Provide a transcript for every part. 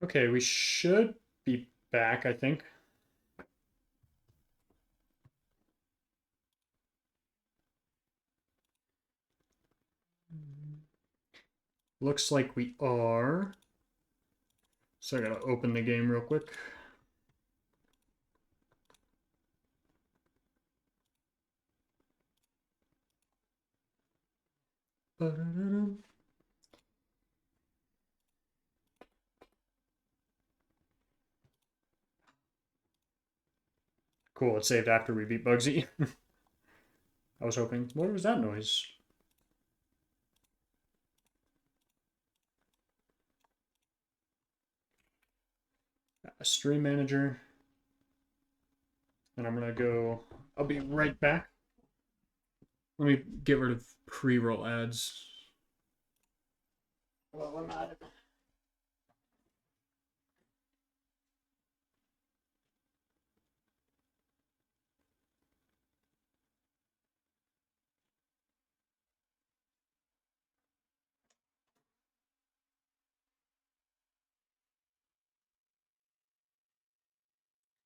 Okay, we should be back, I think. Looks like we are. So I gotta open the game real quick. Cool, it saved after we beat Bugsy. I was hoping. What was that noise? A stream manager. And I'm gonna go. I'll be right back. Let me get rid of pre-roll ads. Well, I'm at it.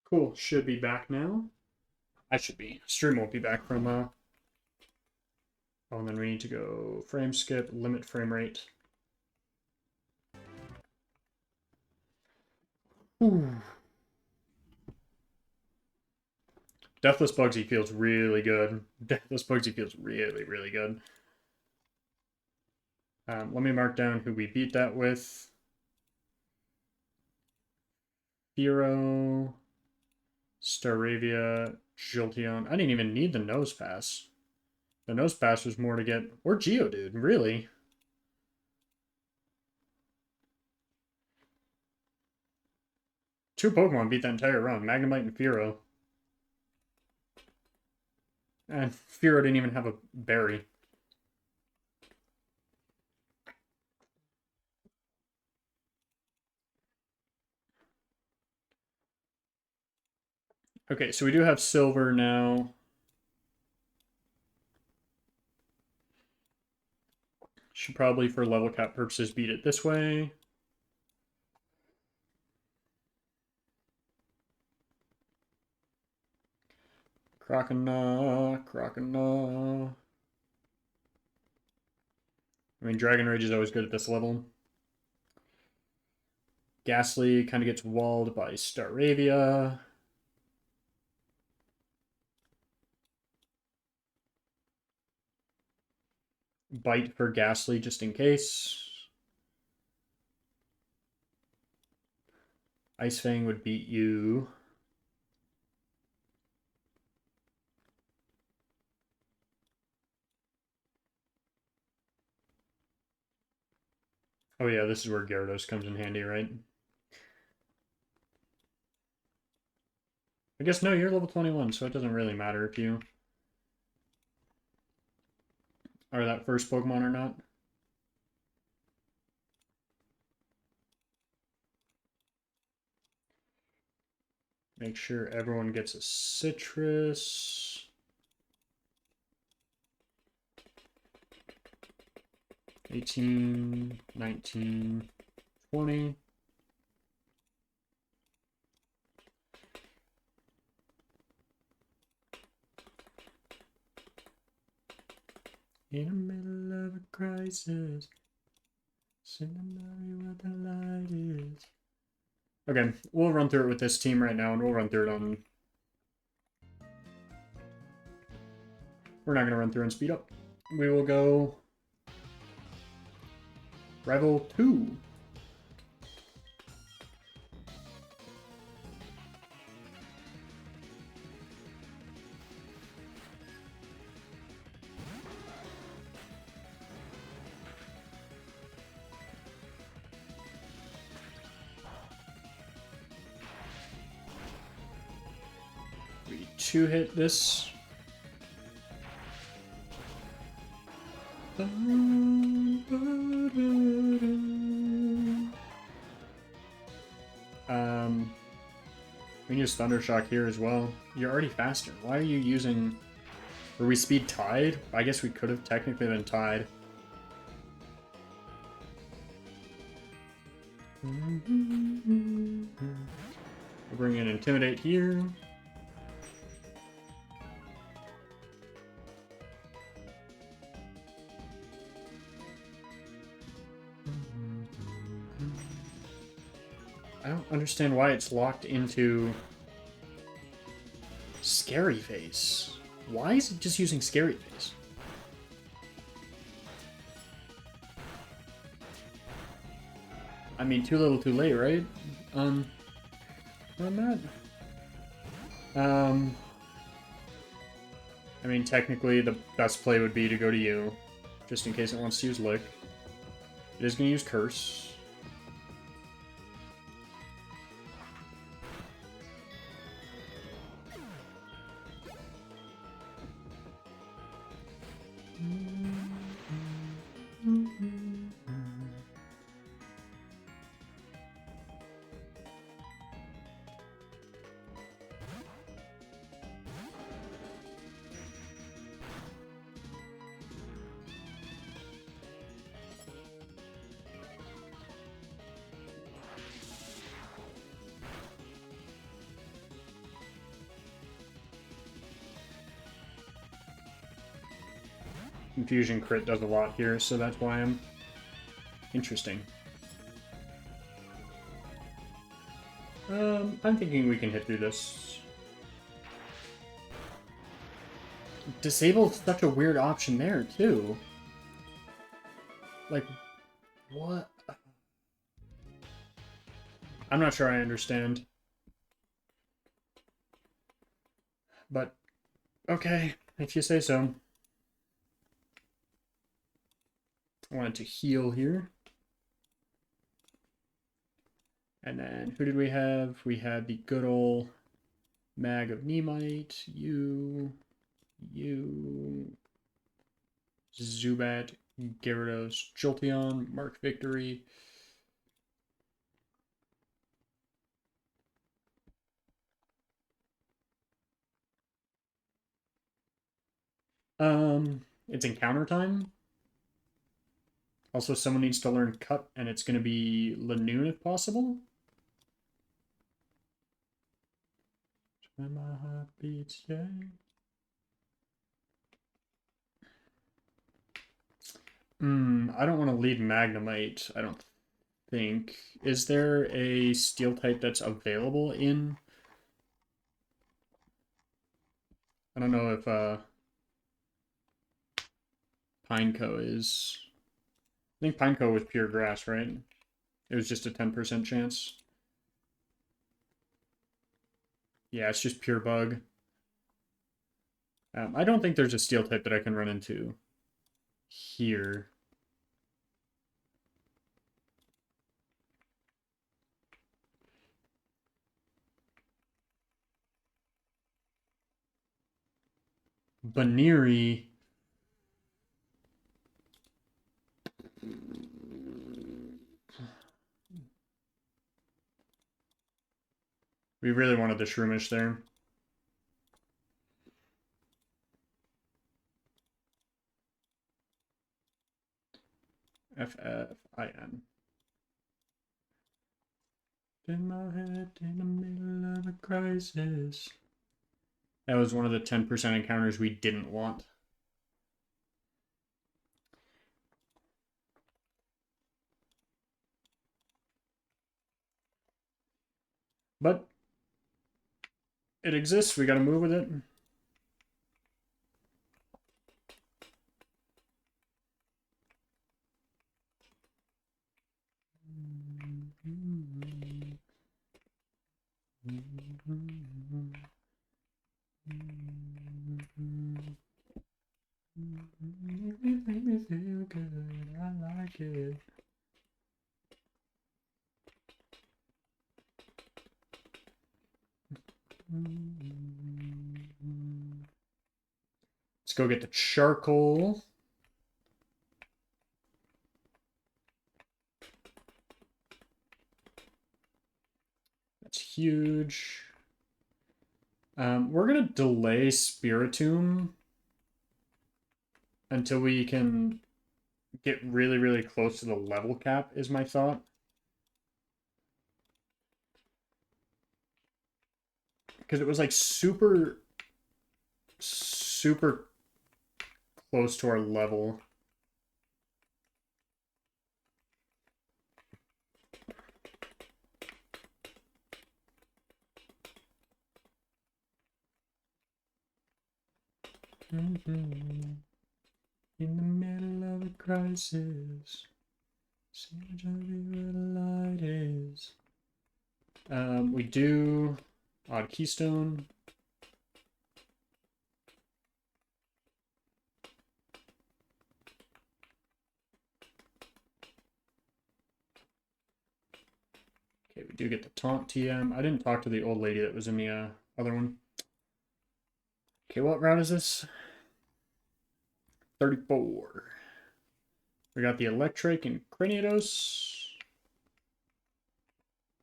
Cool, should be back now. I should be. Stream won't be back from Oh, and then we need to go frame skip, limit frame rate. Ooh. Deathless Bugsy feels really good. Deathless Bugsy feels really, really good. Let me mark down who we beat that with. Firo, Staravia, Jolteon. I didn't even need the nose pass. The nose pass was more to get... Or Geodude, really. Two Pokemon beat that entire run. Magnemite and Firo. And Firo didn't even have a berry. Okay, so we do have silver now. Should probably, for level cap purposes, beat it this way. Croconaw, Croconaw. I mean, Dragon Rage is always good at this level. Ghastly kind of gets walled by Staravia. Bite for Ghastly just in case. Ice Fang would beat you. Oh yeah, this is where Gyarados comes in handy, right? I guess no, you're level 21, so it doesn't really matter if you are that first Pokemon or not. Make sure everyone gets a citrus. 18, 19, 20. In the middle of a crisis, somebody where the light is. Okay, we'll run through it with this team right now, and we'll run through it on... We're not going to run through and speed up. We will go... Rival 2. We two-hit this. We can use Thunder Shock here as well. You're already faster. Why are you using... Were we speed tied? I guess we could have technically been tied. We'll bring in Intimidate here. I don't understand why it's locked into Scary Face. Why is it just using Scary Face? I mean, too little, too late, right? On that. I mean, technically, the best play would be to go to you, just in case it wants to use Lick. It is going to use Curse. Confusion crit does a lot here, so that's why I'm interesting. I'm thinking we can hit through this. Disable's such a weird option there, too. Like, what? I'm not sure I understand. But, okay, if you say so. I wanted to heal here. And then, who did we have? We had the good old Mag of Nemite, you, Zubat, Gyarados, Jolteon, Mark Victory. It's encounter time. Also, someone needs to learn Cut, and it's going to be Lanoon if possible. When my heart beats, yeah. I don't want to lead Magnemite, I don't think. Is there a Steel type that's available in... I don't know if Pineco is... I think Pineco was pure grass, right? It was just a 10% chance. Yeah, it's just pure bug. I don't think there's a Steel type that I can run into here. Baniri. We really wanted the Shroomish there. F-F-I-N. In my head, in the middle of a crisis. That was one of the 10% encounters we didn't want. But it exists, we gotta move with it. Make me feel good, I like it. Let's go get the charcoal. That's huge. We're gonna delay Spiritomb until we can get really, really close to the level cap, is my thought. Because it was like super, super close to our level. In the middle of a crisis, see where the light is. We do odd keystone. Okay, we do get the taunt TM. I didn't talk to the old lady that was in the other one. Okay, what route is this? 34. We got the Electric and Craniados.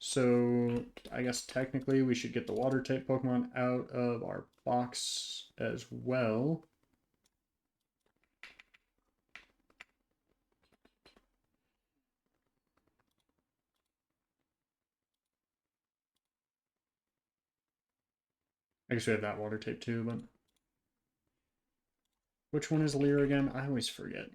So, I guess technically we should get the water type Pokemon out of our box as well. I guess we have that water type too, but which one is Leer again? I always forget.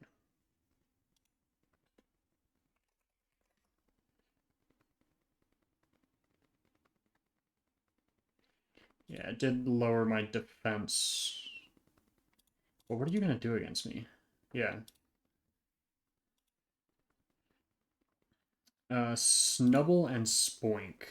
Yeah, it did lower my defense. Well, what are you going to do against me? Yeah. Snubble and Spoink.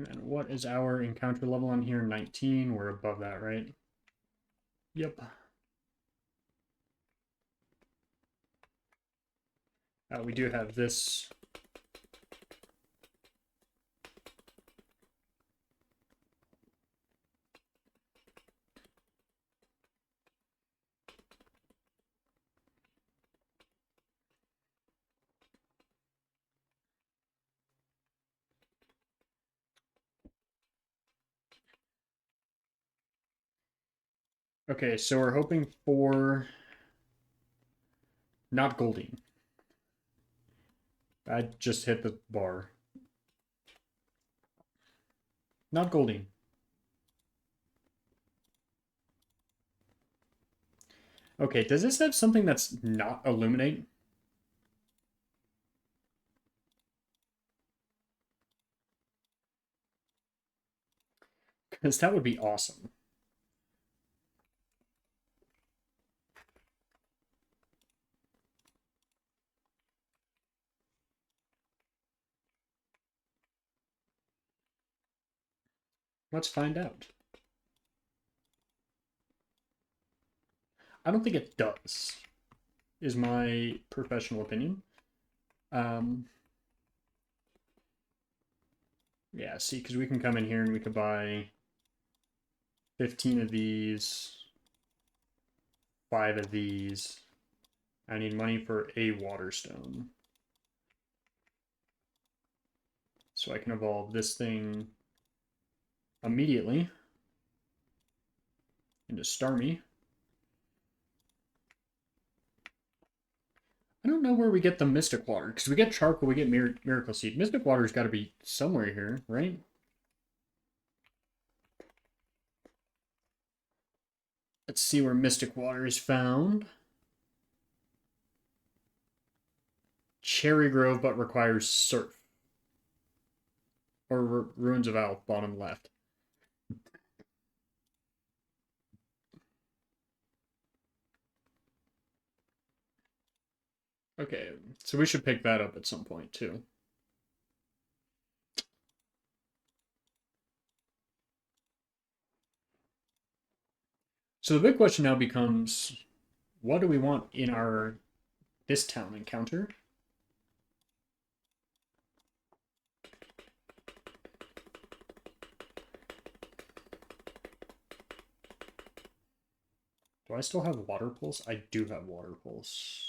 And what is our encounter level on here? 19. We're above that, right? Yep. We do have this. Okay, so we're hoping for not Goldeen. I just hit the bar. Not Goldeen. Okay, does this have something that's not Illuminate? Because that would be awesome. Let's find out. I don't think it does, is my professional opinion. Yeah, see, because we can come in here and we could buy 15 of these, 5 of these. I need money for a Waterstone. So I can evolve this thing immediately into Starmie. I don't know where we get the Mystic Water, because we get Charcoal, we get Miracle Seed. Mystic Water's got to be somewhere here, right? Let's see where Mystic Water is found. Cherry Grove, but requires Surf. Or Ruins of Alph, bottom left. Okay, so we should pick that up at some point, too. So the big question now becomes, what do we want in this town encounter? Do I still have water pulse? I do have water pulse.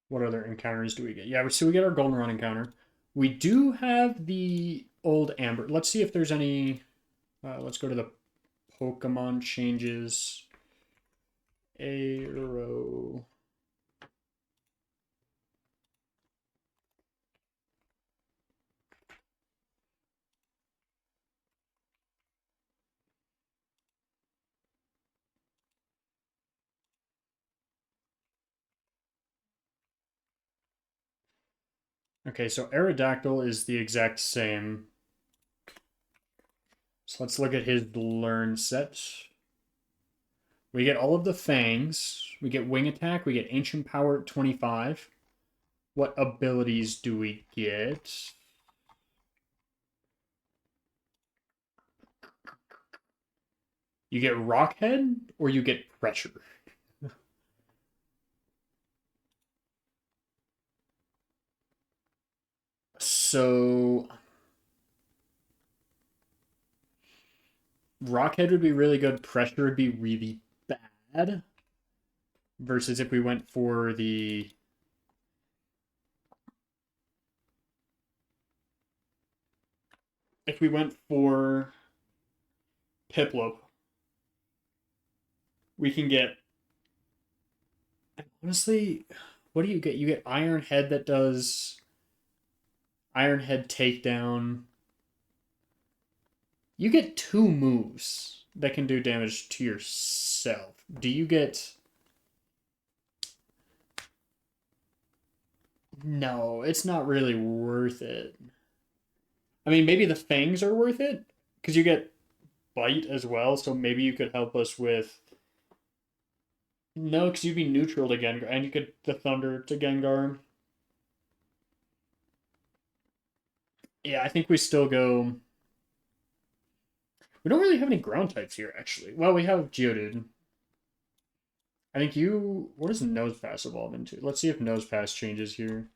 What other encounters do we get? Yeah, so we get our Goldenrod encounter. We do have the old Amber. Let's see if there's any. Let's go to the Pokemon changes. Arrow. Okay, so Aerodactyl is the exact same. So let's look at his learn set. We get all of the fangs. We get wing attack. We get ancient power at 25. What abilities do we get? You get Rockhead or you get Pressure. So Rockhead would be really good. Pressure would be really bad. Versus if we went for the... If we went for Piplup, we can get... Honestly, what do you get? You get Iron Head that does... Iron Head Takedown. You get 2 moves that can do damage to yourself. Do you get... No, it's not really worth it. I mean, maybe the fangs are worth it, because you get bite as well, so maybe you could help us with... No, because you'd be neutral to Gengar, and you could the Thunder to Gengar. Yeah, I think we still go... We don't really have any ground types here, actually. Well, we have Geodude. I think you... What does Nosepass evolve into? Let's see if Nosepass changes here.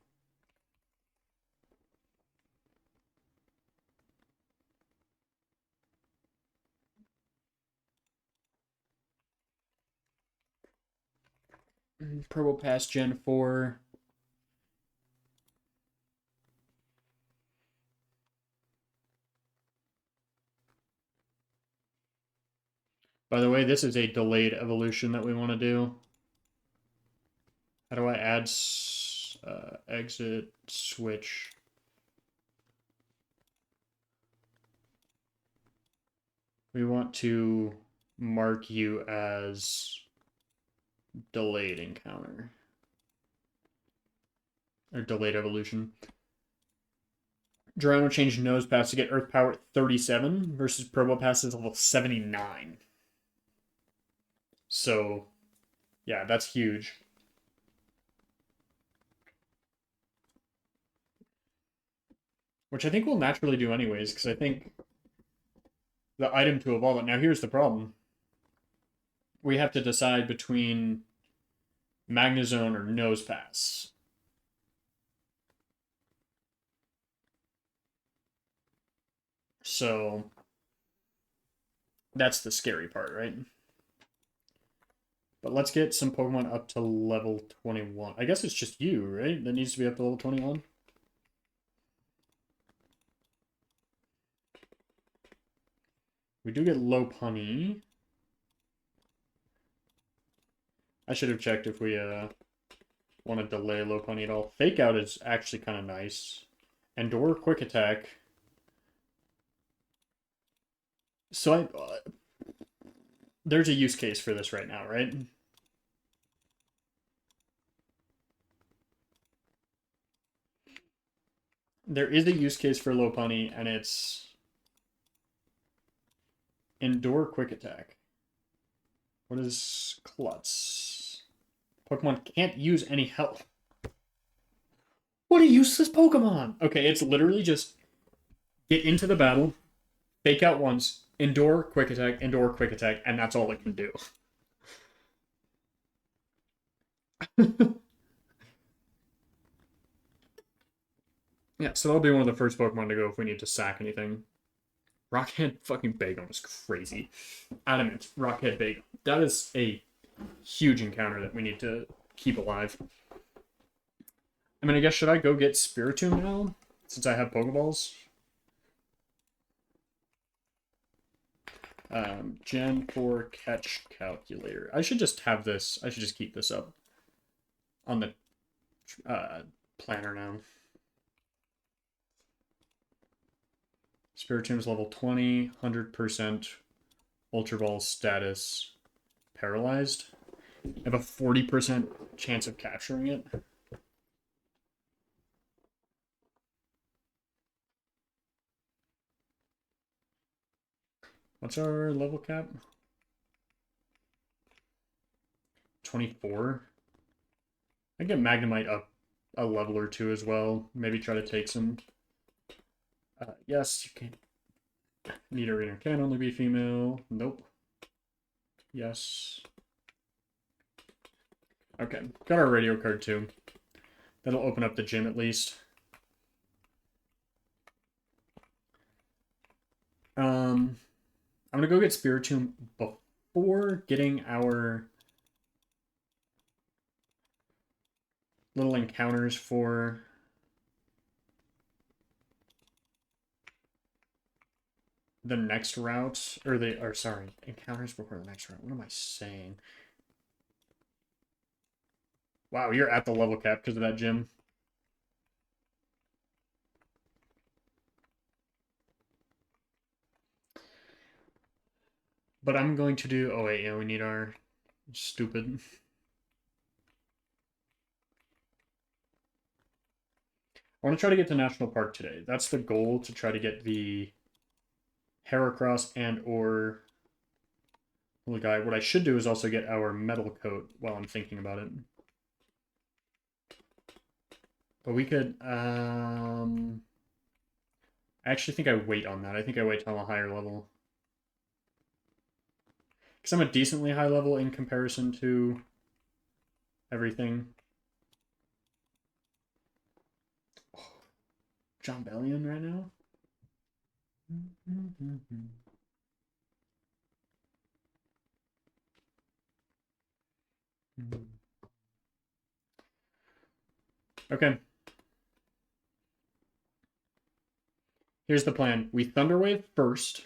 Probopass Gen 4. By the way, this is a delayed evolution that we want to do. How do I add exit switch? We want to mark you as delayed encounter. Or delayed evolution. Geronimo changed Nosepass to get Earth Power at 37 versus Probopass is level 79. So, yeah, that's huge. Which I think we'll naturally do anyways, because I think the item to evolve it. Now, here's the problem. We have to decide between Magnezone or Nosepass. So, that's the scary part, right? But let's get some Pokemon up to level 21. I guess it's just you, right? That needs to be up to level 21. We do get Lopunny. I should have checked if we want to delay Lopunny at all. Fake Out is actually kind of nice. Endure Quick Attack. So there's a use case for this right now, right? There is a use case for Lopunny, and it's Endure Quick Attack. What is Klutz? Pokemon can't use any health. What a useless Pokemon! Okay, it's literally just get into the battle, fake out once, endure, quick attack, and that's all it can do. Yeah, so that'll be one of the first Pokemon to go if we need to sack anything. Rockhead fucking Bagon is crazy. Adamant, Rockhead Bagon. That is a huge encounter that we need to keep alive. I mean, I guess, should I go get Spiritomb now? Since I have Pokeballs? Gen 4 catch calculator. I should just have this. I should just keep this up on the planner now. Spiritomb's level 20, 100%, Ultra Ball status, paralyzed. I have a 40% chance of capturing it. What's our level cap? 24. I get Magnemite up a level or two as well. Maybe try to take some. Yes, you can. Need arena can only be female. Nope. Yes. Okay, got our radio card too. That'll open up the gym at least. I'm gonna go get Spiritomb before getting our little encounters for the next route, or sorry, encounters before the next route. What am I saying? Wow, you're at the level cap because of that gym. But I'm going to do. Oh wait, yeah, we need our stupid. I want to try to get to National Park today. That's the goal, to try to get the Heracross and or little guy. What I should do is also get our metal coat while I'm thinking about it. But we could, I actually think I wait on that. I think I wait till I'm a higher level. Because I'm a decently high level in comparison to everything. Oh, John Bellion right now? Okay. Here's the plan. We Thunderwave first.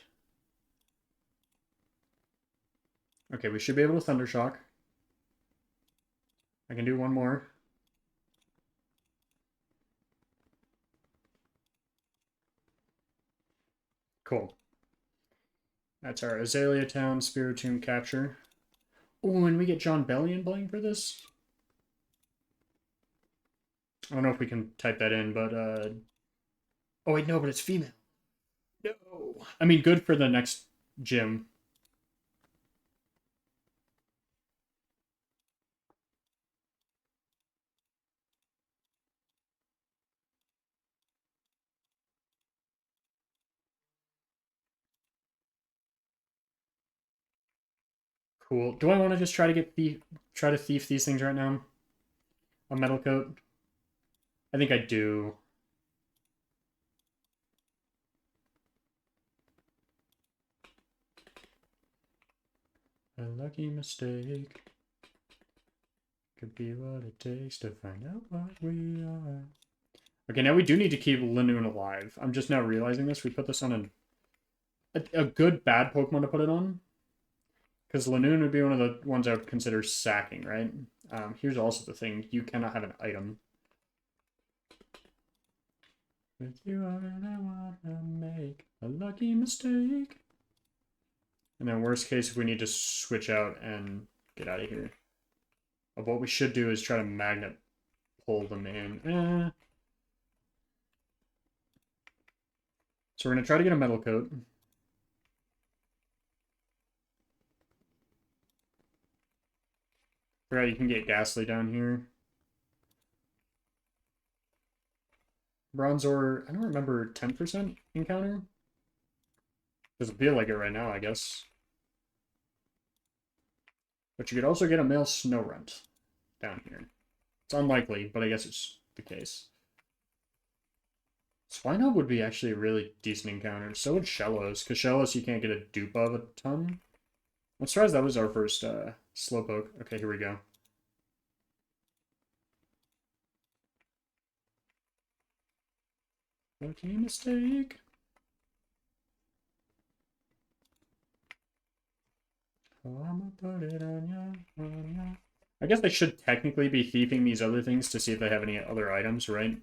Okay, we should be able to Thundershock. I can do one more. Cool. That's our Azalea Town Spiritomb capture. Oh, and we get John Bellion playing for this? I don't know if we can type that in, but oh wait, no, but it's female. No. I mean, good for the next gym. Cool. Do I want to just try to try to thief these things right now? A metal coat? I think I do. A lucky mistake could be what it takes to find out what we are. Okay, now we do need to keep Linoone alive. I'm just now realizing this. We put this on a good bad Pokemon to put it on. Because Linoone would be one of the ones I would consider sacking, right? Here's also the thing. You cannot have an item. With you, I want to make a lucky mistake. And then worst case, if we need to switch out and get out of here. But what we should do is try to magnet pull them in. So we're going to try to get a metal coat. Right, you can get Ghastly down here. Bronzor, I don't remember 10% encounter. Doesn't feel like it right now, I guess. But you could also get a male snow runt down here. It's unlikely, but I guess it's the case. Swinehub would be actually a really decent encounter. So would Shellos, because Shellos you can't get a dupe of a ton. I'm surprised that was our first Slowpoke. Okay, here we go. Lucky mistake. Oh, I'ma put it on ya. I guess they should technically be thieving these other things to see if they have any other items, right?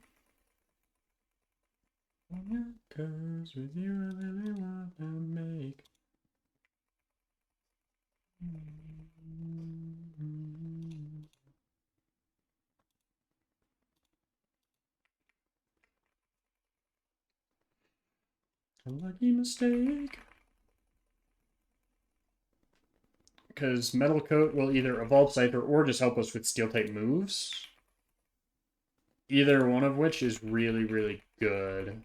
Cause with you I really want to make. A lucky mistake. Because Metal Coat will either evolve Scyther or just help us with Steel type moves. Either one of which is really, really good.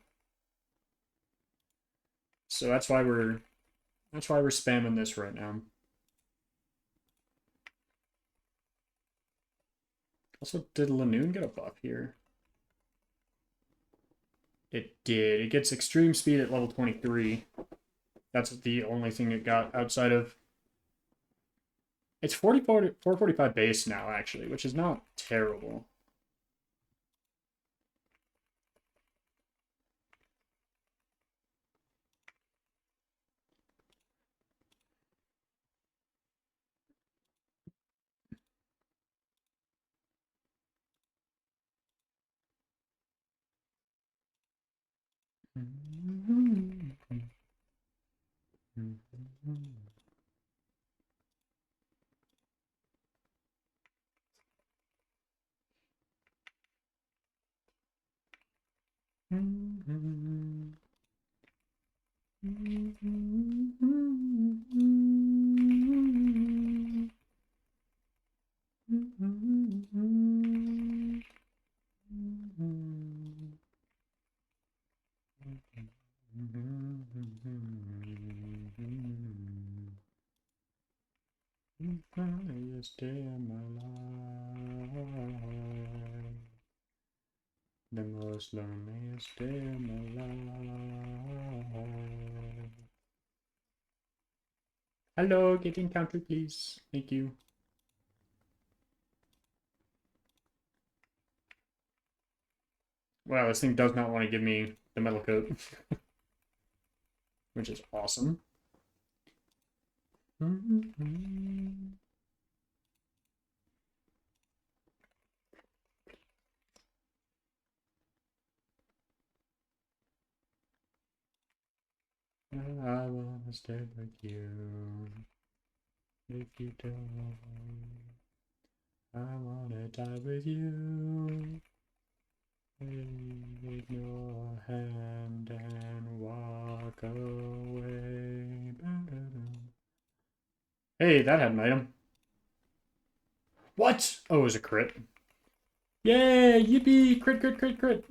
So that's why we're spamming this right now. Also, did Lanoon get a buff here? It did. It gets extreme speed at level 23. That's the only thing it got outside of... It's 445 base now, actually, which is not terrible. Funniest day of my life. The most loneliest day of my life. Hello, get encounter, please. Thank you. Wow, this thing does not want to give me the metal coat. Which is awesome. I wanna stay with you. If you don't, I wanna die with you. Take your hand and walk away. Hey, that had an item. What? Oh, it was a crit. Yay! Yippee! Crit, crit, crit, crit!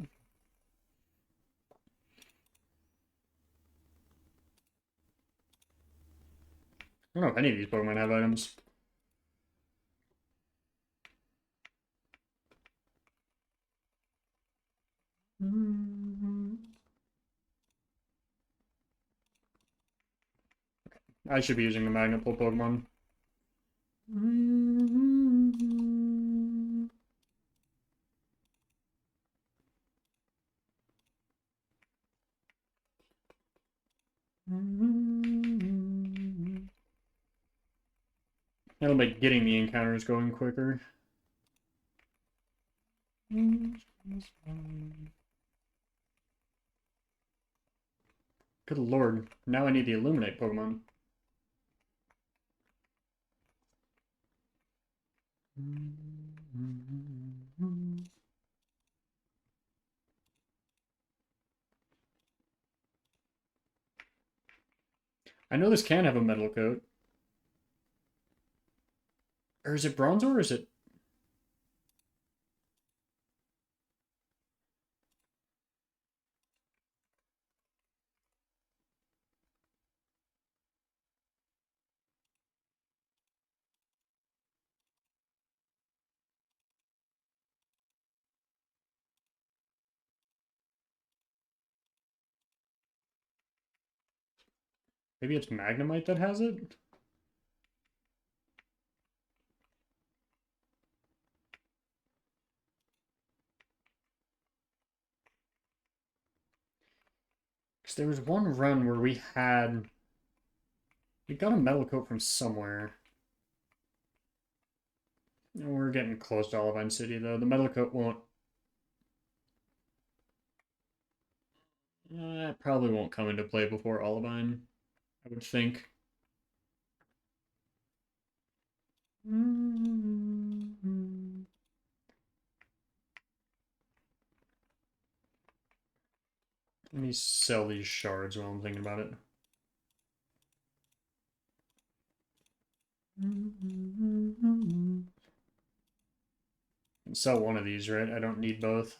I don't know if any of these Pokemon have items. I should be using the Magnet Pull Pokemon. That'll make getting the encounters going quicker. Good lord, now I need the Illuminate Pokemon. I know this can have a metal coat. Or is it bronze ore or is it... Maybe it's magnemite that has it? Because there was one run where we had... We got a metal coat from somewhere. We're getting close to Olivine City, though. The metal coat won't... it probably won't come into play before Olivine, I would think. Let me sell these shards while I'm thinking about it. Sell one of these, right? I don't need both.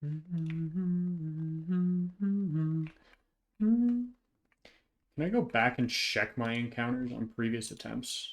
Can I go back and check my encounters on previous attempts?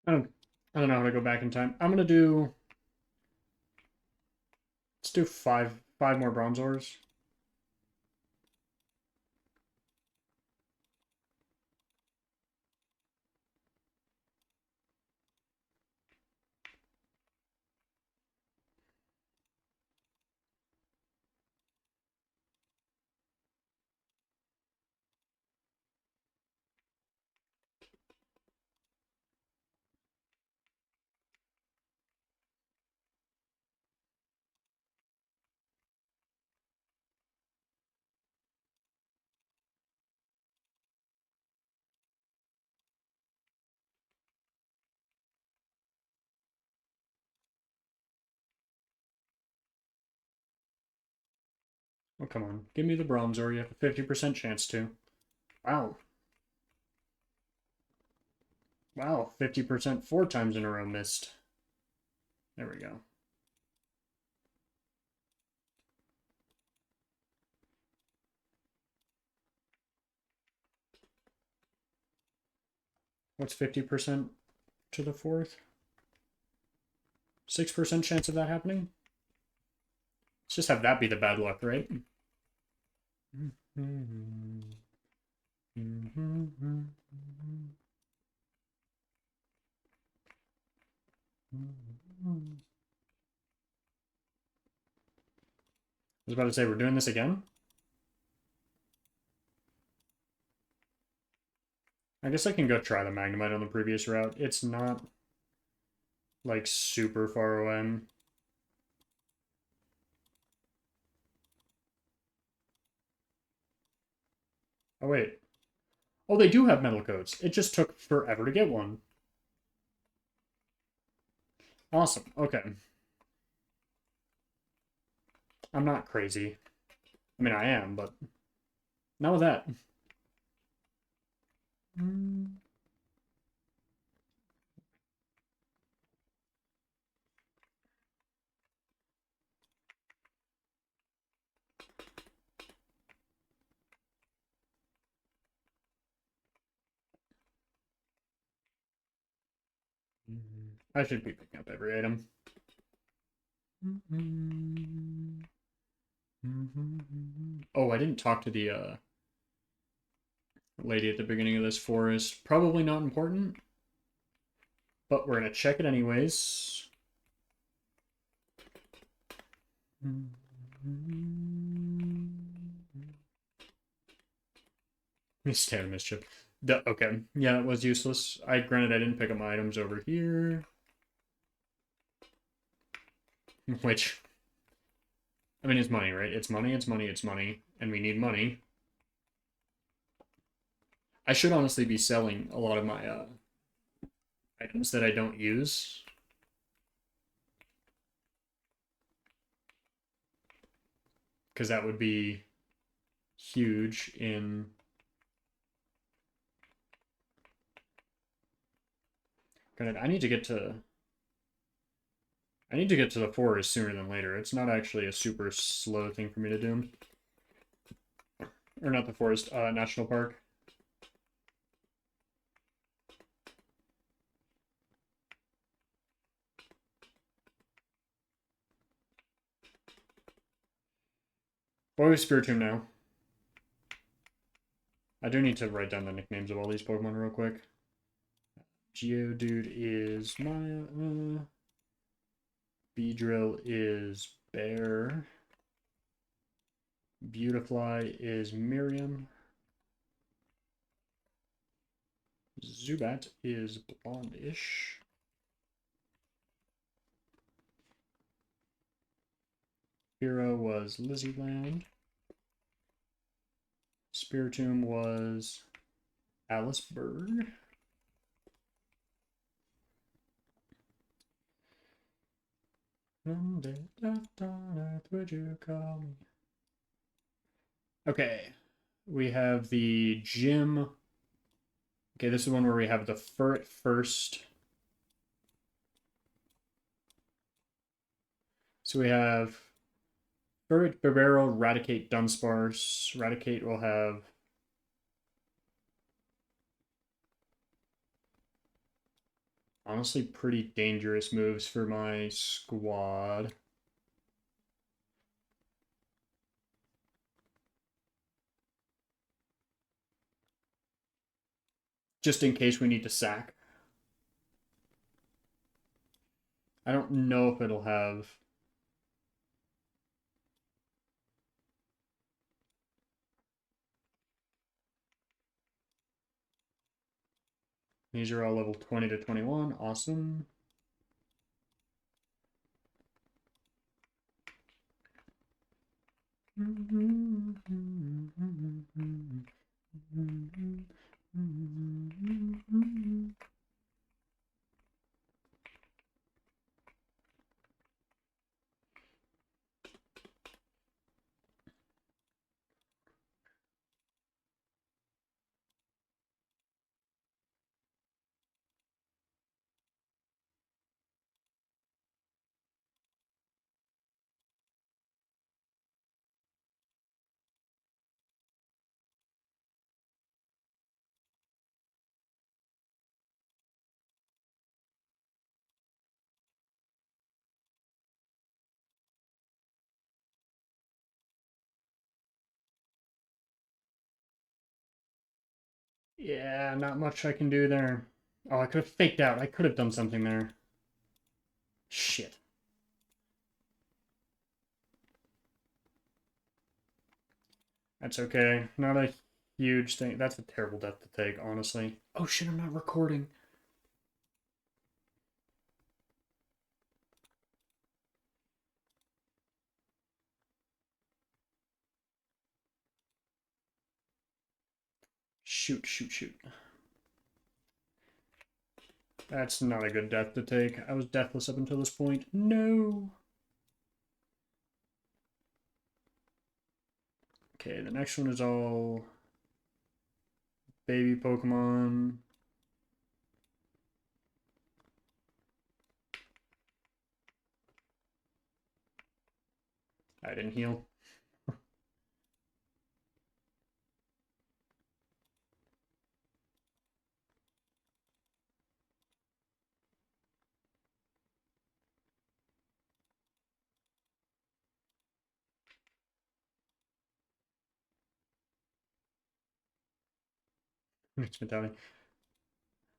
I don't, I don't know how to go back in time. I'm gonna do... Let's do five more bronze ores. Oh, come on. Give me the bronze ore. You have a 50% chance to. Wow. Wow, 50% 4 times in a row missed. There we go. What's 50% to the 4th? 6% chance of that happening? Let's just have that be the bad luck, right? I was about to say, we're doing this again? I guess I can go try the Magnemite on the previous route. It's not like super far away. Oh wait. Oh, they do have metal coats. It just took forever to get one. Awesome. Okay. I'm not crazy. I mean, I am, but not with that. I should be picking up every item. Oh, I didn't talk to the lady at the beginning of this forest. Probably not important, but we're gonna check it anyways. Stand mischief. Okay, yeah, it was useless. Granted I didn't pick up my items over here, which I mean, it's money, right? It's money, it's money, it's money, and we need money. I should honestly be selling a lot of my items that I don't use. Because that would be huge in... Granted, I need to get to... I need to get to the forest sooner than later. It's not actually a super slow thing for me to do. Or not the forest, national park. What was Spiritomb now? I do need to write down the nicknames of all these Pokemon real quick. Geodude is Maya. Beedrill is Bear. Beautifly is Miriam. Zubat is blondish. Hero was Lizzieland. Spiritomb was Alice Bird. Would you call me? Okay, we have the gym. Okay, this is one where we have the Furret first. So we have Furret, Barbaro, Raticate, Dunsparce. Raticate will have honestly pretty dangerous moves for my squad. Just in case we need to sack. I don't know if it'll have... These are all level 20 to 21. Awesome. Yeah, not much I can do there. Oh, I could have faked out. I could have done something there. Shit. That's okay. Not a huge thing. That's a terrible death to take, honestly. Oh shit, I'm not recording. Shoot, shoot, shoot. That's not a good death to take. I was deathless up until this point. No! Okay, the next one is all baby Pokemon. I didn't heal.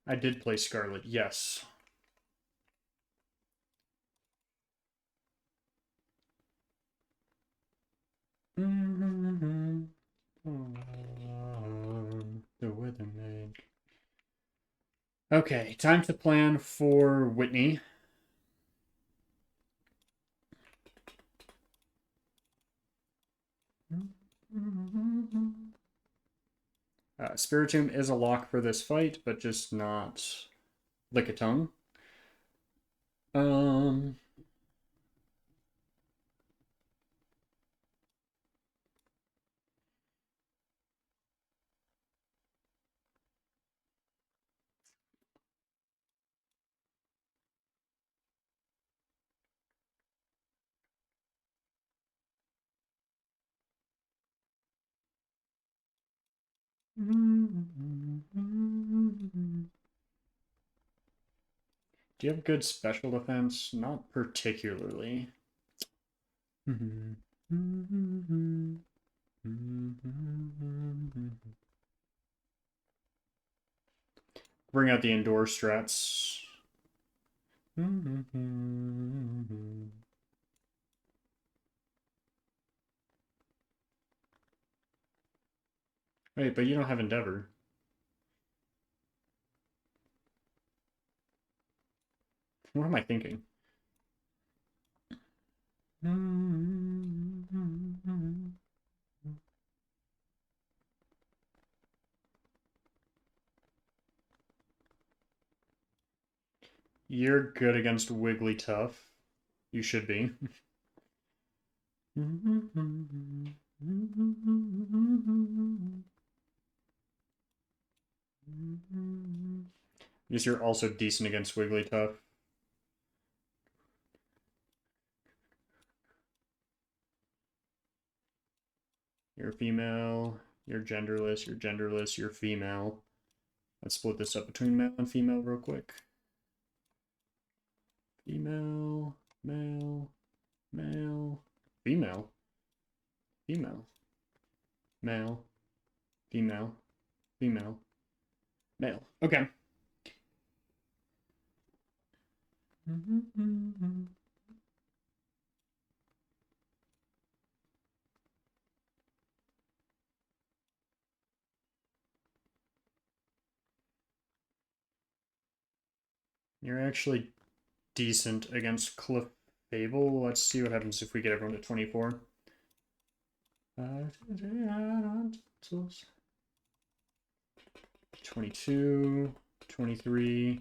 I did play Scarlet, yes. The Weatherman. Okay, time to plan for Whitney. Spiritomb is a lock for this fight, but just not Lickitung. Um, do you have good special defense? Not particularly. Bring out the indoor strats. Wait, but you don't have Endeavor. What am I thinking? You're good against Wigglytuff. You should be. Guess you're also decent against Wigglytuff. You're female, you're genderless, you're female. Let's split this up between male and female real quick. Female, male, male, female, female, male, female, female, male. Okay. You're actually decent against Clefable. Let's see what happens if we get everyone to 24. 22, 23,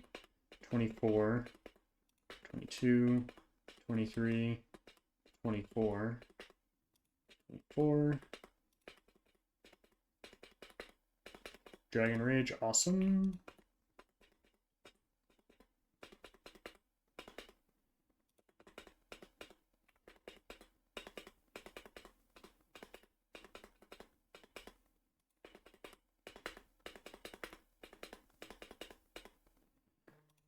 24, 22, 23, 24, 24. Dragon Rage, awesome.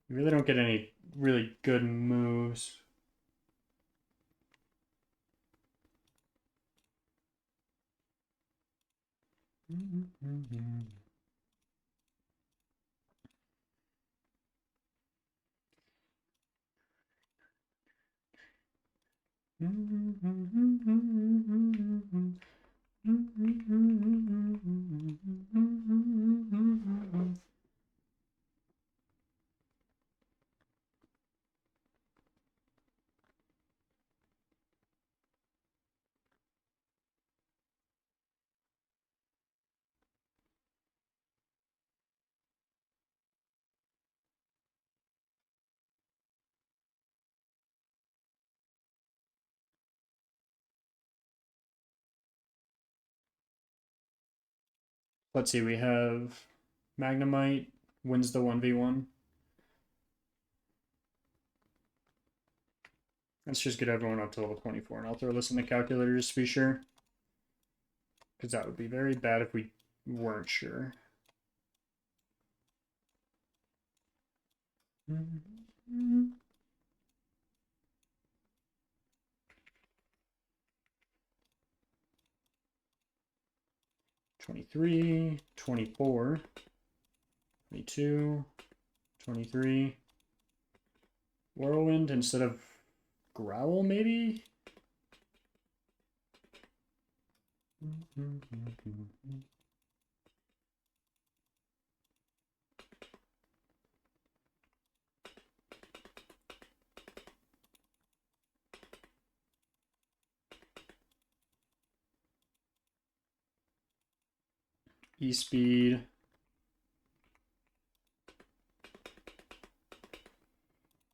You really don't get any really good moves. Let's see, we have Magnemite wins the 1v1. Let's just get everyone up to level 24, and I'll throw this in the calculator just to be sure. Because that would be very bad if we weren't sure. Mm-hmm. 23, 24, 22, 23. Whirlwind instead of Growl, maybe? E-Speed.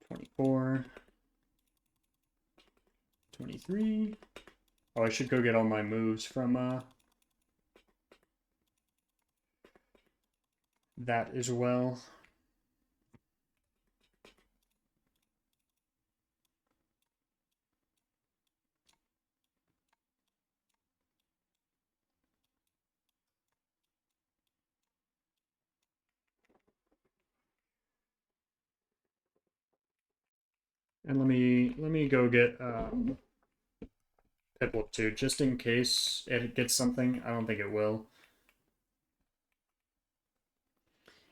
24. 23. Oh, I should go get all my moves from that as well. And let me go get Piplup too, just in case it gets something. I don't think it will.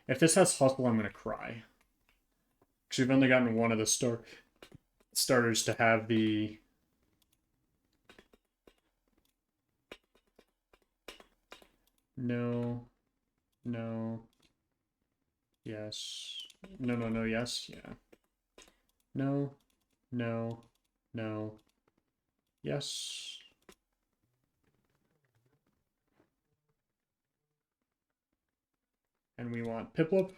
If this has Hustle, I'm gonna cry. Because we've only gotten one of the starters to have the no, yes, no, yes, yeah, no, yes. And we want Piplup.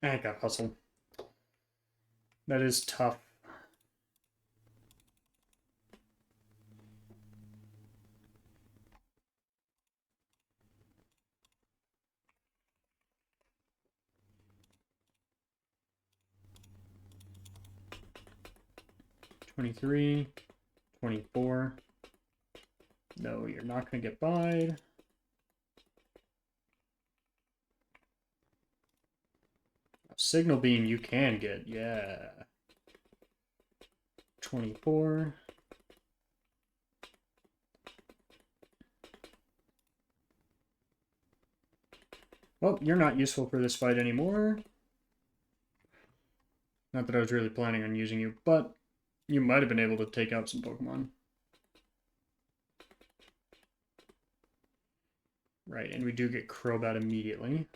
I got Hustle. That is tough. $23, $24. No, you're not gonna get buyed. Signal Beam you can get, yeah. 24. Well, you're not useful for this fight anymore. Not that I was really planning on using you, but you might have been able to take out some Pokemon. Right, and we do get Crobat immediately.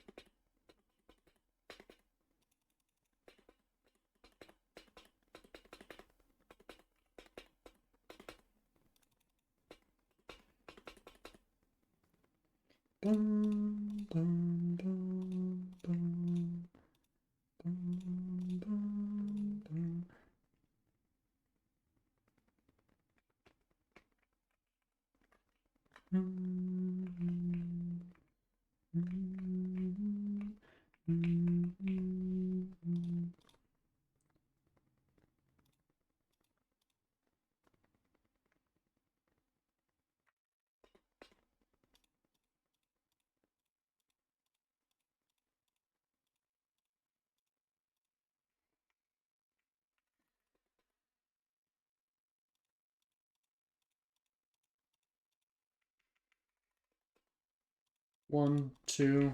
Boom, boom, boom, boom, boom, boom, boom. One, two,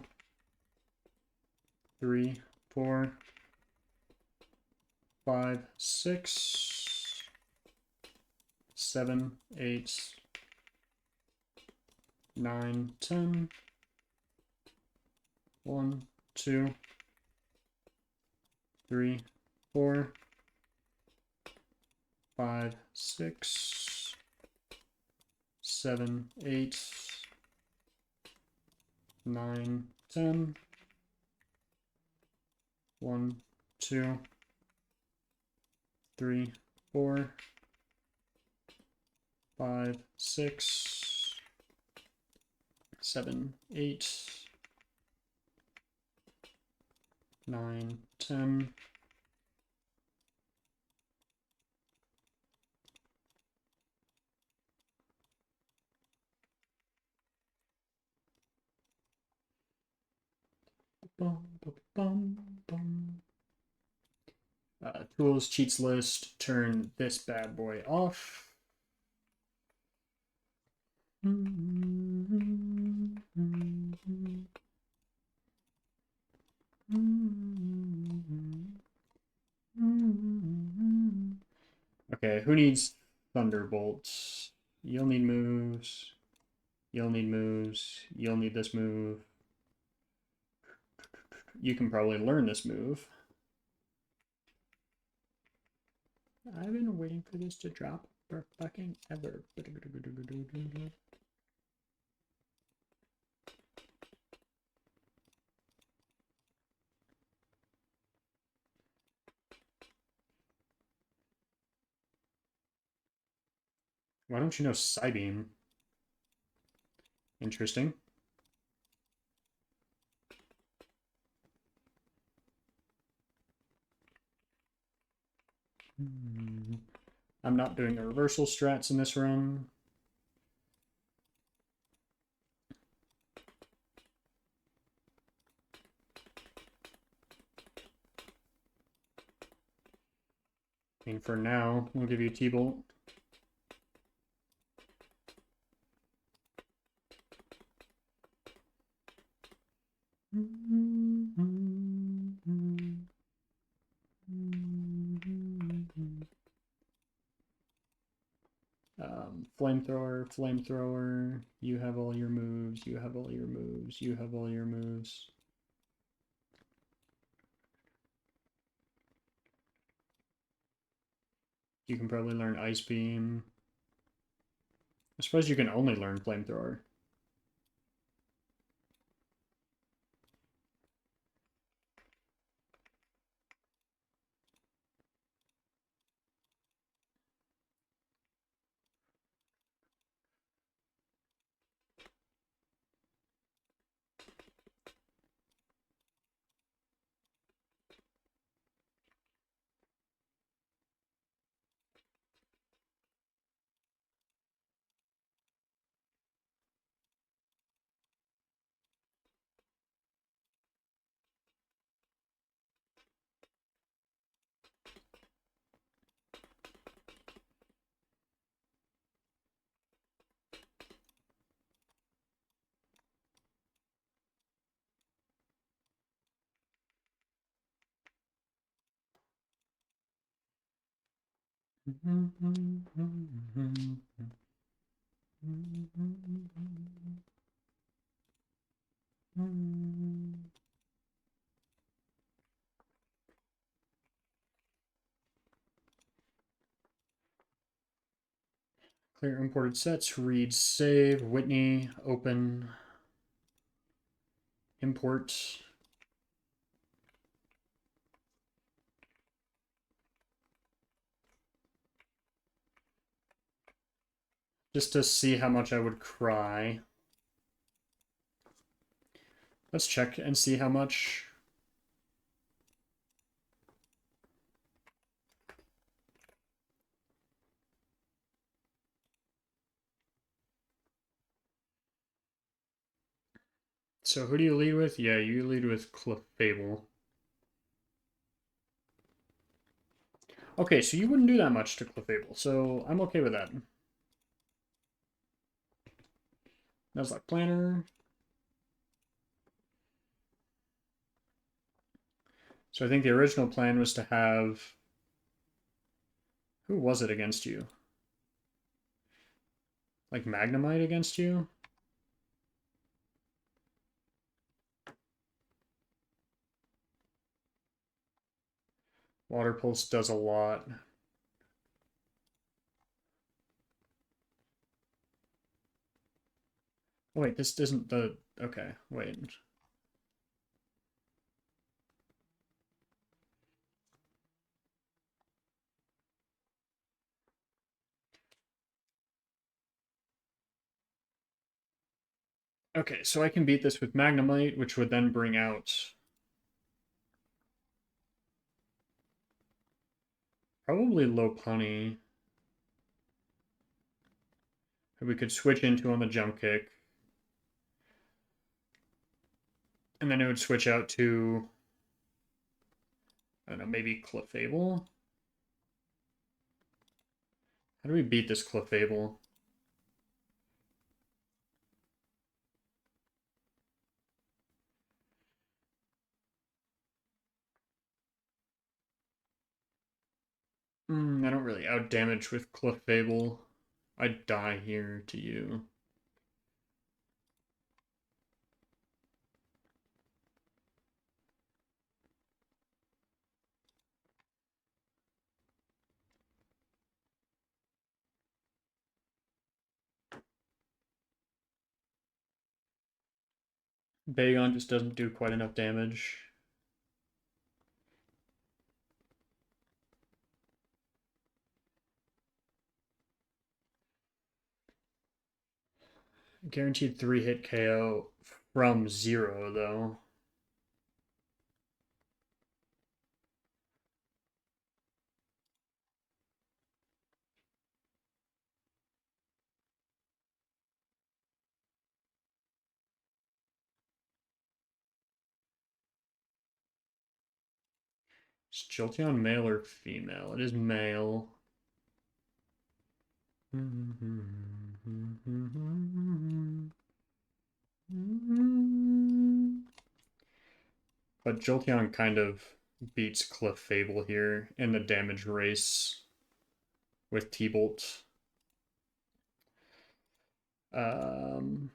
3, 4, 5, 6, 7, 8, 9, 10. 1, 2, 3, 4, 5, 6, 7, 8, 9, 10. 1, 2, 3, 4, 5, 6, 7, 8, 9, 10. Tools, cheats list, turn this bad boy off. Okay, who needs thunderbolts? You'll need moves. You'll need moves. You'll need this move. You can probably learn this move. I've been waiting for this to drop for fucking ever. Why don't you know Psybeam? Interesting. I'm not doing the reversal strats in this run. I mean, for now, we'll give you T-Bolt. Flamethrower, flamethrower. You have all your moves. You have all your moves. You have all your moves. You can probably learn Ice Beam. I suppose you can only learn flamethrower. Clear imported sets, read, save, Whitney, open, import. Just to see how much I would cry. Let's check and see how much. So who do you lead with? Yeah, you lead with Clefable. Okay, so you wouldn't do that much to Clefable, so I'm okay with that. Nuzlocke Planner. So I think the original plan was to have... Who was it against you? Like Magnemite against you? Water Pulse does a lot. Oh wait, this isn't the Okay, wait. Okay, so I can beat this with Magnemite, which would then bring out probably Lopunny. We could switch into on the jump kick. And then it would switch out to, I don't know, maybe Clefable? How do we beat this Clefable? I don't really outdamage with Clefable. I'd die here to you. Bagon just doesn't do quite enough damage. Guaranteed 3-hit KO from 0, though. Is Jolteon male or female? It is male. But Jolteon kind of beats Clefable here in the damage race with T-Bolt. Um,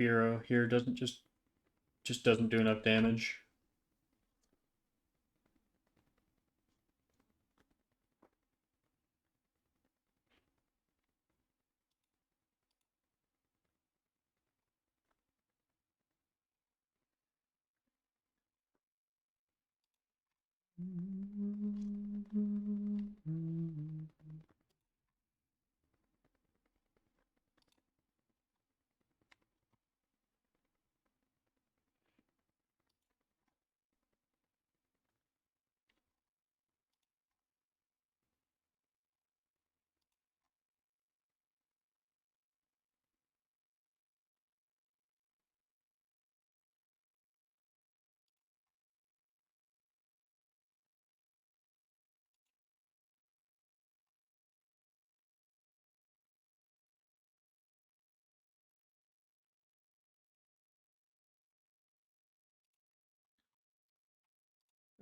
Firo here doesn't just doesn't do enough damage.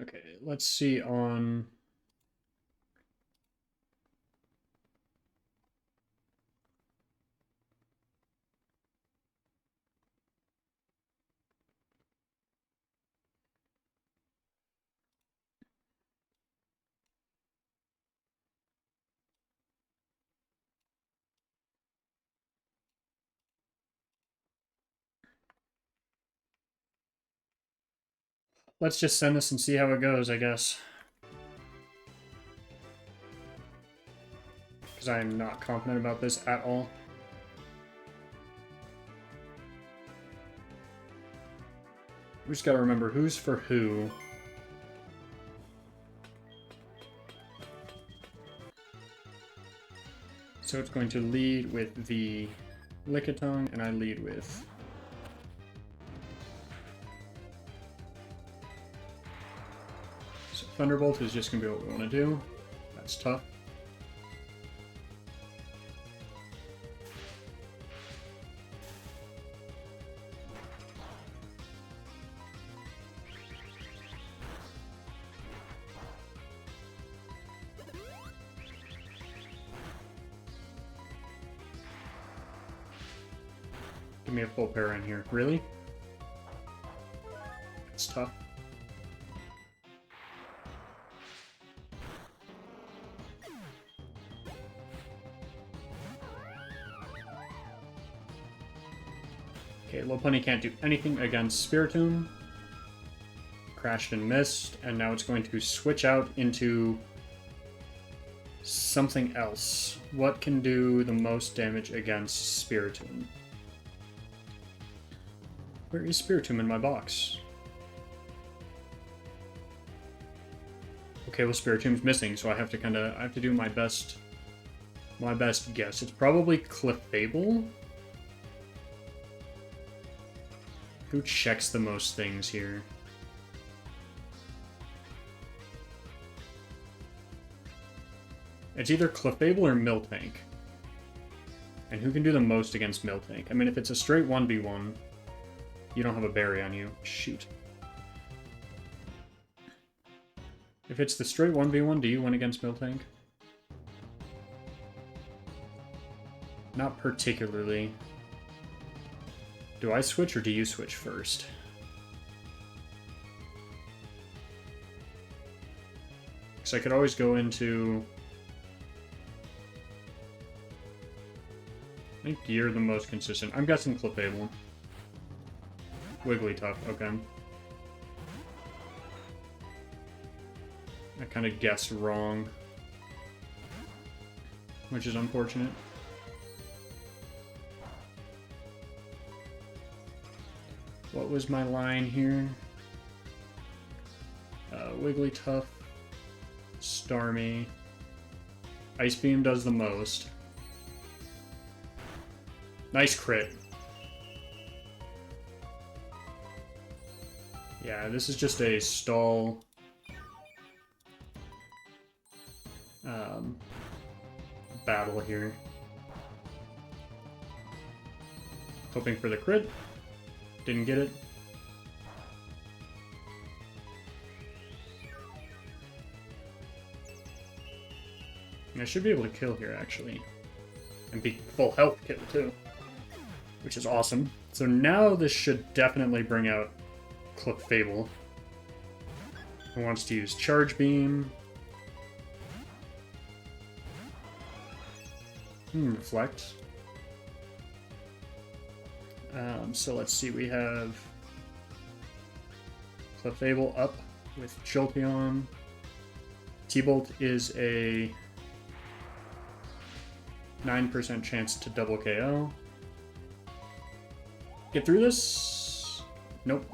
Okay, let's see on let's just send this and see how it goes, I guess. Because I am not confident about this at all. We just gotta remember who's for who. So it's going to lead with the Lickitung, and I lead with... So Thunderbolt is just going to be what we want to do. That's tough. Give me a full pair in here. Really? It's tough. Okay, Lopunny can't do anything against Spiritomb. Crashed and missed, and now it's going to switch out into something else. What can do the most damage against Spiritomb? Where is Spiritomb in my box? Okay, well Spiritomb's missing, so I have to do my best guess. It's probably Clefable. Who checks the most things here? It's either Clefable or Miltank. And who can do the most against Miltank? I mean, if it's a straight 1v1, you don't have a berry on you. Shoot. If it's the straight 1v1, do you win against Miltank? Not particularly. Do I switch or do you switch first? Because I could always go into... I think you're the most consistent. I'm guessing Clefable. Wigglytuff, okay. I kind of guessed wrong. Which is unfortunate. What was my line here? Wigglytuff, Starmie. Ice Beam does the most. Nice crit. Yeah, this is just a stall battle here. Hoping for the crit. Didn't get it. And I should be able to kill here, actually. And be full health kill, too. Which is awesome. So now this should definitely bring out Clefable. Who wants to use Charge Beam. Reflect. So let's see, we have Clefable up with Jolteon. T-Bolt is a 9% chance to double KO. Get through this? Nope.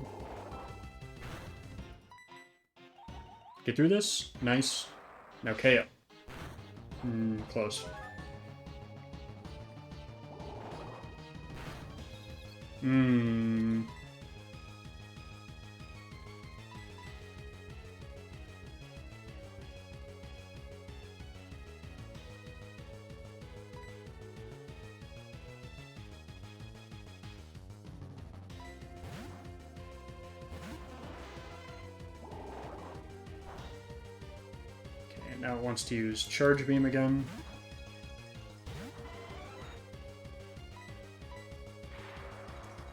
Get through this? Nice. Now KO. Close. Okay, now it wants to use Charge Beam again.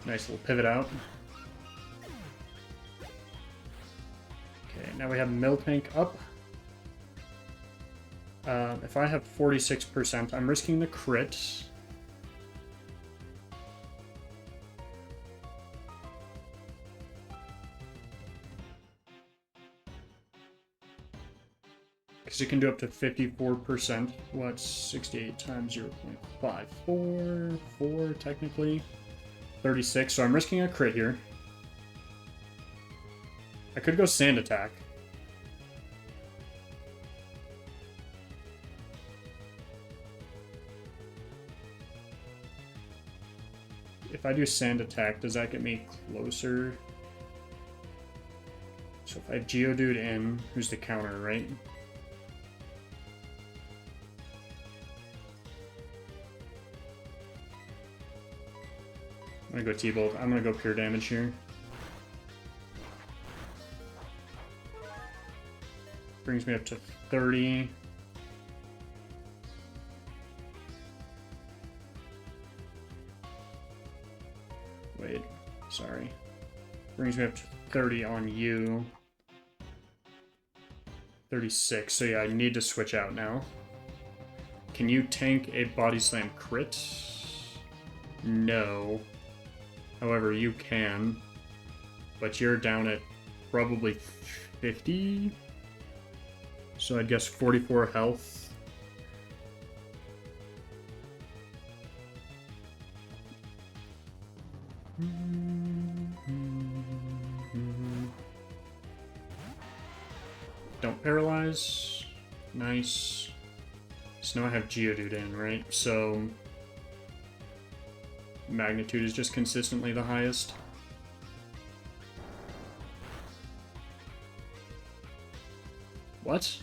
Nice little pivot out. Okay, now we have Miltank up. If I have 46%, I'm risking the crit. because it can do up to 54%. What's 68 times 0.54? 4, technically. 36, so I'm risking a crit here. I could go sand attack. If I do sand attack, does that get me closer? So if I have Geodude in, who's the counter, right? I'm gonna go T-Bolt. I'm gonna go pure damage here. Brings me up to 30. Wait, sorry. Brings me up to 30 on you. 36, so yeah, I need to switch out now. Can you tank a Body Slam crit? No. However, you can. But you're down at probably 50? So I'd guess 44 health. Don't paralyze. Nice. So now I have Geodude in, right? So magnitude is just consistently the highest. What?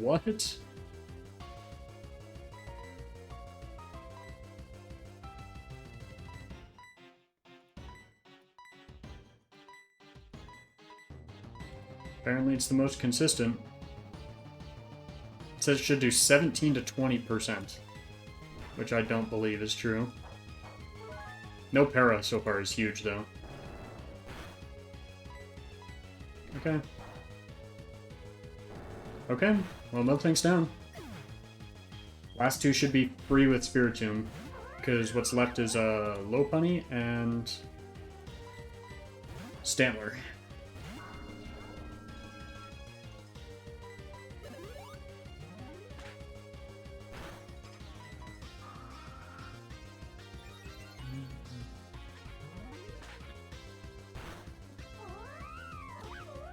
What? Apparently it's the most consistent. It says it should do 17 to 20%, which I don't believe is true. No para so far is huge, though. Okay. Okay, well, Meltank's down. Last two should be free with Spiritomb, because what's left is Lopunny and Stantler.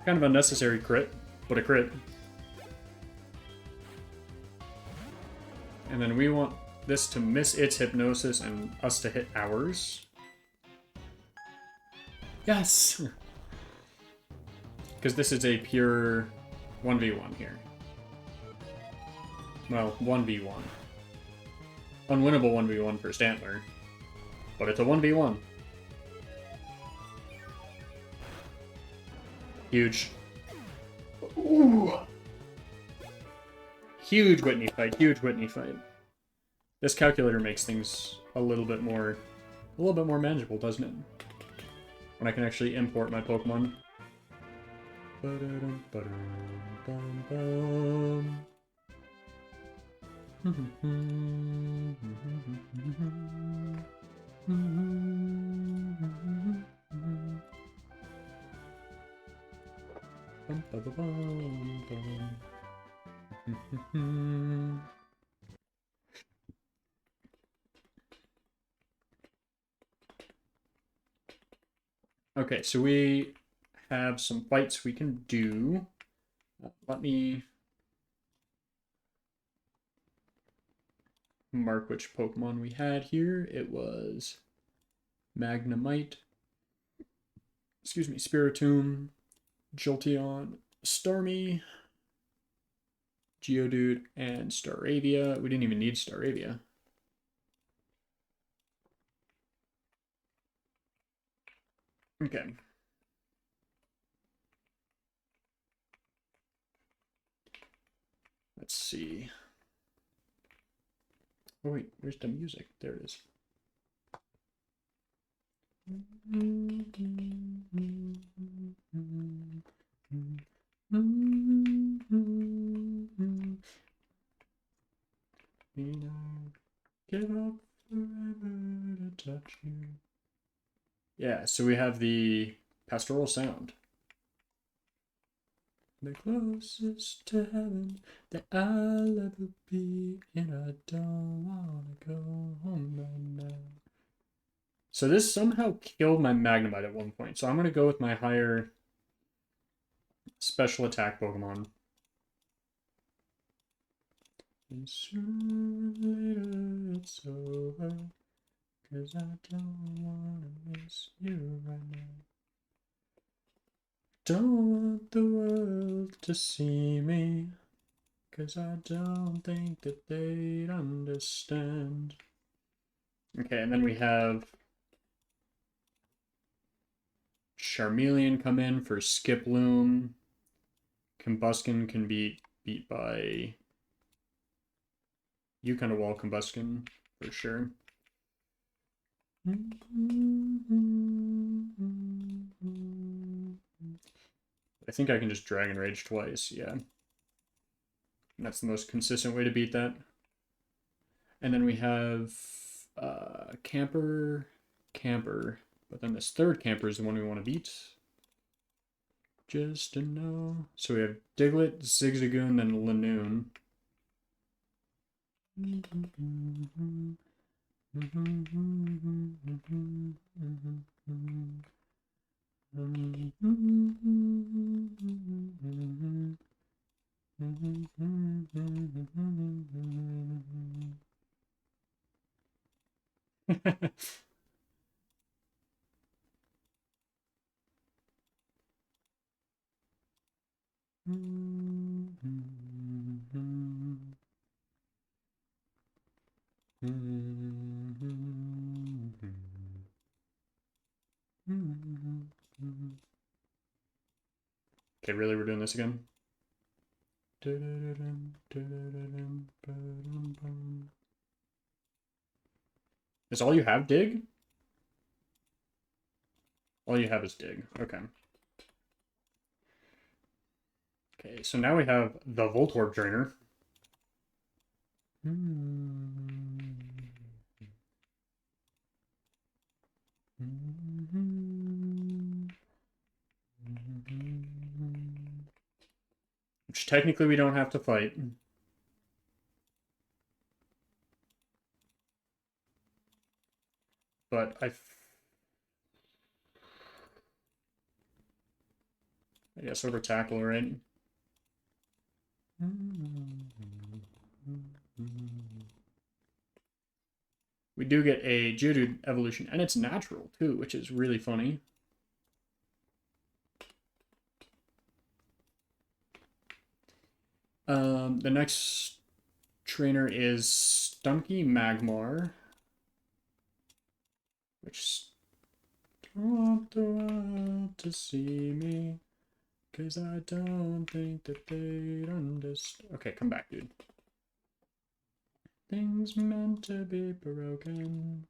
Kind of unnecessary crit, but a crit. And then we want this to miss its hypnosis and us to hit ours. Yes! Because this is a pure 1v1 here. Well, 1v1. Unwinnable 1v1 for Stantler. But it's a 1v1. Huge. Ooh. Huge Whitney fight, huge Whitney fight. This calculator makes things a little bit more manageable, doesn't it? When I can actually import my Pokemon. Okay, so we have some fights we can do. Let me mark which Pokemon we had here. It was Magnemite, excuse me, Spiritomb, Jolteon, Starmie, Geodude, and Staravia. We didn't even need Staravia. Okay. Let's see. Oh wait, where's the music? There it is. Give up forever to touch you. Yeah, so we have the Pastoral Sound. The closest to heaven that I'll ever be, and I don't wanna go home right now. So this somehow killed my Magnemite at one point, so I'm gonna go with my higher special attack Pokemon. And sooner or later it's over, 'cause I don't wanna miss you right now. Don't want the world to see me, 'cause I don't think that they'd understand. Okay, and then we have Charmeleon come in for Skiploom. Combuskin can be beat by Yukon to Wall Combuskin for sure. I think I can just Dragon Rage twice, yeah. And that's the most consistent way to beat that. And then we have Camper, but then this third Camper is the one we want to beat. Just to know. So we have Diglett, Zigzagoon, then Lanoon. Okay, really, we're doing this again? Is all you have Dig? All you have is Dig. Okay. Okay, so now we have the Voltorb Trainer. Which technically we don't have to fight. But I guess over tackle, right? We do get a Geodude evolution, and it's natural too, which is really funny. The next trainer is Stunky Magmar, which don't want the world to see me, 'cause I don't think that they'd understand. Okay, come back, dude. Things meant to be broken.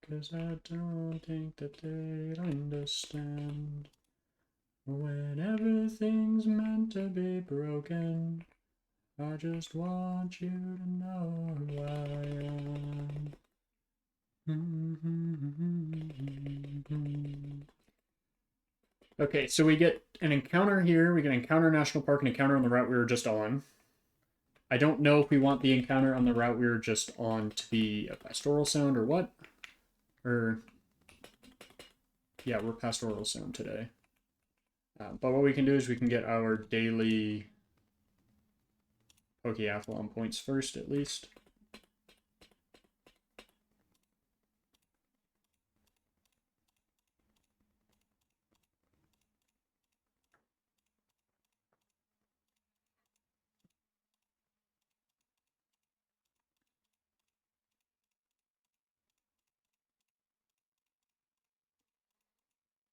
'Cause I don't think that they'd understand. When everything's meant to be broken, I just want you to know who I am. Okay, so we get an encounter here. We get an encounter in National Park and encounter on the route we were just on. I don't know if we want the encounter on the route we were just on to be a Pastoral Sound or what. Or, yeah, we're Pastoral Sound today. But what we can do is we can get our daily Pokeathlon points first, at least.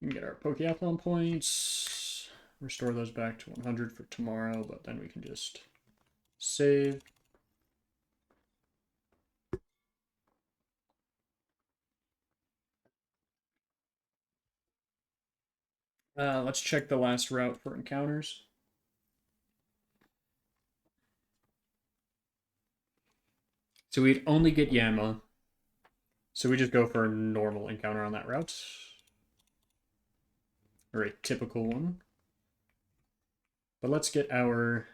We can get our Pokeathlon points, restore those back to 100 for tomorrow, but then we can just save. Let's check the last route for encounters. So we'd only get Yama. So we just go for a normal encounter on that route. Or a typical one. But let's get our...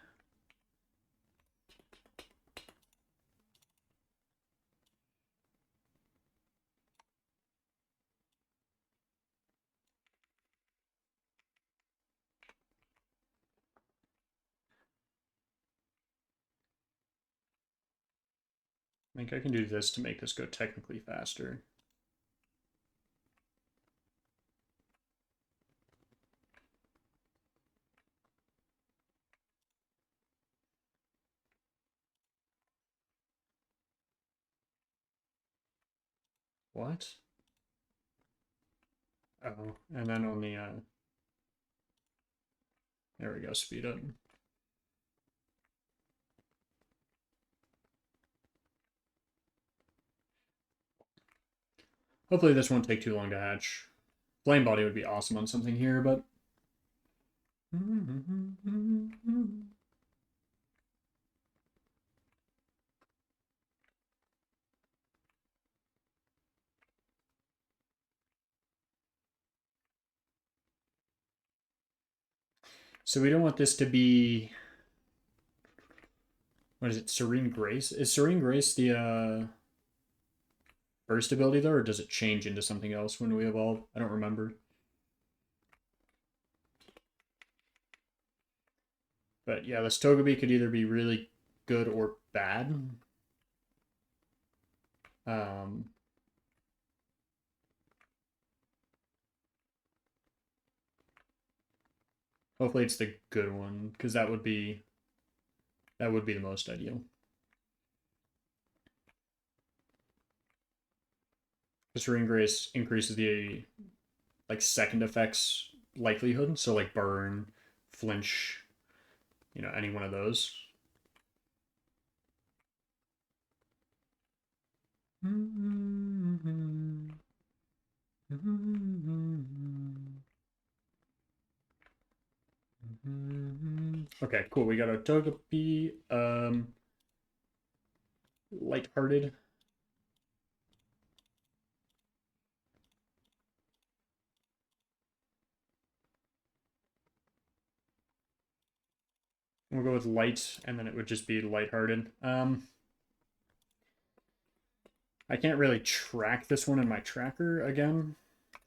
I think I can do this to make this go technically faster. What? Oh, and then on the, there we go, speed up. Hopefully this won't take too long to hatch. Flame Body would be awesome on something here, but... So we don't want this to be... What is it? Serene Grace? Is Serene Grace the first ability though, or does it change into something else when we evolve? I don't remember. But yeah, this Togepi could either be really good or bad. Um, Hopefully it's the good one, because that would be the most ideal. The Serene Grace increases the like second effects likelihood, so like burn, flinch, any one of those. Okay, cool. We got a Togepi, lighthearted. We'll go with light, and then it would just be lighthearted. I can't really track this one in my tracker again,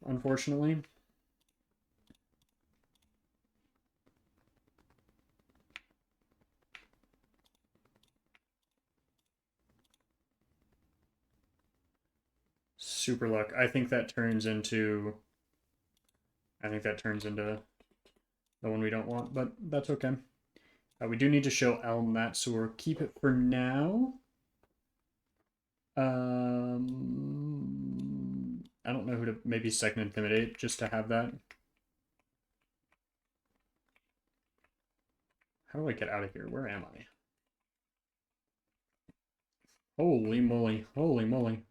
unfortunately. Super luck. I think that turns into the one we don't want, but that's okay. We do need to show Elm that, so we'll keep it for now. I don't know who to, maybe second Intimidate, just to have that. How do I get out of here? Where am I? Holy moly. Holy moly.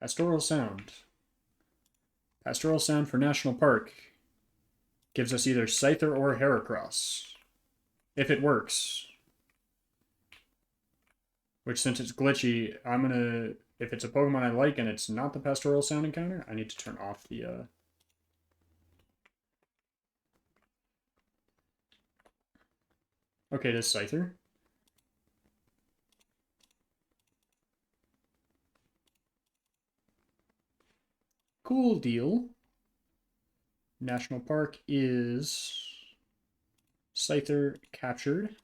Pastoral Sound. Pastoral Sound for National Park gives us either Scyther or Heracross. If it works. Which, since it's glitchy, I'm gonna... If it's a Pokemon I like and it's not the Pastoral Sound encounter, I need to turn off the... Okay, this Scyther. Cool deal. National Park is Scyther captured.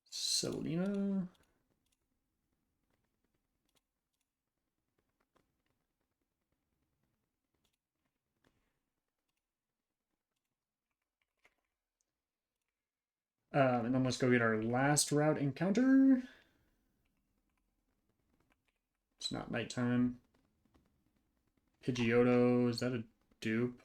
Selena. And then let's go get our last route encounter. It's not nighttime. Pidgeotto, is that a dupe?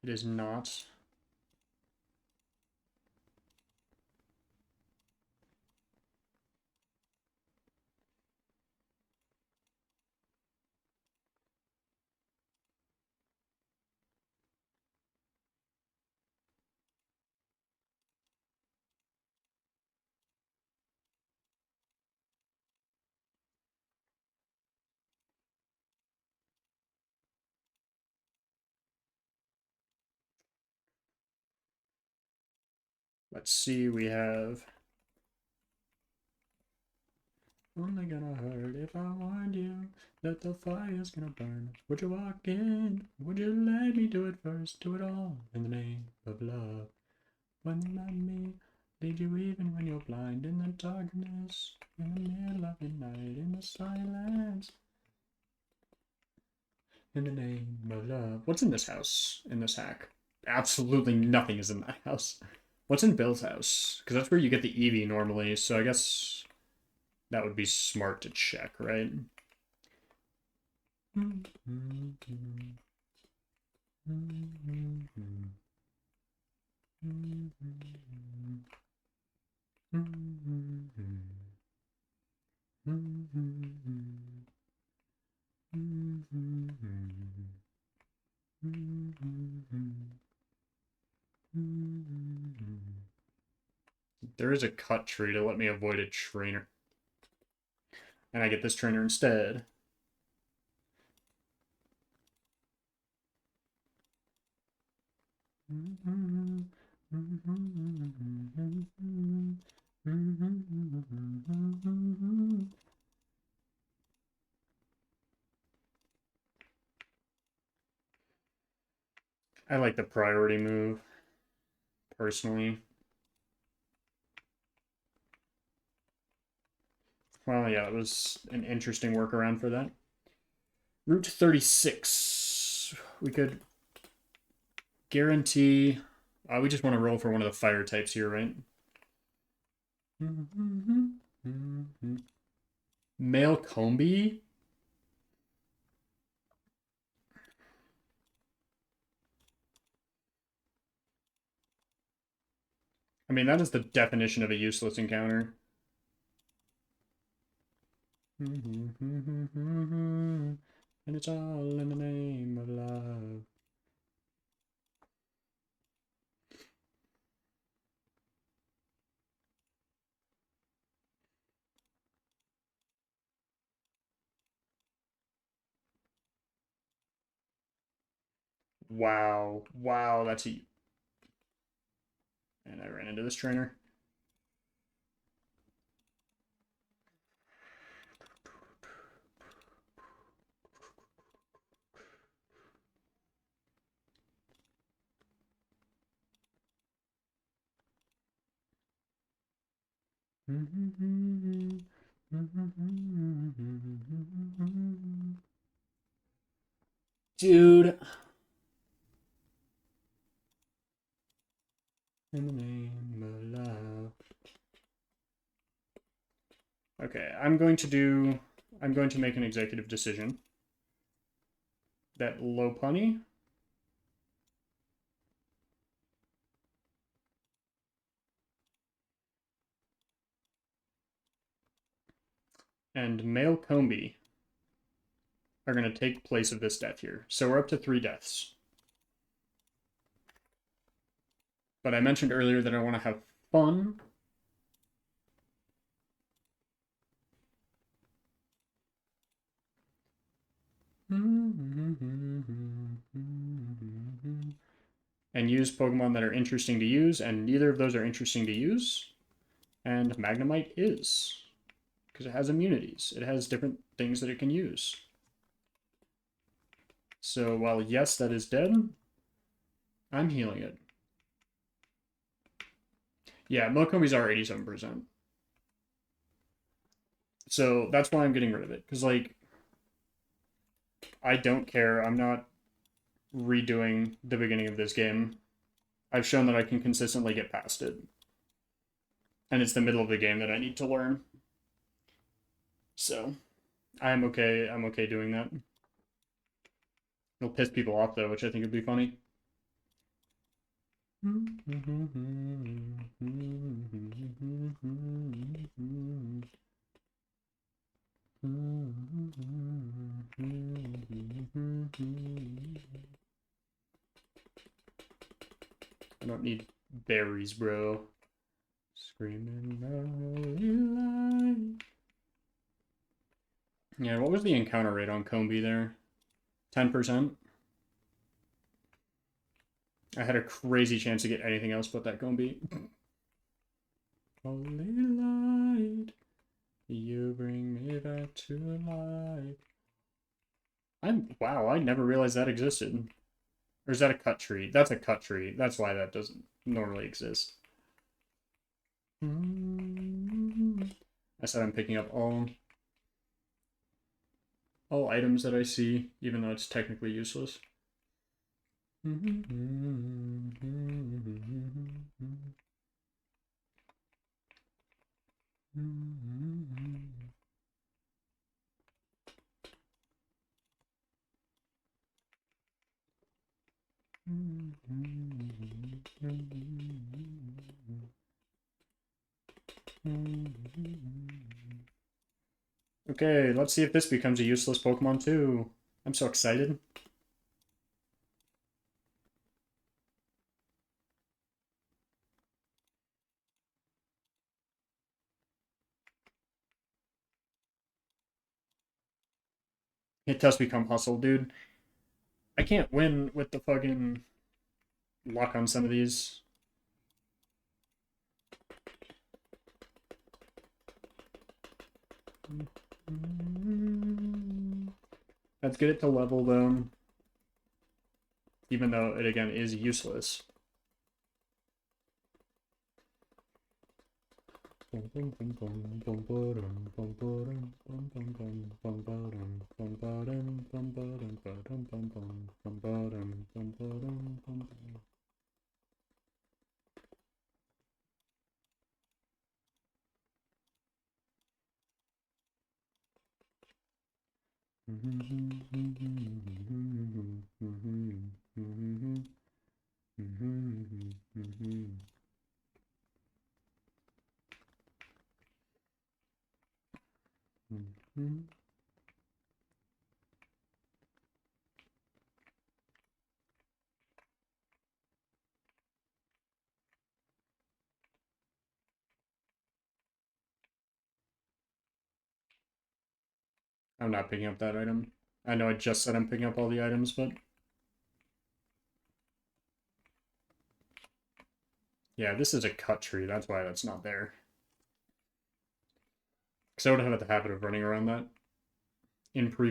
It is not. Let's see, we have... Only gonna hurt if I warned you that the fire's gonna burn. Would you walk in? Would you let me do it first? Do it all in the name of love. Wouldn't let me lead you even when you're blind in the darkness, in the middle of the night, in the silence, in the name of love. What's in this house, in this hack? Absolutely nothing is in that house. What's in Bill's house? Because that's where you get the Eevee normally, so I guess that would be smart to check, right? There is a cut tree to let me avoid a trainer. And I get this trainer instead. I like the priority move, personally. Well, yeah, it was an interesting workaround for that. Route 36. We could guarantee... we just want to roll for one of the fire types here, right? Male Combi? I mean, that is the definition of a useless encounter. And it's all in the name of love. Wow. Wow, that's a... And I ran into this trainer. Dude. In the name of love. Okay, I'm going to make an executive decision that Lopunny and Male Combi are going to take place of this death here. So we're up to 3 deaths. But I mentioned earlier that I want to have fun. And use Pokemon that are interesting to use, and neither of those are interesting to use. And Magnemite is. Because it has immunities. It has different things that it can use. So while yes, that is dead, I'm healing it. Yeah, Milkomi's are 87%. So that's why I'm getting rid of it. Because, like, I don't care. I'm not redoing the beginning of this game. I've shown that I can consistently get past it. and it's the middle of the game that I need to learn. So I'm okay. I'm okay doing that. It'll piss people off though, which I think would be funny. I don't need berries, bro. Screaming light. Yeah, what was the encounter rate on Combi there? 10%? I had a crazy chance to get anything else but that Combi. Holy light, you bring me back to life. Wow, I never realized that existed. Or is that a cut tree? That's a cut tree. That's why that doesn't normally exist. I said I'm picking up all items that I see, even though it's technically useless. Okay, let's see if this becomes a useless Pokemon too. I'm so excited. It does become Hustle, dude. I can't win with the fucking luck on some of these. Let's get it to level though. Even though it again is useless. I'm not picking up that item. I know I just said I'm picking up all the items, but... Yeah, this is a cut tree. That's why that's not there. Because I would have had the habit of running around that in from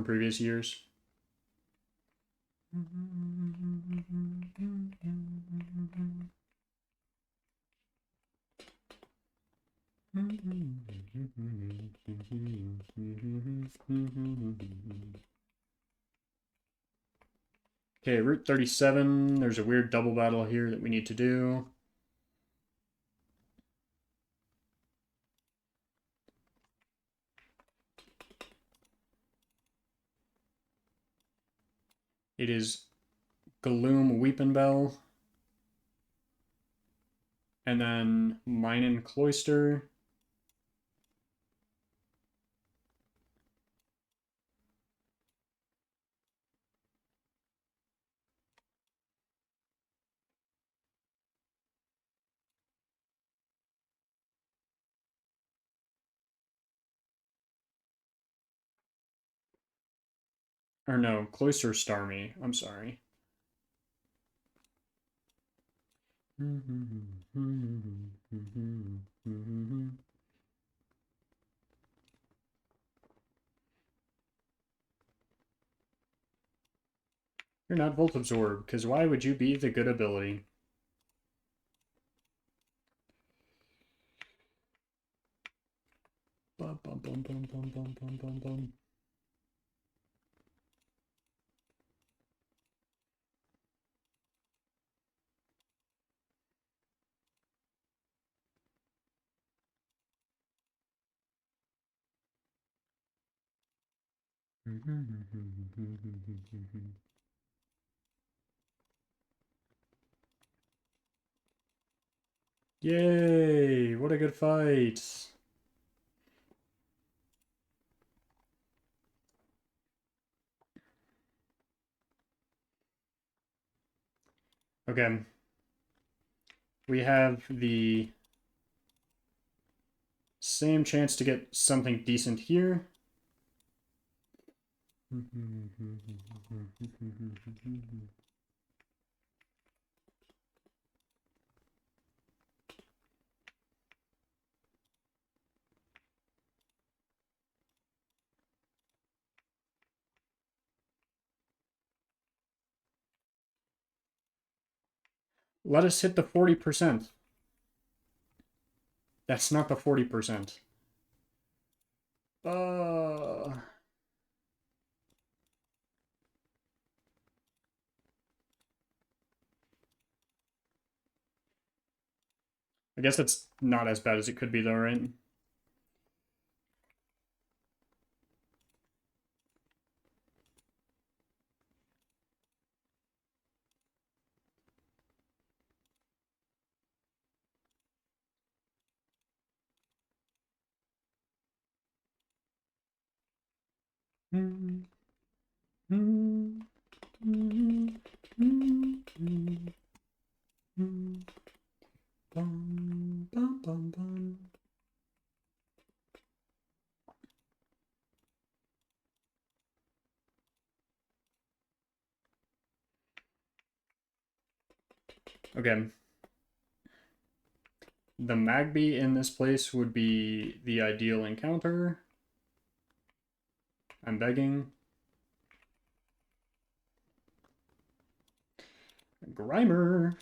previous years. Okay, Route 37. There's a weird double battle here that we need to do. It is Gloom Weepinbell. And then Minen Cloister. Or no, Cloister Starmie. I'm sorry. You're not Volt Absorb, because why would you be the good ability? Bum, bum, bum, bum, bum, bum, bum, bum, bum. Yay! What a good fight! Okay. We have the same chance to get something decent here. Let us hit the 40%. That's not the 40%. I guess that's not as bad as it could be, though, right? Okay. The Magby in this place would be the ideal encounter. I'm begging. Grimer.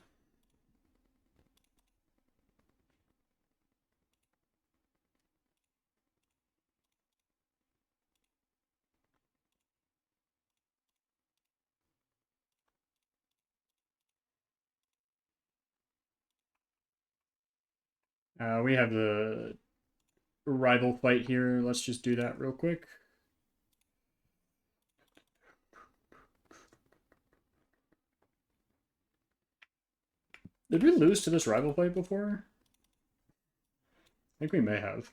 We have the rival fight here. Let's just do that real quick. Did we lose to this rival fight before? I think we may have.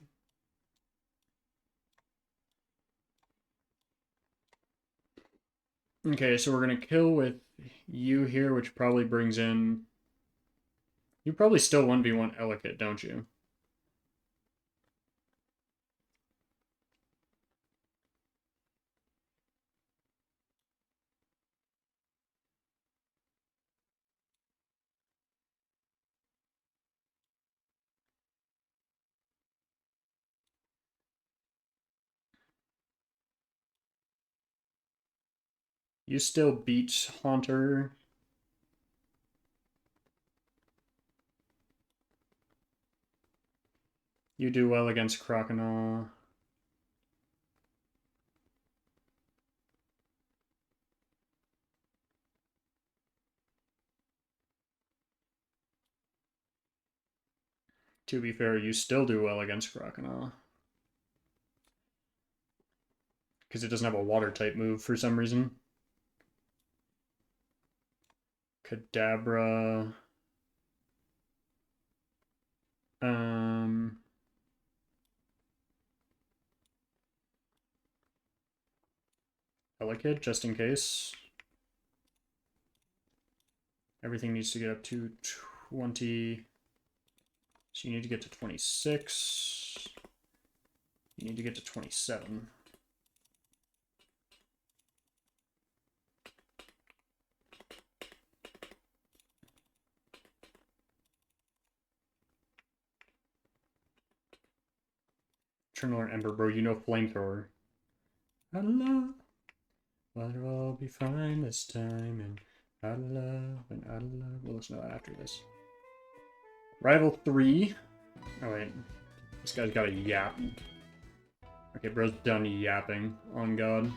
Okay, so we're going to kill with you here, which probably brings in... You probably still 1v1 Ellicott, don't you? You still beat Haunter. You do well against Croconaw. To be fair, you still do well against Croconaw. Because it doesn't have a water type move for some reason. Kadabra. Ellicott, just in case. Everything needs to get up to 20. So you need to get to 26. You need to get to 27. Eternal or Ember, bro. You know Flamethrower. Allah. But it'll all be fine this time. And out of love and out of love. We'll listen to that after this. Rival 3. Oh, wait. This guy's got a yap. Okay, bro's done yapping. On God.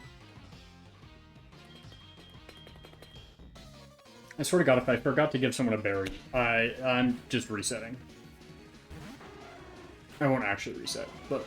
I swear to God, if I forgot to give someone a berry, I'm just resetting. I won't actually reset, but...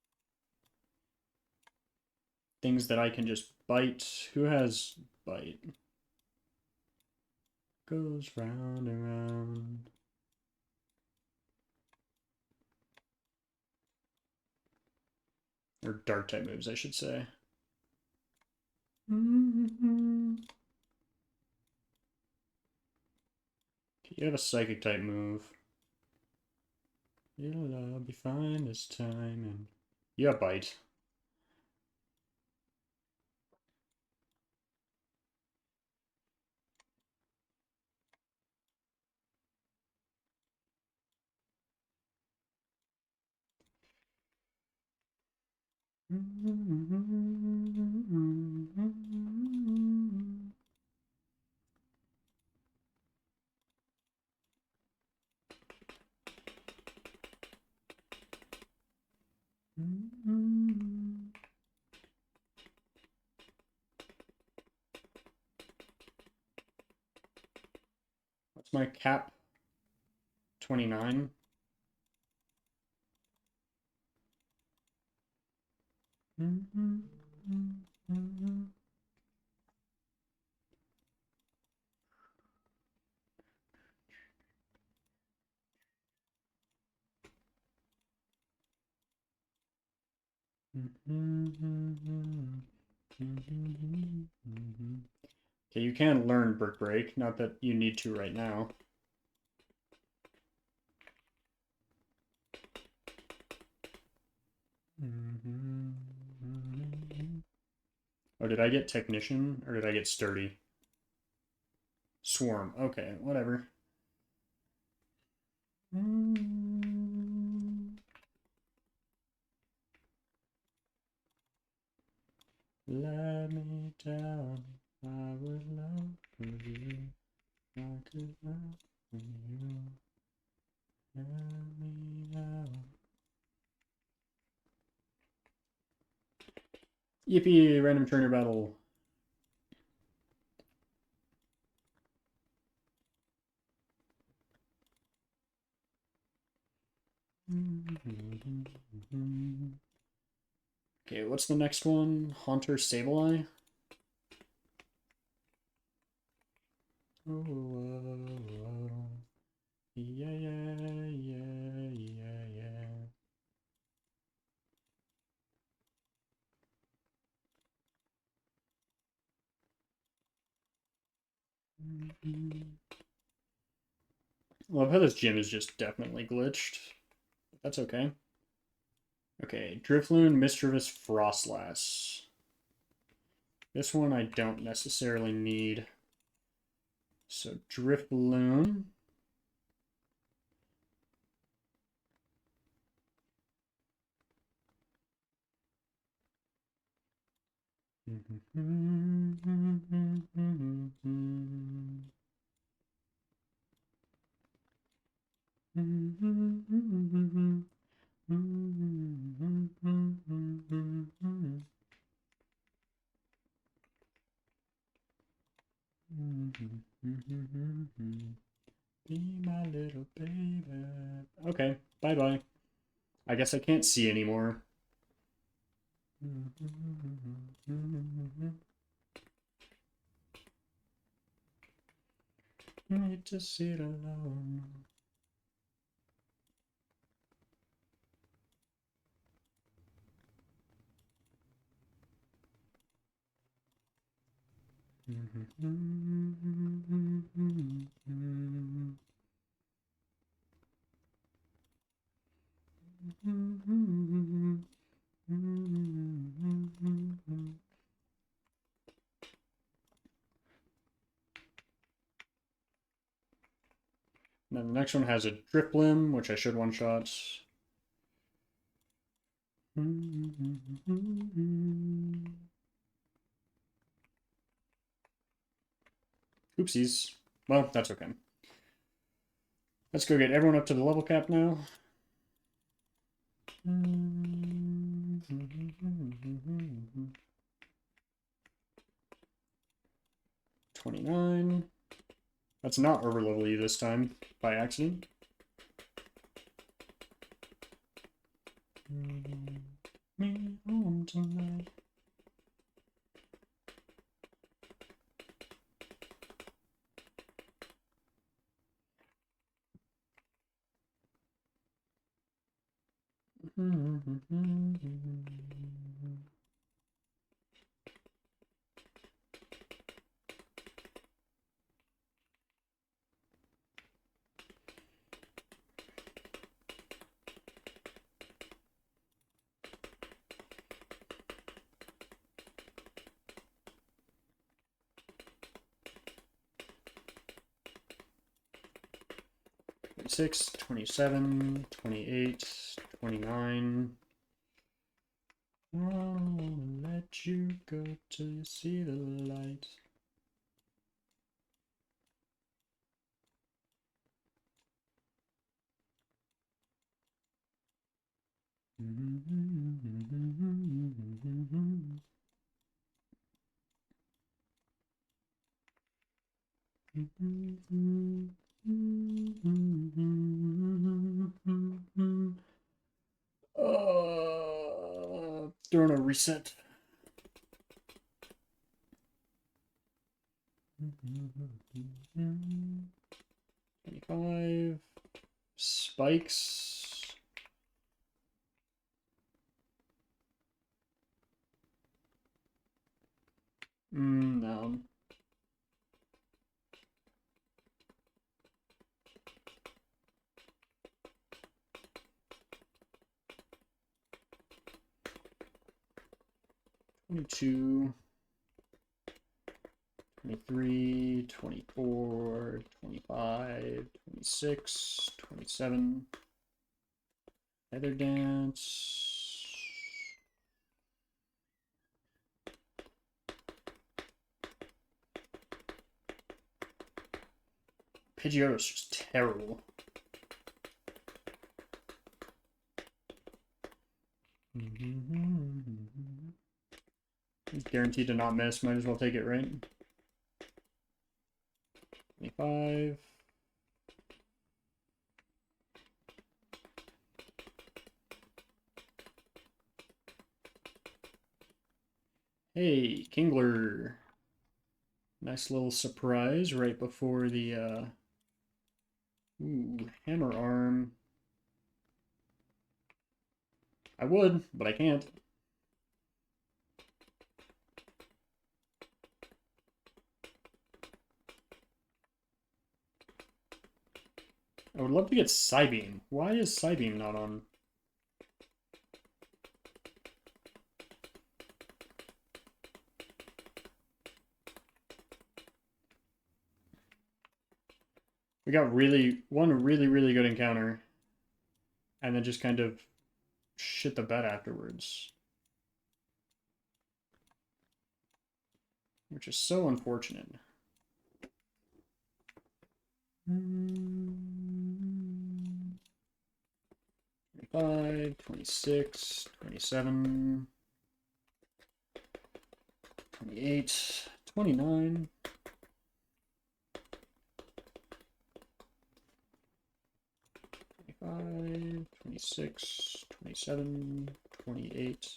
things that I can just bite. Who has bite? Goes round and round. Or dark type moves, I should say. You have a psychic type move. It'll be fine this time. And you have bite. What's my cap? 29. Okay, you can learn Brick Break, not that you need to right now. Oh, did I get Technician, or did I get Sturdy? Swarm, okay, whatever. Let me down, I would love for you, I could love for you, let me down. Yippee, random trainer battle. Okay, what's the next one? Haunter Sableye? Oh, yeah, yeah, yeah, yeah, yeah. Love how this gym is just definitely glitched. That's okay. Okay, Drifloon, Mischievous, Frostlass. This one I don't necessarily need. So Drifloon. Be my little baby. Okay, bye-bye. I guess I can't see anymore. Need to sit alone. Then the next one has a Driplim, which I should one-shot. Oopsies. Well, that's okay. Let's go get everyone up to the level cap now. 29. That's not overlevel you this time, by accident. Me home tonight. 26, 27, 28, 29. I'll let you go till you see the light. Throwing a reset. $25 spikes. No. $22, 23, 24, 25, 26, 27. Feather dance. Pidgeotto's just terrible. Guaranteed to not miss. Might as well take it, right? 25. Hey, Kingler. Nice little surprise right before the, ooh, hammer arm. I would, but I can't. I would love to get Psybeam. Why is Psybeam not on? We got one really good encounter, and then just kind of shit the bed afterwards. Which is so unfortunate. 25, 26, 27, 28, 29. 25, 26, 27, 28,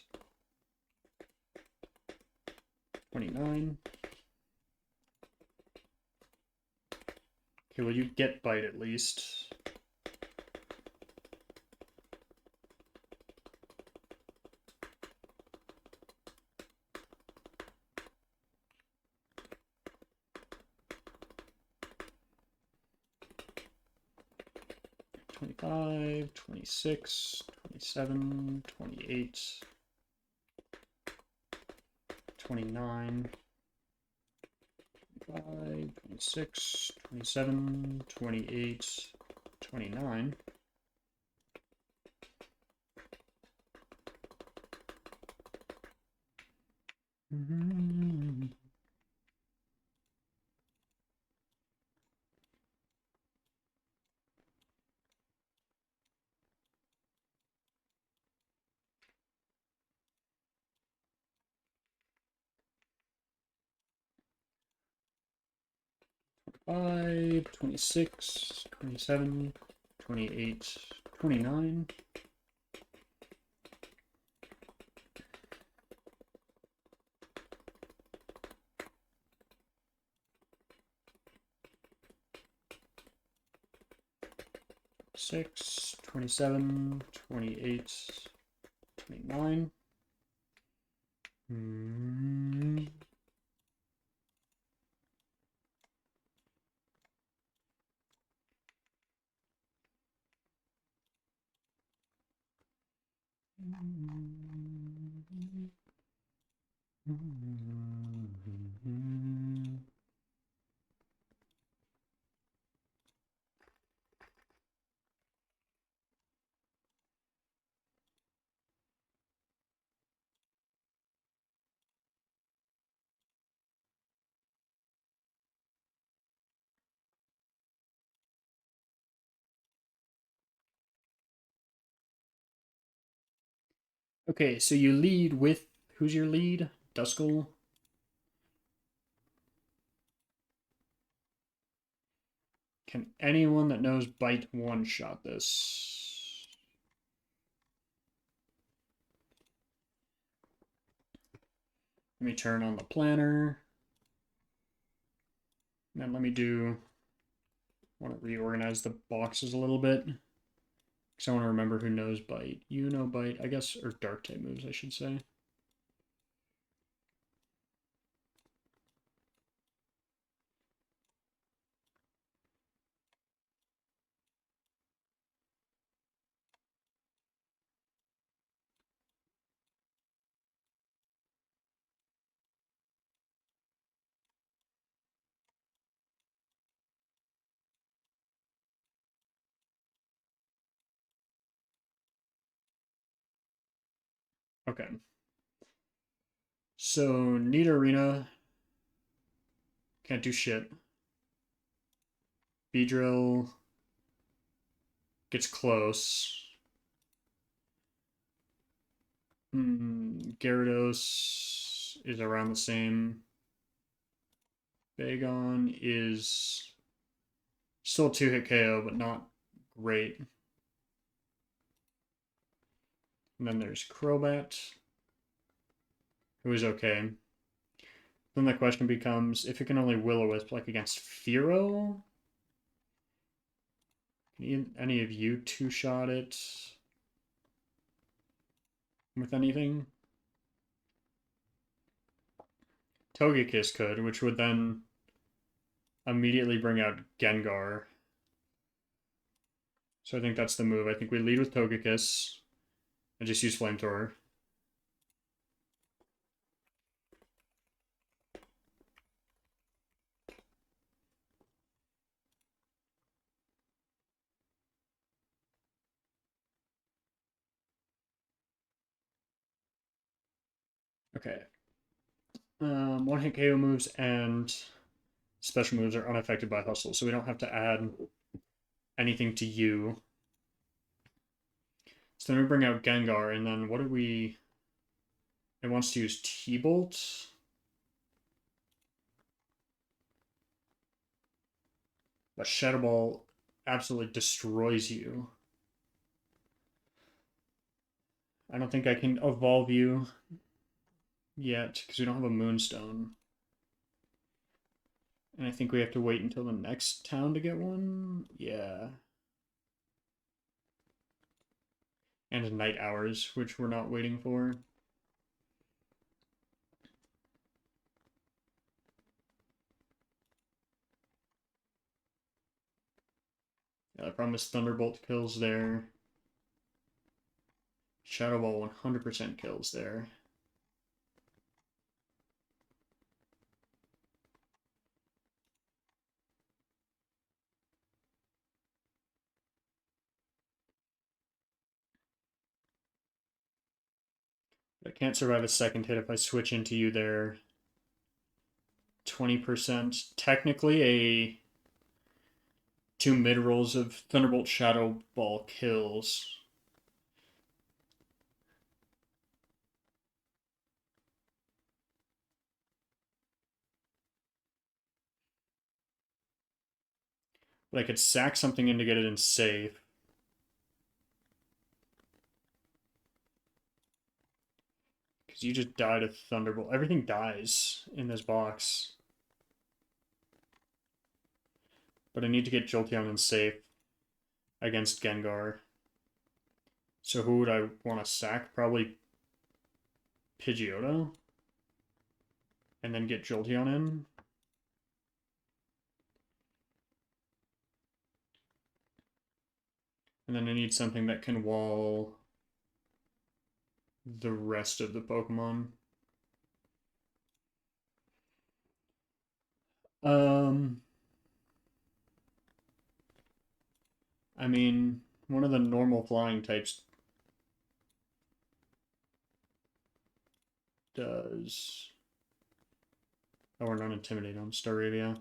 29. Okay, well, you get bite at least. $25, 26, 27, 28, 29, 25, 26, 27, 28, 29. Five, 26, 27, 28, 29. Six, 27, 28, 29. Hmm. Okay, so you lead with who's your lead? Duskull. Can anyone that knows Bite one-shot this? Let me turn on the planner. And let me do... I want to reorganize the boxes a little bit. Because I want to remember who knows Bite. You know Bite, I guess, or Dark type moves, I should say. Okay. So, Need Arena. Can't do shit. Beedrill gets close. Gyarados is around the same. Bagon is still 2-hit KO, but not great. And then there's Crobat, who is okay. Then the question becomes, if it can only Will-O-Wisp, like against Fearow? Can any of you two-shot it with anything? Togekiss could, which would then immediately bring out Gengar. So I think that's the move. I think we lead with Togekiss and just use Flamethrower. Okay. One-hit KO moves and special moves are unaffected by Hustle, so we don't have to add anything to you. So then we bring out Gengar, and then what do we... It wants to use T-Bolt. But Shadow Ball absolutely destroys you. I don't think I can evolve you yet, because we don't have a Moonstone. And I think we have to wait until the next town to get one. Yeah. And Night Hours, which we're not waiting for. Yeah, I promise Thunderbolt kills there. Shadow Ball 100% kills there. I can't survive a second hit if I switch into you there. 20%. Technically, a 2 mid-rolls of Thunderbolt Shadow Ball kills. But I could sack something in to get it in safe. Because you just died of Thunderbolt. Everything dies in this box. But I need to get Jolteon in safe against Gengar. So who would I want to sack? Probably Pidgeotto. And then get Jolteon in. And then I need something that can wall the rest of the Pokemon. I mean, one of the normal flying types does... Oh, we're not intimidated on Staravia.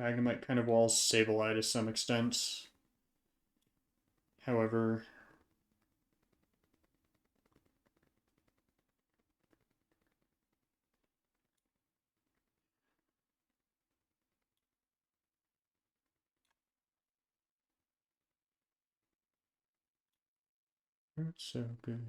Magnemite kind of walls Sableye to some extent. However, it's so good.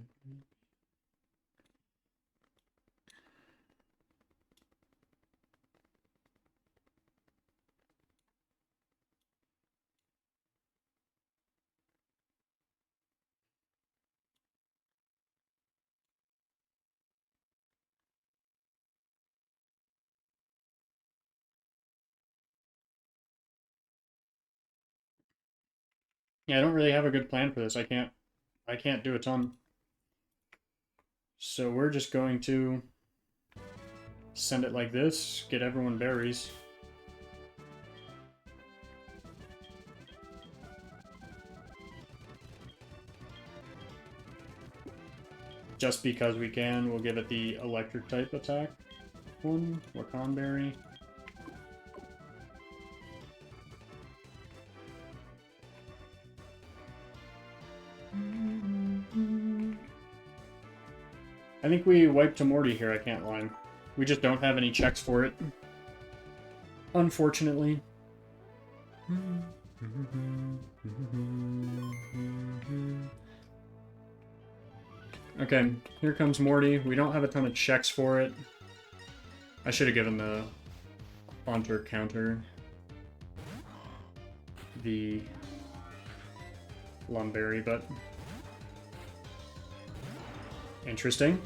Yeah, I don't really have a good plan for this. I can't do a ton. So we're just going to send it like this, get everyone berries. Just because we can, we'll give it the electric type attack one, Wakanberry. I think we wiped to Morty here, I can't lie. We just don't have any checks for it. Unfortunately. Okay, here comes Morty. We don't have a ton of checks for it. I should have given the Haunter counter the Lumberry, but interesting.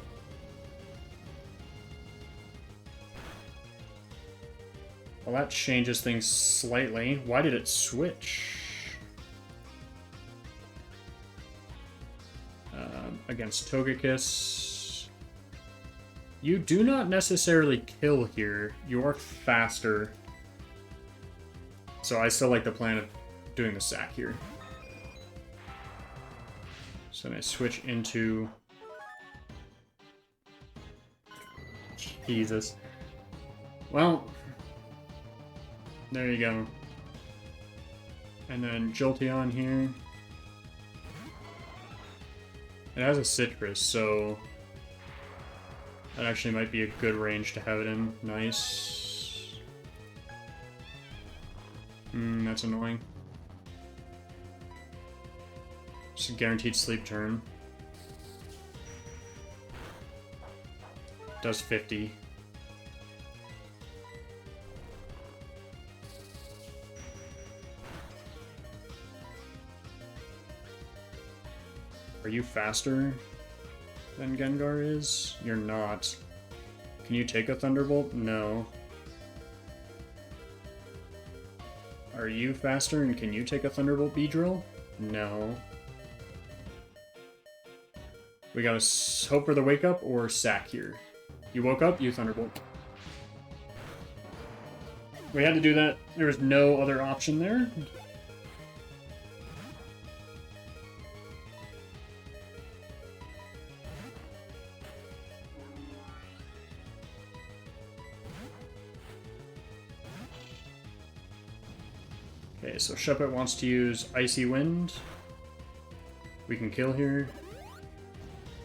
Well, that changes things slightly. Why did it switch? Against Togekiss. You do not necessarily kill here. You are faster. So I still like the plan of doing the sack here. So I'm going to switch into... Jesus. Well, there you go. And then Jolteon here. It has a Citrus, so that actually might be a good range to have it in. Nice. That's annoying. It's a guaranteed sleep turn. Does 50. Are you faster than Gengar is? You're not. Can you take a Thunderbolt? No. Are you faster and can you take a Thunderbolt Beedrill? No. We gotta hope for the wake up or sack here. You woke up, you Thunderbolt. We had to do that. There was no other option there. Okay, so Shuppet wants to use Icy Wind. We can kill here.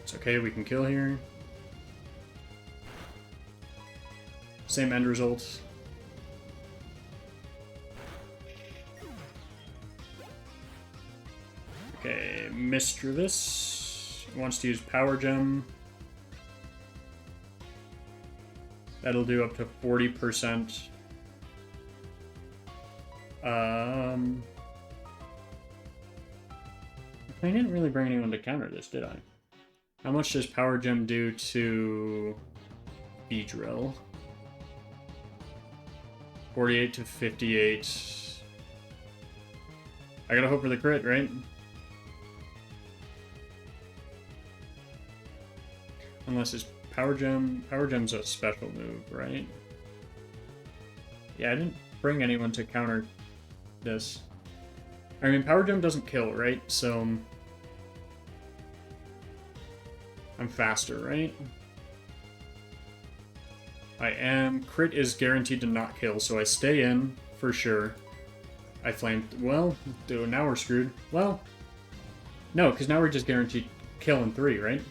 It's okay, we can kill here. Same end result. Okay, Mischievous wants to use Power Gem. That'll do up to 40%. I didn't really bring anyone to counter this, did I? How much does Power Gem do to Beedrill? 48 to 58. I gotta hope for the crit, right? Unless it's Power Gem. Power Gem's a special move, right? Yeah, I didn't bring anyone to counter this. I mean, Power Gem doesn't kill, right? So I'm faster, right? I am. Crit is guaranteed to not kill, so I stay in for sure. I flamed. Well, dude, now we're screwed. Well, no, because now we're just guaranteed kill in 3, right?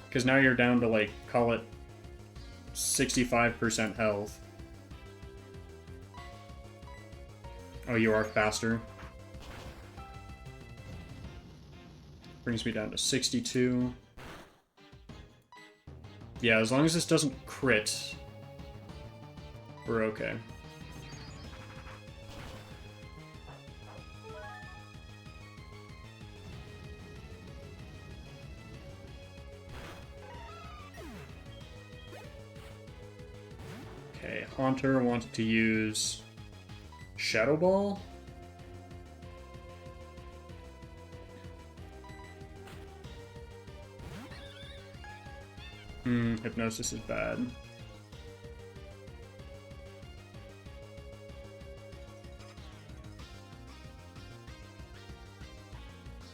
Because now you're down to, like, call it 65% health. Oh, you are faster. Brings me down to 62. Yeah, as long as this doesn't crit, we're okay. Okay, Haunter wanted to use Shadow Ball. Hypnosis is bad.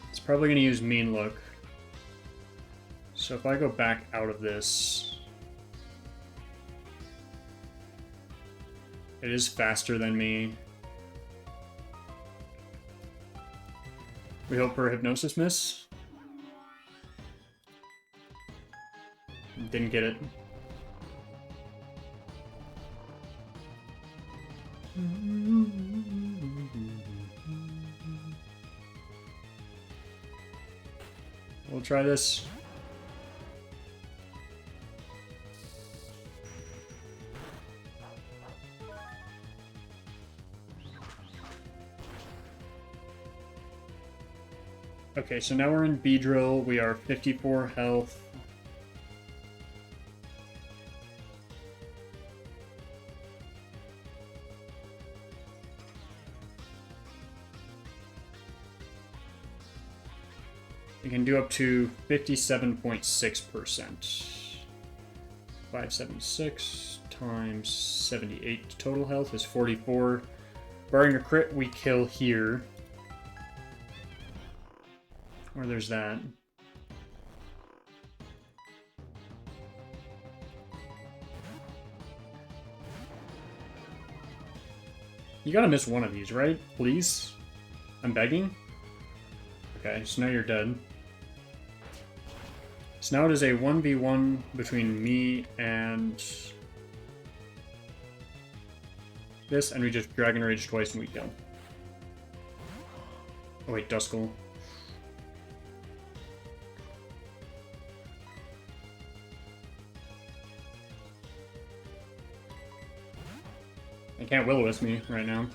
It's probably going to use Mean Look. So if I go back out of this, it is faster than me. We hope for a Hypnosis miss. Didn't get it. We'll try this. Okay, so now we're in Beedrill. We are 54 health. We can do up to 57.6%. 576 times 78 total health is 44. Barring a crit, we kill here. Or there's that. You gotta miss one of these, right? Please? I'm begging? Okay, so now you're dead. So now it is a 1v1 between me and this, and we just Dragon Rage twice and we kill. Oh wait, Duskull. I can't Will-O-Wisp me right now.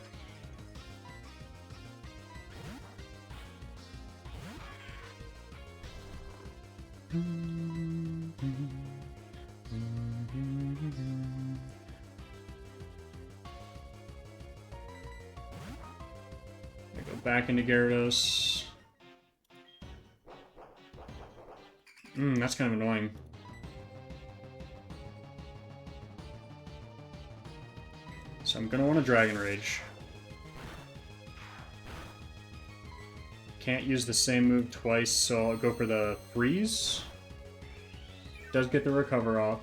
I go back into Gyarados. That's kind of annoying. So I'm gonna want to Dragon Rage. Can't use the same move twice, so I'll go for the Freeze. Does get the Recover off.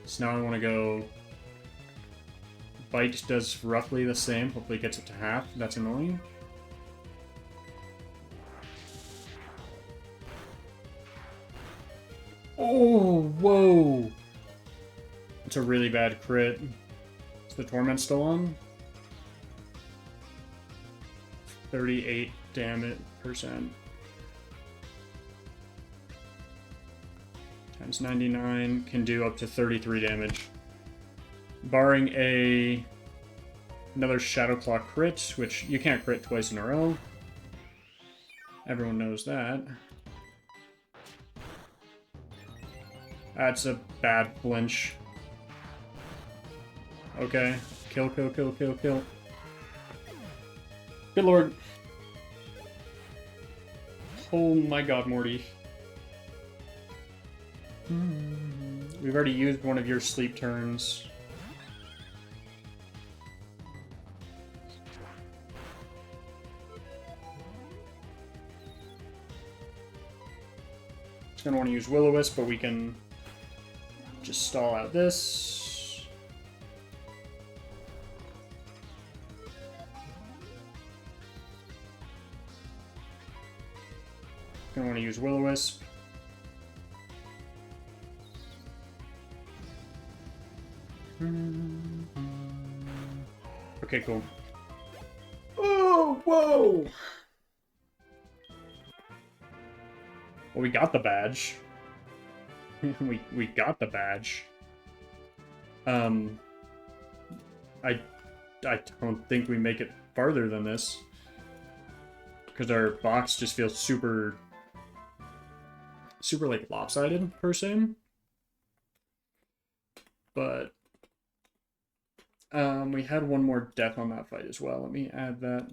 So now I want to go... Bite does roughly the same. Hopefully it gets it to half. That's annoying. Oh, whoa. It's a really bad crit. Is the torment still on? 38 damage percent. Times 99 can do up to 33 damage. Barring another Shadow Claw crit, which you can't crit twice in a row. Everyone knows that. That's a bad flinch. Okay. Kill, kill, kill, kill, kill. Good lord. Oh my god, Morty. We've already used one of your sleep turns. Just gonna want to use Will-O-Wisp, but we can just stall out this. Gonna want to use Will-O-Wisp. Okay, cool. Oh, whoa! Well, we got the badge. we got the badge. I don't think we make it farther than this. Because our box just feels super like lopsided per se. But we had one more death on that fight as well. Let me add that.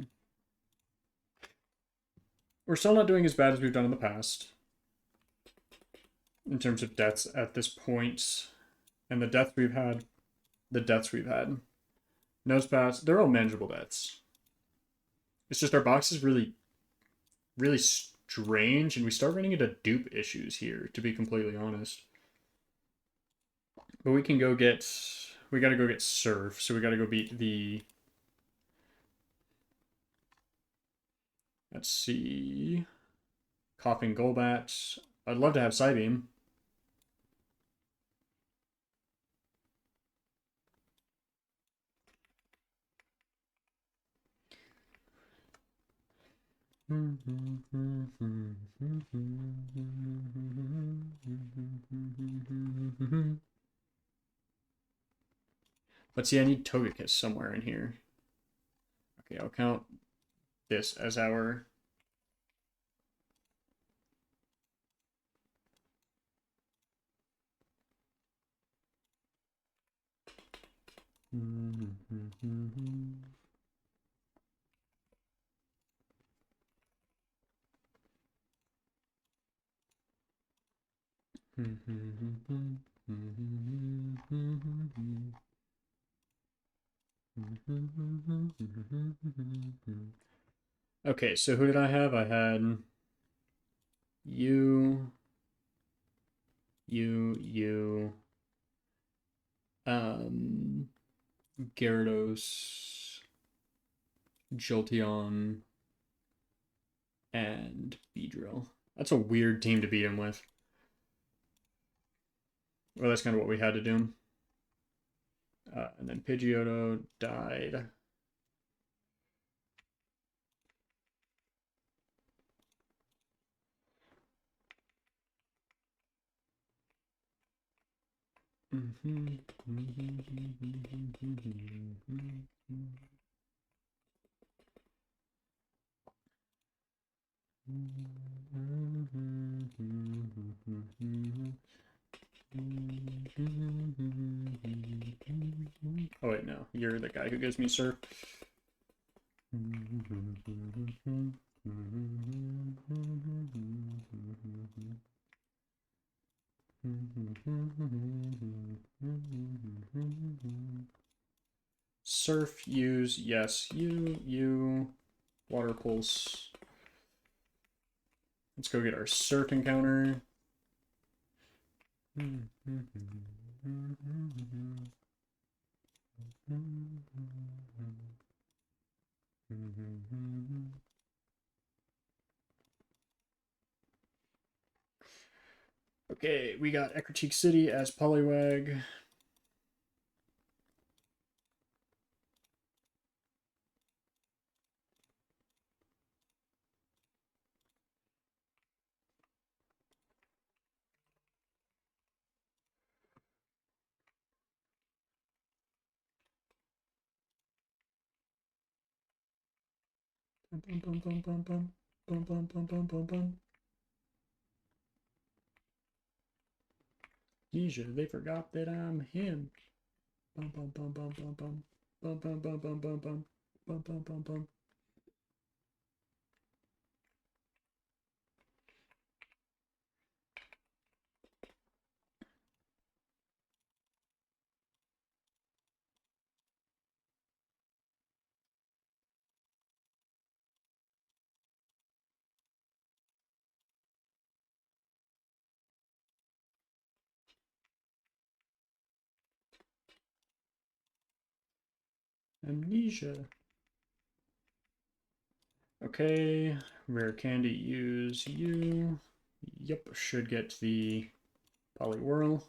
We're still not doing as bad as we've done in the past in terms of deaths at this point. And the deaths we've had. Nose pass, they're all manageable deaths. It's just our box is really strange, and we start running into dupe issues here, to be completely honest. But we can go get... We gotta go get Surf, so we gotta go beat the... Let's see... Coughing Golbat. I'd love to have Psybeam. Let's see, I need Togekiss somewhere in here. Okay, I'll count this as our... Okay, so who did I have? I had you, Gyarados, Jolteon, and Beedrill. That's a weird team to beat him with. Well, that's kind of what we had to do. And then Pidgeotto died. Oh wait, no. You're the guy who gives me Surf. Surf, use, yes, you, Water Pulse. Let's go get our Surf encounter. Okay, we got Ecruteak City as Poliwag. Bum, bum, bum, bum, bum, bum. Bum, bum, bum, bum, bum, bum. Nisha, they forgot that I'm him. Bum, bum, bum, bum, bum, bum. Bum, bum, bum, bum, bum, bum. Bum, bum, bum, bum. Amnesia. Okay, rare candy, use you. Yep, should get the Poliwhirl.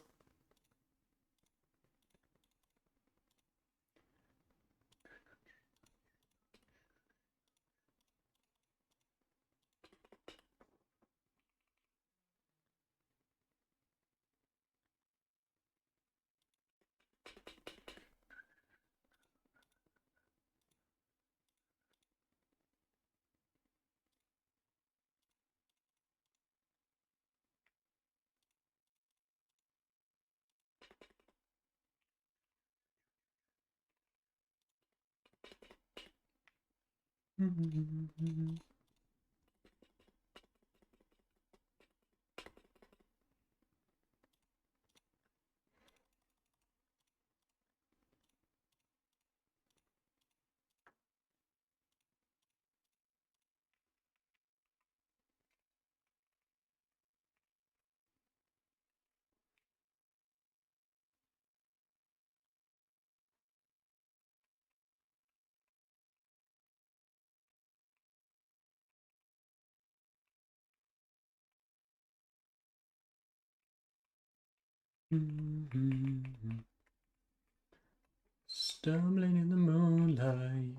Stumbling in the moonlight.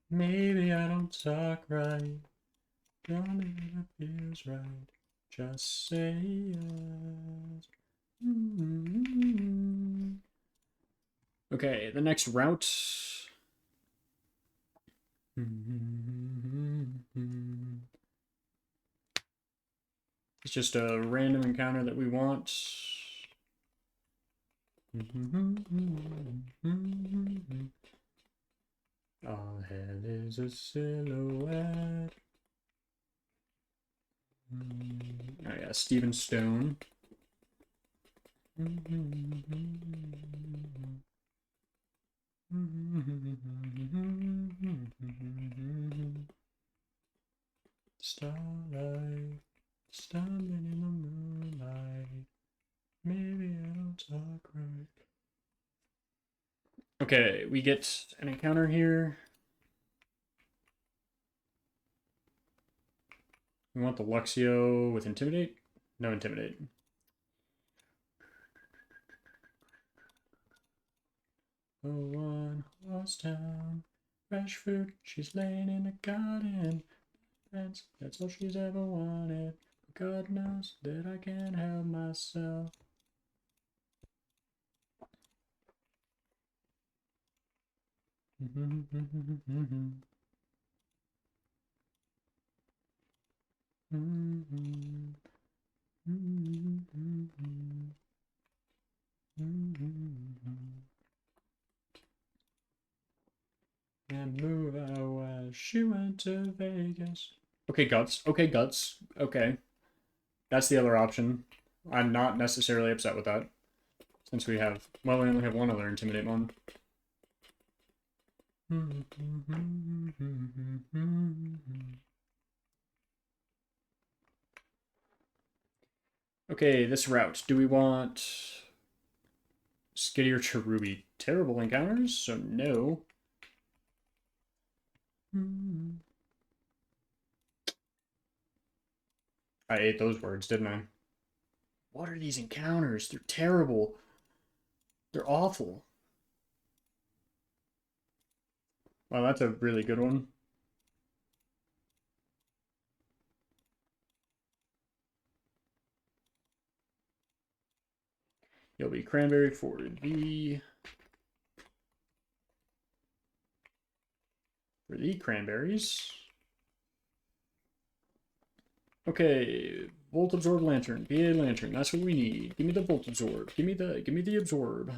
Maybe I don't talk right. Tell me if it feels right. Just say yes. Okay, the next route. It's just a random encounter that we want. All hell is a silhouette. Oh yeah, Stephen Stone. Starlight, stumbling in the moonlight. Maybe I don't talk right. Okay, we get an encounter here. We want the Luxio with Intimidate? No Intimidate. Oh, one horse town. Fresh fruit, she's laying in the garden. That's all she's ever wanted. But God knows that I can't help myself. And move out as she went to Vegas. Okay, Guts. Okay, Guts. Okay. That's the other option. I'm not necessarily upset with that. Since we have, well, we only have one other Intimidate one. Okay, this route. Do we want Skitty or Cherubi? Terrible encounters, so no. I ate those words, didn't I? What are these encounters? They're terrible. They're awful. Wow, that's a really good one. You'll be cranberry for the cranberries. Okay, volt absorb lantern, PA lantern. That's what we need. Give me the volt absorb. Give me the absorb.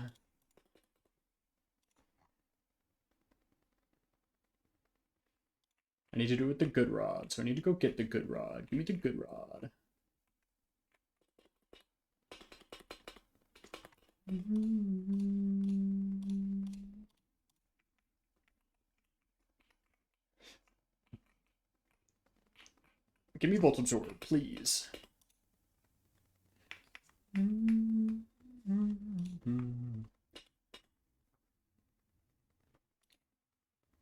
I need to do it with the good rod, so I need to go get the good rod. Give me the good rod. Give me volt absorb, please.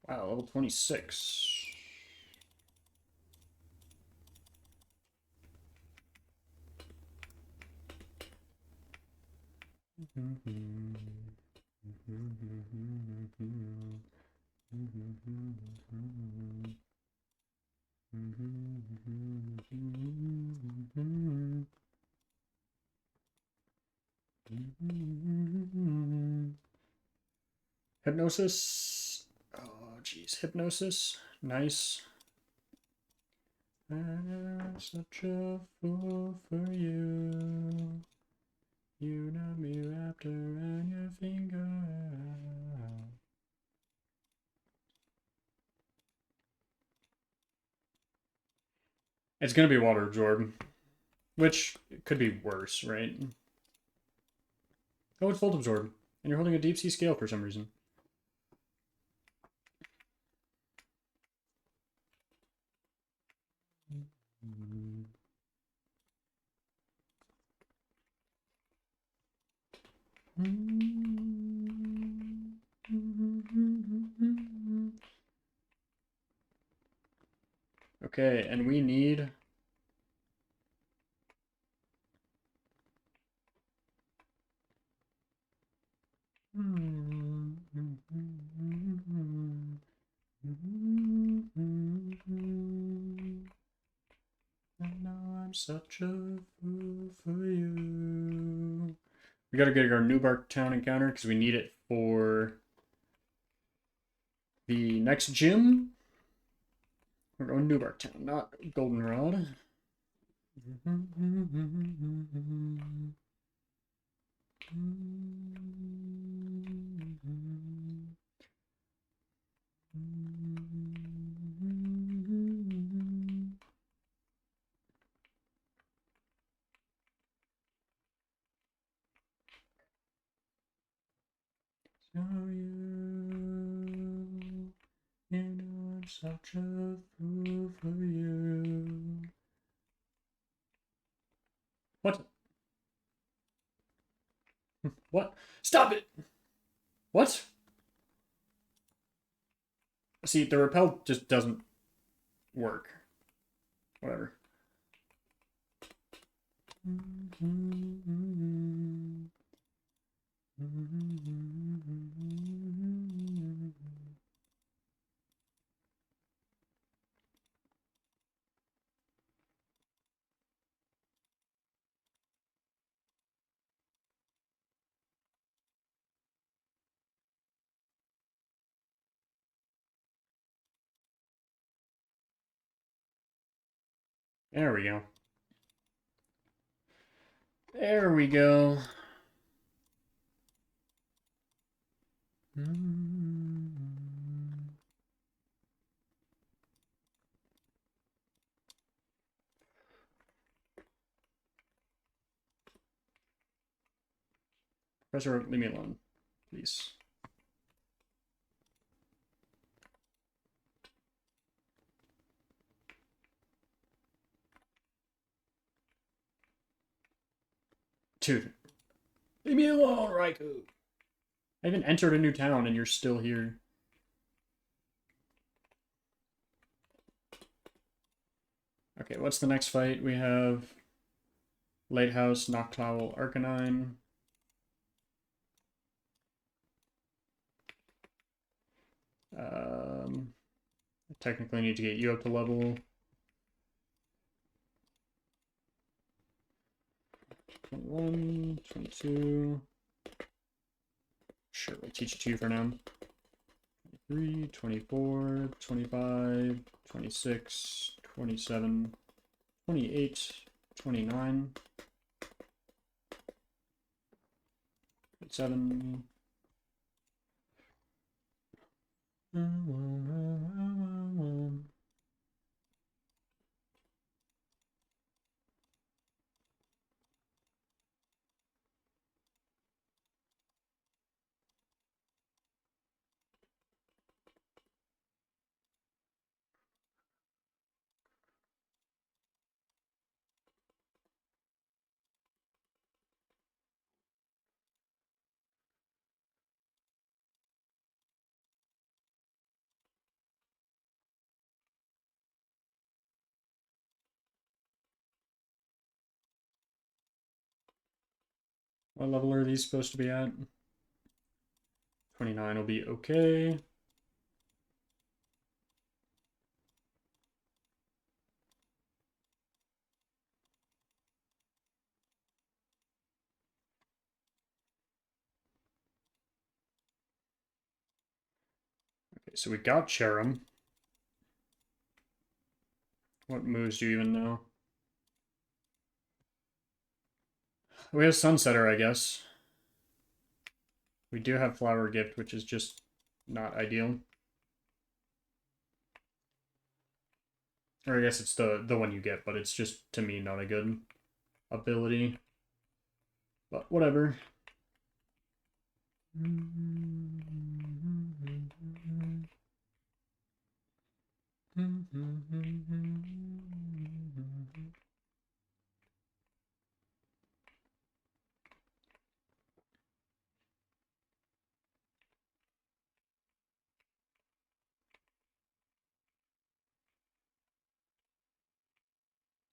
Wow, level 26. Hypnosis. Oh, jeez. Hypnosis. Nice. I'm such a fool for you. You know me wrapped around your finger. It's gonna be water absorb, which could be worse, right? Oh, it's volt absorb, and you're holding a deep sea scale for some reason. Okay, and we need... I know I'm such a fool for you. We gotta get our Newbark Town encounter because we need it for the next gym. We're going Newbark Town, not Goldenrod. So you know I'm such a fool for you. What? What? Stop it! What? See, the repel just doesn't work. Whatever. There we go. There we go. Professor, leave me alone, please. Dude, leave me alone, Raikou. I haven't entered a new town and you're still here. Okay, what's the next fight? We have Lighthouse, Noctowl, Arcanine. I technically need to get you up to level 21, 22. Sure, we'll teach it to you for now. 23, 24, 25, 26, 27, 28, 29, 27. What level are these supposed to be at? 29 will be okay. Okay, so we got Cherim. What moves do you even know? We have Sunsetter, I guess. We do have Flower Gift, which is just not ideal. Or I guess it's the one you get, but it's just, to me, not a good ability. But whatever.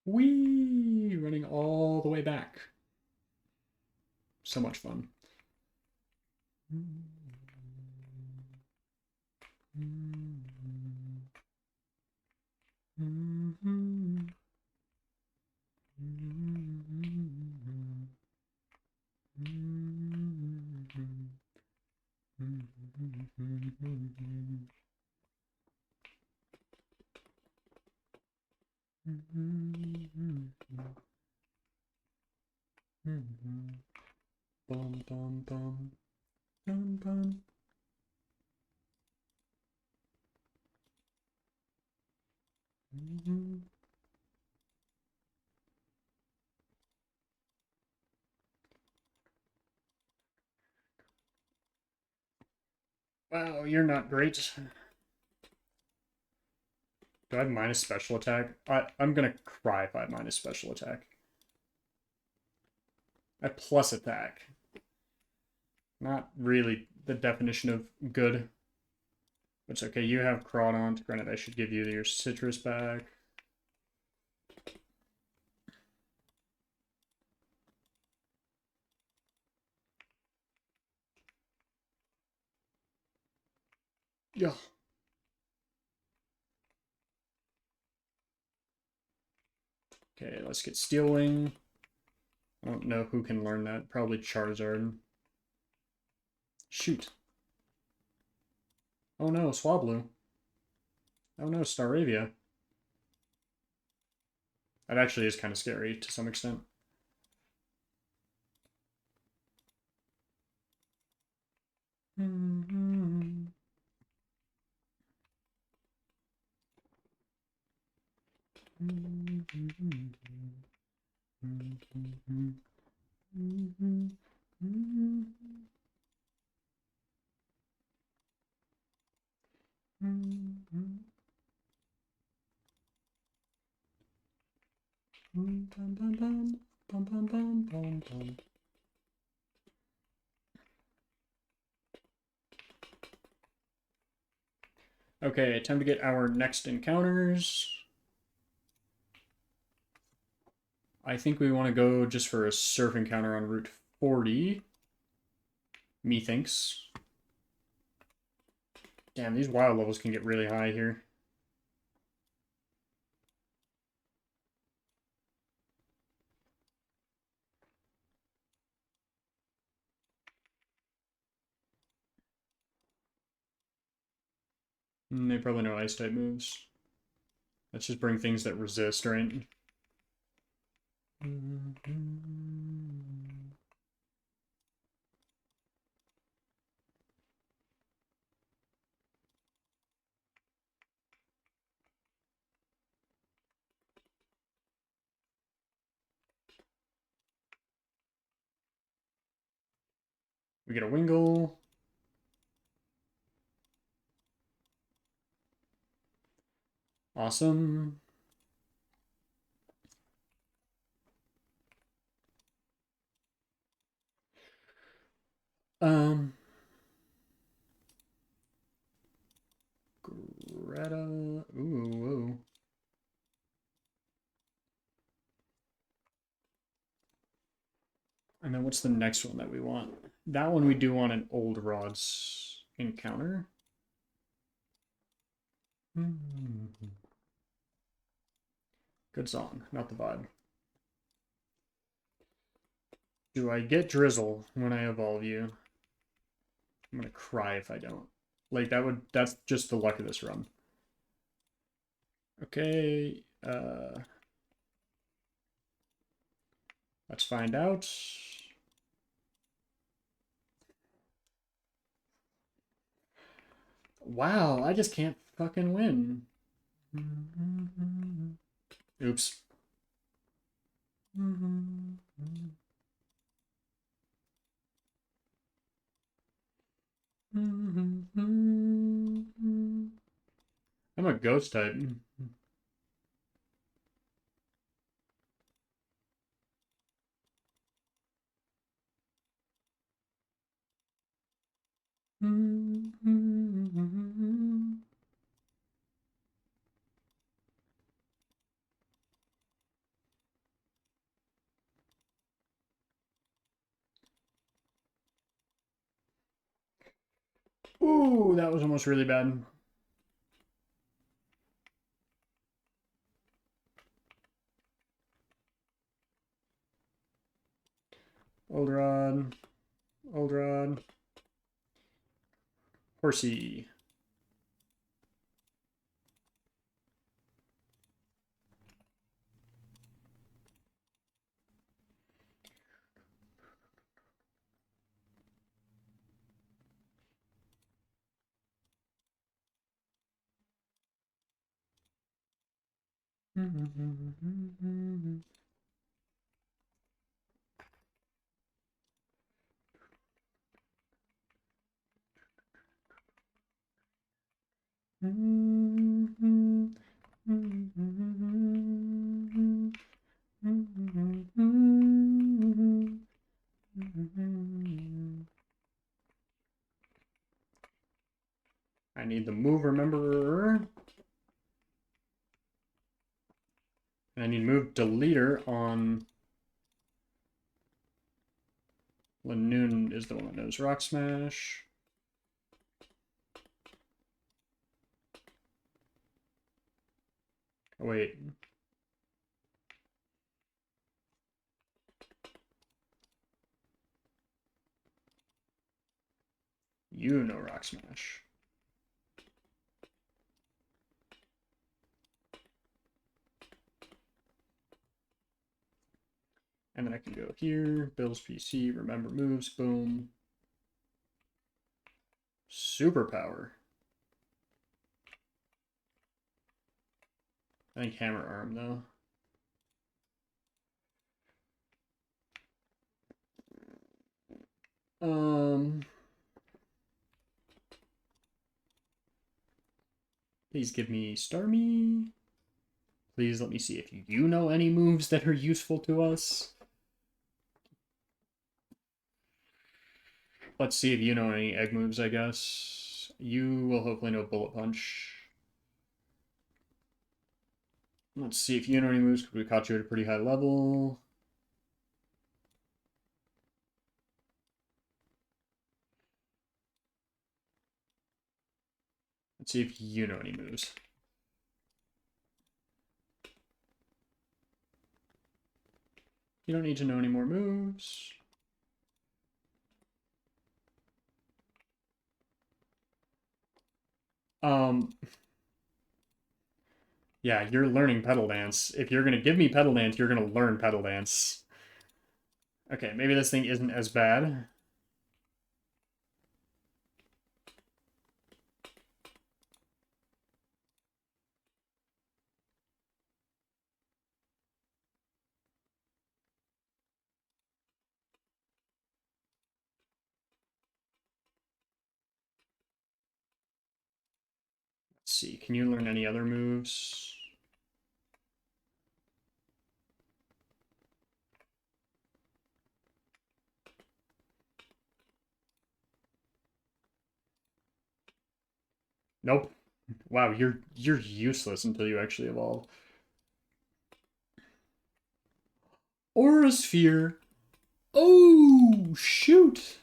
Whee! Running all the way back. So much fun. Bum, bum, bum. Bum, bum. Wow, you're not great. Do I have minus special attack? I'm gonna cry if I have minus special attack. I plus attack. Not really the definition of good. It's okay, you have Crawdaunt. Granted, I should give you your citrus back. Yeah. Okay, let's get Steel Wing. I don't know who can learn that. Probably Charizard. Shoot. Oh no, Swablu. Oh no, Staravia. That actually is kind of scary to some extent. Okay, time to get our next encounters. I think we want to go just for a surf encounter on Route 40. Methinks. Damn, these wild levels can get really high here. They probably know ice type moves. Let's just bring things that resist, right? We get a Wingle. Awesome. Greta. Ooh, whoa. And then what's the next one that we want? That one we do want an old rods encounter. Good song, not the vibe. Do I get Drizzle when I evolve you? I'm gonna cry if I don't. Like that's just the luck of this run. Okay, let's find out. Wow, I just can't fucking win. Oops. I'm a ghost type. Ooh, that was almost really bad. Old Rod. Old Rod. Horsey. I need the move remember. And I need move deleter on Lanoon is the one that knows Rock Smash. Oh, wait. You know Rock Smash. And then I can go here, Bill's PC, remember moves, boom. Superpower. I think Hammer Arm, though. Please give me Starmie. Please let me see if you know any moves that are useful to us. Let's see if you know any egg moves, I guess. You will hopefully know Bullet Punch. Let's see if you know any moves, because we caught you at a pretty high level. Let's see if you know any moves. You don't need to know any more moves. Yeah, you're learning pedal dance. If you're gonna give me pedal dance, you're gonna learn pedal dance. Okay, maybe this thing isn't as bad. Let's see, can you learn any other moves? Nope. Wow, you're useless until you actually evolve. Aura Sphere. Oh, shoot.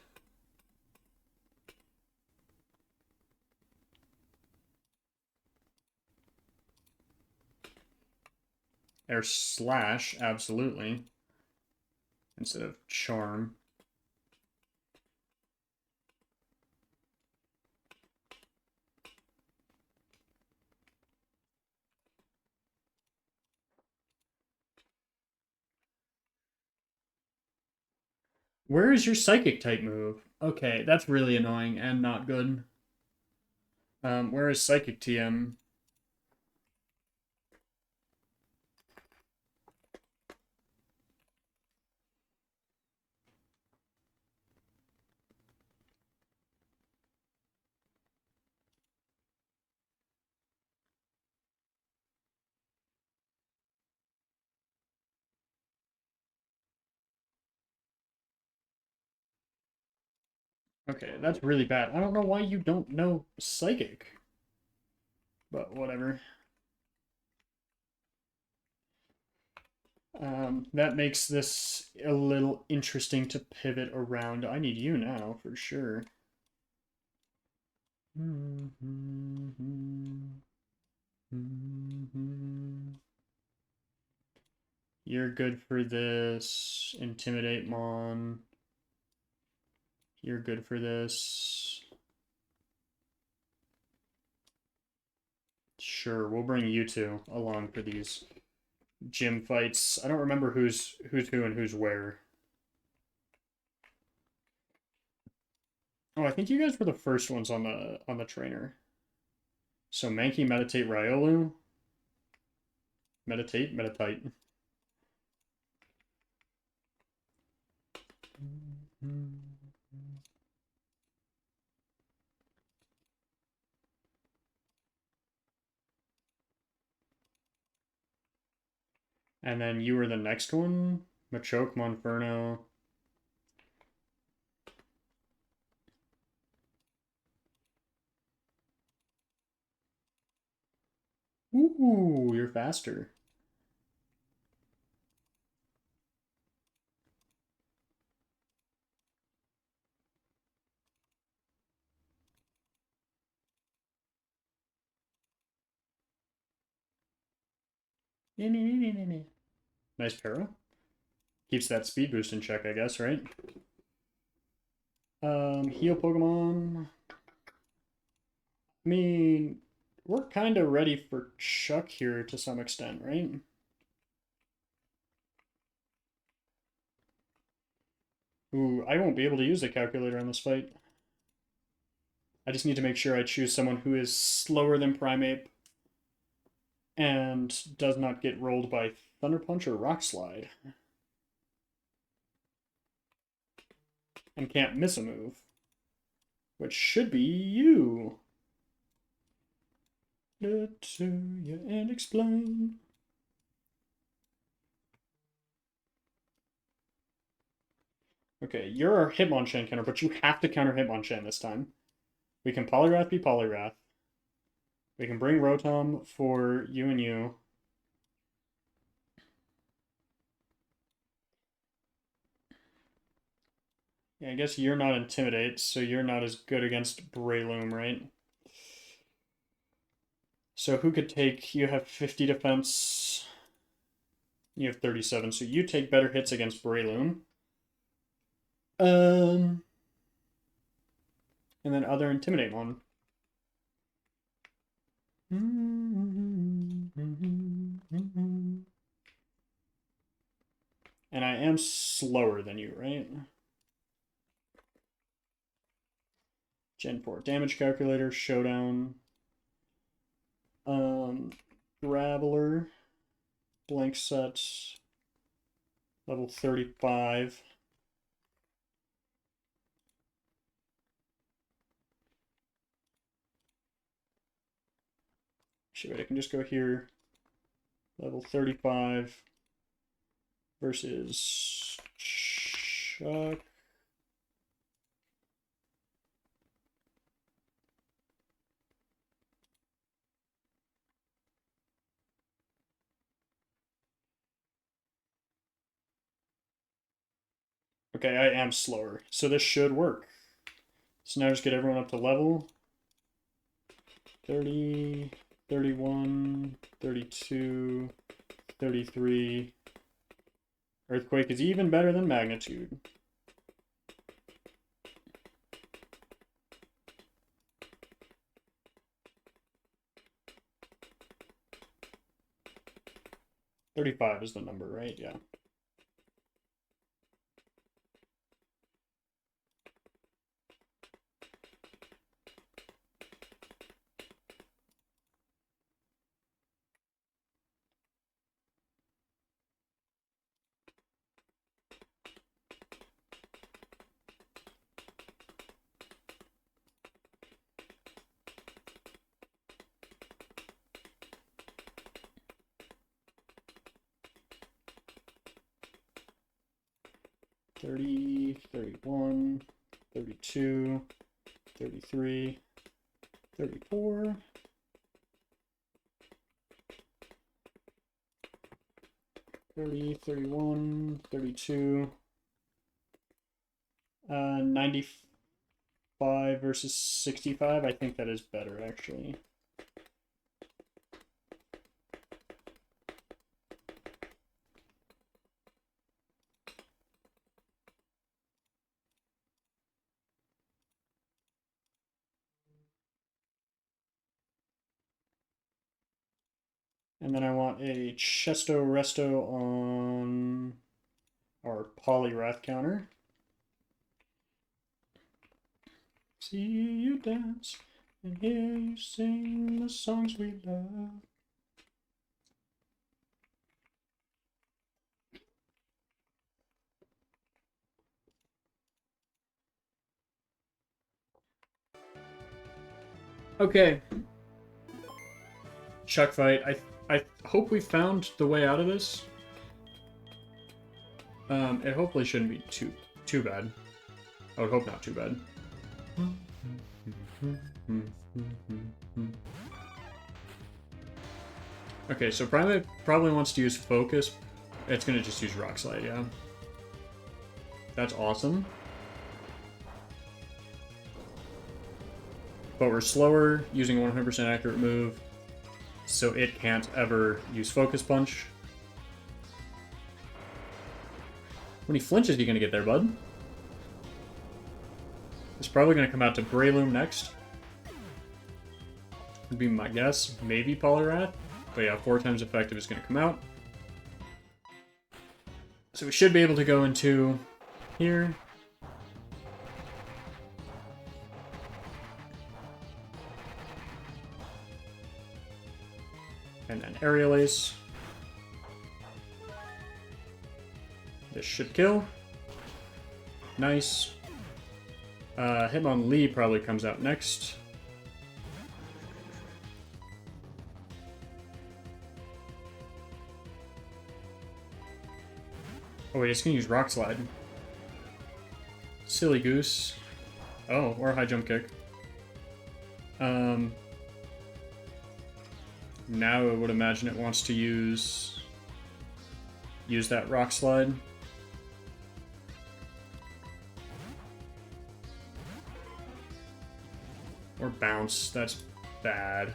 Air Slash, absolutely. Instead of Charm. Where is your Psychic type move? Okay, that's really annoying and not good. Where is Psychic TM? Okay, that's really bad. I don't know why you don't know Psychic. But whatever. That makes this a little interesting to pivot around. I need you now, for sure. You're good for this. Intimidate Mon. You're good for this. Sure, we'll bring you two along for these gym fights. I don't remember who's who and who's where. Oh, I think you guys were the first ones on the trainer. So Mankey, Meditate, Riolu. Meditate, Meditate. And then you were the next one? Machoke, Monferno. Ooh, you're faster. Nice para. Keeps that speed boost in check, I guess, right? Heal Pokemon. I mean, we're kind of ready for Chuck here to some extent, right? Ooh, I won't be able to use the calculator on this fight. I just need to make sure I choose someone who is slower than Primeape and does not get rolled by Thunder Punch or Rock Slide. And can't miss a move. Which should be you. Let's hear you and explain. Okay, you're our Hitmonchan counter, but you have to counter Hitmonchan this time. We can Polywrath be Polywrath. We can bring Rotom for you and you. Yeah, I guess you're not Intimidate, so you're not as good against Breloom, right? So who could take... You have 50 defense. You have 37, so you take better hits against Breloom. And then other Intimidate one. And I am slower than you, right? Gen 4 damage calculator, showdown. Graveler, blank sets, level 35. Actually, wait, I can just go here. Level 35 versus Chuck. Okay, I am slower, so this should work. So now just get everyone up to level. 30, 31, 32, 33. Earthquake is even better than Magnitude. $35 is the number, right? Yeah. $30, $31, $32, $33, $34. $30, $31, $32. 95 versus 65. I think that is better, actually. And then I want a Chesto Resto on our Poliwrath counter. See you dance and hear you sing the songs we love. Okay. Chuck fight. I hope we found the way out of this. It hopefully shouldn't be too bad. I would hope not too bad. Okay, so Primate probably wants to use Focus. It's gonna just use Rock Slide, yeah. That's awesome. But we're slower, using 100% accurate move, so it can't ever use Focus Punch. When he flinches, you gonna get there, bud? It's probably gonna come out to Breloom next. Would be my guess. Maybe Poliwrath. But yeah, 4 times effective is gonna come out. So we should be able to go into here. And then Aerial Ace. This should kill. Nice. Hitmonlee probably comes out next. Oh wait, it's gonna use Rock Slide. Silly goose. Oh, or High Jump Kick. Now I would imagine it wants to use that Rock Slide. Or bounce. That's bad.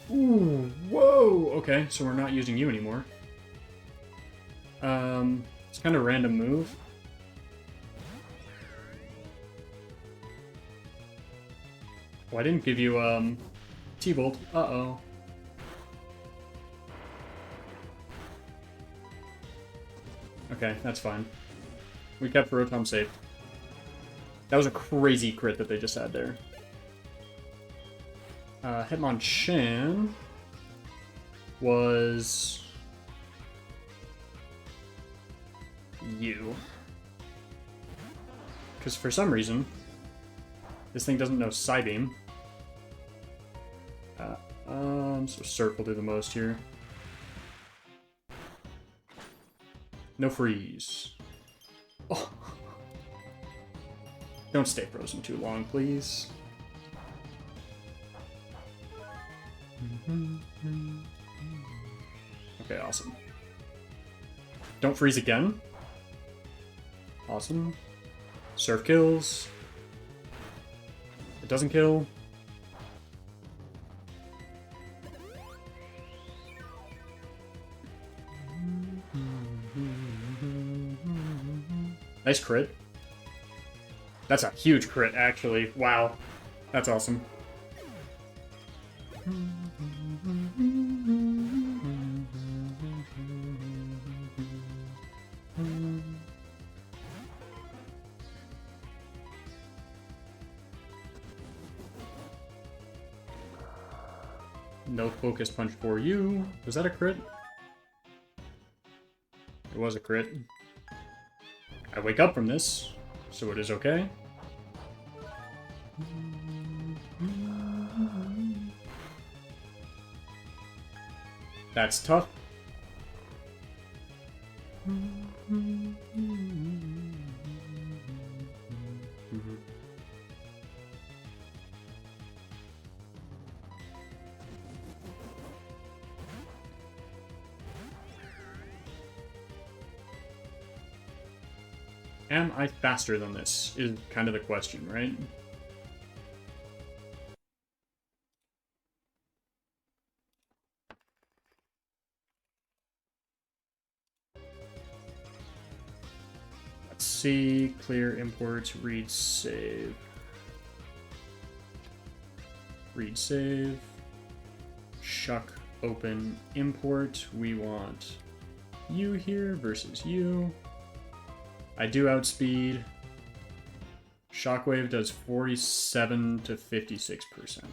Ooh, whoa! Okay, so we're not using you anymore. It's kind of a random move. Oh, I didn't give you, T-Bolt. Uh-oh. Okay, that's fine. We kept Rotom safe. That was a crazy crit that they just had there. Hitmonchan was you. Because for some reason, this thing doesn't know Psybeam. So Surf will do the most here. No freeze. Oh. Don't stay frozen too long, please. Okay, awesome. Don't freeze again. Awesome. Surf kills. It doesn't kill. Nice crit. That's a huge crit, actually. Wow. That's awesome. No focus punch for you. Was that a crit? It was a crit. I wake up from this, so it is okay. That's tough. Am I faster than this? Is kind of the question, right? Let's see. Clear imports, read save. Read save. Shuck open import. We want you here versus you. I do outspeed. Shockwave does 47 to 56%.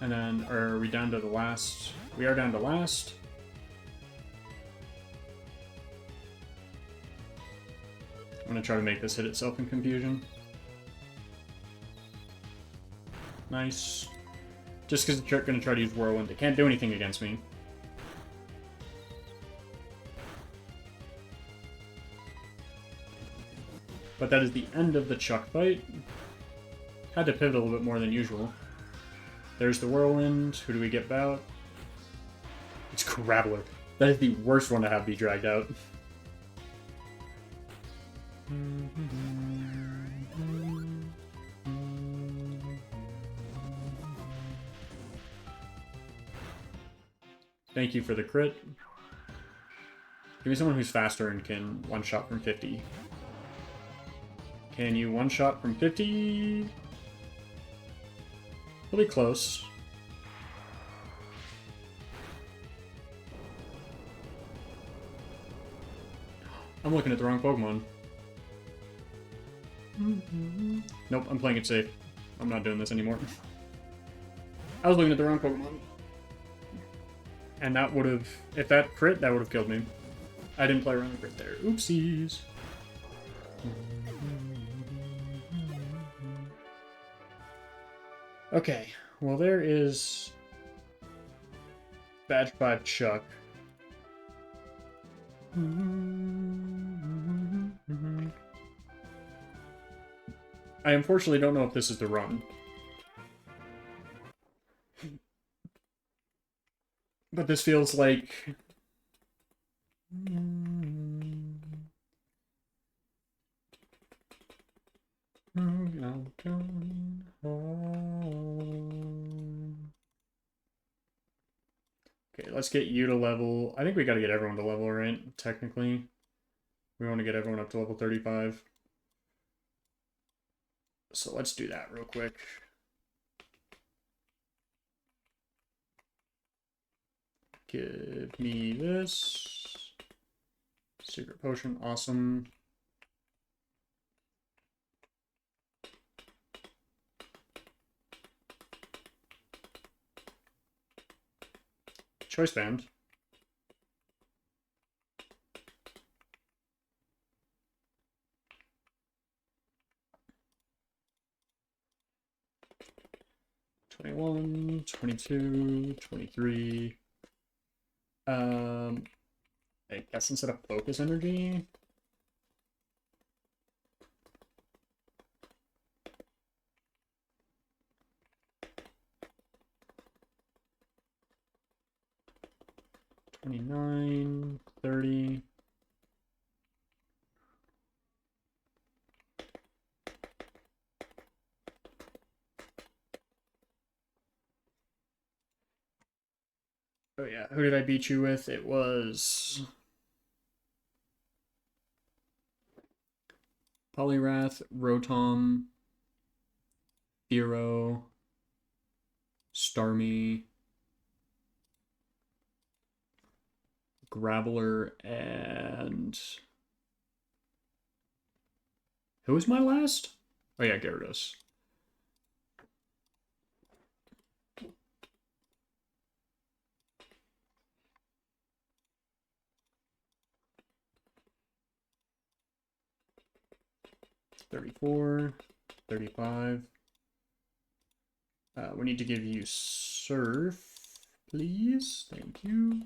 And then, are we down to the last? We are down to last. I'm gonna try to make this hit itself in confusion. Nice. Just because it's going to try to use Whirlwind. It can't do anything against me. But that is the end of the Chuck fight. Had to pivot a little bit more than usual. There's the Whirlwind. Who do we get out? It's Graveler. That is the worst one to have be dragged out. Thank you for the crit. Give me someone who's faster and can one-shot from 50. Can you one-shot from 50? Really close. I'm looking at the wrong Pokemon. Nope, I'm playing it safe. I'm not doing this anymore. I was looking at the wrong Pokemon. And that would have, if that crit, that would have killed me. I didn't play around the crit there. Oopsies. Okay, well there is Badge 5 Chuck. I unfortunately don't know if this is the run. But this feels like... Okay, let's get you to level... I think we gotta get everyone to level, right? Technically. We want to get everyone up to level 35. So let's do that real quick. Give me this. Secret potion, awesome. Choice band. $21, $22, $23. I guess instead of focus energy. $29, $30. Oh yeah, who did I beat you with? It was Polyrath, Rotom, Fearow, Starmie, Graveler, and... Who was my last? Oh yeah, Gyarados. $34, $35. We need to give you Surf, please. Thank you.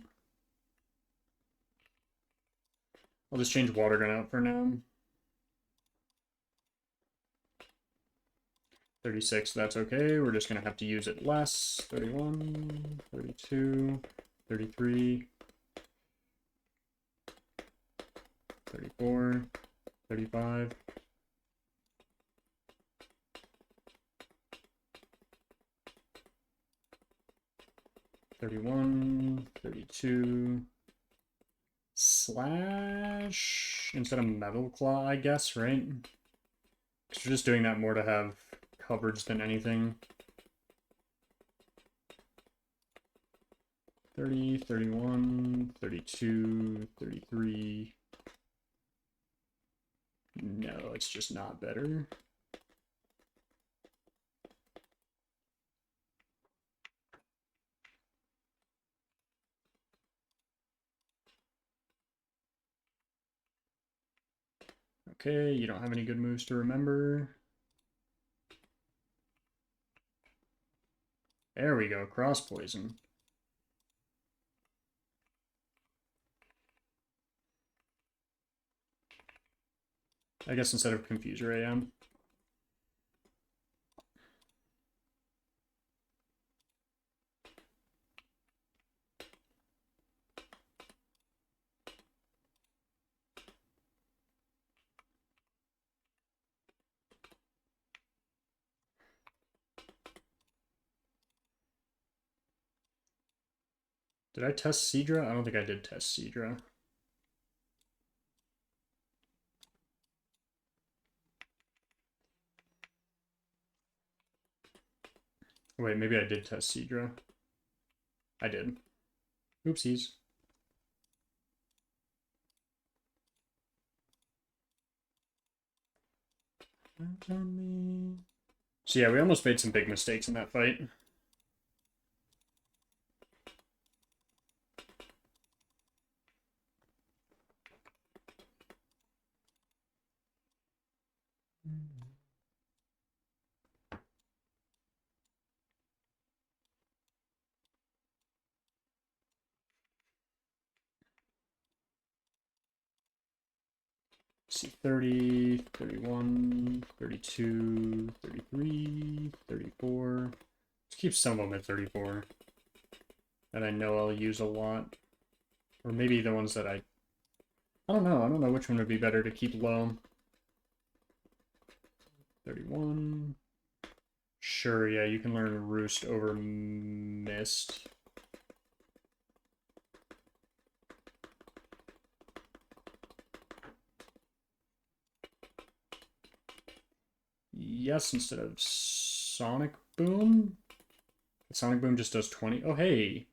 I'll just change Water Gun out for now. 36, that's okay. We're just going to have to use it less. 31, 32, 33, 34, 35. $31, $32. Slash instead of Metal Claw, I guess, right? Because we're just doing that more to have coverage than anything. 30, 31, 32, 33. No, it's just not better. Okay, you don't have any good moves to remember. There we go, Cross Poison. I guess instead of Confuser AM. Did I test Seadra? I don't think I did test Seadra. Wait, maybe I did test Seadra. I did. Oopsies. So yeah, we almost made some big mistakes in that fight. see, 30, 31, 32, 33, 34. Let's keep some of them at 34. That I know I'll use a lot. Or maybe the ones that I don't know. I don't know which one would be better to keep low. 31. Sure, yeah, you can learn Roost over Mist. Yes, instead of Sonic Boom. Sonic Boom just does 20. Oh, hey.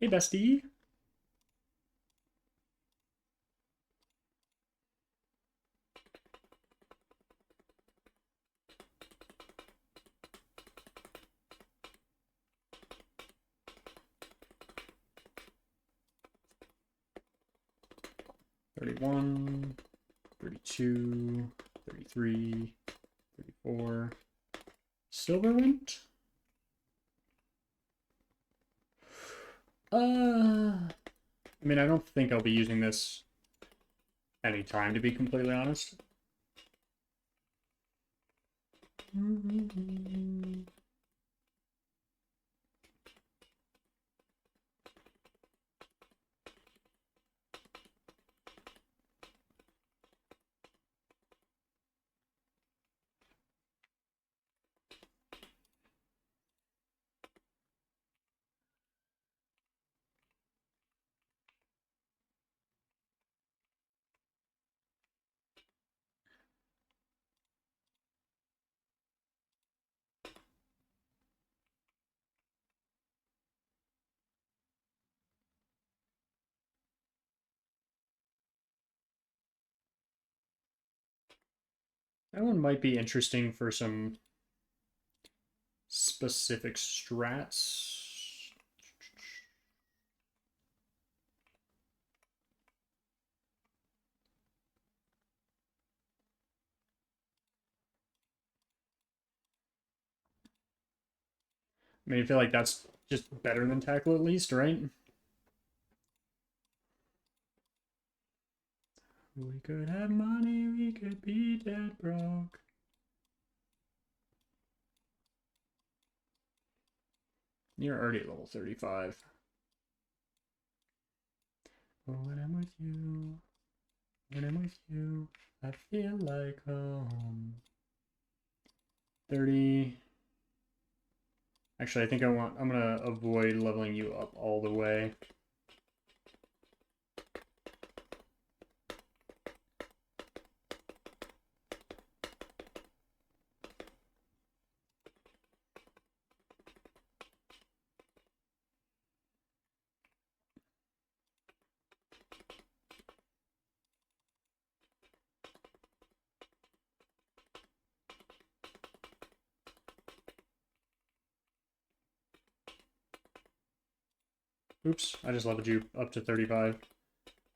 Hey, bestie. $31, $32, $33, $34. Silverwint? I mean, I don't think I'll be using this anytime, to be completely honest. That one might be interesting for some specific strats. I mean, I feel like that's just better than tackle at least, right? We could have money, we could be dead broke. You're already at level 35. Oh, when I'm with you, when I'm with you, I feel like home. 30. Actually, I think I'm gonna avoid leveling you up all the way. Oops, I just leveled you up to 35.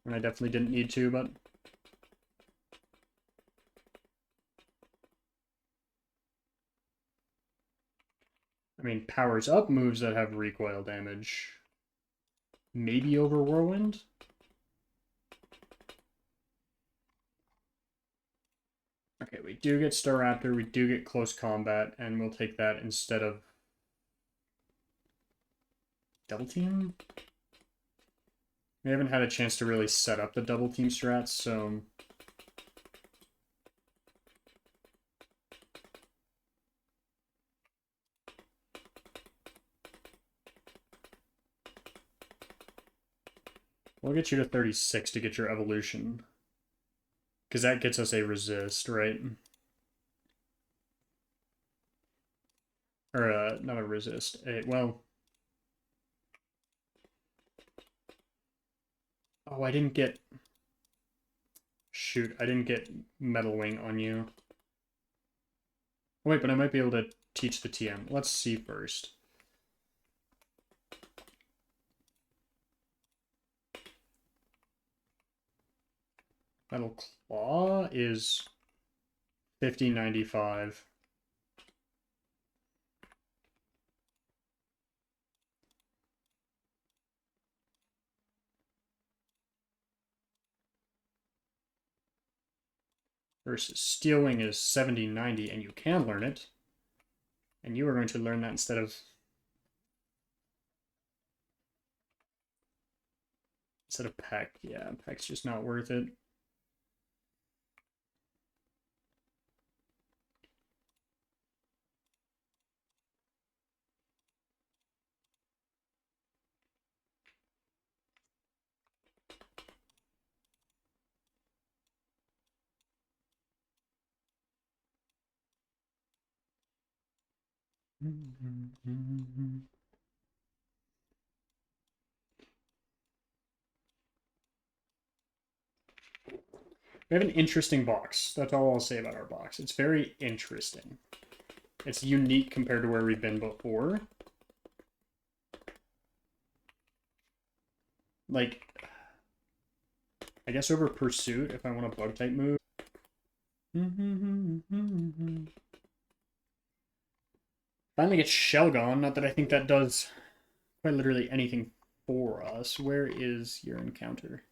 And I definitely didn't need to, but... I mean, powers up moves that have recoil damage. Maybe over Whirlwind? Okay, we do get Staraptor, we do get Close Combat, and we'll take that instead of... Double Team? We haven't had a chance to really set up the double team strats, so... We'll get you to 36 to get your evolution. Because that gets us a resist, right? Or, not a resist. Well... Oh, I didn't get... Shoot, I didn't get Metal Wing on you. Oh, wait, but I might be able to teach the TM. Let's see first. Metal Claw is 5095. versus Steel Wing is 70, 90, and you can learn it. And you are going to learn that instead of Peck. Yeah, Peck's just not worth it. We have an interesting box. That's all I'll say about our box. It's very interesting. It's unique compared to where we've been before. Like, I guess over Pursuit, if I want a bug type move. Finally get Shelgon. Not that I think that does quite literally anything for us. Where is your encounter?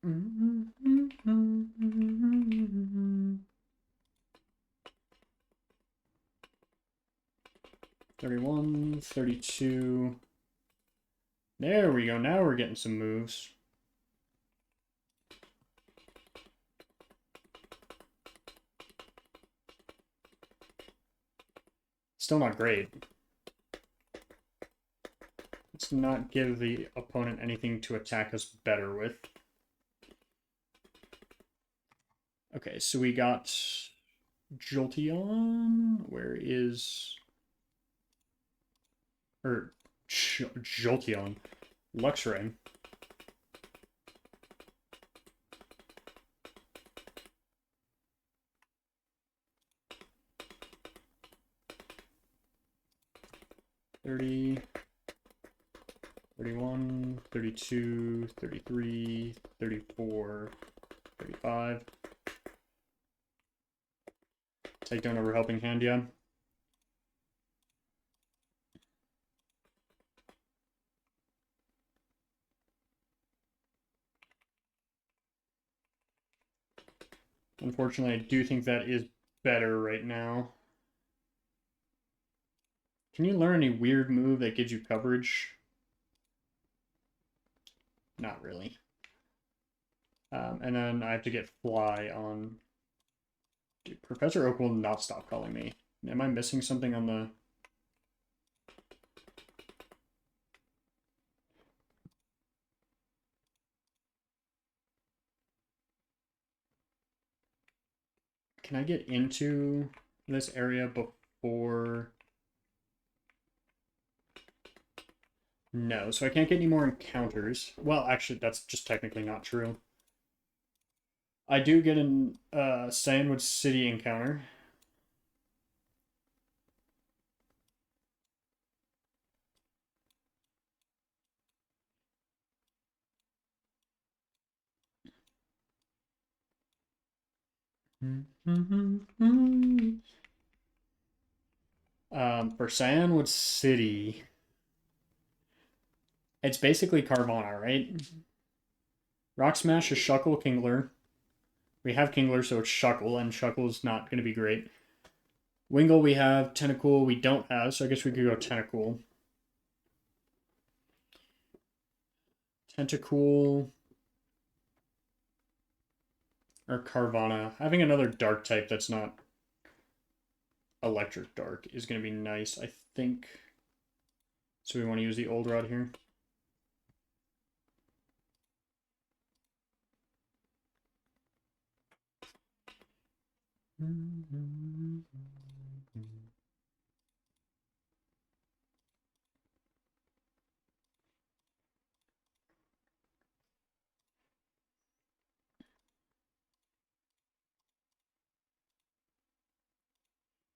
$31, $32. There we go. Now we're getting some moves. Still not great. Let's not give the opponent anything to attack us better with. Okay, so we got Jolteon. Where is... Or Jolteon. Luxray. $30, $31, $32, $33, $34, $35. Takedown over Helping Hand, yeah. Unfortunately, I do think that is better right now. Can you learn any weird move that gives you coverage? Not really. And then I have to get Fly on... Dude, Professor Oak will not stop calling me. Am I missing something on the... Can I get into this area before... No, so I can't get any more encounters. Well, actually, that's just technically not true. I do get an Sandwood City encounter. For Sandwood City, it's basically Carvana, right? Rock Smash is Shuckle, Kingler. We have Kingler, so it's Shuckle, and Shuckle's not going to be great. Wingull we have, Tentacool we don't have, so I guess we could go Tentacool. Tentacool. Or Carvana. Having another Dark type that's not Electric Dark is going to be nice, I think. So we want to use the Old Rod here.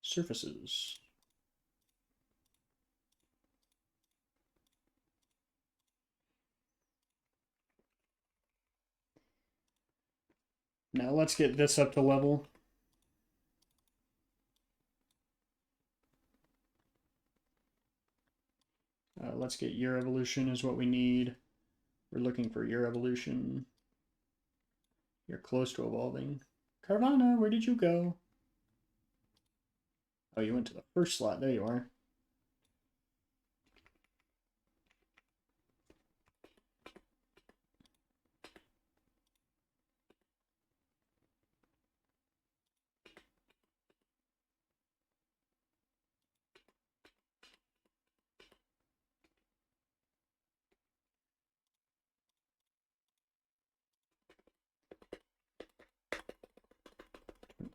Surfaces. Now let's get this up to level. Let's get your evolution is what we need. We're looking for your evolution. You're close to evolving. Carvana, where did you go? Oh, you went to the first slot. There you are.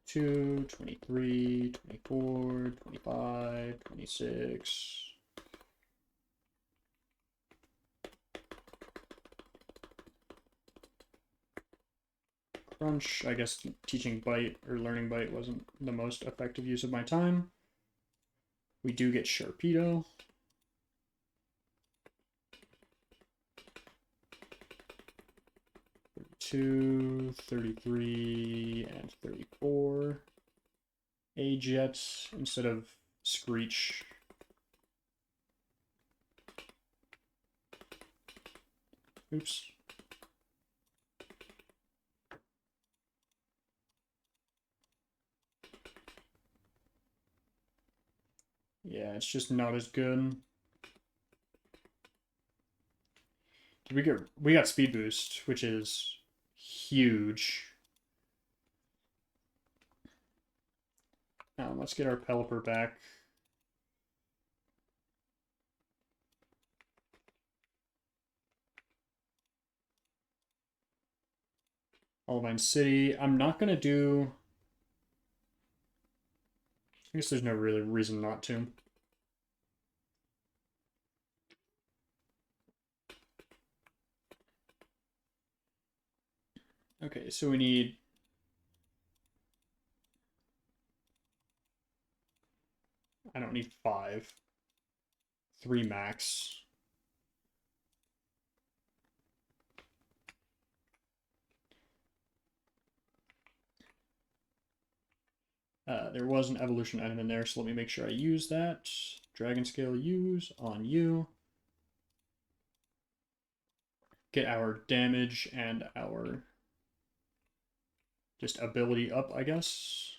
Two, 23, 24, 25, 26. Crunch. I guess teaching bite or learning bite wasn't the most effective use of my time. We do get Sharpedo. Two, 33, and 34. A jet instead of Screech. Oops. Yeah, it's just not as good. We got speed boost, which is huge. Let's get our Pelipper back. Olivine City. I'm not gonna do. I guess there's no really reason not to. Okay, so we need. I don't need 5. 3 max. There was an evolution item in there, so let me make sure I use that. Dragon Scale use on you. Get our damage and our just ability up, I guess.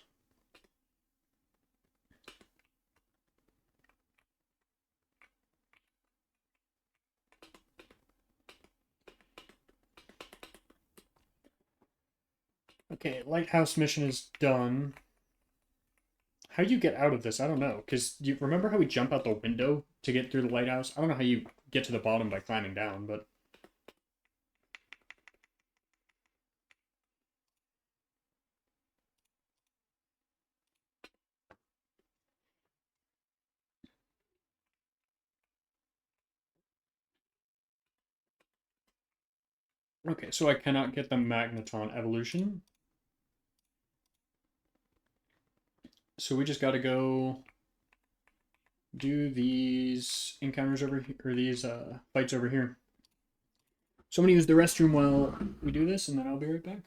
Okay, Lighthouse mission is done. How do you get out of this? I don't know. Because you remember how we jump out the window to get through the lighthouse? I don't know how you get to the bottom by climbing down, but... Okay, so I cannot get the Magneton evolution. So we just gotta go do these encounters over here, or these fights over here. So I'm gonna use the restroom while we do this, and then I'll be right back.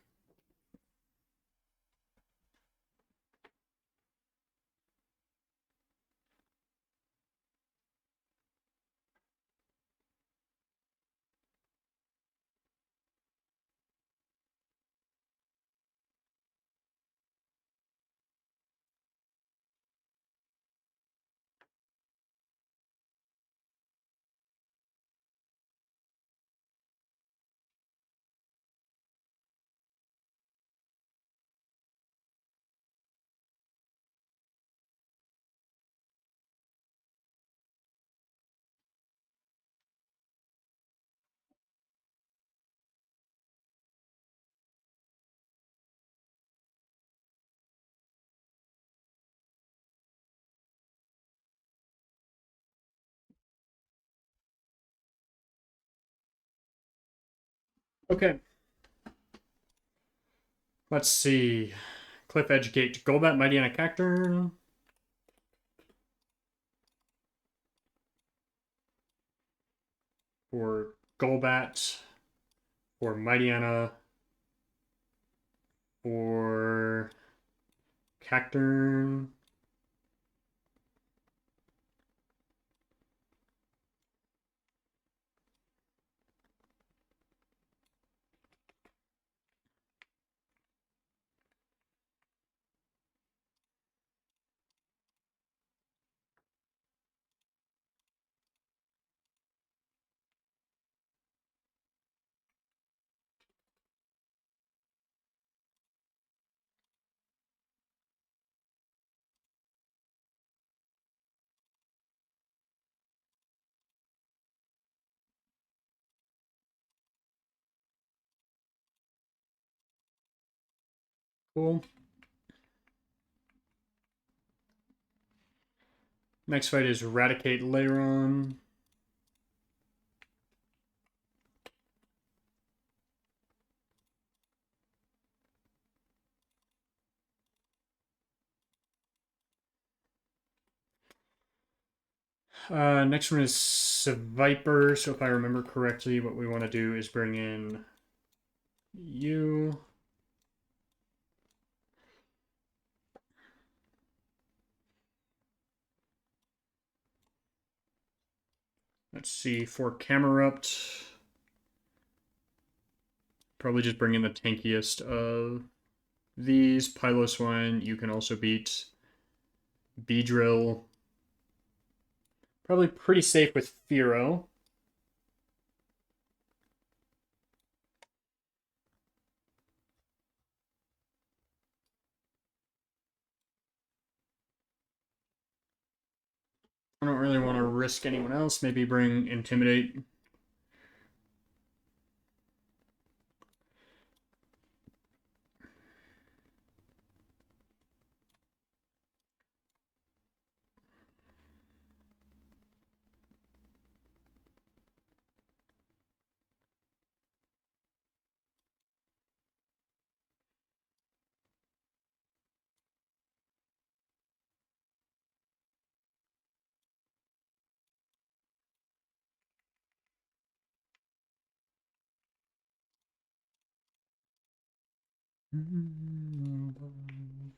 Okay. Let's see. Cliff Edge Gate. Golbat, Mightyena, Cacturn. For Golbat. For Mightyena. For Cacturn. Cool. Next fight is Eradicate Leiron. Next one is Viper. So if I remember correctly, what we want to do is bring in you. Let's see, for Camerupt, probably just bring in the tankiest of these. Piloswine, you can also beat Beedrill. Probably pretty safe with Fearow. I don't really want to risk anyone else. Maybe bring Intimidate.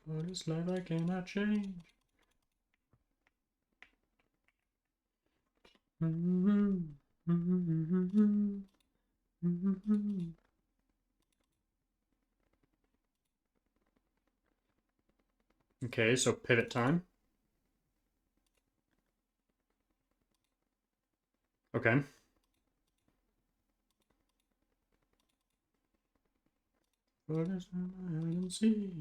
What is life I cannot change? Okay, so pivot time. Okay. What is hide and seek?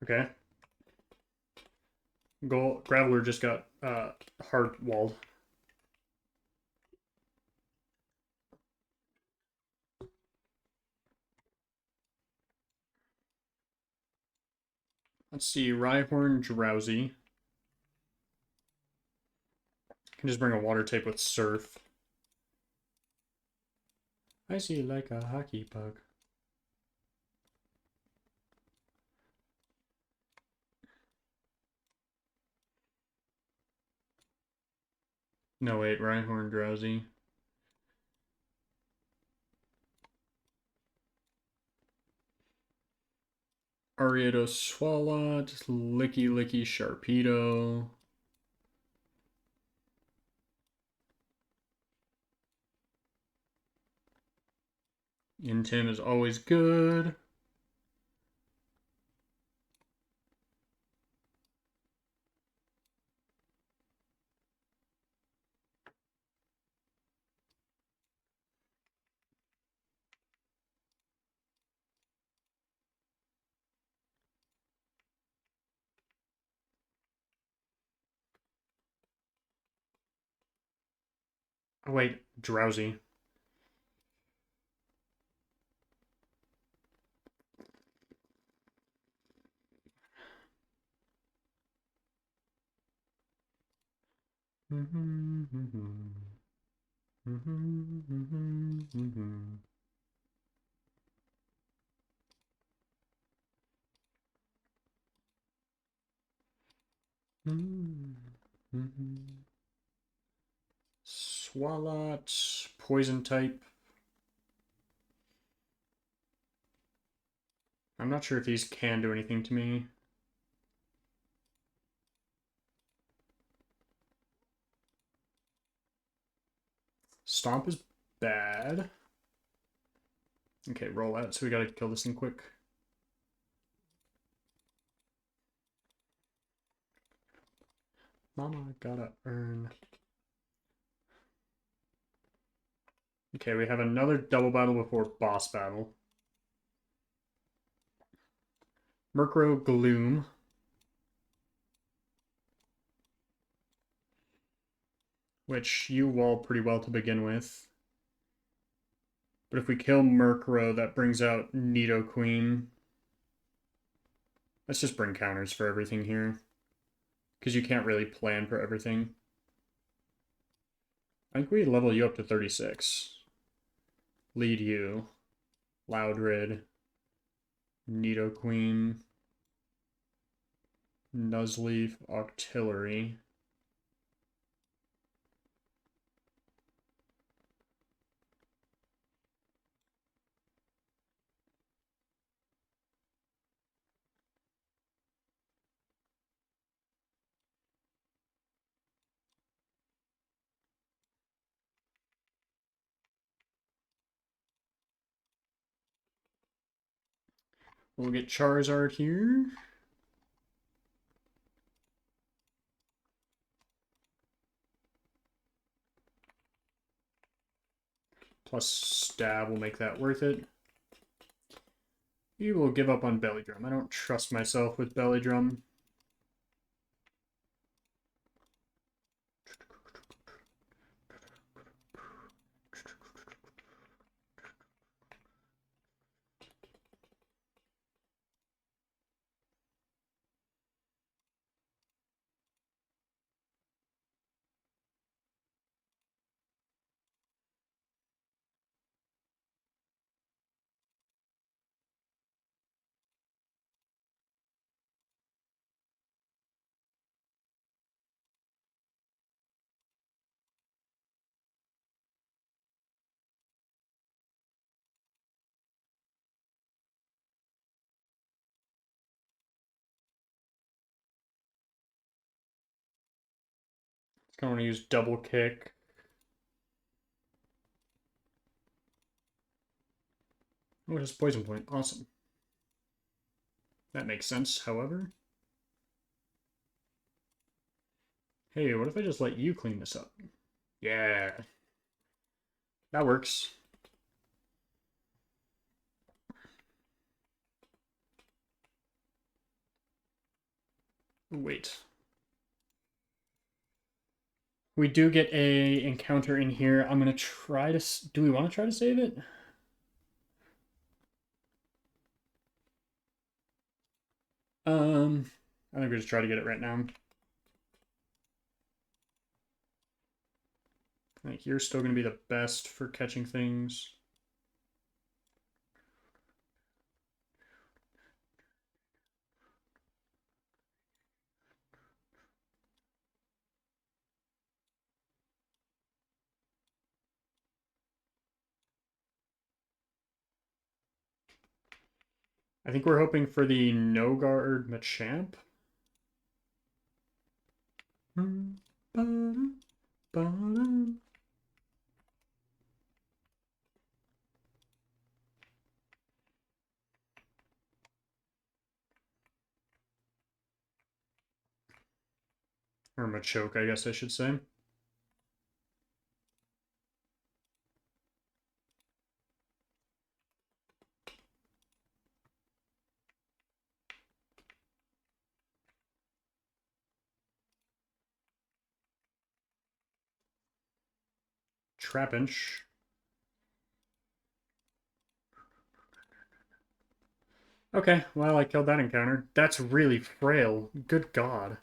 Okay. Graveler just got hard walled. Let's see, Rhyhorn, Drowsy. Can just bring a water type with Surf. I see like a hockey puck. No, wait, Rhyhorn, Drowsy. Ariados, Swalot, Licky Licky, Sharpedo. Intim is always good. Oh, wait, Drowsy. Swalot, poison type. I'm not sure if these can do anything to me. Stomp is bad. Okay, roll out. So we gotta kill this thing quick. Mama gotta earn. Okay, we have another double battle before boss battle. Murkrow, Gloom. which you wall pretty well to begin with. But if we kill Murkrow, that brings out Nidoqueen. Let's just bring counters for everything here, because you can't really plan for everything. I think we level you up to 36. Lead you. Loudred. Nidoqueen. Nuzleaf. Octillery. We'll get Charizard here. Plus stab will make that worth it. We will give up on Belly Drum. I don't trust myself with Belly Drum. I want to use double kick. Oh, just poison point. Awesome. That makes sense, however. Hey, what if I just let you clean this up? Yeah. That works. Wait. We do get a encounter in here. I'm going to try to... Do we want to try to save it? I think we just try to get it right now. I think you're still going to be the best for catching things. I think we're hoping for the no guard Machamp. Or Machoke, I guess I should say. Trapinch. Okay, well, I killed that encounter. That's really frail. Good God.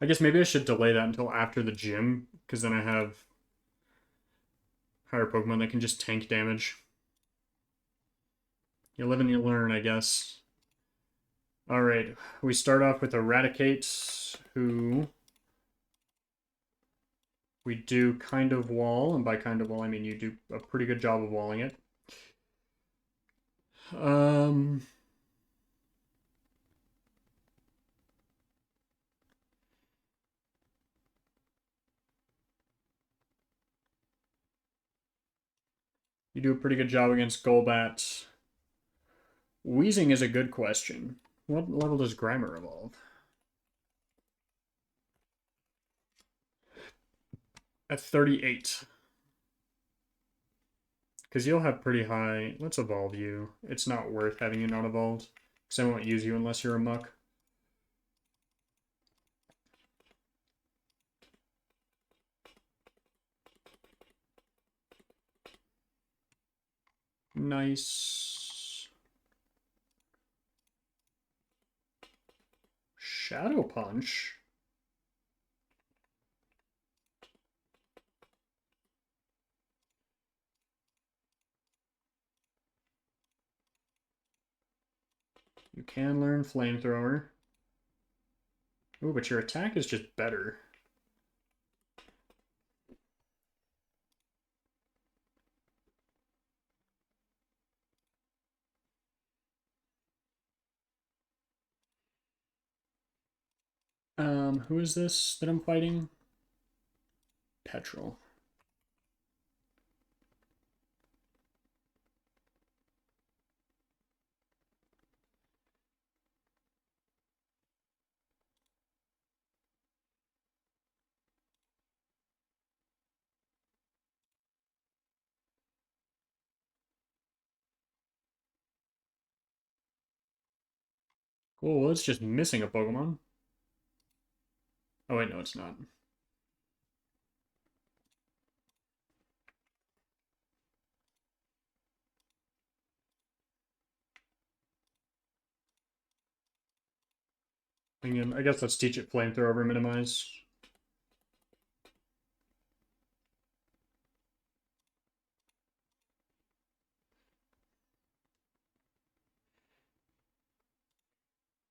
I guess maybe I should delay that until after the gym, because then I have higher Pokemon that can just tank damage. You live and you learn, I guess. Alright, we start off with Eradicate, who we do kind of wall, and by kind of wall I mean you do a pretty good job of walling it. You do a pretty good job against Golbat. Wheezing is a good question. What level does Grimer evolve? At 38. Because you'll have pretty high... Let's evolve you. It's not worth having you not evolved. Because I won't use you unless you're a muck. Nice. Shadow Punch? You can learn Flamethrower. Ooh, but your attack is just better. Who is this that I'm fighting? Petrol. Cool, well, it's just missing a Pokemon. Oh, wait, no, it's not. Again, I guess let's teach it Flamethrower over Minimize.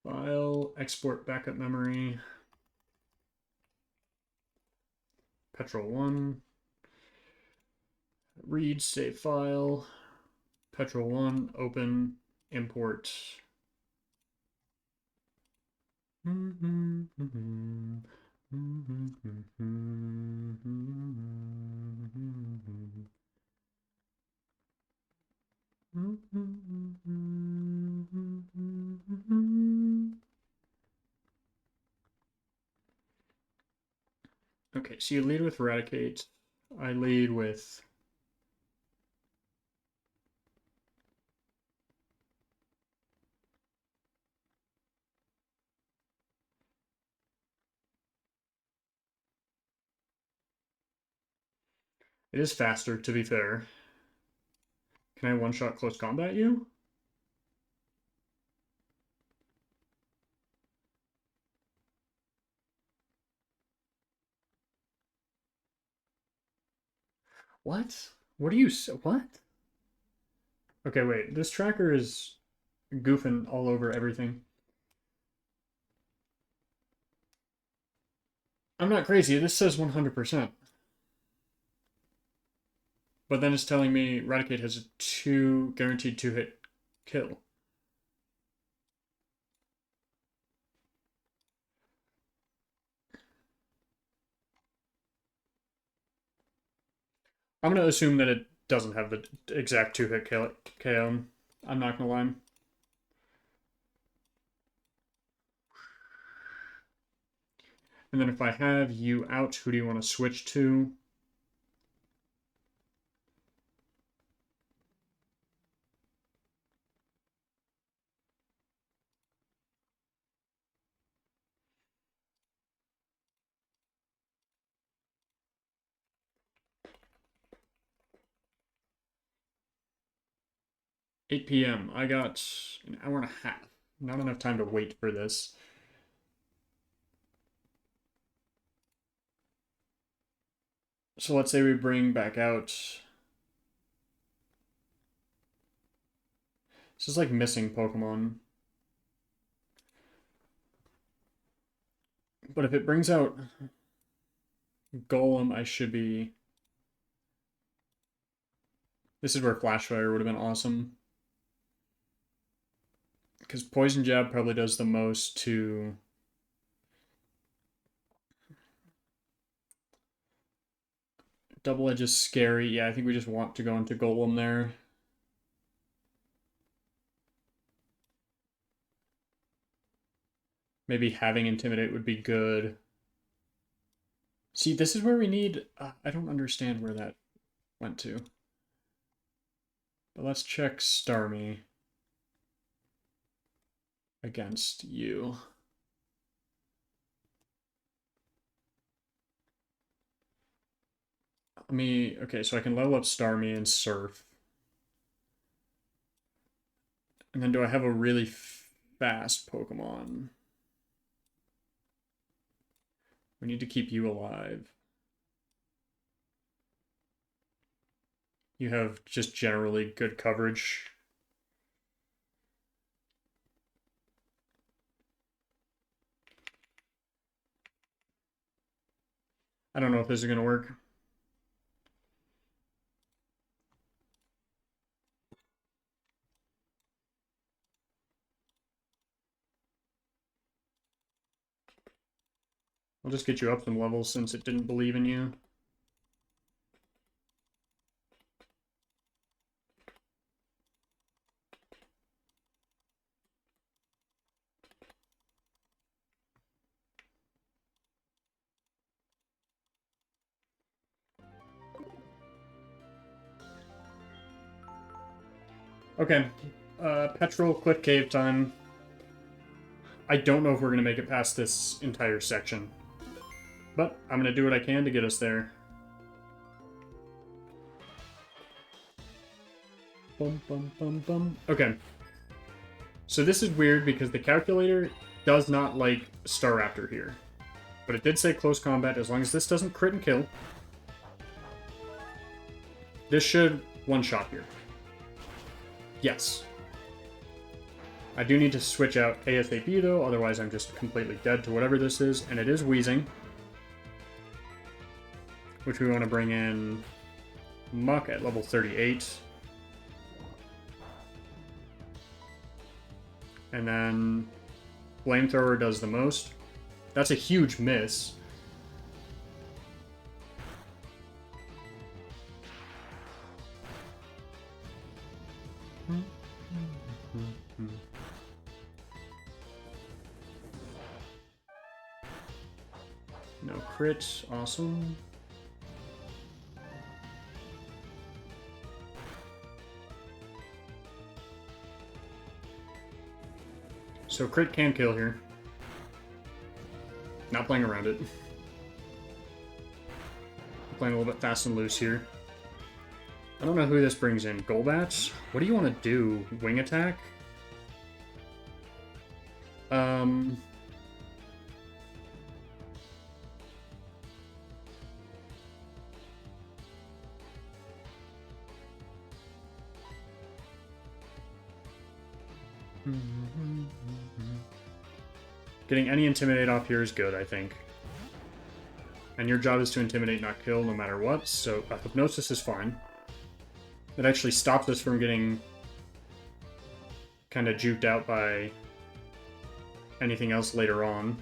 File, export backup memory. Petrol 1. Read, save file. Petrol 1, open, import. Okay, so you lead with Eradicate. I lead with... It is faster, to be fair. Can I one-shot close combat you? What? What are you... What? Okay, wait. This tracker is goofing all over everything. I'm not crazy. This says 100%. But then it's telling me Eradicate has a guaranteed 2-hit kill. I'm going to assume that it doesn't have the exact 2-hit KO. I'm not going to lie. And then if I have you out, who do you want to switch to? $8 p.m. I got an hour and a half. Not enough time to wait for this. So let's say we bring back out... This is like missing Pokemon. But if it brings out Golem, I should be... This is where Flash Fire would have been awesome. Because Poison Jab probably does the most to... Double Edge is scary. Yeah, I think we just want to go into Golem there. Maybe having Intimidate would be good. See, this is where we need... I don't understand where that went to. But let's check Starmie against you. Okay, so I can level up Starmie and Surf. And then do I have a really fast Pokemon? We need to keep you alive. You have just generally good coverage. I don't know if this is going to work. I'll just get you up some levels since it didn't believe in you. Okay, Petrol Cliff Cave time. I don't know if we're going to make it past this entire section. But I'm going to do what I can to get us there. Bum, bum, bum, bum. Okay. So this is weird because the calculator does not like Staraptor here. But it did say close combat. As long as this doesn't crit and kill, this should one-shot here. Yes. I do need to switch out ASAP though, otherwise I'm just completely dead to whatever this is. And it is wheezing. Which we want to bring in Muck at level 38. And then Flamethrower does the most. That's a huge miss. No crit, awesome. So crit can kill here. Not playing around it. Playing a little bit fast and loose here. I don't know who this brings in. Golbat? What do you want to do? Wing attack? Getting any Intimidate off here is good, I think. And your job is to Intimidate, not kill, no matter what, so Hypnosis is fine. It actually stops us from getting kind of juked out by anything else later on.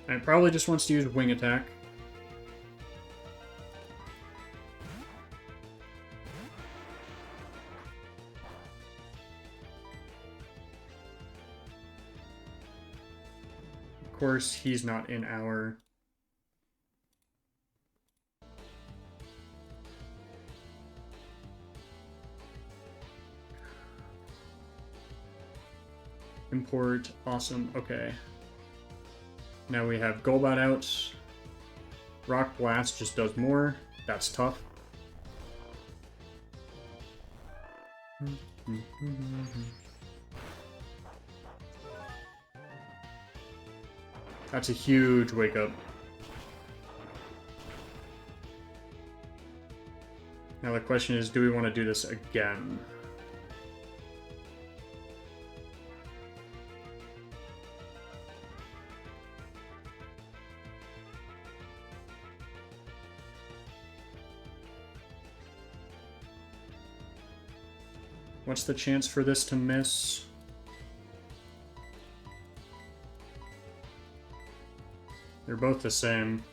And it probably just wants to use Wing Attack. Of course, he's not in our... Import, awesome, okay. Now we have Golbat out. Rock Blast just does more. That's tough. That's a huge wake up. Now the question is, do we want to do this again? What's the chance for this to miss? They're both the same.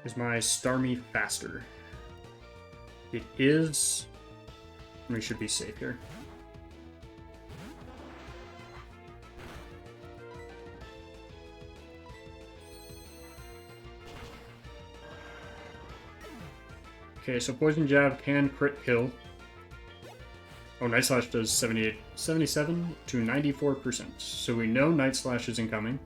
Is my Starmie faster? It is. We should be safe here. Okay, so Poison Jab can crit kill. Oh, Night Slash does 77 to 94%. So we know Night Slash is incoming.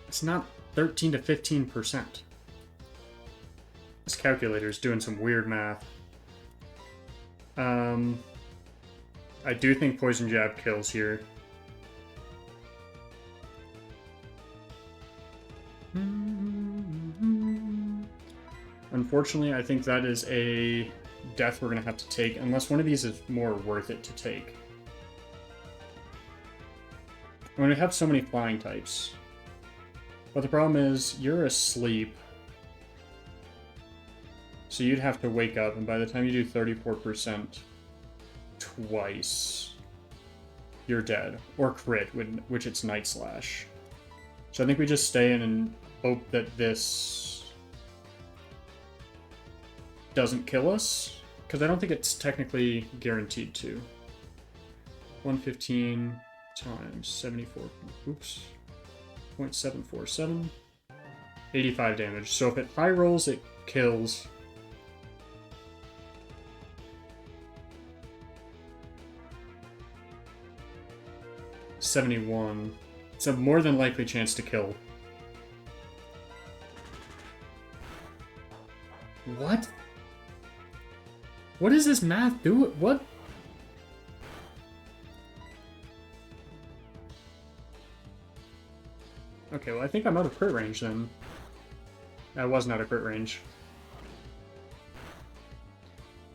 It's not 13 to 15%. This calculator is doing some weird math. I do think Poison Jab kills here. Unfortunately, I think that is a death we're going to have to take, unless one of these is more worth it to take. When we have so many flying types. But the problem is, you're asleep. So you'd have to wake up, and by the time you do 34% twice, you're dead. Or crit, which it's Night Slash. So I think we just stay in and hope that this doesn't kill us, because I don't think it's technically guaranteed to. 115 times 74, oops, 0.747, 85 damage. So if it high rolls, it kills. $71. It's a more than likely chance to kill. What? What does this math do? What? Okay, well I think I'm out of crit range then. I wasn't out of crit range.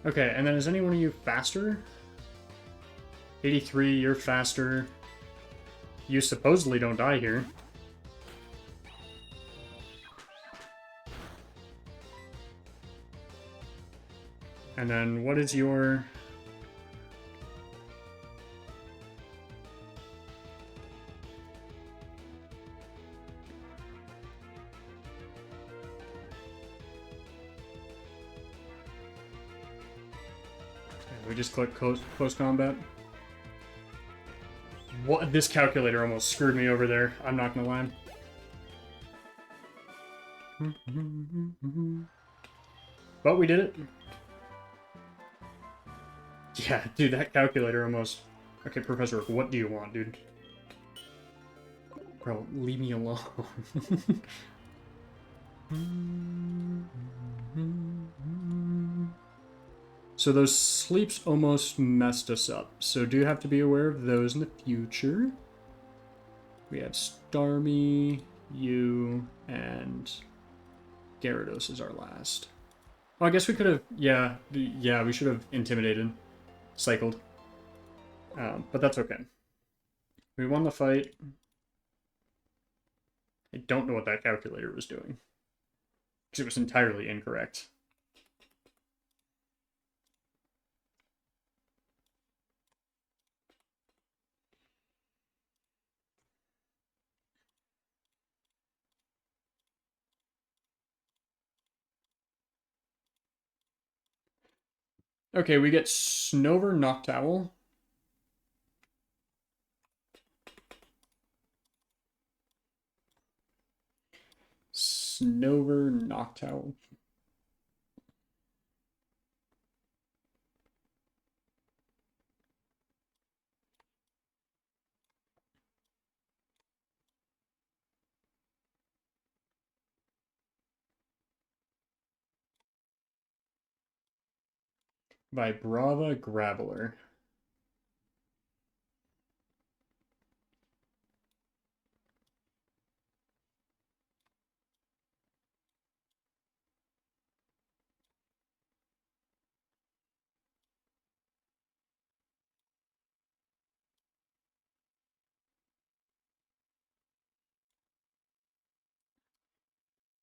Okay, and then is any one of you faster? 83, you're faster. You supposedly don't die here. And then what is your... We just click close combat. What? This calculator almost screwed me over there. I'm not gonna lie. But we did it. Yeah, dude, that calculator almost... Okay, Professor, what do you want, dude? Bro, leave me alone. So those sleeps almost messed us up. So do have to be aware of those in the future. We have Starmie, you, and Gyarados is our last. Oh, I guess we could have... Yeah, we should have intimidated. Cycled. But that's okay. We won the fight. I don't know what that calculator was doing. Because it was entirely incorrect. Okay, we get Snover Noctowl. Snover Noctowl. By Brava Graveler.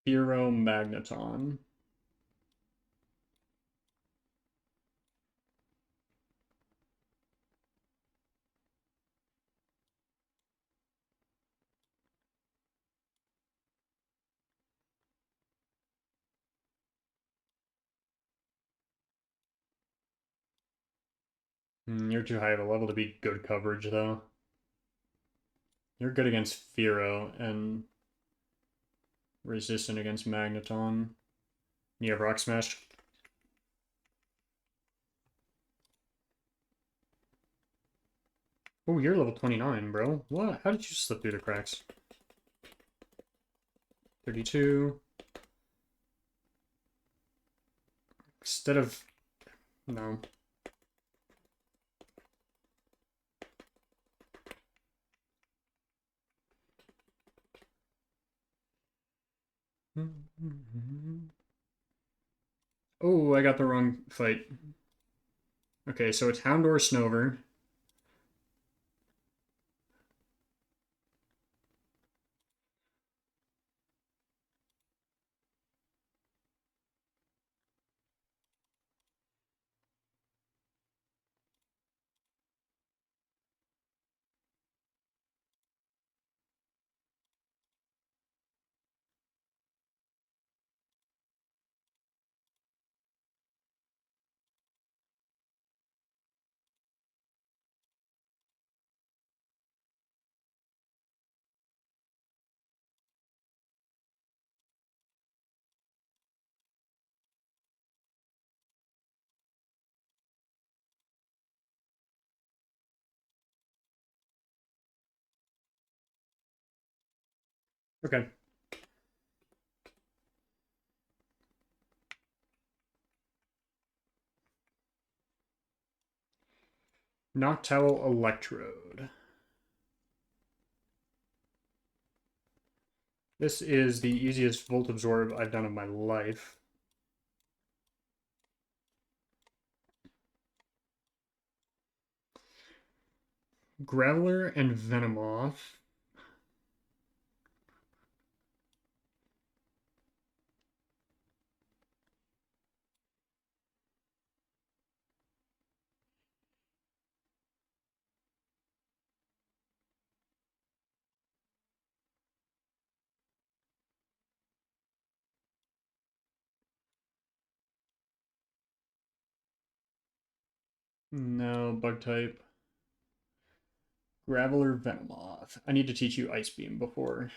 Hero Magneton. You're too high of a level to be good coverage, though. You're good against Firo and resistant against Magneton. You have Rock Smash. Oh, you're level 29, bro. What? How did you slip through the cracks? 32. Instead of... No. Oh, I got the wrong fight. Okay, so it's Houndour Snover. Okay. Noctowl Electrode. This is the easiest Volt Absorb I've done in my life. Graveler and Venomoth. No, bug type. Graveler, Venomoth. I need to teach you Ice Beam before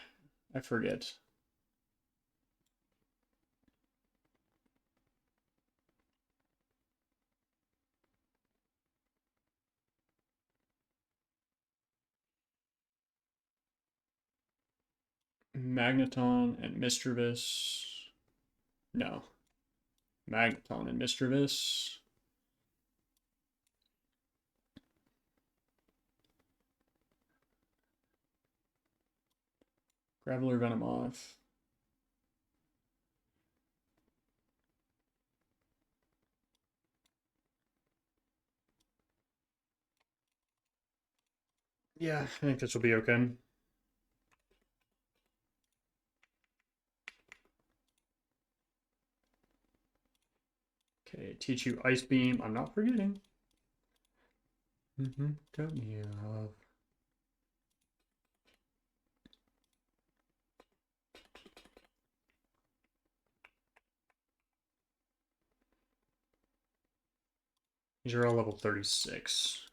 I forget. Magneton and Mischievous. No. Magneton and Mischievous. Graveler, Venomoth. Yeah, I think this will be okay. Okay, teach you Ice Beam. I'm not forgetting. Cut me off. These are all level 36.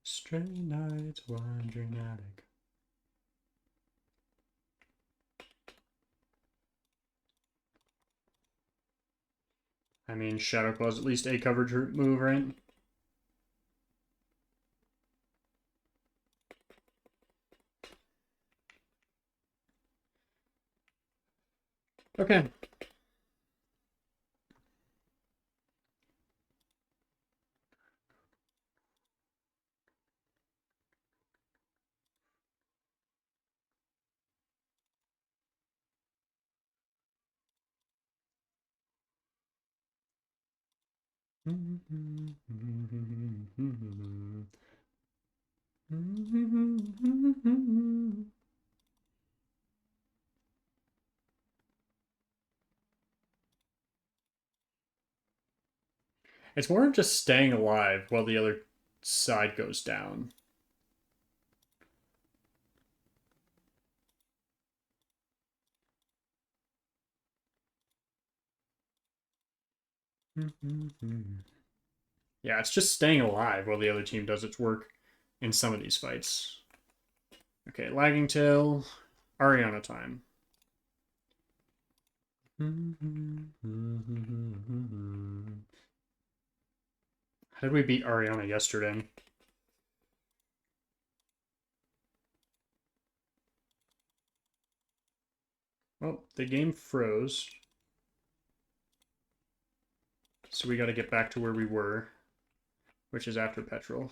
Stray nights wandering attic. I mean, Shadow Claw's at least a coverage move, right? Okay. It's more of just staying alive while the other side goes down. Yeah, it's just staying alive while the other team does its work in some of these fights. Okay, lagging tail, Ariana time. How did we beat Ariana yesterday? Well, the game froze. So we got to get back to where we were, which is after petrol.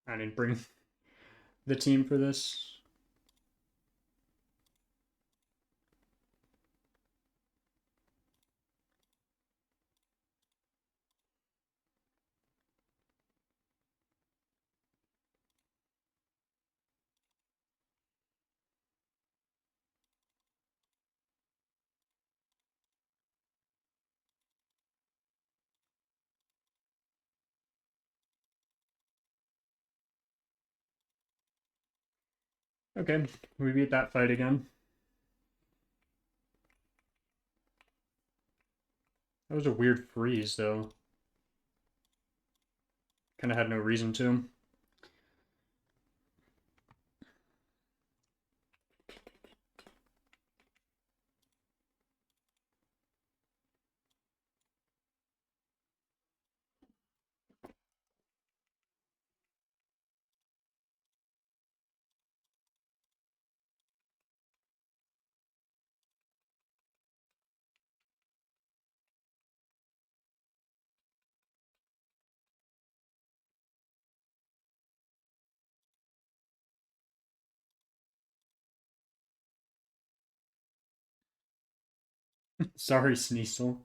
I didn't bring the team for this. Okay, we beat that fight again. That was a weird freeze, though. Kind of had no reason to. Sorry, Sneasel.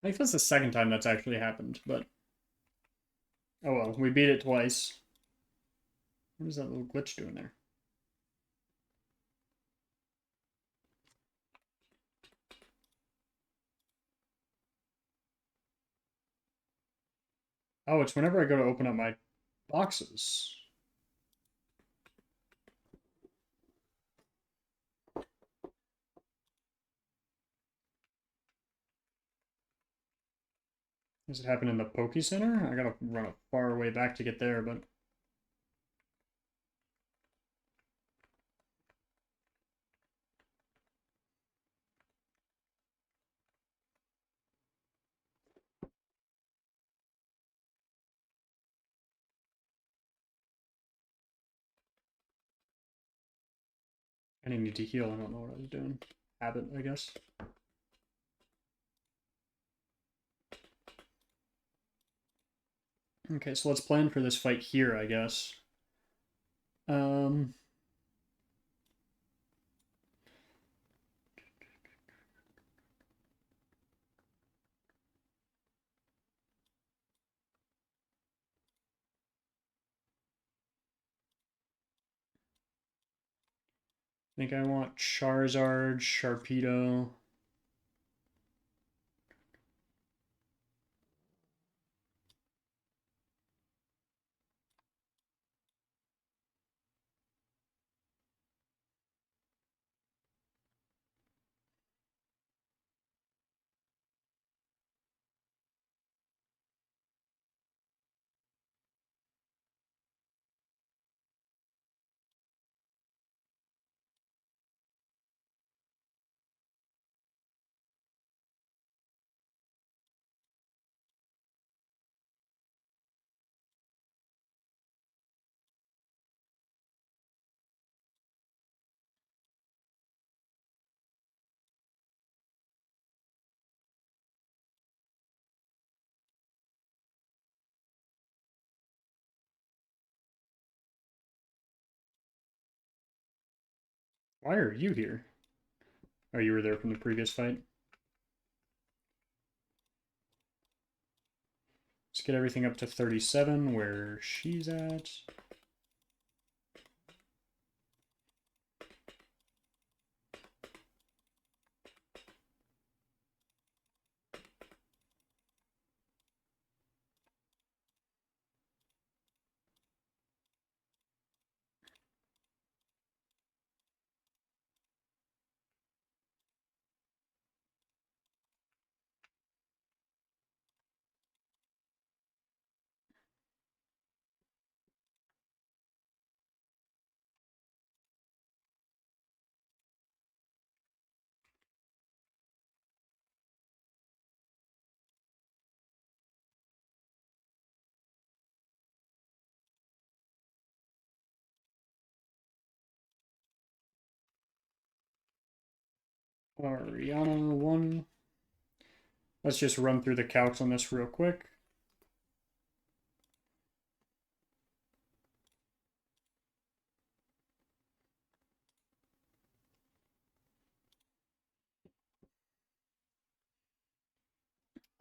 I think that's the second time that's actually happened, but oh well, we beat it twice. What is that little glitch doing there? Oh, it's whenever I go to open up my boxes. Does it happen in the Poke Center? I gotta run a far way back to get there, but I didn't need to heal. I don't know what I was doing. Habit, I guess. Okay, so let's plan for this fight here, I guess. I think I want Charizard, Sharpedo. Why are you here? Oh, you were there from the previous fight? Let's get everything up to 37, where she's at. Ariana 1. Let's just run through the calcs on this real quick.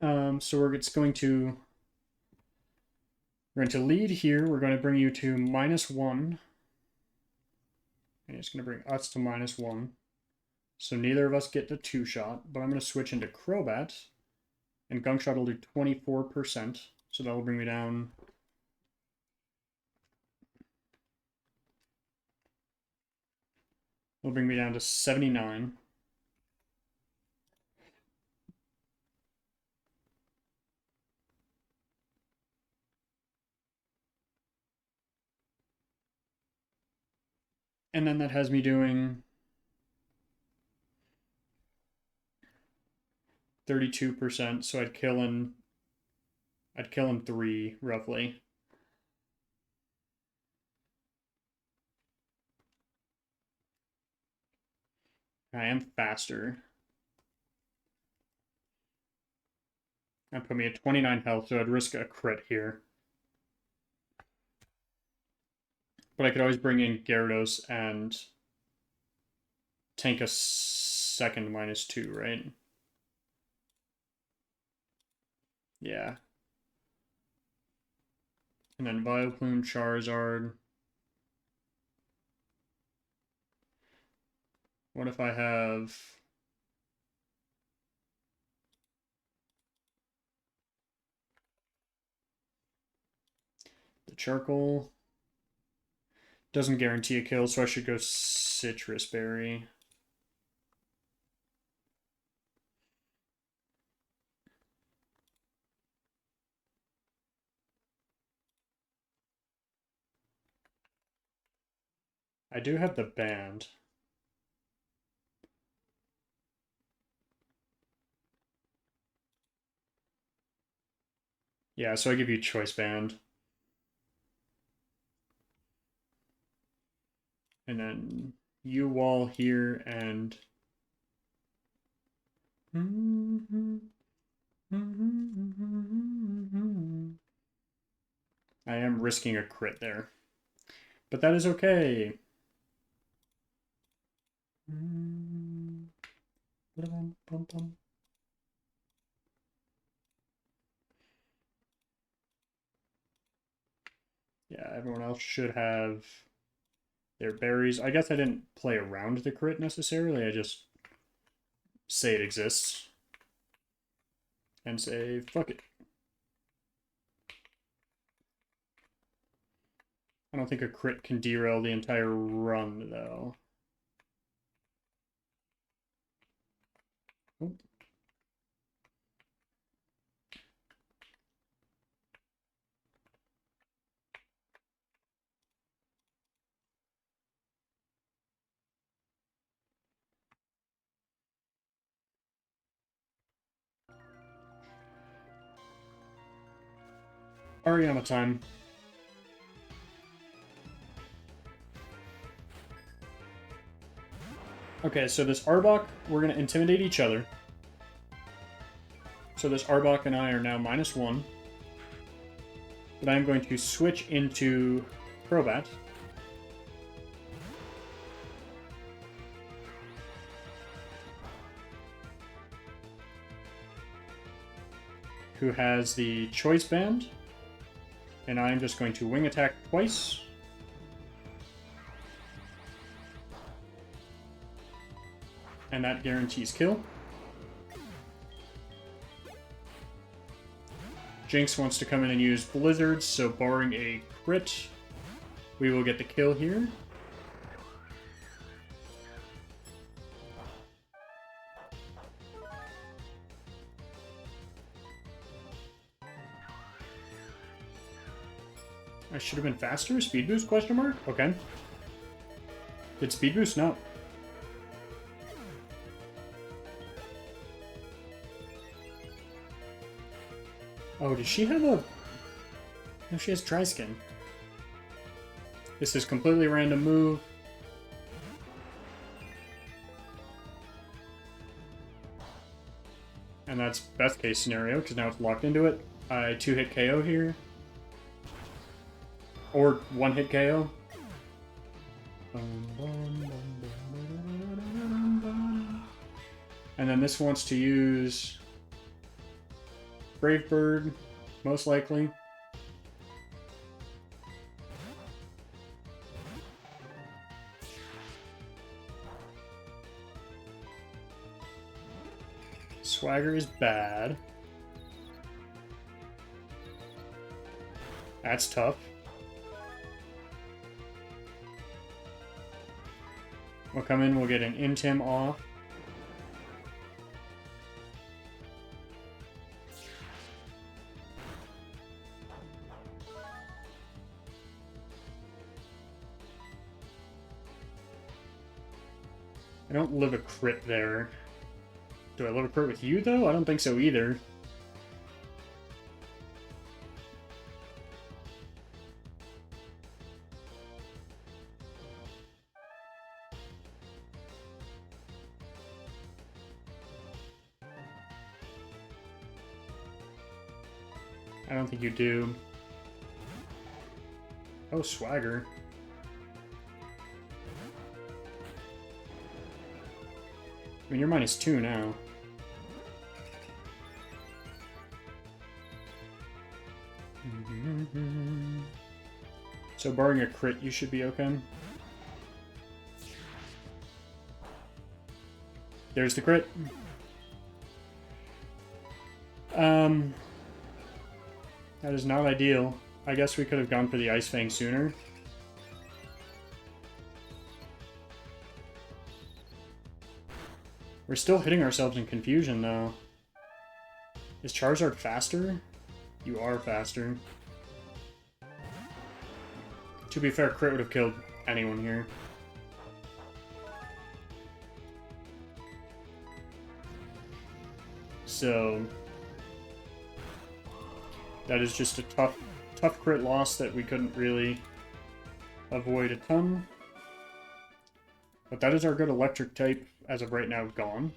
So we're going to lead here. We're going to bring you to -1. And it's going to bring us to -1. So neither of us get the 2-shot, but I'm going to switch into Crobat. And Gunk Shot will do 24%. So that will bring me down. Will bring me down to 79. And then that has me doing 32%, so I'd kill in 3, roughly. I am faster. That put me at 29 health, so I'd risk a crit here. But I could always bring in Gyarados and tank a second -2, right? Yeah. And then Vileplume, Charizard. What if I have... the Charcoal? Doesn't guarantee a kill, so I should go Citrus Berry. I do have the band. Yeah, so I give you Choice Band. And then you wall here and... I am risking a crit there. But that is okay. Yeah, everyone else should have their berries. I guess I didn't play around the crit necessarily. I just say it exists. And say, fuck it. I don't think a crit can derail the entire run, though. Oh. Ariana time. Okay, so this Arbok, we're going to intimidate each other. So this Arbok and I are now -1. But I'm going to switch into Crobat. who has the choice band. And I'm just going to wing attack twice. And that guarantees kill. Jinx wants to come in and use Blizzards, so barring a crit, we will get the kill here. I should have been faster? Speed boost, question mark? Okay. Did speed boost? No. Oh, does she have a... No, she has Tri-Skin. This is completely random move. And that's best case scenario, because now it's locked into it. I 2-hit KO here. Or 1-hit KO. And then this wants to use Brave Bird, most likely. Swagger is bad. That's tough. We'll come in, we'll get an Intim off. I don't live a crit there. Do I live a crit with you, though? I don't think so either. I don't think you do. Oh, Swagger. I mean, you're -2 now. So barring a crit, you should be okay. There's the crit. That is not ideal. I guess we could have gone for the Ice Fang sooner. We're still hitting ourselves in confusion, though. Is Charizard faster? You are faster. To be fair, crit would have killed anyone here. So that is just a tough crit loss that we couldn't really avoid a ton. But that is our good electric type, as of right now, gone.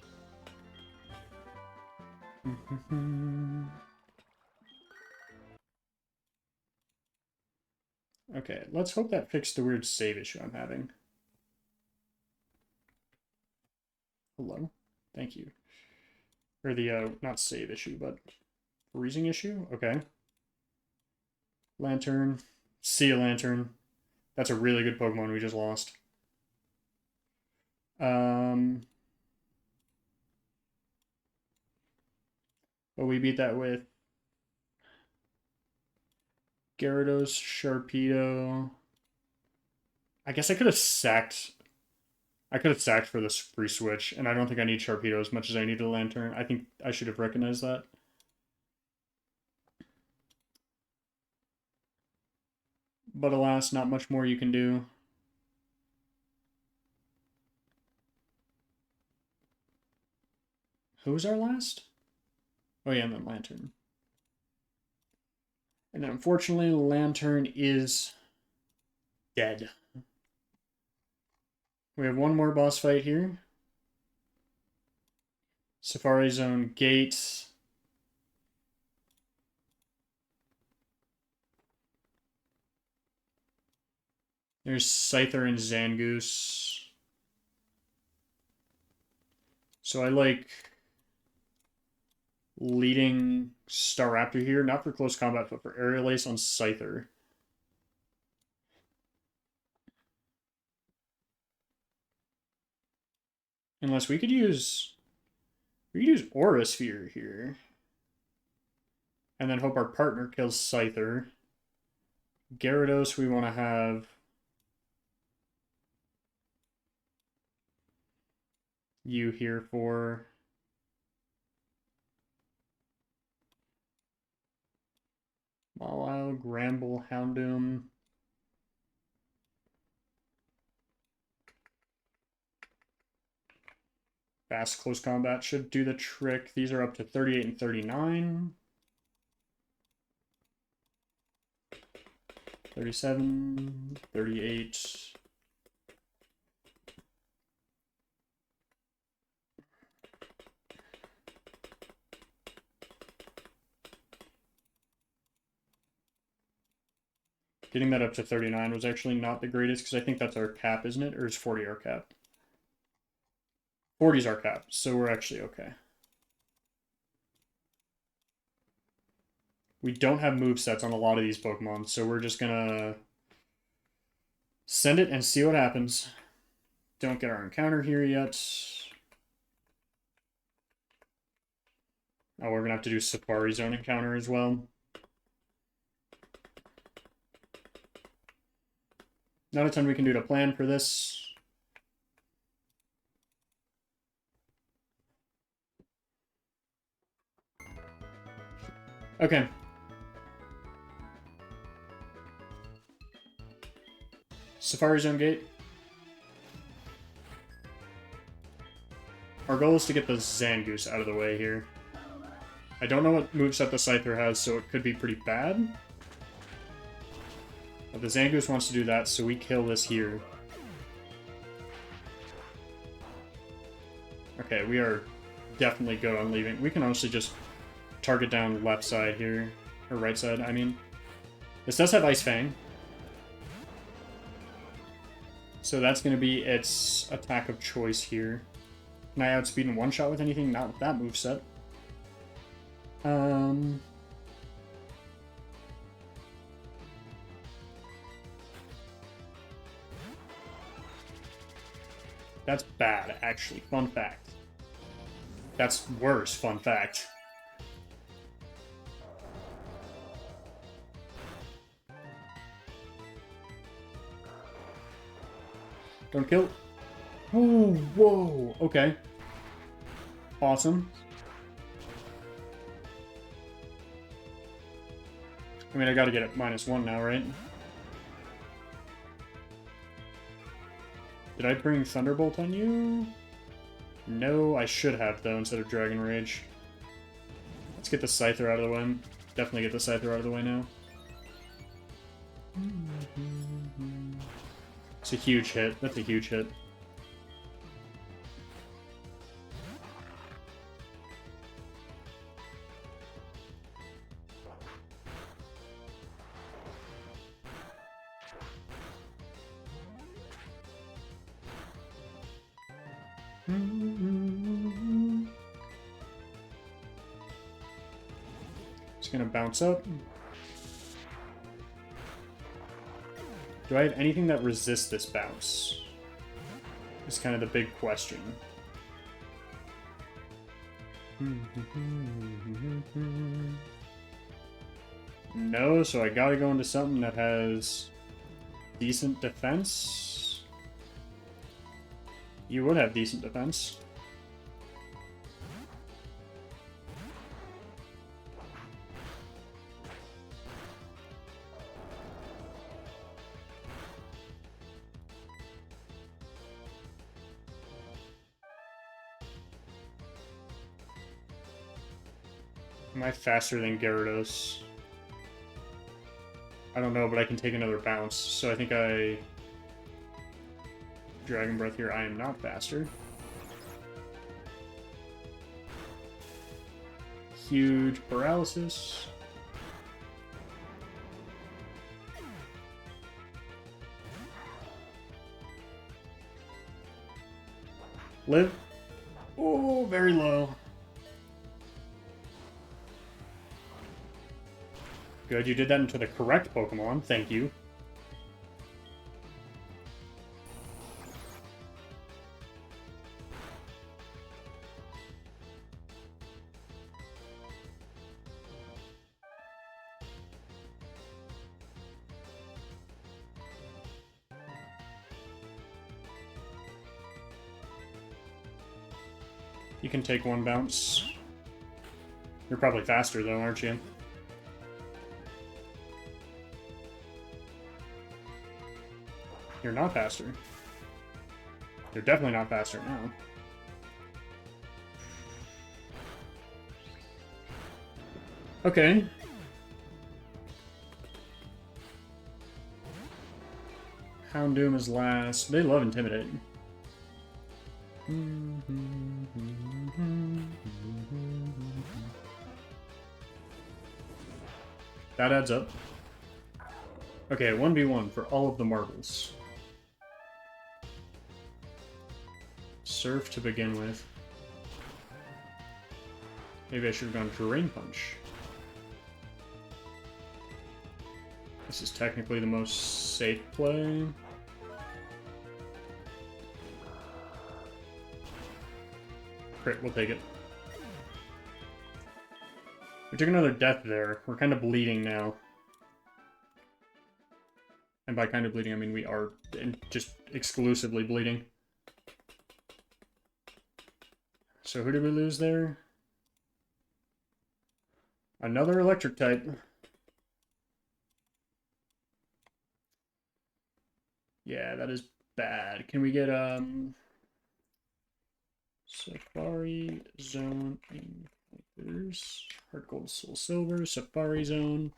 Okay, let's hope that fixed the weird save issue I'm having. Hello? Thank you. Or the, not save issue, but freezing issue? Okay. Lantern. See you, Lantern. That's a really good Pokemon we just lost. But we beat that with Gyarados, Sharpedo. I guess I could have sacked. I could have sacked for this free switch, and I don't think I need Sharpedo as much as I need a Lantern. I think I should have recognized that. But alas, not much more you can do. Who was our last? Oh yeah, and then Lantern. And unfortunately, Lantern is dead. We have one more boss fight here. Safari Zone Gate. There's Scyther and Zangoose. So I like leading Staraptor here, not for close combat, but for aerial ace on Scyther. Unless we could use Aura Sphere here. And then hope our partner kills Scyther. Gyarados we want to have you here for. Mawile, Gramble, Houndoom. Fast close combat should do the trick. These are up to 38 and 39. 37, 38. Getting that up to 39 was actually not the greatest, because I think that's our cap, isn't it? Or is 40 our cap? 40 is our cap, so we're actually okay. We don't have movesets on a lot of these Pokemon, so we're just gonna send it and see what happens. Don't get our encounter here yet. Oh, we're gonna have to do Safari Zone encounter as well. Not a ton we can do to plan for this. Okay. Safari Zone Gate. Our goal is to get the Zangoose out of the way here. I don't know what moveset the Scyther has, so it could be pretty bad. But the Zangoose wants to do that, so we kill this here. Okay, we are definitely good on leaving. We can honestly just target down left side here. Or right side, I mean. This does have Ice Fang. So that's going to be its attack of choice here. Can I outspeed in one shot with anything? Not with that moveset. That's bad, actually. Fun fact. That's worse, fun fact. Don't kill. Ooh, whoa, okay. Awesome. I mean, I gotta get it -1 now, right? Did I bring Thunderbolt on you? No, I should have, though, instead of Dragon Rage. Let's get the Scyther out of the way. Definitely get the Scyther out of the way now. It's a huge hit. That's a huge hit. It's gonna bounce up. Do I have anything that resists this bounce? Is kind of the big question. No, so I gotta go into something that has decent defense. You would have decent defense. Am I faster than Gyarados? I don't know, but I can take another bounce, so I think I... Dragon Breath here, I am not faster. Huge paralysis. Live. Oh, very low. Good, you did that into the correct Pokemon. Thank you. You can take one bounce. You're probably faster, though, aren't you? You're not faster. You're definitely not faster now. Okay. Houndoom is last. They love intimidating. That adds up. Okay, 1v1 for all of the marbles. Surf to begin with. Maybe I should have gone Drain Punch. This is technically the most safe play. Crit, we'll take it. We took another death there. We're kind of bleeding now. And by kind of bleeding, I mean we are just exclusively bleeding. So who did we lose there? Another electric type. Yeah, that is bad. Can we get, Safari Zone There's Heart Gold Soul Silver, Safari Zone.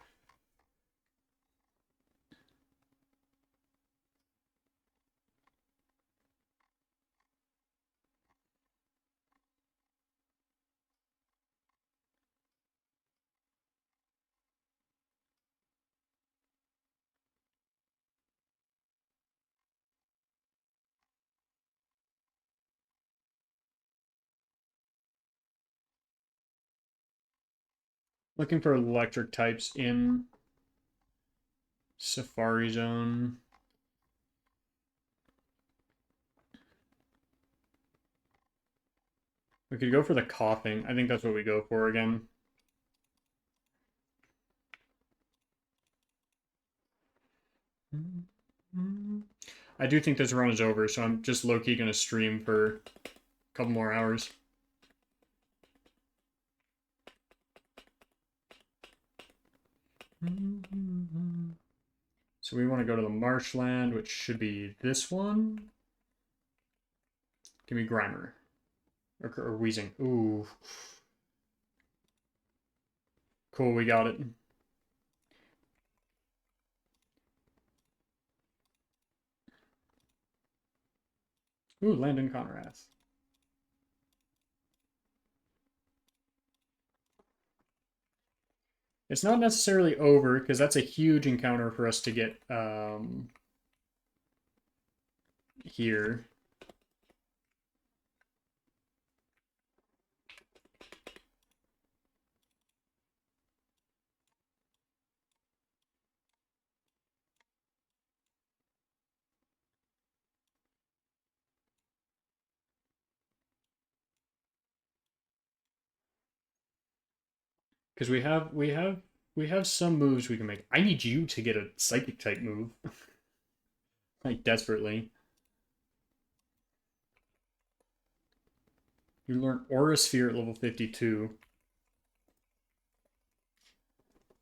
Looking for electric types in Safari Zone. We could go for the coughing. I think that's what we go for again. I do think this run is over, so I'm just low-key going to stream for a couple more hours. So we want to go to the marshland, which should be this one. Give me Grimer. Or Wheezing. Ooh. Cool, we got it. Ooh, Landon Conrath. It's not necessarily over, because that's a huge encounter for us to get here. Because we have some moves we can make. I need you to get a psychic type move. Like desperately. You learn Aura Sphere at level 52.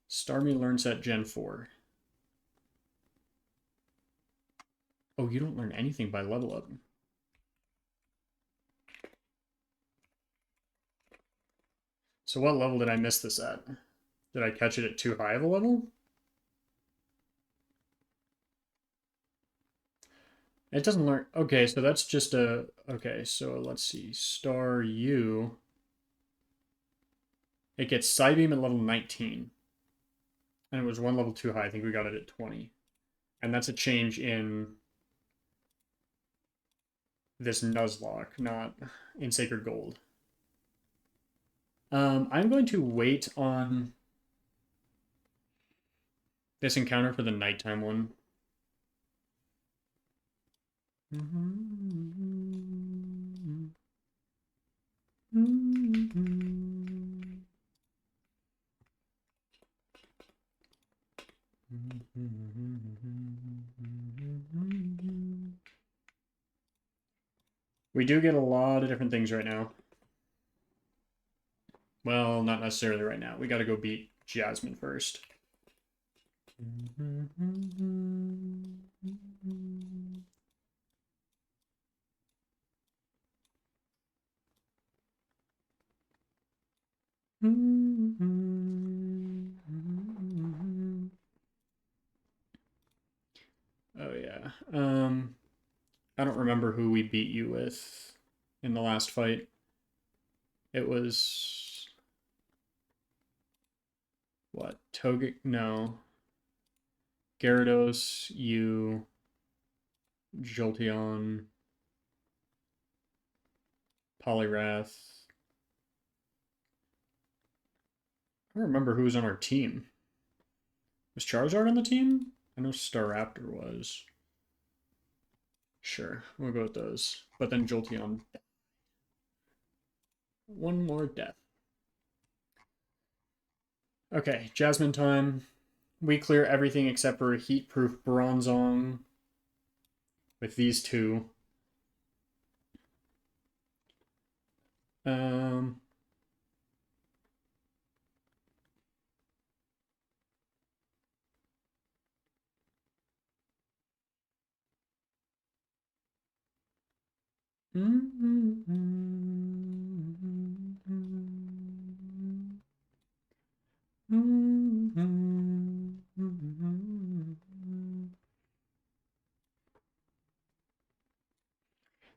Starmie learns at Gen 4. Oh, you don't learn anything by level up. So what level did I miss this at? Did I catch it at too high of a level? It doesn't learn... Okay, so that's just a... Okay, so let's see. Star U. It gets Psybeam at level 19. And it was one level too high. I think we got it at 20. And that's a change in this Nuzlocke, not in Sacred Gold. I'm going to wait on... This encounter for the nighttime one. We do get a lot of different things right now. Well, not necessarily right now. We gotta go beat Jasmine first. Oh yeah. I don't remember who we beat you with in the last fight. It was what? Togekiss? No. Gyarados, you, Jolteon, Poliwrath. I don't remember who was on our team. Was Charizard on the team? I know Staraptor was. Sure, we'll go with those. But then Jolteon. One more death. Okay, Jasmine time. We clear everything except for a heat-proof Bronzong with these two.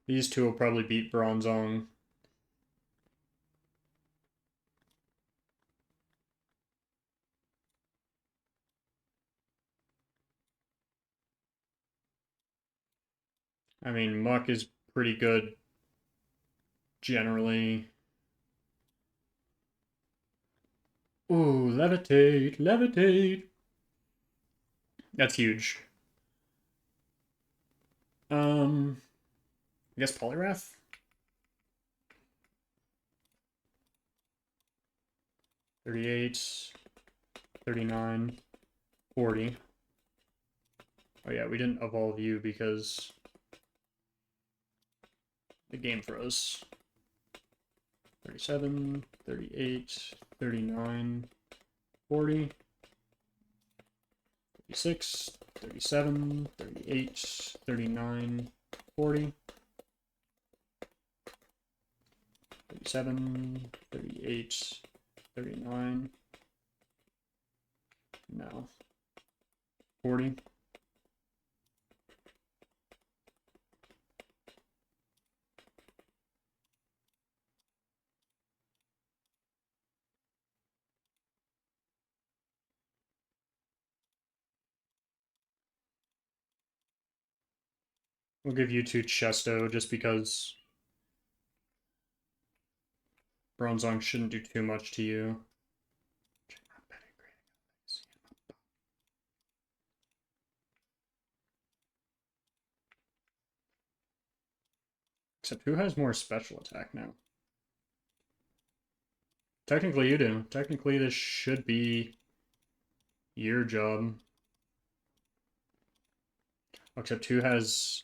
These two will probably beat Bronzong. I mean, Muck is pretty good generally. Ooh, levitate, levitate. That's huge. I guess Poliwrath? 38, 39, 40. Oh yeah, we didn't evolve you because the game froze. 37, 38, 39, 40, 36, 37, 38, 39, 40, 37, 38, 39, no, 40. We'll give you two Chesto just because Bronzong shouldn't do too much to you. Except who has more special attack now? Technically you do. Technically this should be your job. Except who has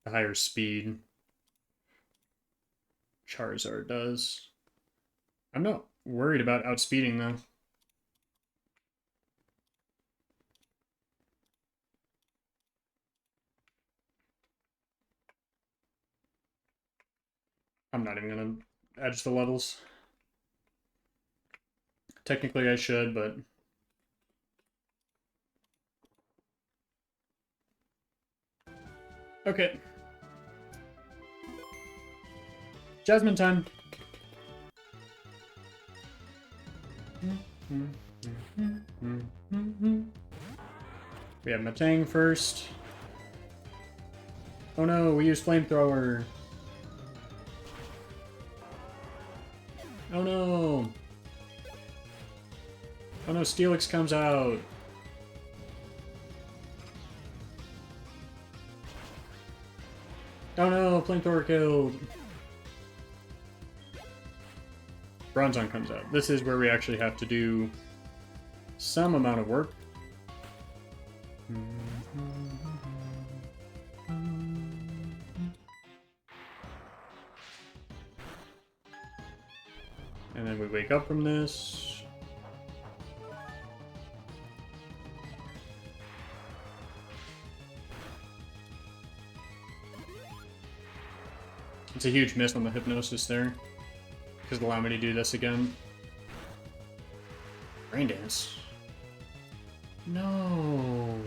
the higher speed? Charizard does. I'm not worried about outspeeding though. I'm not even gonna edge the levels. Technically I should, but okay. Jasmine time. We have Matang first. Oh no, we used Flamethrower. Oh no. Oh no, Steelix comes out. Planktor killed! Bronzong comes out. This is where we actually have to do some amount of work. And then we wake up from this. It's a huge miss on the hypnosis there. Because allow me to do this again. Rain dance. No.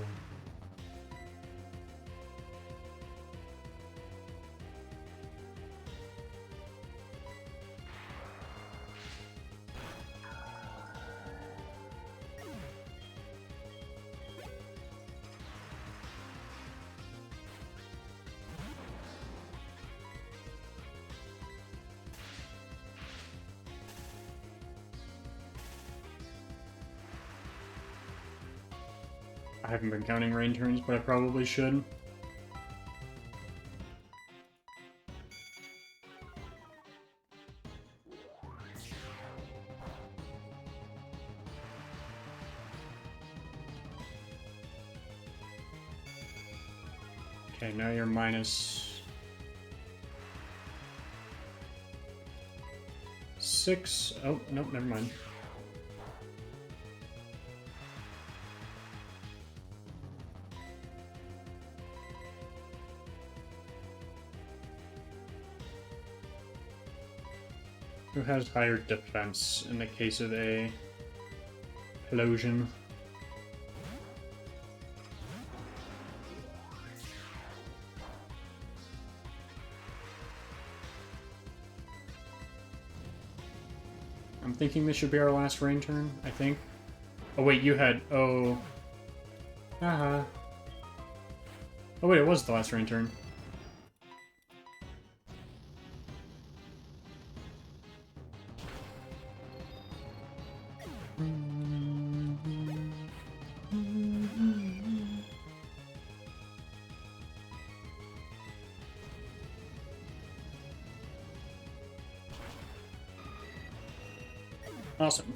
I haven't been counting rain turns, but I probably should. Okay, now you're minus 6. Oh, nope, never mind. Who has higher defense in the case of a explosion? I'm thinking this should be our last rain turn, I think. Oh wait, you had... Oh... Haha. Oh wait, it was the last rain turn. Awesome.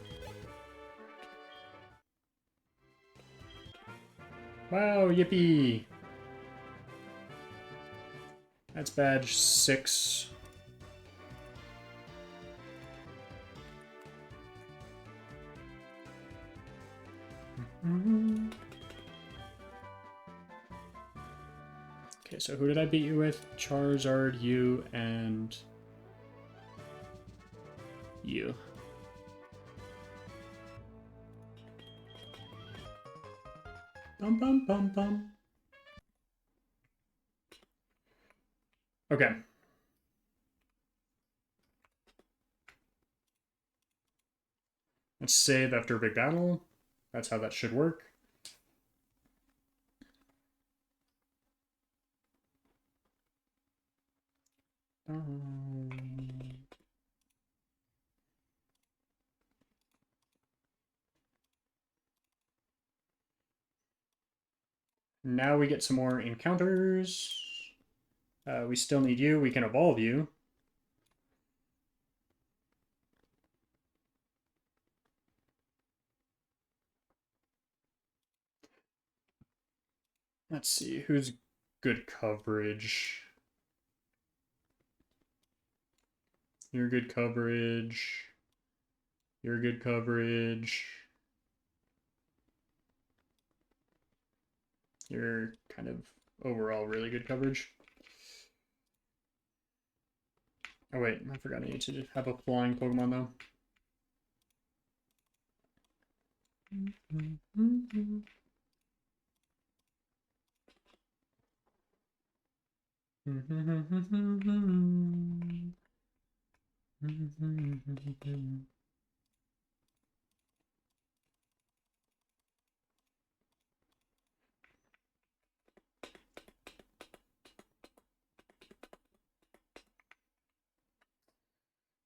Wow, yippee! That's badge 6. Okay, so who did I beat you with? Charizard, you, and... you. Bum bum bum bum. Okay. Let's save after a big battle. That's how that should work. Now we get some more encounters. We still need you. We can evolve you. Let's see, who's good coverage? You're good coverage. You're good coverage. You're kind of overall really good coverage. Oh wait, I forgot I need to have a flying Pokemon though.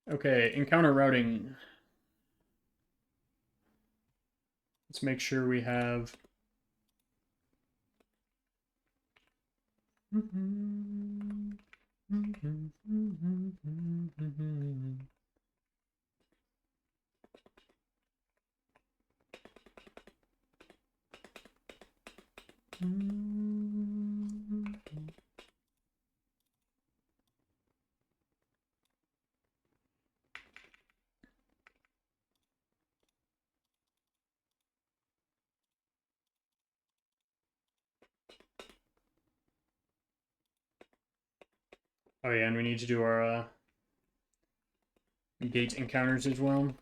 Okay, encounter routing. Let's make sure we have... Oh yeah, and we need to do our gate encounters as well.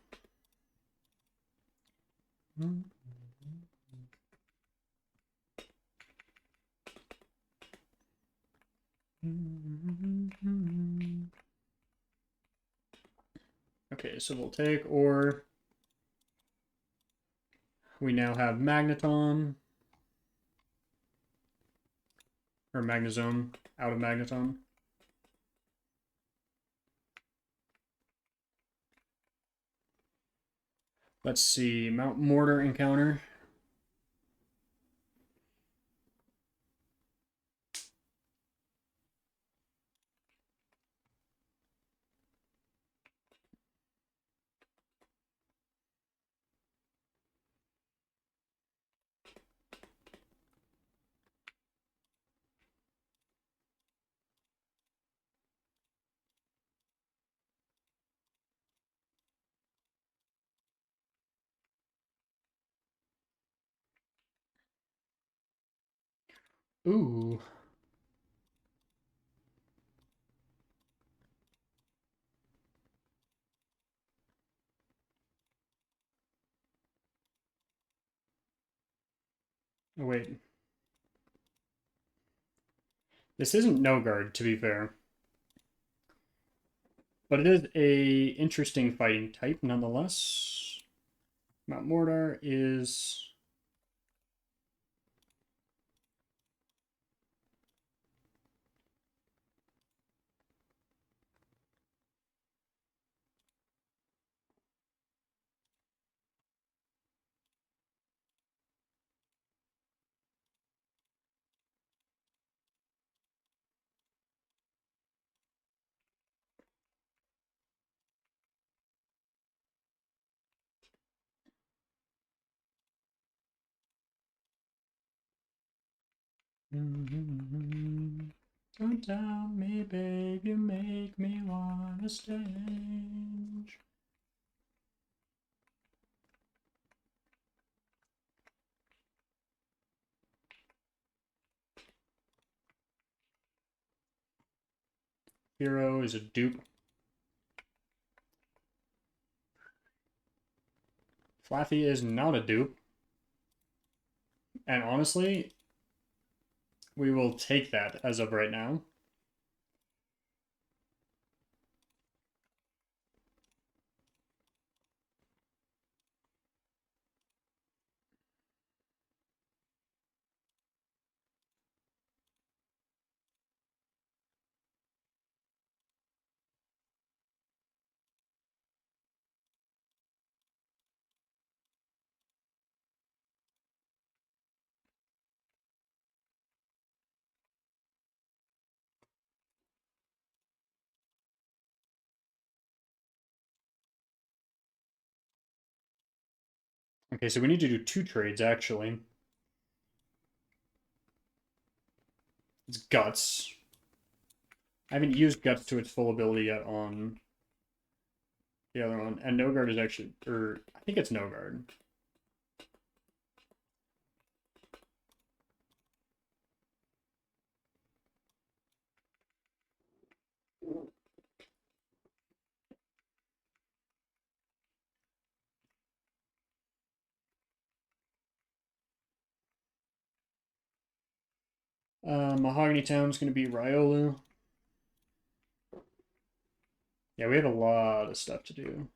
Okay, so we'll take ore. We now have magneton. Or magnezone out of magneton. Let's see, Mount Mortar encounter. Ooh. Oh, wait. This isn't no guard, to be fair. But it is a interesting fighting type, nonetheless. Mount Mortar is... Don't tell me, babe, you make me wanna stage. Hero is a dupe. Flaffy is not a dupe. And honestly, we will take that as of right now. Okay, so we need to do 2 trades, actually. It's Guts. I haven't used Guts to its full ability yet on the other one. And No Guard is actually... Or, I think it's No Guard. Mahogany Town's going to be Riolu. Yeah, we have a lot of stuff to do.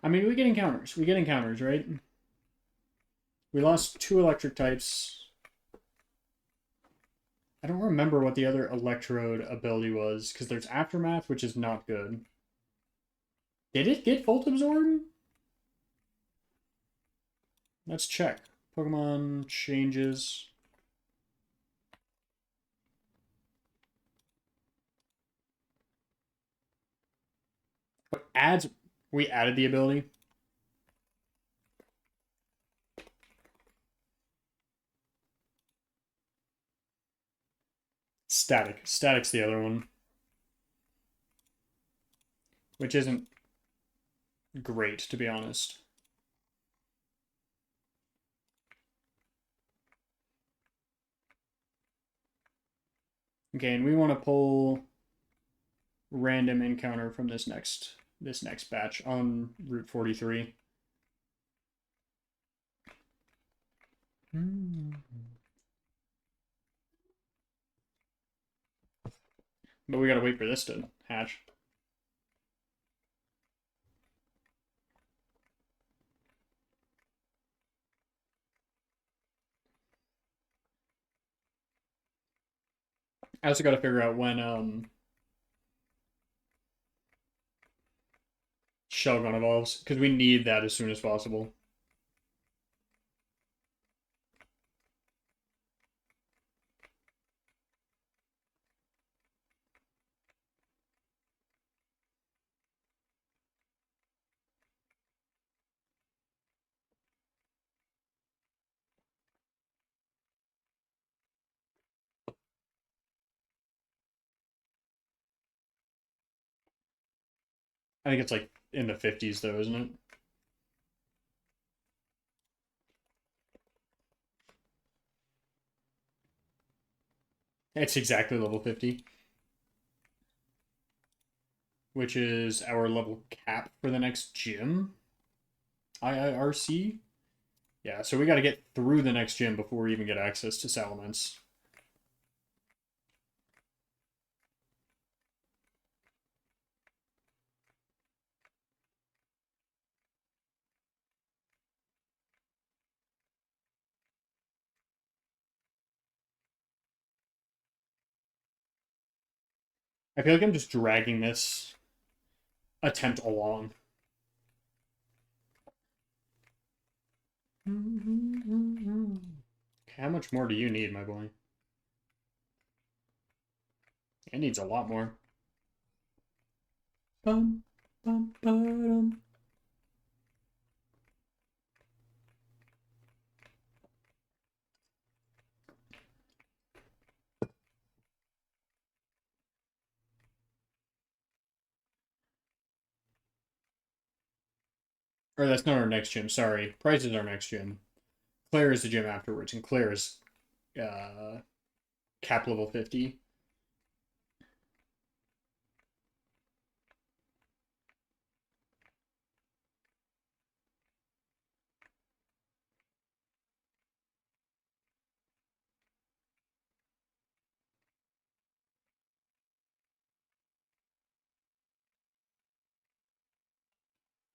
I mean, we get encounters. We get encounters, right? We lost 2 electric types. I don't remember what the other electrode ability was, because there's Aftermath, which is not good. Did it get Volt Absorb? Let's check. Pokemon changes. What adds? We added the ability. Static. Static's the other one, which isn't great, to be honest. Okay, and we want to pull random encounter from this next batch on Route 43. But we gotta wait for this to hatch. I also gotta figure out when Shellgun evolves, because we need that as soon as possible. I think it's like in the 50s though, isn't it? It's exactly level 50, which is our level cap for the next gym. IIRC? Yeah, so we got to get through the next gym before we even get access to Salamence. I feel like I'm just dragging this attempt along. How much more do you need, my boy? It needs a lot more. Bum, bum, ba-dum. Or that's not our next gym, sorry. Price is our next gym. Claire is the gym afterwards, and Claire is cap level 50.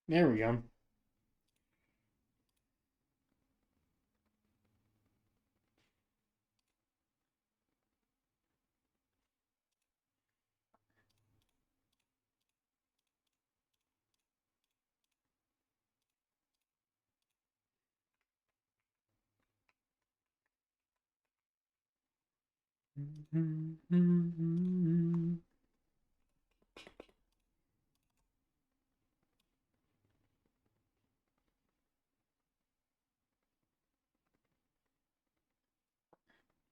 There we go.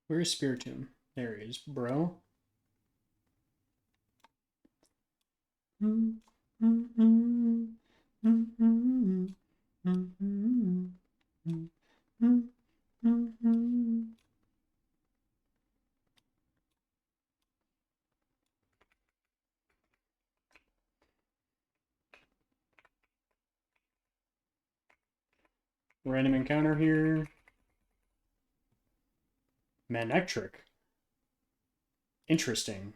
Where is Spiritomb? There he is, bro. Random encounter here. Manectric. Interesting.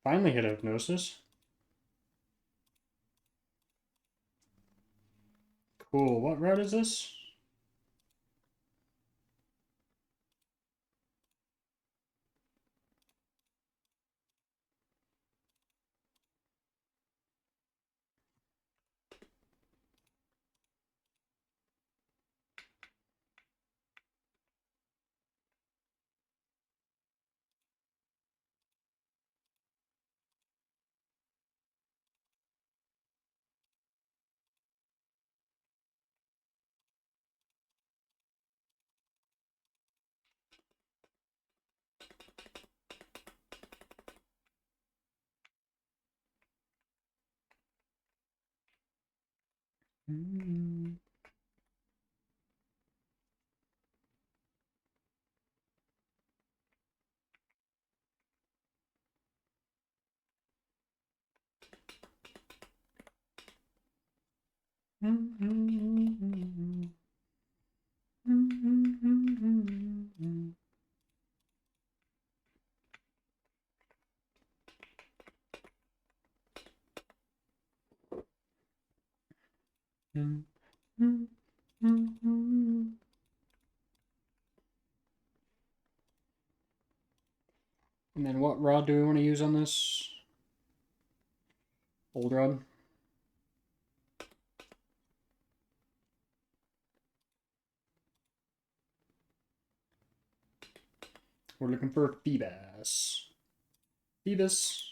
Finally hit Hypnosis. Cool. What route is this? And then what rod do we want to use on this? Old rod? We're looking for Phoebus. Phoebus.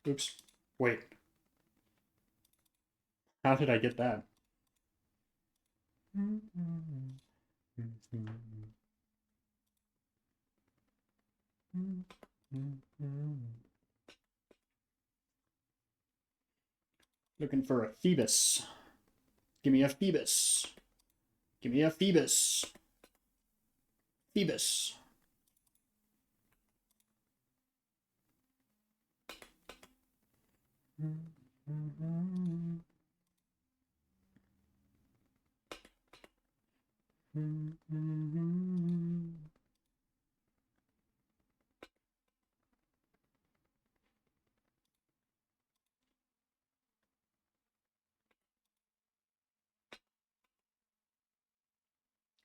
Oops. Wait. How did I get that? Looking for a Phoebus. Give me a Phoebus. Give me a Phoebus. Phoebus.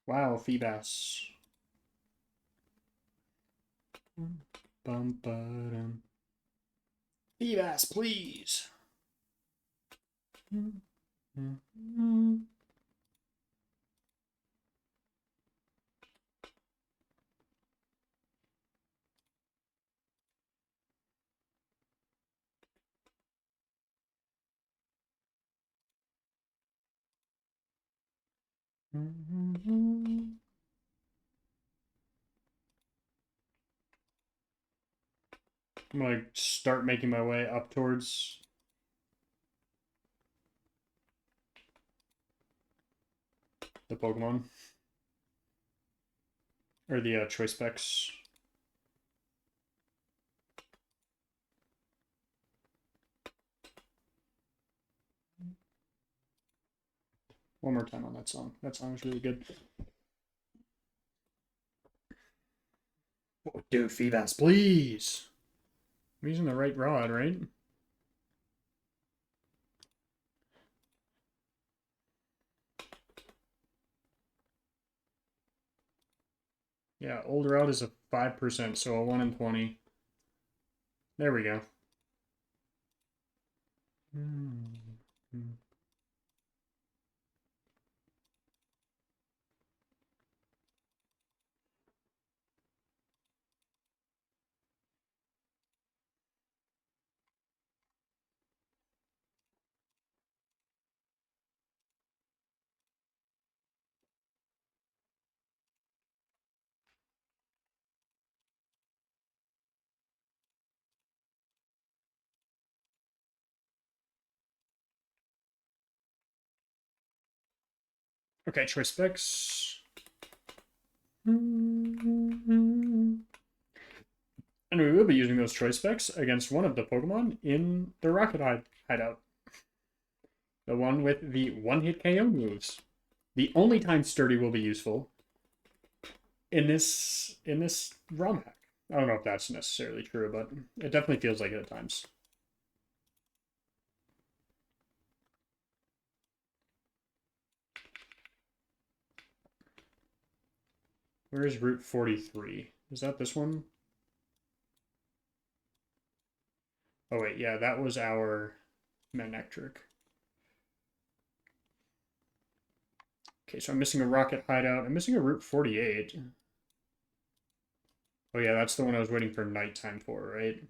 Wow, Phoebus. Phoebus, please. I'm gonna start making my way up towards the Pokemon. Or the choice specs. One more time on that song. That song is really good. Oh, dude, Phoebus, please. I'm using the right rod, right? Yeah, old rod is a 5%, so a 1 in 20. There we go. Okay, choice specs. And we will be using those choice specs against one of the Pokemon in the Rocket Hideout. The one with the one-hit KO moves. The only time Sturdy will be useful in this ROM hack. I don't know if that's necessarily true, but it definitely feels like it at times. Where is Route 43? Is that this one? Oh wait, yeah, that was our Manectric. Okay, so I'm missing a Rocket Hideout. I'm missing a Route 48. Oh yeah, that's the one I was waiting for nighttime for, right?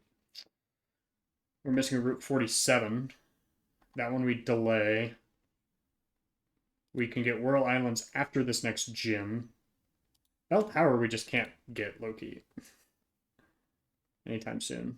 We're missing a Route 47. That one we delay. We can get Whirl Islands after this next gym. Bell Power we just can't get Loki anytime soon.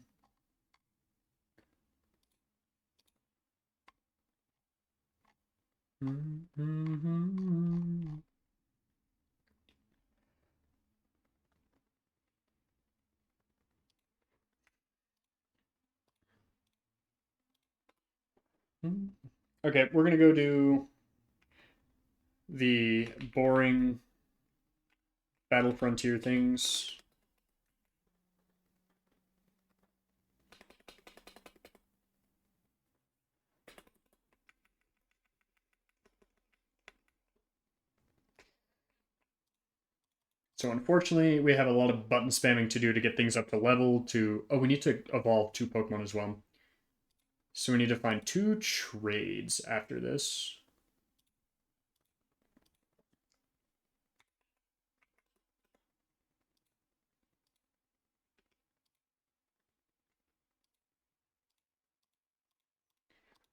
Okay, we're gonna go do the boring Battle Frontier things. So unfortunately, we have a lot of button spamming to do to get things up to level to... Oh, we need to evolve 2 Pokemon as well. So we need to find 2 trades after this.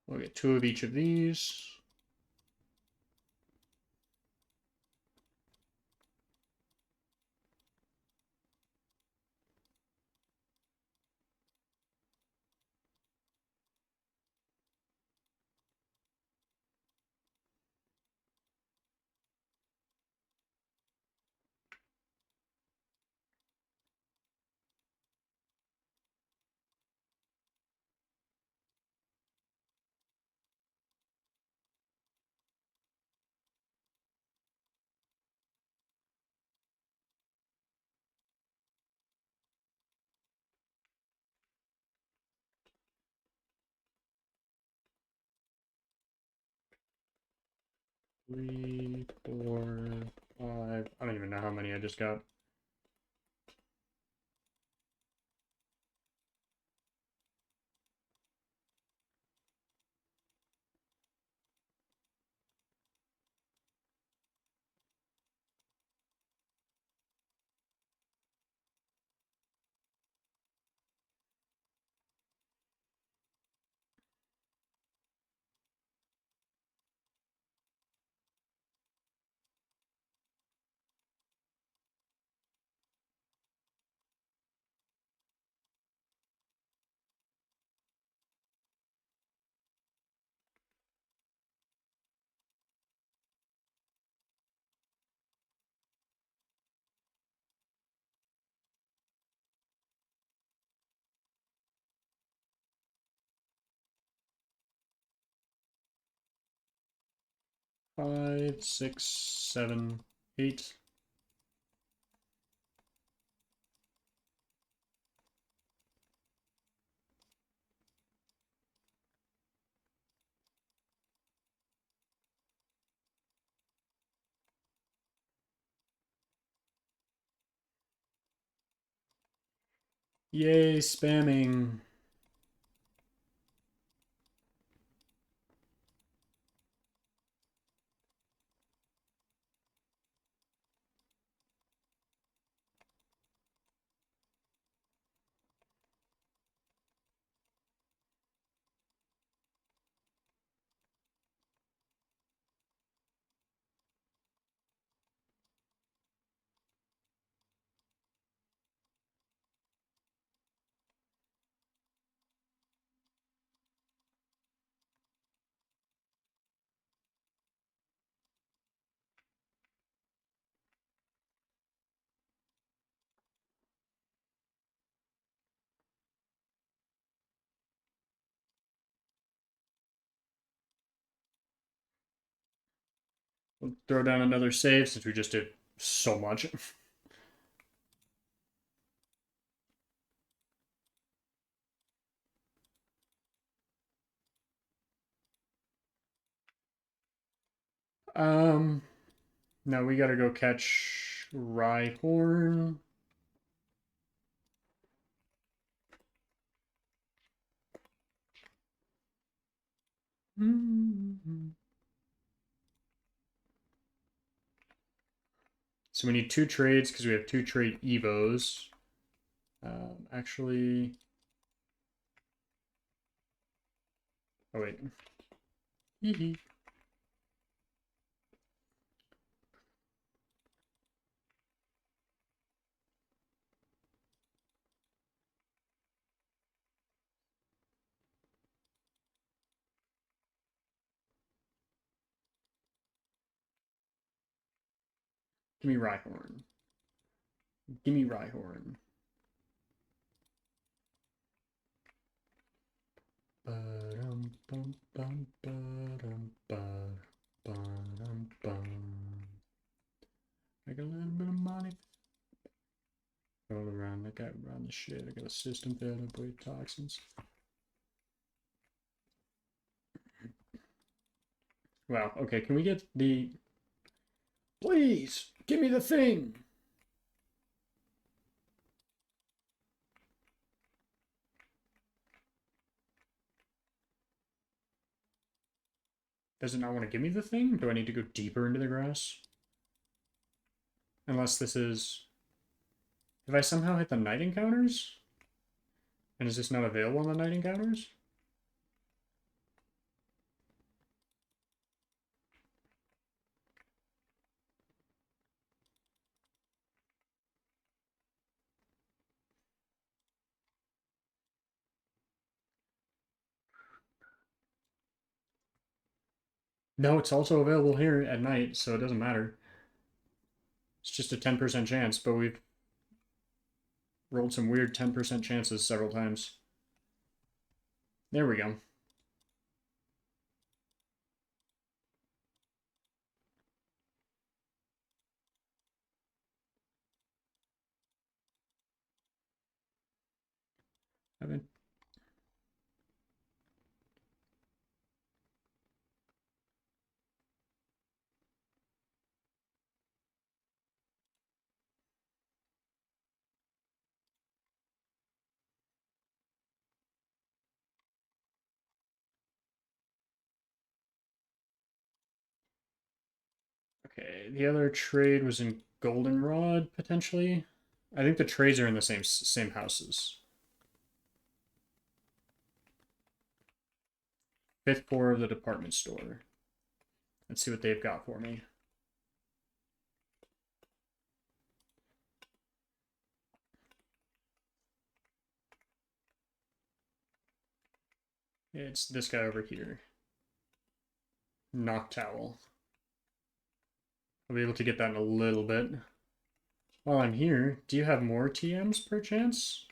We'll get 2 of each of these. Three, four, five. I don't even know how many I just got. Five, six, seven, eight. Yay, spamming. We'll throw down another save since we just did so much. um, Now we gotta go catch Rhyhorn. So we need 2 trades because we have 2 trade Evos. Actually... Oh, wait. Give me Rhyhorn. Give me Rhyhorn. I got a little bit of money. All around, I got around the shit. I got a system filled up with toxins. Wow, okay, can we get the... Please, give me the thing! Does it not want to give me the thing? Do I need to go deeper into the grass? Unless this is... Have I somehow hit the night encounters? And is this not available on the night encounters? No, it's also available here at night, so it doesn't matter. It's just a 10% chance, but we've rolled some weird 10% chances several times. There we go. Haven't... Okay, the other trade was in Goldenrod, potentially. I think the trades are in the same houses. Fifth floor of the department store. Let's see what they've got for me. It's this guy over here. Noctowl. I'll be able to get that in a little bit. While I'm here, do you have more TMs per chance?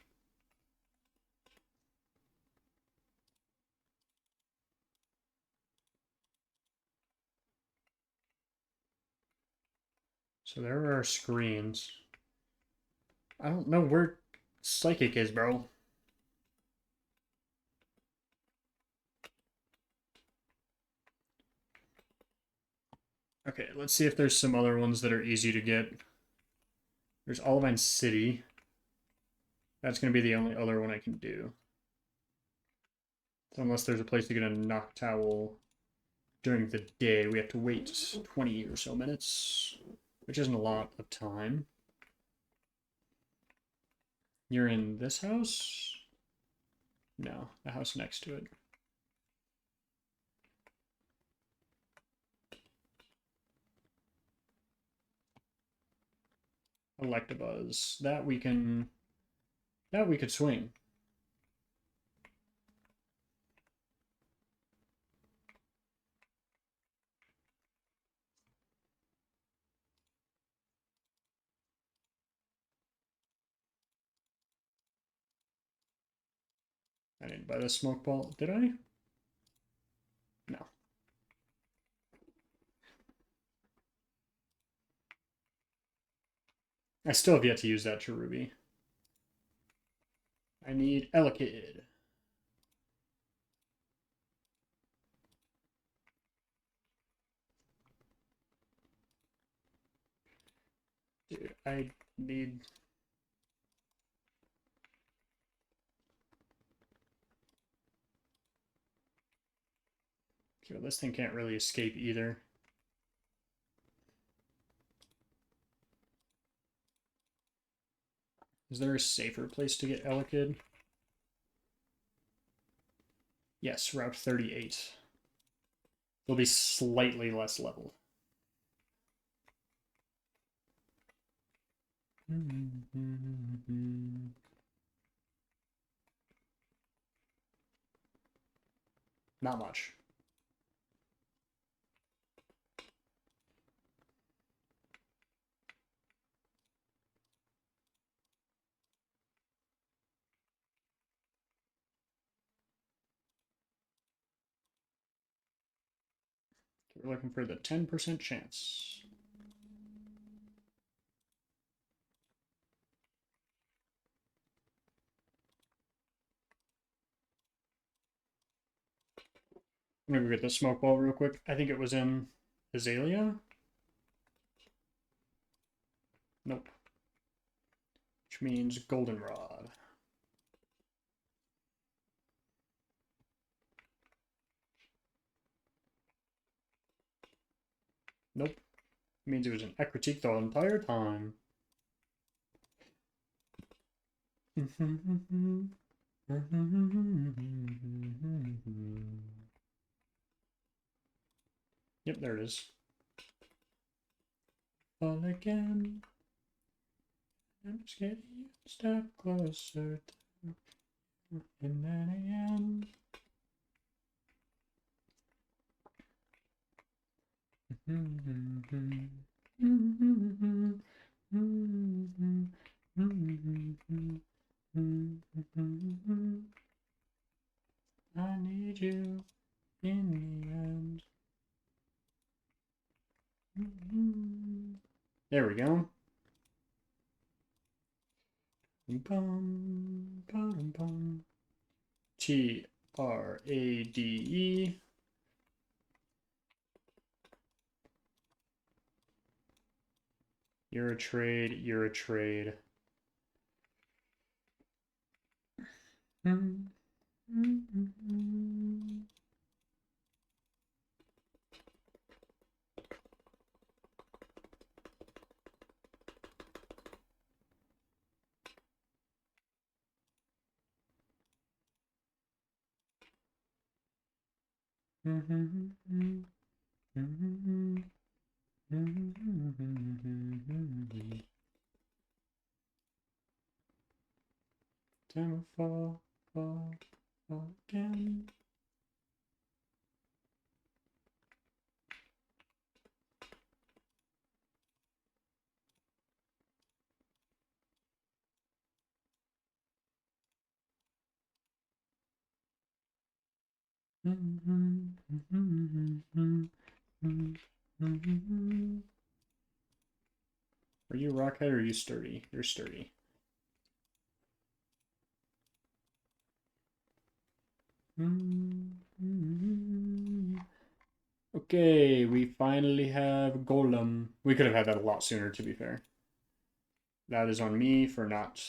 So there are our screens. I don't know where Psychic is, bro. Okay, let's see if there's some other ones that are easy to get. There's Olivine City. That's going to be the only other one I can do. So unless there's a place to get a Noctowl during the day, we have to wait 20 or so minutes, which isn't a lot of time. You're in this house? No, the house next to it. Electabuzz. That we could swing. I didn't buy the smoke ball, did I? No. I still have yet to use that Cherubi. I need Elekid. Dude, I need... Okay, well, this thing can't really escape either. Is there a safer place to get Elekid? Yes, Route 38. Will be slightly less level. Not much. We're looking for the 10% chance. I'm gonna go get the smoke ball real quick. I think it was in Azalea. Nope. Which means goldenrod. Nope. It means it was an Ecritique the entire time. Yep, there it is. Fall again. I'm just getting a step closer to in 9 a.m. I need you in the end. There we go. Trade. You're a trade. You're a trade. Time will fall again. Are you rockhead or are you sturdy? You're sturdy. Okay, we finally have Golem. We could have had that a lot sooner, to be fair. That is on me for not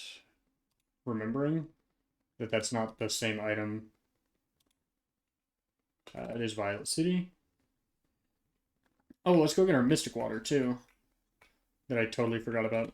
remembering that that's not the same item. It is Violet City. Oh, let's go get our Mystic Water, too. That I totally forgot about.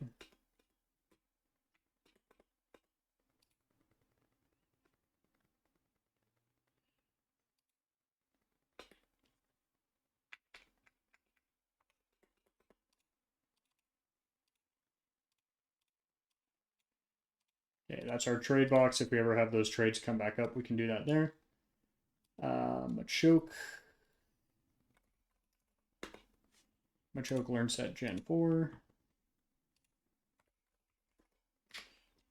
Okay, that's our trade box. If we ever have those trades come back up, we can do that there. Machoke. Machoke learn set Gen 4.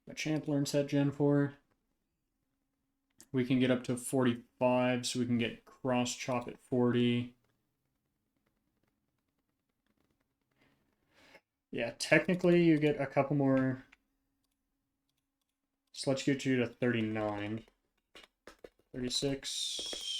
Machamp learn set Gen 4. We can get up to 45, so we can get Cross Chop at 40. Yeah, technically you get a couple more. So let's get you to 39. 36.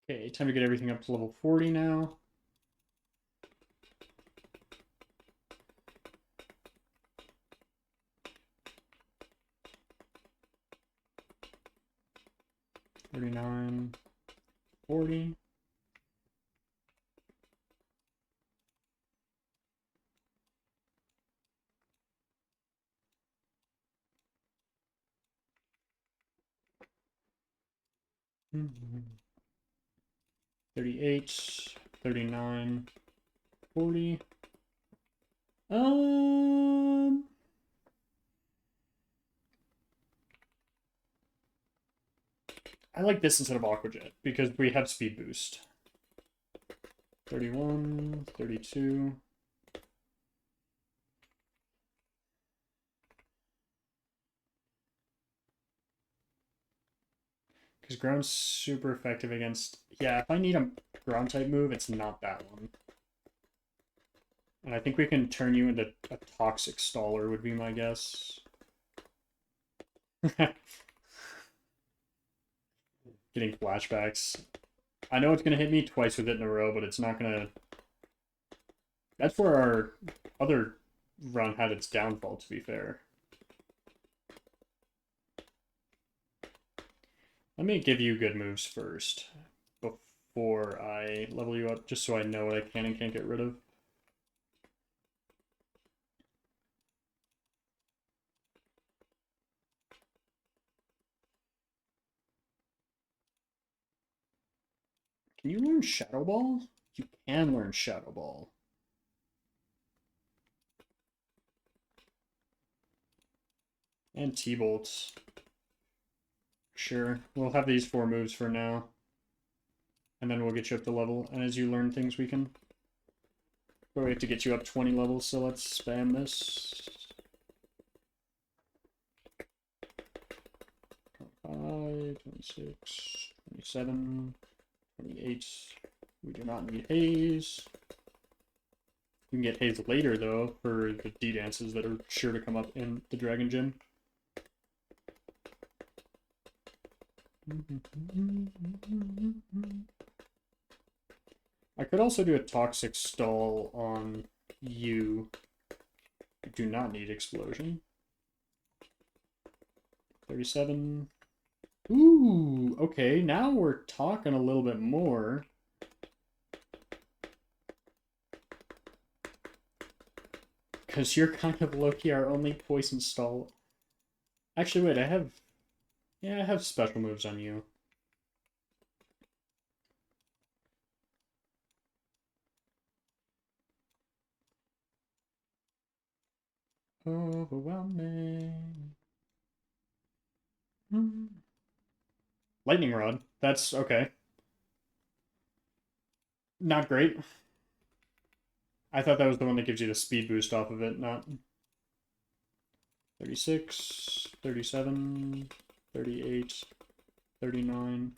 Okay, time to get everything up to level 40 now. $39, $40. Mm-hmm. 38, 39, 40. I like this instead of Aquajet because we have speed boost. 31, 32. Because ground's super effective against... Yeah, if I need a ground type move, it's not that one. And I think we can turn you into a toxic staller would be my guess. Getting flashbacks. I know it's going to hit me twice with it in a row, but it's not going to... That's where our other run had its downfall, to be fair. Let me give you good moves first before I level you up, just so I know what I can and can't get rid of. Can you learn Shadow Ball? You can learn Shadow Ball. And T-Bolts. Sure. We'll have these 4 moves for now. And then we'll get you up to level. And as you learn things, we can... But we have to get you up 20 levels, so let's spam this. 25, 26, 27, 28. We do not need haze. You can get haze later, though, for the D-dances that are sure to come up in the Dragon Gym. I could also do a Toxic Stall on you. I do not need Explosion. 37. Ooh, okay, now we're talking a little bit more. Because you're kind of low-key our only Poison Stall. Actually, wait, I have... Yeah, I have special moves on you. Overwhelming. Lightning Rod. That's okay. Not great. I thought that was the one that gives you the speed boost off of it, not... 36, 37, 38, 39,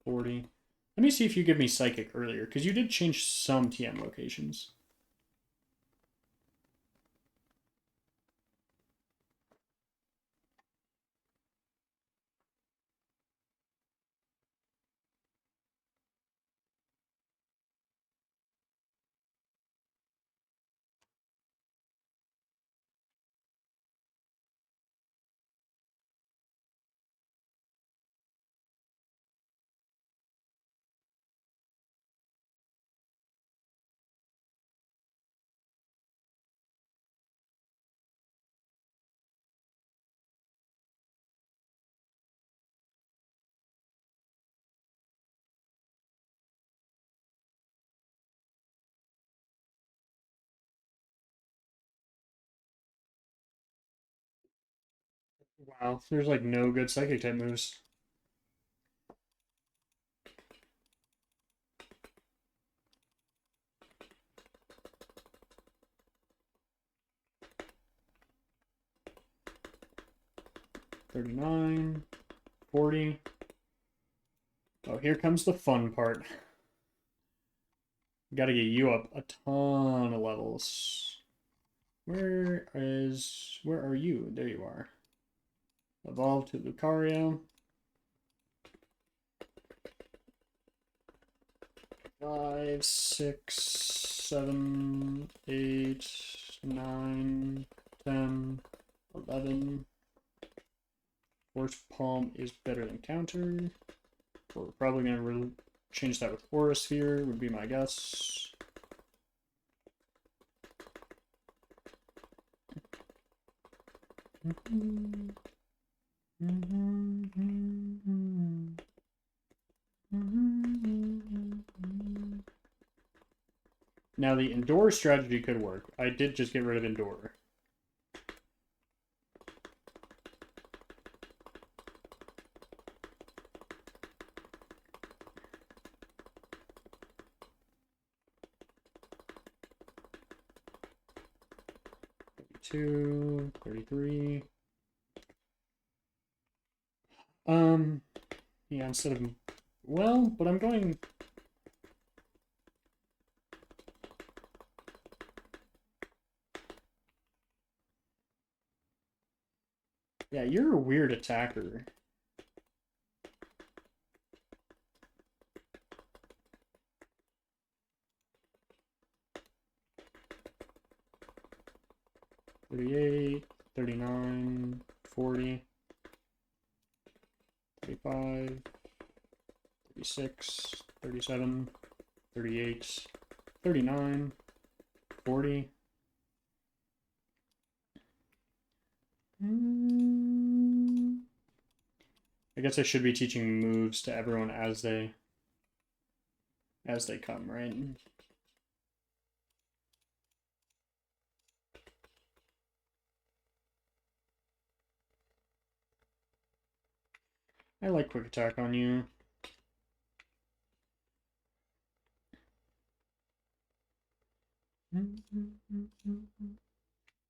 40. Let me see if you give me Psychic earlier, because you did change some TM locations. Wow, there's like no good Psychic type moves. $39, $40. Oh, here comes the fun part. Gotta get you up a ton of levels. Where are you? There you are. Evolve to Lucario. 5, 6, 7, 8, 9, 10, 11. Force Palm is better than counter. We're probably going to change that with Aura Sphere, would be my guess. Now the Endure strategy could work. I did just get rid of Endure. Two, 33. Yeah, instead of, well, but I'm going, yeah, you're a weird attacker. $38, $39, $40, $35, $36, $37, $38, $39, $40. I guess I should be teaching moves to everyone as they come, right? I like quick attack on you.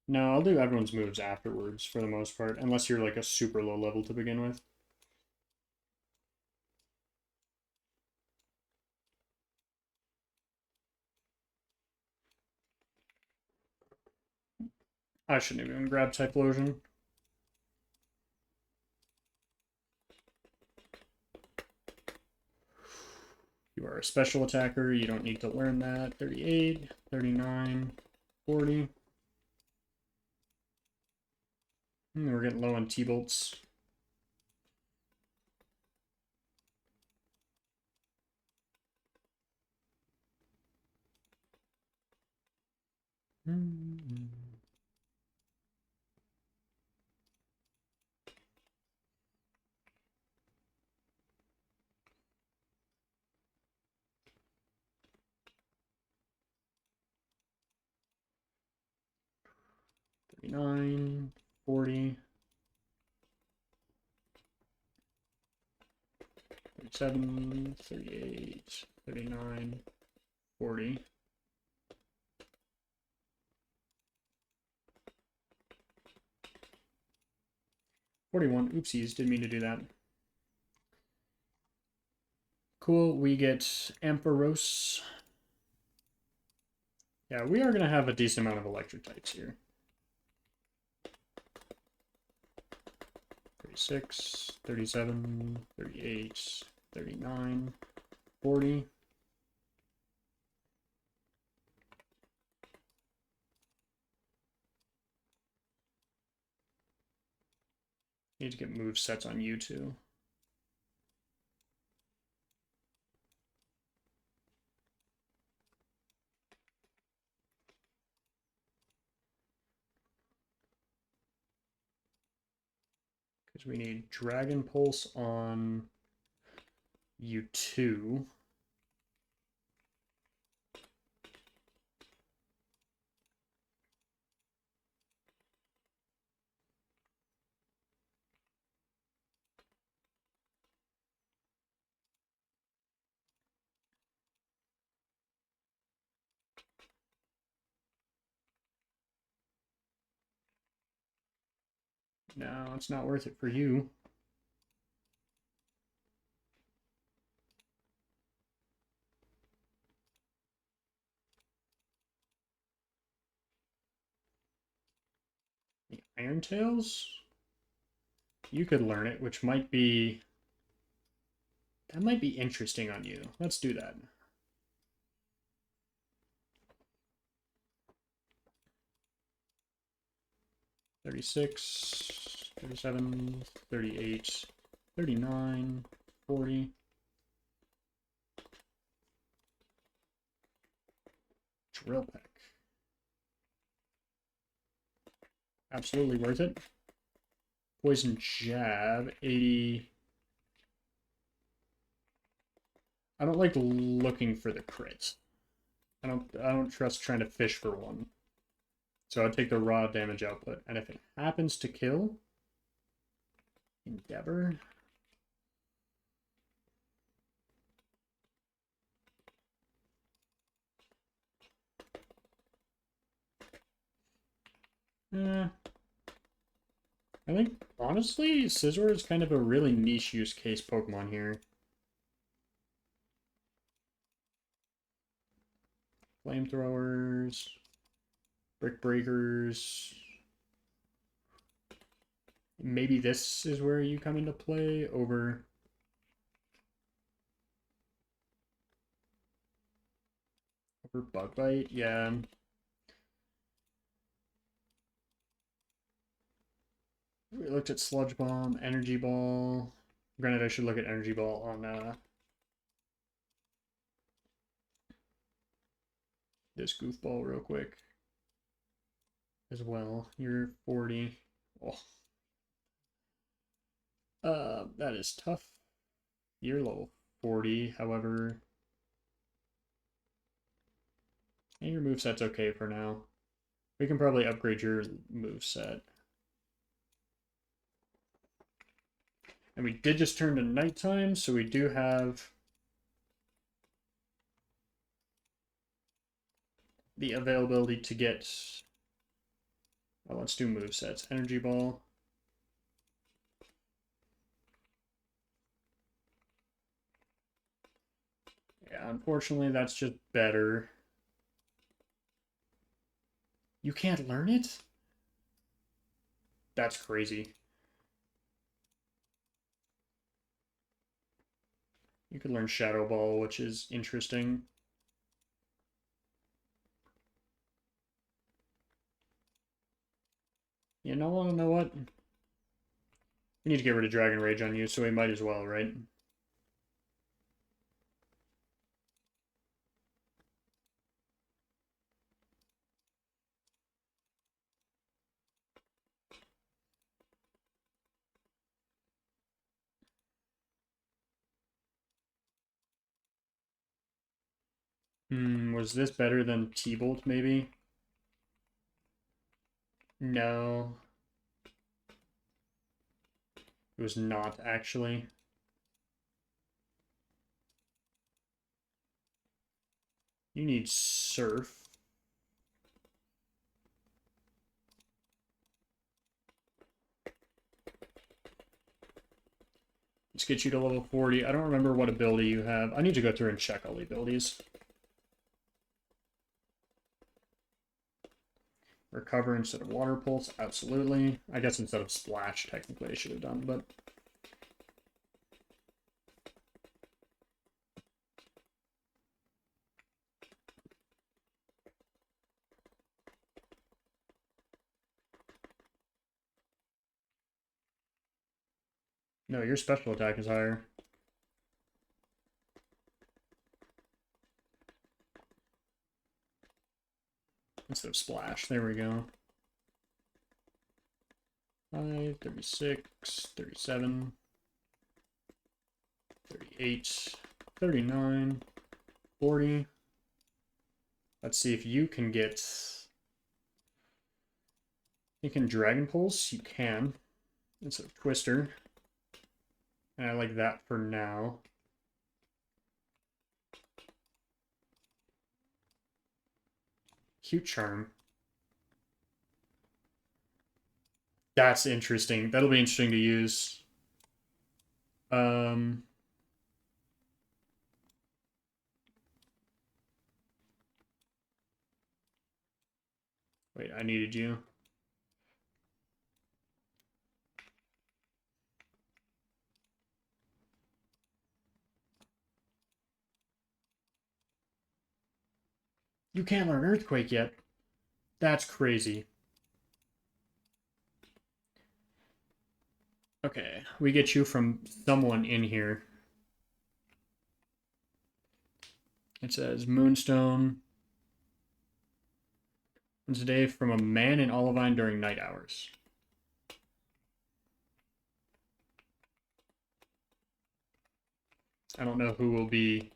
No, I'll do everyone's moves afterwards for the most part, unless you're like a super low level to begin with. I shouldn't even grab Typhlosion. You are a special attacker, you don't need to learn that. 38, 39, 40. We're getting low on T-bolts. $39, $40, $37, $38, $39, $40. $41. Oopsies, didn't mean to do that. Cool, we get Ampharos. Yeah, we are going to have a decent amount of electric types here. 36, 37, 38, 39, 40. Need to get move sets on you too. Because we need Dragon Pulse on you two. No, it's not worth it for you. The Iron Tails? You could learn it, which might be... That might be interesting on you. Let's do that. 36, 37, 38, 39, 40. Drill peck. Absolutely worth it. Poison jab, 80. I don't like looking for the crits. I don't trust trying to fish for one. So I'll take the raw damage output. And if it happens to kill, Endeavor. I think, honestly, Scizor is kind of a really niche use case Pokemon here. Flamethrowers, Brick Breakers. Maybe this is where you come into play over Bug Bite. Yeah. We looked at Sludge Bomb, Energy Ball. Granted, I should look at Energy Ball on this goofball real quick as well. You're 40. Oh. That is tough. You're low 40, however. And your moveset's okay for now. We can probably upgrade your moveset. And we did just turn to nighttime, so we do have the availability to get... Well, let's do movesets. Energy Ball. Yeah, unfortunately, that's just better. You can't learn it? That's crazy. You could learn Shadow Ball, which is interesting. You know what? We need to get rid of Dragon Rage on you, so we might as well, right? Was this better than T-Bolt, maybe? No. It was not, actually. You need Surf. Let's get you to level 40. I don't remember what ability you have. I need to go through and check all the abilities. Recover instead of Water Pulse, absolutely. I guess instead of Splash, technically, I should have done, but... No, your special attack is higher. Instead of Splash, there we go. 5, 36, 37, 38, 39, 40. Let's see if you can get... You can Dragon Pulse? You can. Instead of Twister. And I like that for now. Cute Charm. That's interesting. That'll be interesting to use. Wait, I needed you. You can't learn Earthquake yet. That's crazy. Okay, we get you from someone in here. It says Moonstone. Once a day from a man in Olivine during night hours. I don't know who will be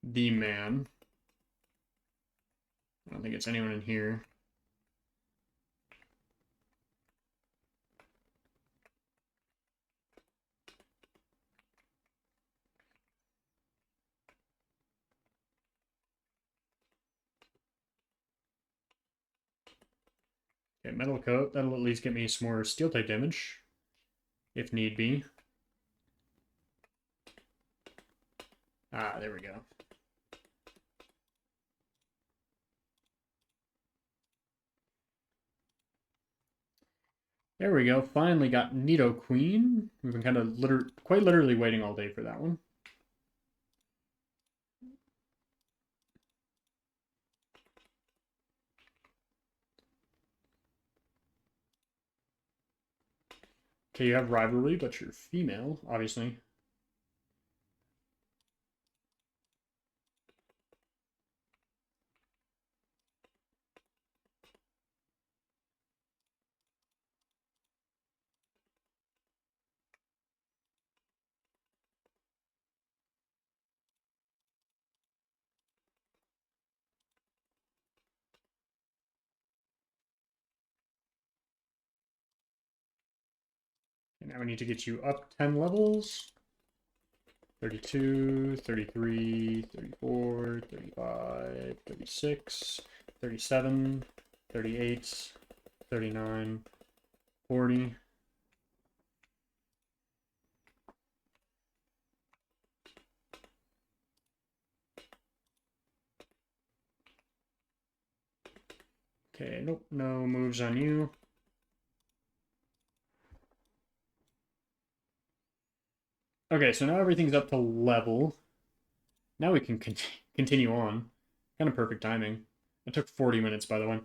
the man. I don't think it's anyone in here. Okay, metal coat. That'll at least get me some more steel type damage, if need be. Ah, there we go. There we go. Finally got Nidoqueen. We've been kind of quite literally waiting all day for that one. Okay, you have rivalry, but you're female, obviously. And now we need to get you up 10 levels. 32, 33, 34, 35, 36, 37, 38, 39, 40. Okay, nope, no moves on you. Okay, so now everything's up to level. Now we can continue on. Kind of perfect timing. It took 40 minutes, by the way,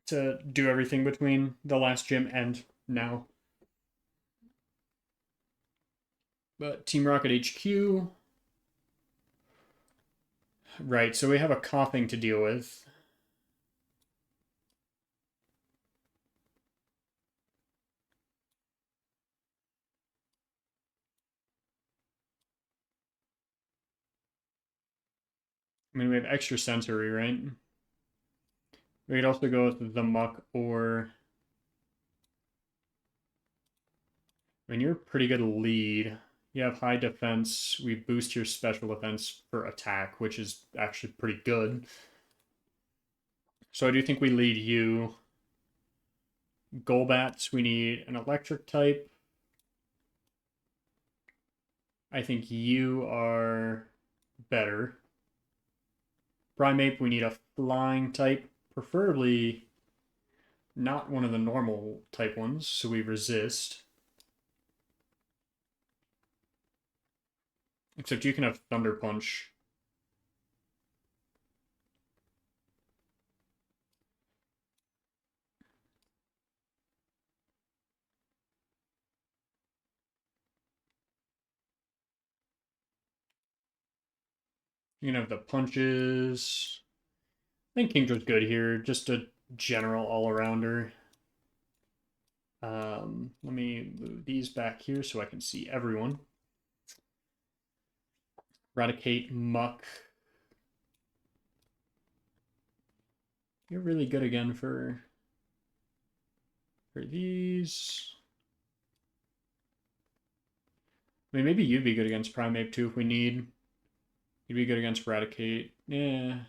to do everything between the last gym and now. But Team Rocket HQ. Right, so we have a coughing to deal with. I mean, we have extra sensory, right? We could also go with the Muck or... I mean, you're a pretty good lead. You have high defense. We boost your special defense for attack, which is actually pretty good. So I do think we lead you. Golbats, we need an electric type. I think you are better. Primeape, we need a flying type, preferably not one of the normal type ones, so we resist. Except you can have Thunder Punch. You can have the punches. I think Kingdra's good here. Just a general all-arounder. Let me move these back here so I can see everyone. Eradicate, Muck. You're really good again for these. I mean, maybe you'd be good against Primeape too if we need. You'd be good against Eradicate. Yeah.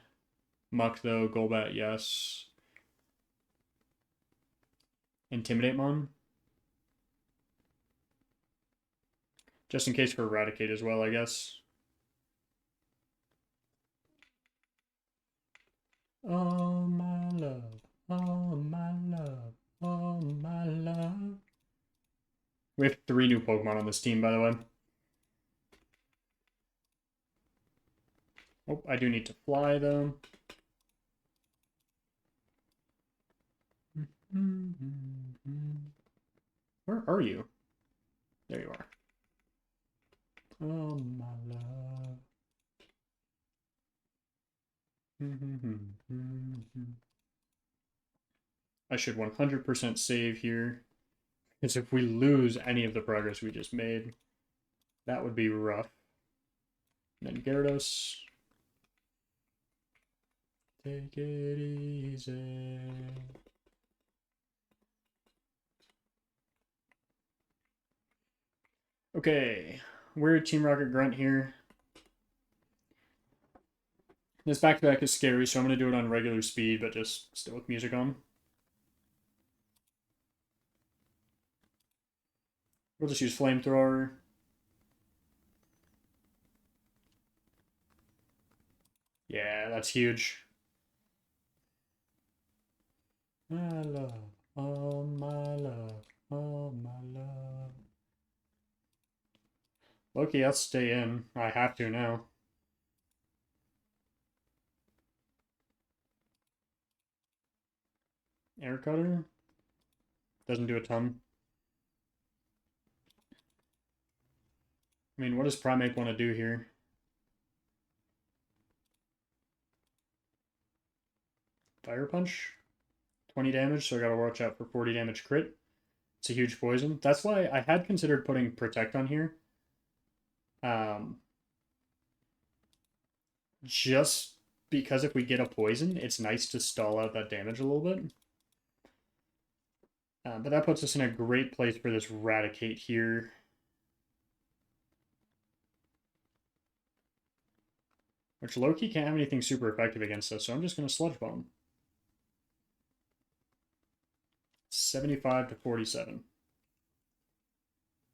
Muck though, Golbat, yes. Intimidate Mon. Just in case for Eradicate as well, I guess. Oh my love, oh my love, oh my love. We have 3 new Pokemon on this team, by the way. Oh, I do need to fly, though. Where are you? There you are. Oh, my love. I should 100% save here. Because if we lose any of the progress we just made, that would be rough. And then Gyarados. Take it easy. Okay, we're Team Rocket Grunt here. This back-to-back is scary, so I'm going to do it on regular speed, but just still with music on. We'll just use Flamethrower. Yeah, that's huge. My love, oh my love, oh my love. Loki, I'll stay in. I have to now. Air Cutter? Doesn't do a ton. I mean, what does Primeape want to do here? Fire Punch? 20 damage, so I gotta watch out for 40 damage crit. It's a huge poison. That's why I had considered putting Protect on here. Just because if we get a poison, it's nice to stall out that damage a little bit. But that puts us in a great place for this Raticate here. Which Loki can't have anything super effective against us, so I'm just going to Sludge Bomb. 75 to 47.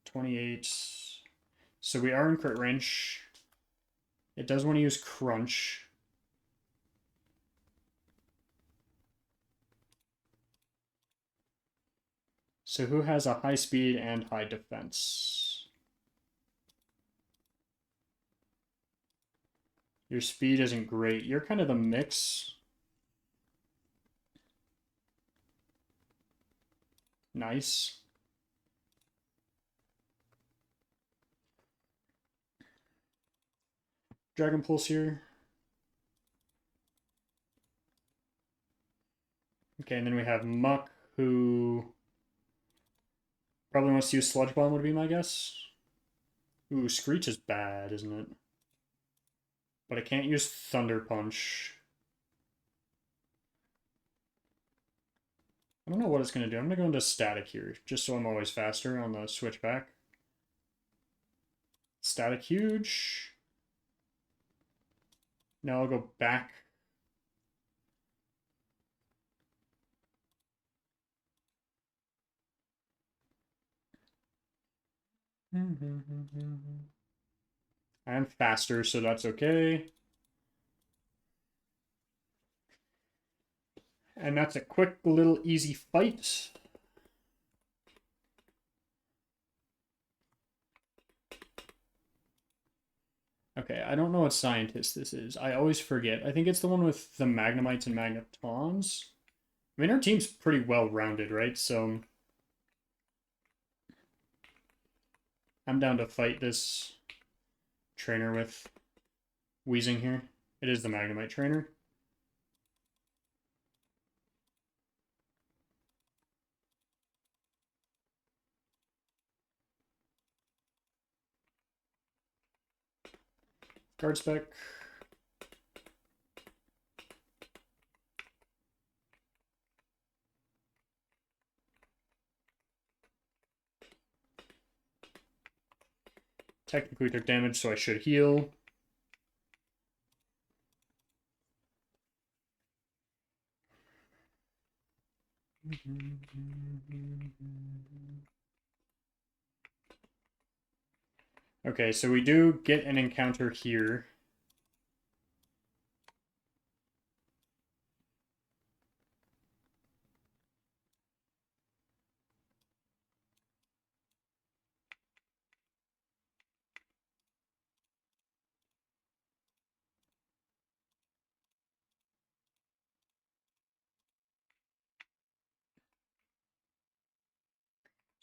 28. So we are in crit range. It does want to use Crunch. So who has a high speed and high defense? Your speed isn't great. You're kind of the mix. Nice. Dragon Pulse here. Okay, and then we have Muck, who probably wants to use Sludge Bomb, would be my guess. Ooh, Screech is bad, isn't it? But I can't use Thunder Punch. I don't know what it's going to do. I'm going to go into Static here, just so I'm always faster on the switch back. Static huge. Now I'll go back. I am faster, so that's okay. And that's a quick little easy fight. Okay, I don't know what scientist this is. I always forget. I think it's the one with the Magnemites and Magnetons. I mean, our team's pretty well-rounded, right? So I'm down to fight this trainer with Wheezing here. It is the Magnemite trainer. Guard spec. Technically took damage, so I should heal. Okay, so we do get an encounter here.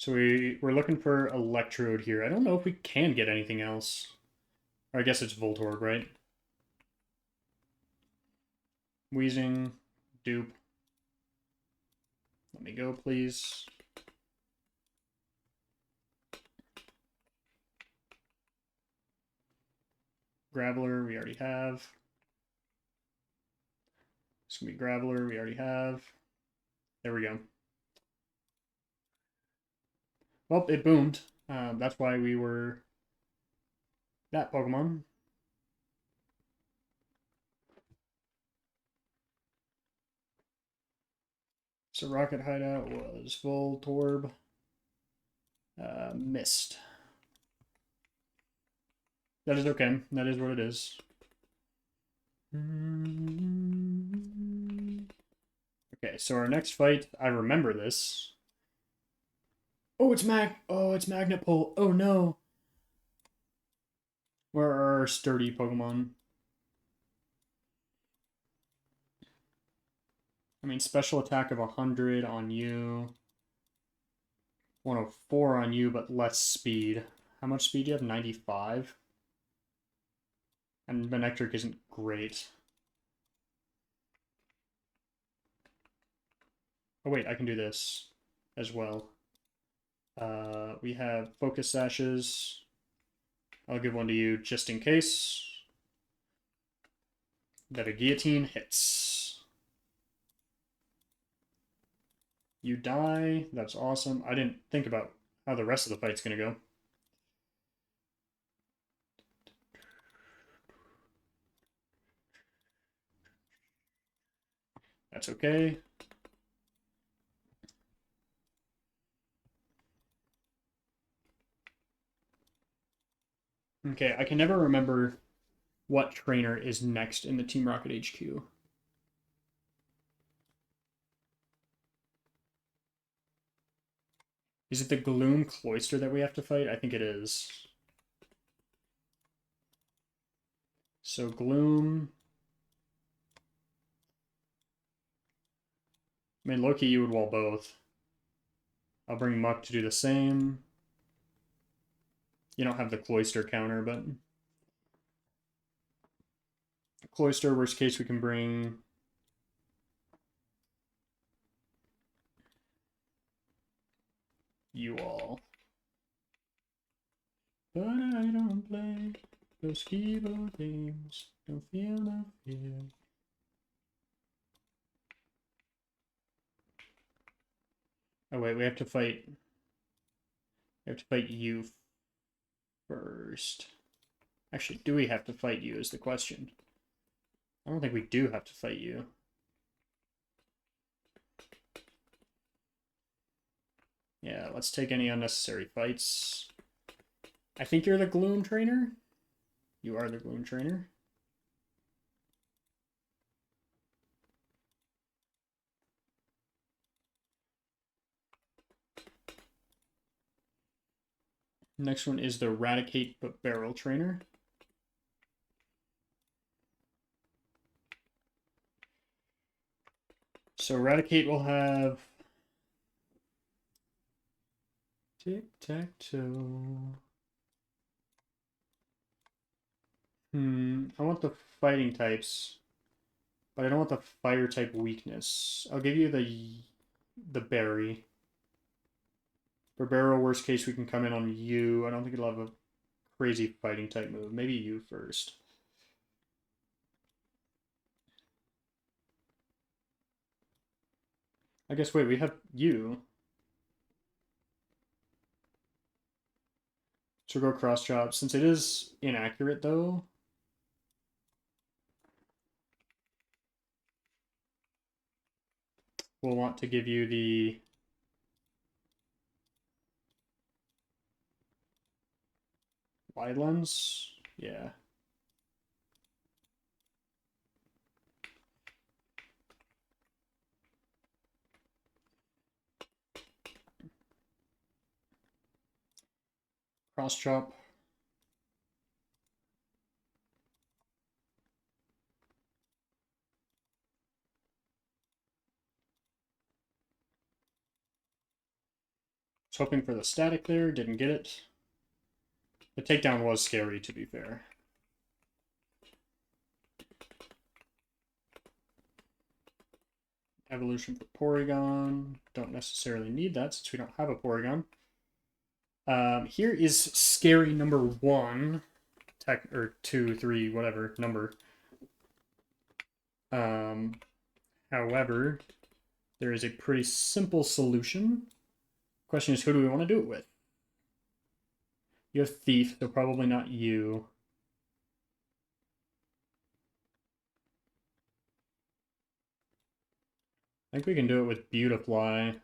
So we're looking for Electrode here. I don't know if we can get anything else. Or I guess it's Voltorb, right? Wheezing, dupe. Let me go, please. Graveler, we already have. It's gonna be Graveler, we already have. There we go. Well, it boomed. That's why we were that Pokemon. So Rocket Hideout was Voltorb. Mist. That is okay. That is what it is. Okay, so our next fight, I remember this. Oh, it's Magnet Pull. Oh no. Where are our sturdy Pokemon? I mean, special attack of 100 on you. 104 on you, but less speed. How much speed do you have? 95? And Manectric isn't great. Oh wait, I can do this as well. We have Focus Sashes. I'll give one to you just in case. That a Guillotine hits. You die. That's awesome. I didn't think about how the rest of the fight's going to go. That's okay. Okay, I can never remember what trainer is next in the Team Rocket HQ. Is it the Gloom Cloyster that we have to fight? I think it is. So Gloom. I mean, Loki, you would wall both. I'll bring Muck to do the same. You don't have the Cloyster counter, but... Cloyster, worst case, we can bring... you all. But I don't play those keyboard games. Don't feel no fear. Oh wait, we have to fight. We have to fight you first. Actually, do we have to fight you is the question. I don't think we do have to fight you. Yeah, let's take any unnecessary fights. I think you're the Gloom trainer. You are the Gloom trainer. Next one is the Eradicate but Barrel trainer. So Eradicate will have Tic-Tac-Toe. I want the fighting types, but I don't want the fire type weakness. I'll give you the berry. For Barrel, worst case, we can come in on you. I don't think it'll have a crazy fighting type move. Maybe you first. I guess, wait, we have you. So go cross chop. Since it is inaccurate, though, we'll want to give you the wide lens. Yeah. Cross chop. Was hoping for the static there, didn't get it. The takedown was scary, to be fair. Evolution for Porygon. Don't necessarily need that since we don't have a Porygon. Here is scary number 1. Or 2, 3, whatever number. However, there is a pretty simple solution. Question is, who do we want to do it with? You have Thief, so probably not you. I think we can do it with Beautifly.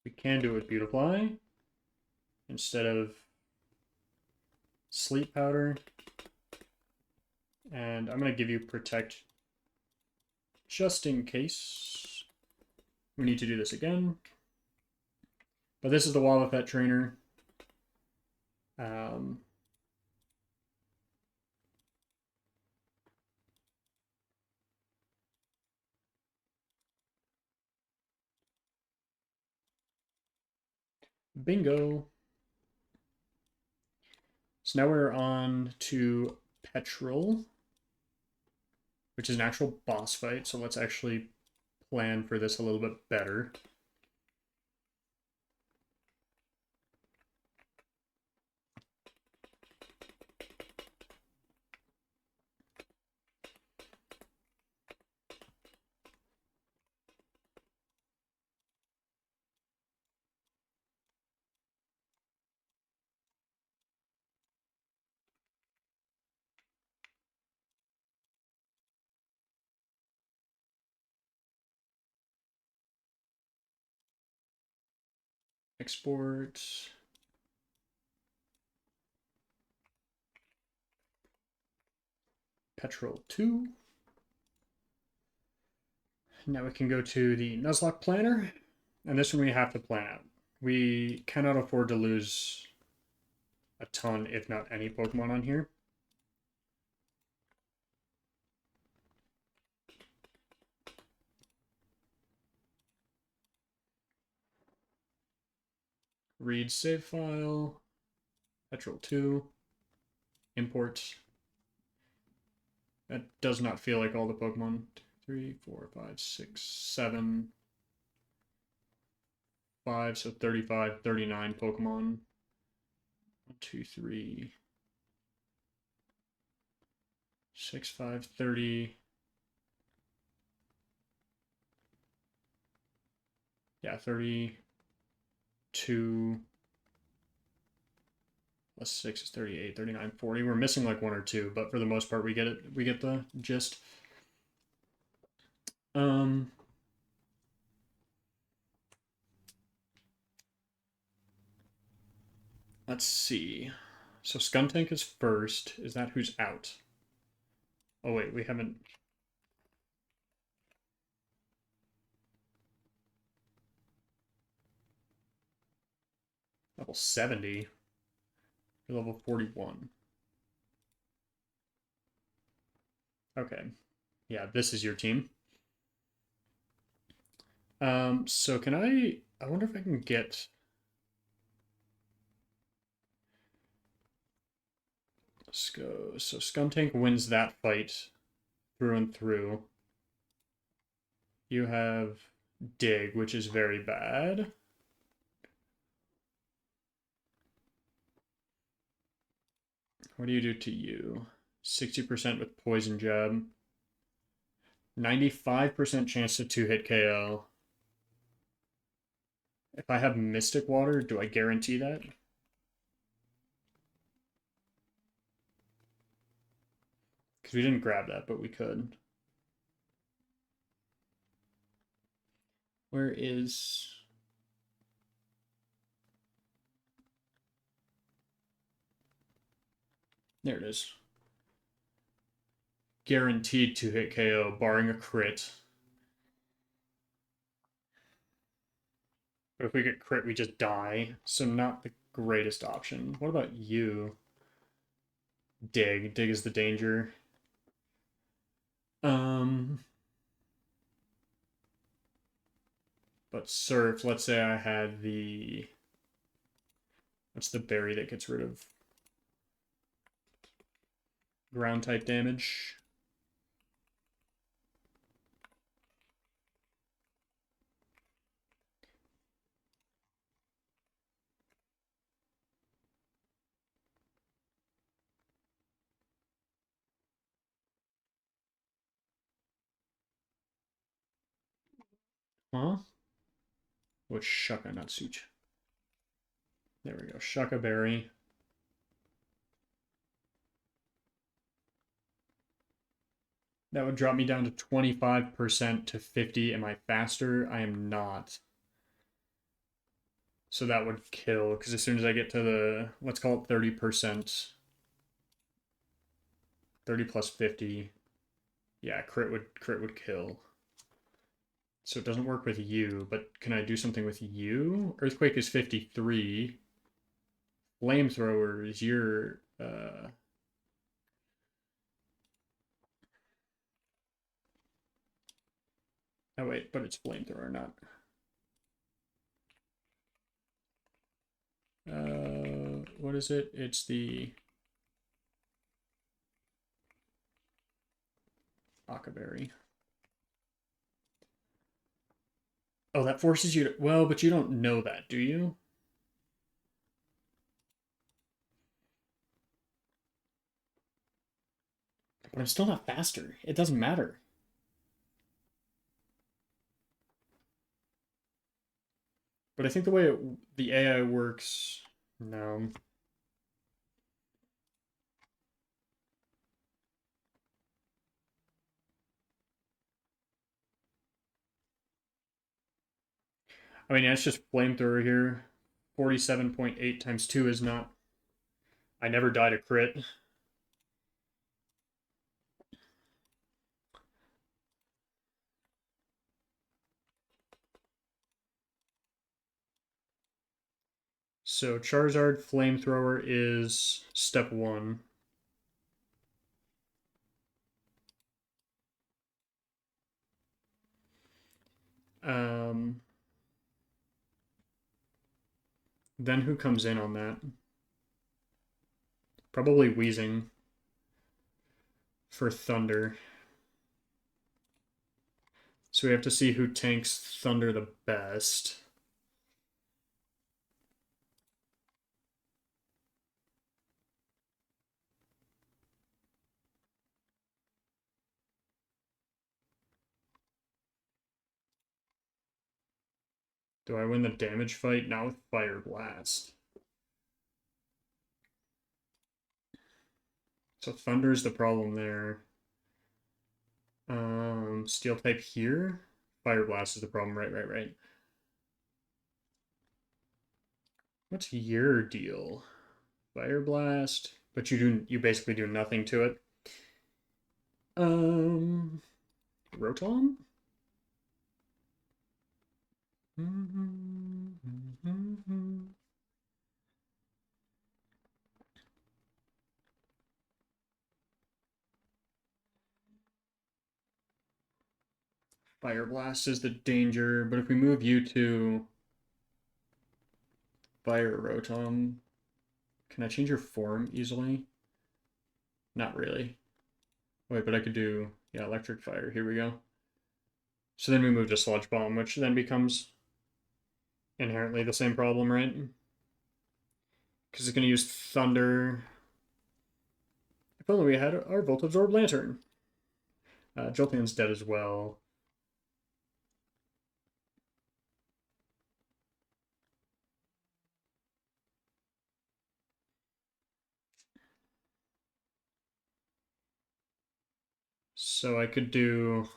We can do it with Beautifly instead of Sleep Powder. And I'm going to give you Protect just in case we need to do this again. But this is the Wobbuffet trainer. Bingo. So now we're on to Petrol, which is an actual boss fight. So let's actually plan for this a little bit better. Export. Petrol 2. Now we can go to the Nuzlocke planner. And this one we have to plan out. We cannot afford to lose a ton, if not any Pokemon on here. Read save file. Petrol 2. Import. That does not feel like all the Pokemon. 3, 4, 5, 6, 7, 5, so 35, 39 Pokemon. 1, 2, 3, 6, 5, 30. Yeah, 32 plus 6 is 38, 39, 40. We're missing like 1 or 2, but for the most part we get it. We get the gist. Let's see. So Skuntank is first. Is that who's out? Oh wait, we haven't. Level 70. You're level 41. Okay. Yeah, this is your team. So can I wonder if I can get. Let's go. So Skuntank wins that fight through and through. You have Dig, which is very bad. What do you do to you? 60% with Poison Jab. 95% chance to 2-hit KO. If I have Mystic Water, do I guarantee that? Because we didn't grab that, but we could. Where is... There it is. Guaranteed 2-hit KO, barring a crit. But if we get crit, we just die. So not the greatest option. What about you? Dig. Dig is the danger. But surf, let's say I had the... What's the berry that gets rid of ground type damage? Huh? What's Shaka, not Such? There we go. Shaka berry. That would drop me down to 25% to 50. Am I faster? I am not. So that would kill, because as soon as I get to the, let's call it 30%, 30 plus 50, yeah, crit would kill. So it doesn't work with you, but can I do something with you? Earthquake is 53. Flamethrower is your, oh wait, but it's flamethrower, not. What is it? It's the Akaberry. Oh, that forces you to, well, but you don't know that, do you? But I'm still not faster. It doesn't matter. But I think the way the AI works, no. I mean, yeah, it's just flamethrower here. 47.8 times 2 is not. I never died a crit. So Charizard flamethrower is step 1. Then who comes in on that? Probably Wheezing for Thunder. So we have to see who tanks Thunder the best. Do I win the damage fight? Not with Fire Blast. So Thunder is the problem there. Steel type here. Fire Blast is the problem. Right. What's your deal? Fire Blast, but you basically do nothing to it. Rotom? Fire Blast is the danger, but if we move you to Fire Rotom, can I change your form easily? Not really. Wait, but I could do, yeah, Electric Fire. Here we go. So then we move to Sludge Bomb, which then becomes inherently the same problem, right? Because it's going to use Thunder. If only we had our Volt Absorb Lantern. Jolteon's dead as well. So I could do...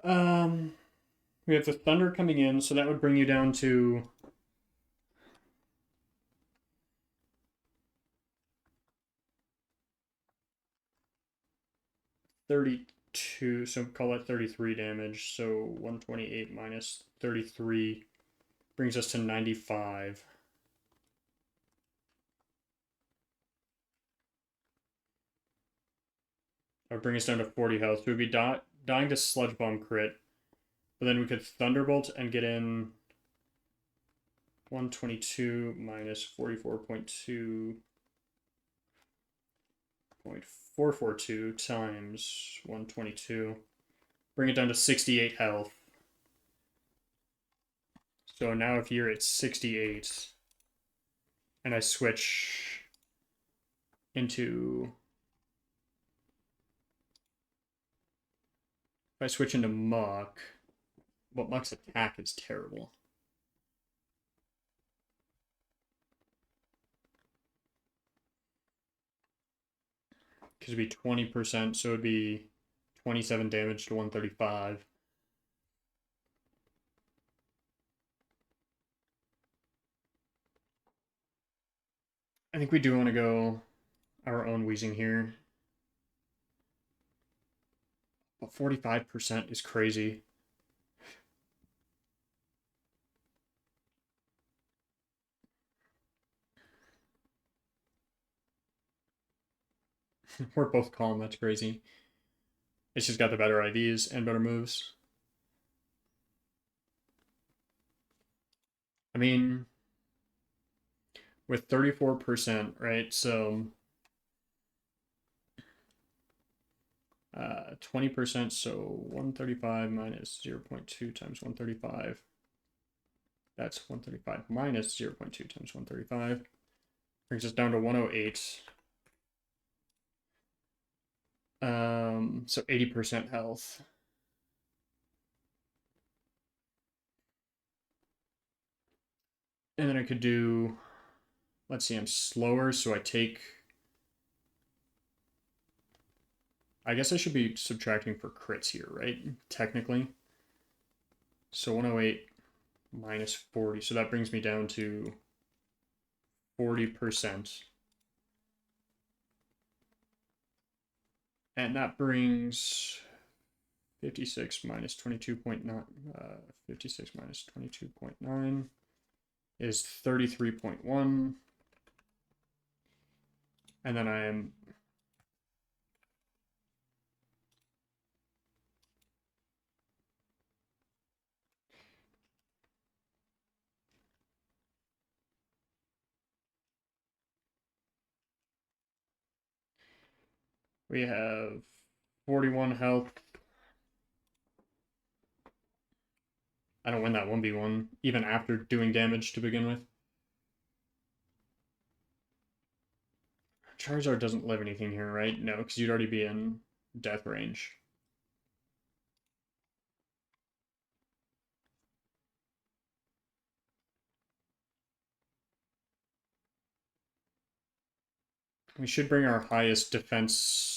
we have the Thunder coming in, so that would bring you down to... $32, so call it 33 damage. So 128 minus 33 brings us to 95. That would bring us down to 40 health. So we'd be dying to Sludge Bomb crit. But then we could Thunderbolt and get in 122 minus 44.2.442 times 122. Bring it down to 68 health. So now if you're at 68 and I switch into... If I switch into Muck, but Muck's attack is terrible. Because it'd be 20%, so it'd be 27 damage to 135. I think we do want to go our own Wheezing here. But 45% is crazy. We're both calm, that's crazy. It's just got the better IVs and better moves. I mean, with 34%, right? So 20%, so 135 minus 0.2 times 135. That's 135 minus 0.2 times 135. Brings us down to 108. So 80% health. And then I could do, let's see, I'm slower, so I take, I guess I should be subtracting for crits here, right? Technically. So 108 minus 40, so that brings me down to 40%. And that brings 56 minus 22.9, 56 minus 22.9 is 33.1. And then I am... We have 41 health. I don't win that 1v1, even after doing damage to begin with. Charizard doesn't live anything here, right? No, because you'd already be in death range. We should bring our highest defense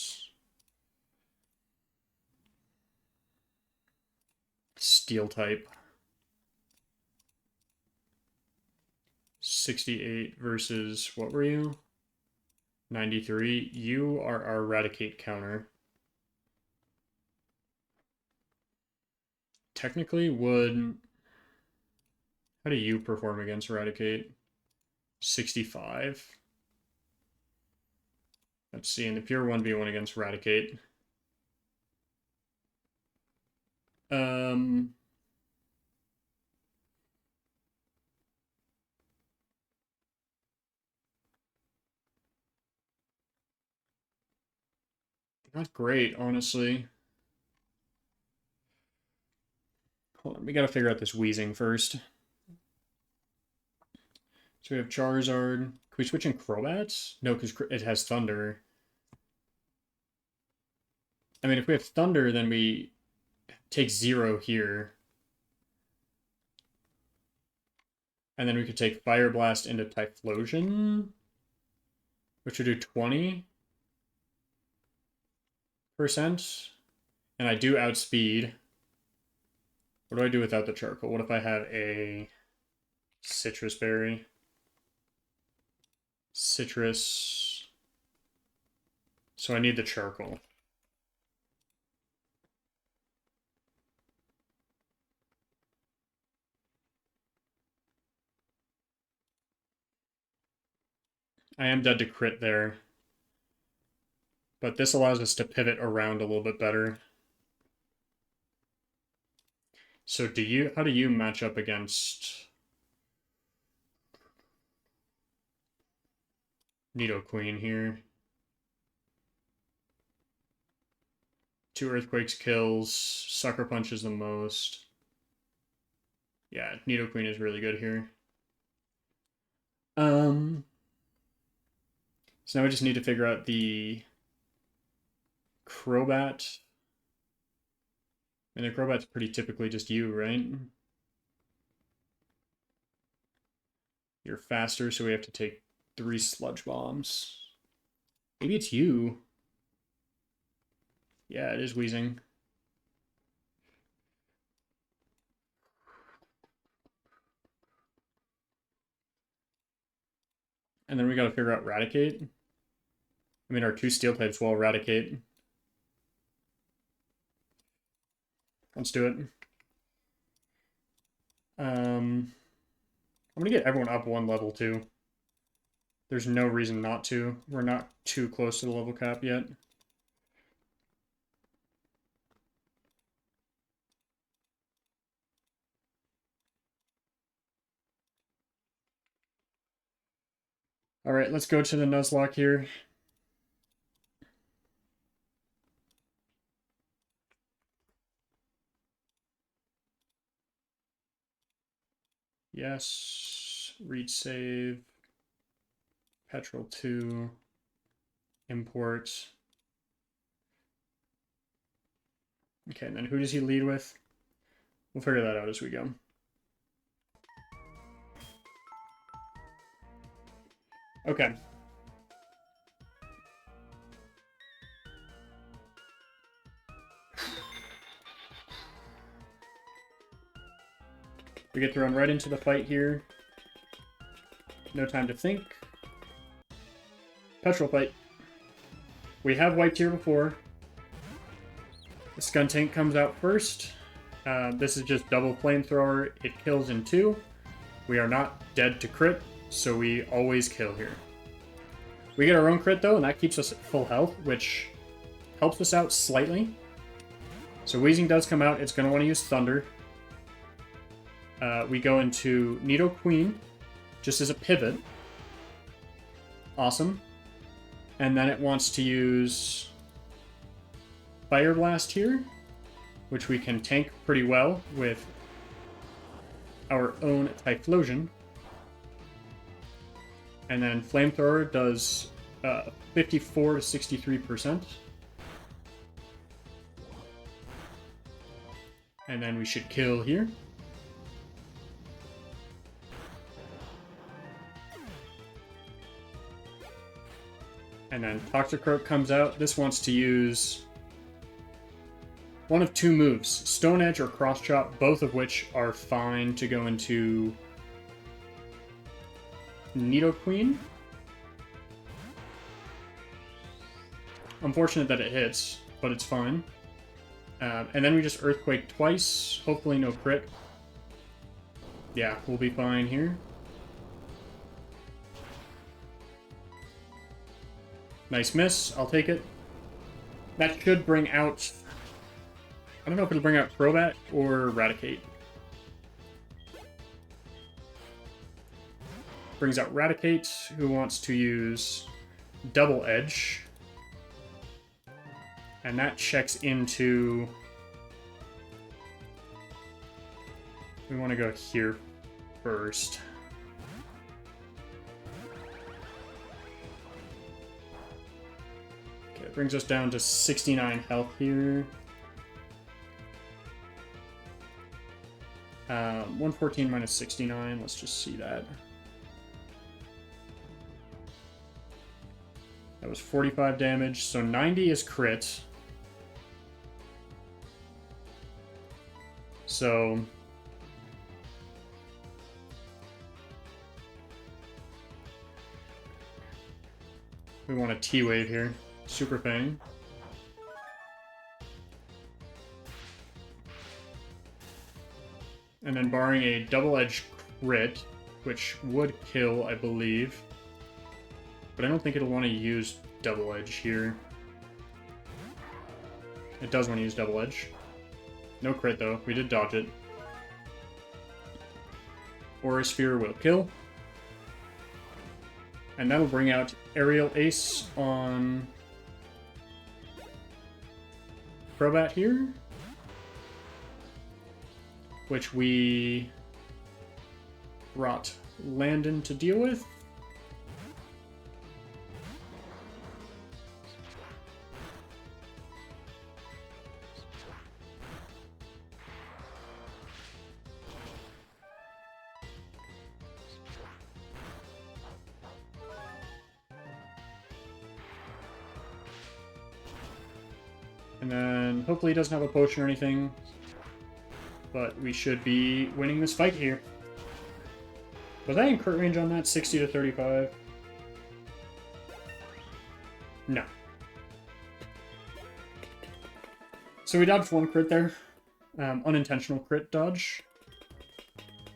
steel type. 68 versus, what were you? 93. You are our Eradicate counter. Technically would... How do you perform against Eradicate? 65. Let's see, in the pure 1v1 against Eradicate. Not great, honestly. Hold on, we gotta figure out this Wheezing first. So we have Charizard. Can we switch in Crobats? No, because it has Thunder. I mean, if we have Thunder, then we take 0 here. And then we could take Fire Blast into Typhlosion, which would do 20%. And I do outspeed. What do I do without the charcoal? What if I have a citrus berry? Citrus. So I need the charcoal. I am dead to crit there. But this allows us to pivot around a little bit better. So how do you match up against Nidoqueen here? 2 Earthquakes kills, Sucker Punches the most. Yeah, Nidoqueen is really good here. So now we just need to figure out the Crobat. And the Crobat's pretty typically just you, right? You're faster, so we have to take 3 Sludge Bombs. Maybe it's you. Yeah, it is Wheezing. And then we gotta figure out Raticate. I mean, our 2 Steel types will Raticate. Let's do it. I'm gonna get everyone up 1 level too. There's no reason not to. We're not too close to the level cap yet. Alright, let's go to the Nuzlocke here. Yes. Read save. Petrol 2. Import. Okay, and then who does he lead with? We'll figure that out as we go. Okay. We get thrown right into the fight here. No time to think. Petrol fight. We have wiped here before. The Skuntank comes out first. This is just double flamethrower. It kills in 2. We are not dead to crit, so we always kill here. We get our own crit though, and that keeps us at full health, which helps us out slightly. So Wheezing does come out. It's going to want to use Thunder. We go into Nidoqueen, just as a pivot. Awesome. And then it wants to use Fire Blast here, which we can tank pretty well with our own Typhlosion. And then Flamethrower does 54 to 63%. And then we should kill here. And then Toxicroak comes out. This wants to use one of 2 moves, Stone Edge or Cross Chop, both of which are fine to go into Nidoqueen. Unfortunate that it hits, but it's fine. And then we just Earthquake twice, hopefully no crit. Yeah, we'll be fine here. Nice miss, I'll take it. That should bring out... I don't know if it'll bring out Crobat or Raticate. Brings out Raticate, who wants to use Double Edge. And that checks into... We want to go here first. Okay, it brings us down to 69 health here. 114 minus 69, let's just see that. That was 45 damage, so 90 is crit. So... we want a T-Wave here. Super Fang. And then barring a double-edged crit, which would kill, I believe. But I don't think it'll want to use Double Edge here. It does want to use Double Edge. No crit, though. We did dodge it. Aura Sphere will kill. And that'll bring out Aerial Ace on Crobat here. Which we brought Landon to deal with. And then hopefully he doesn't have a potion or anything. But we should be winning this fight here. Was I in crit range on that? 60 to 35? No. So we dodged one crit there. Unintentional crit dodge.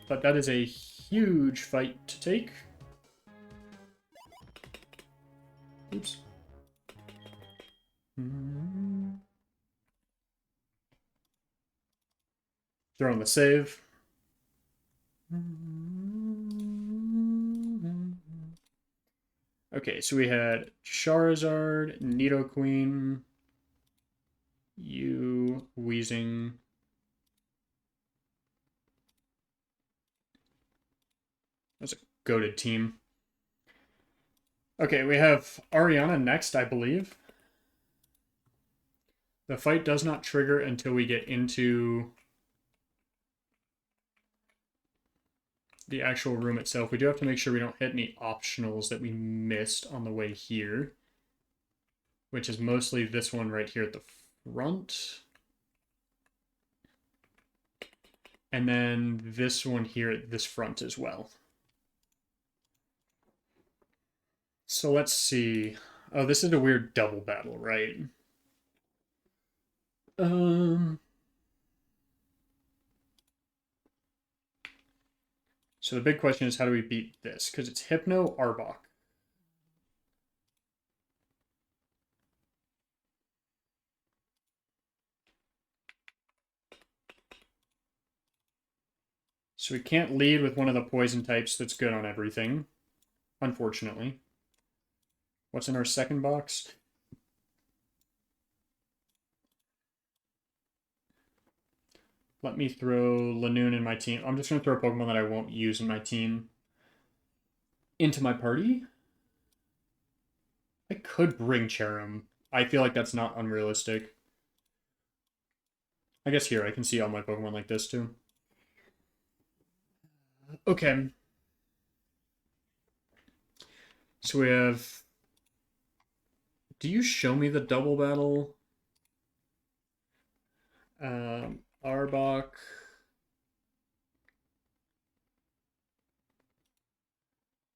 But that is a huge fight to take. Oops. Throwing the save. Okay, so we had Charizard, Nidoqueen, you, Weezing. That's a goated team. Okay, we have Ariana next, I believe. The fight does not trigger until we get into the actual room itself. We do have to make sure we don't hit any optionals that we missed on the way here, which is mostly this one right here at the front. And then this one here at this front as well. So let's see. Oh, this is a weird double battle, right? So the big question is, how do we beat this? Because it's Hypno Arbok. So we can't lead with one of the poison types that's good on everything, unfortunately. What's in our second box? Let me throw Lanoon in my team. I'm just going to throw a Pokemon that I won't use in my team into my party. I could bring Cherim. I feel like that's not unrealistic. I guess here I can see all my Pokemon like this too. Okay. So we have... Do you show me the double battle? Arbok.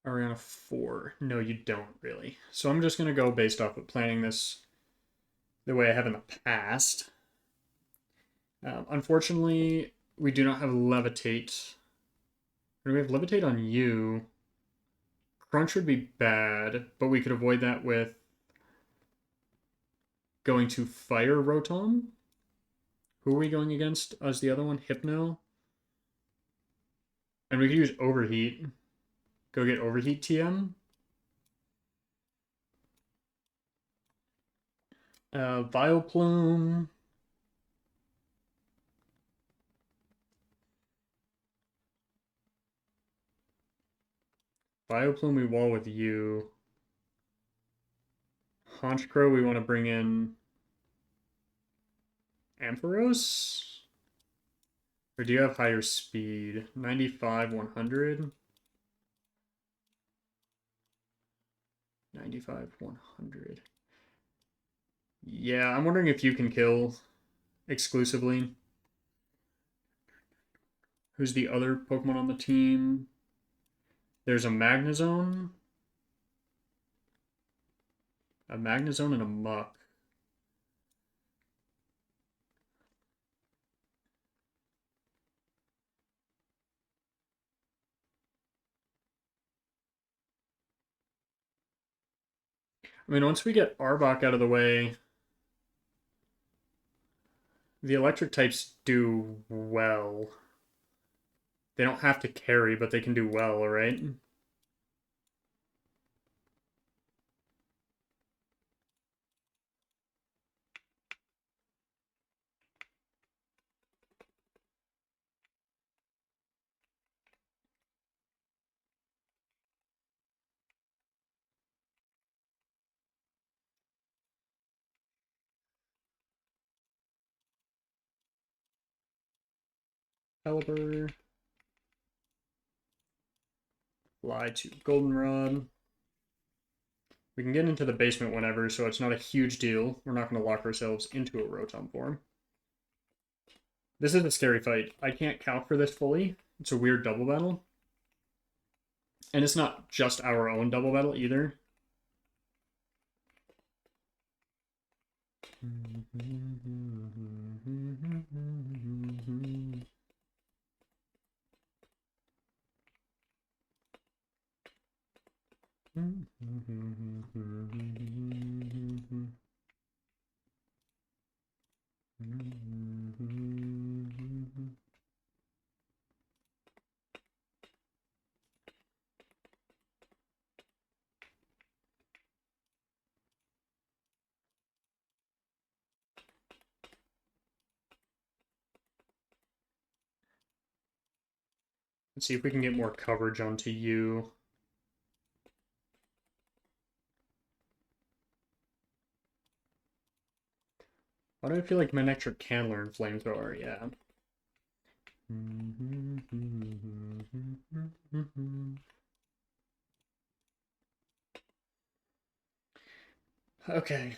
Ariana 4. No, you don't really. So I'm just going to go based off of planning this the way I have in the past. Unfortunately, we do not have Levitate. Do we have Levitate on you? Crunch would be bad, but we could avoid that with going to Fire Rotom. Who are we going against as the other one? Hypno. And we could use Overheat. Go get Overheat TM. Vileplume. Vileplume we wall with you. Honchkrow we want to bring in Ampharos? Or do you have higher speed? 95, 100? 95, 100. Yeah, I'm wondering if you can kill exclusively. Who's the other Pokemon on the team? There's a Magnezone. A Magnezone and a Muck. I mean, once we get Arbok out of the way, the electric types do well. They don't have to carry, but they can do well, right? Caliber. Fly to Goldenrod. We can get into the basement whenever, so it's not a huge deal. We're not going to lock ourselves into a Rotom form. This is a scary fight. I can't count for this fully. It's a weird double battle. And it's not just our own double battle either. Let's see if we can get more coverage onto you. Why do I feel like Manectric can learn Flamethrower? Yeah. Okay.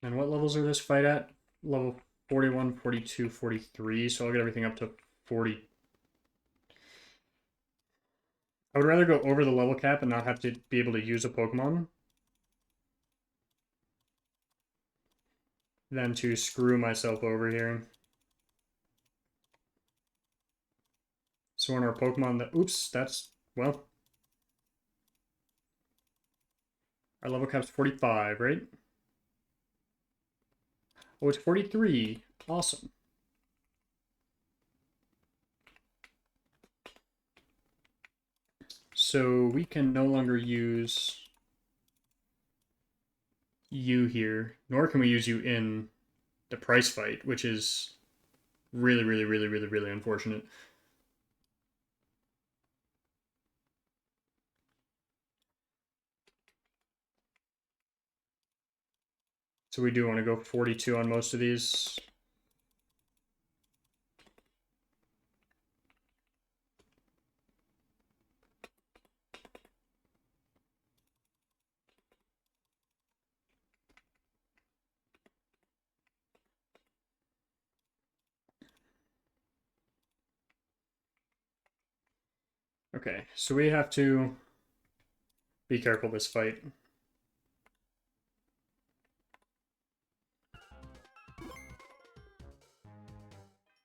And what levels are this fight at? Level 41, 42, 43, so I'll get everything up to 40. I would rather go over the level cap and not have to be able to use a Pokemon than to screw myself over here. So in our Pokemon that... Oops, that's... Well... Our level cap's 45, right? Oh, it's 43. Awesome. So we can no longer use you here, nor can we use you in the price fight, which is really, really, really, really, really unfortunate. So we do want to go 42 on most of these. Okay, so we have to be careful this fight.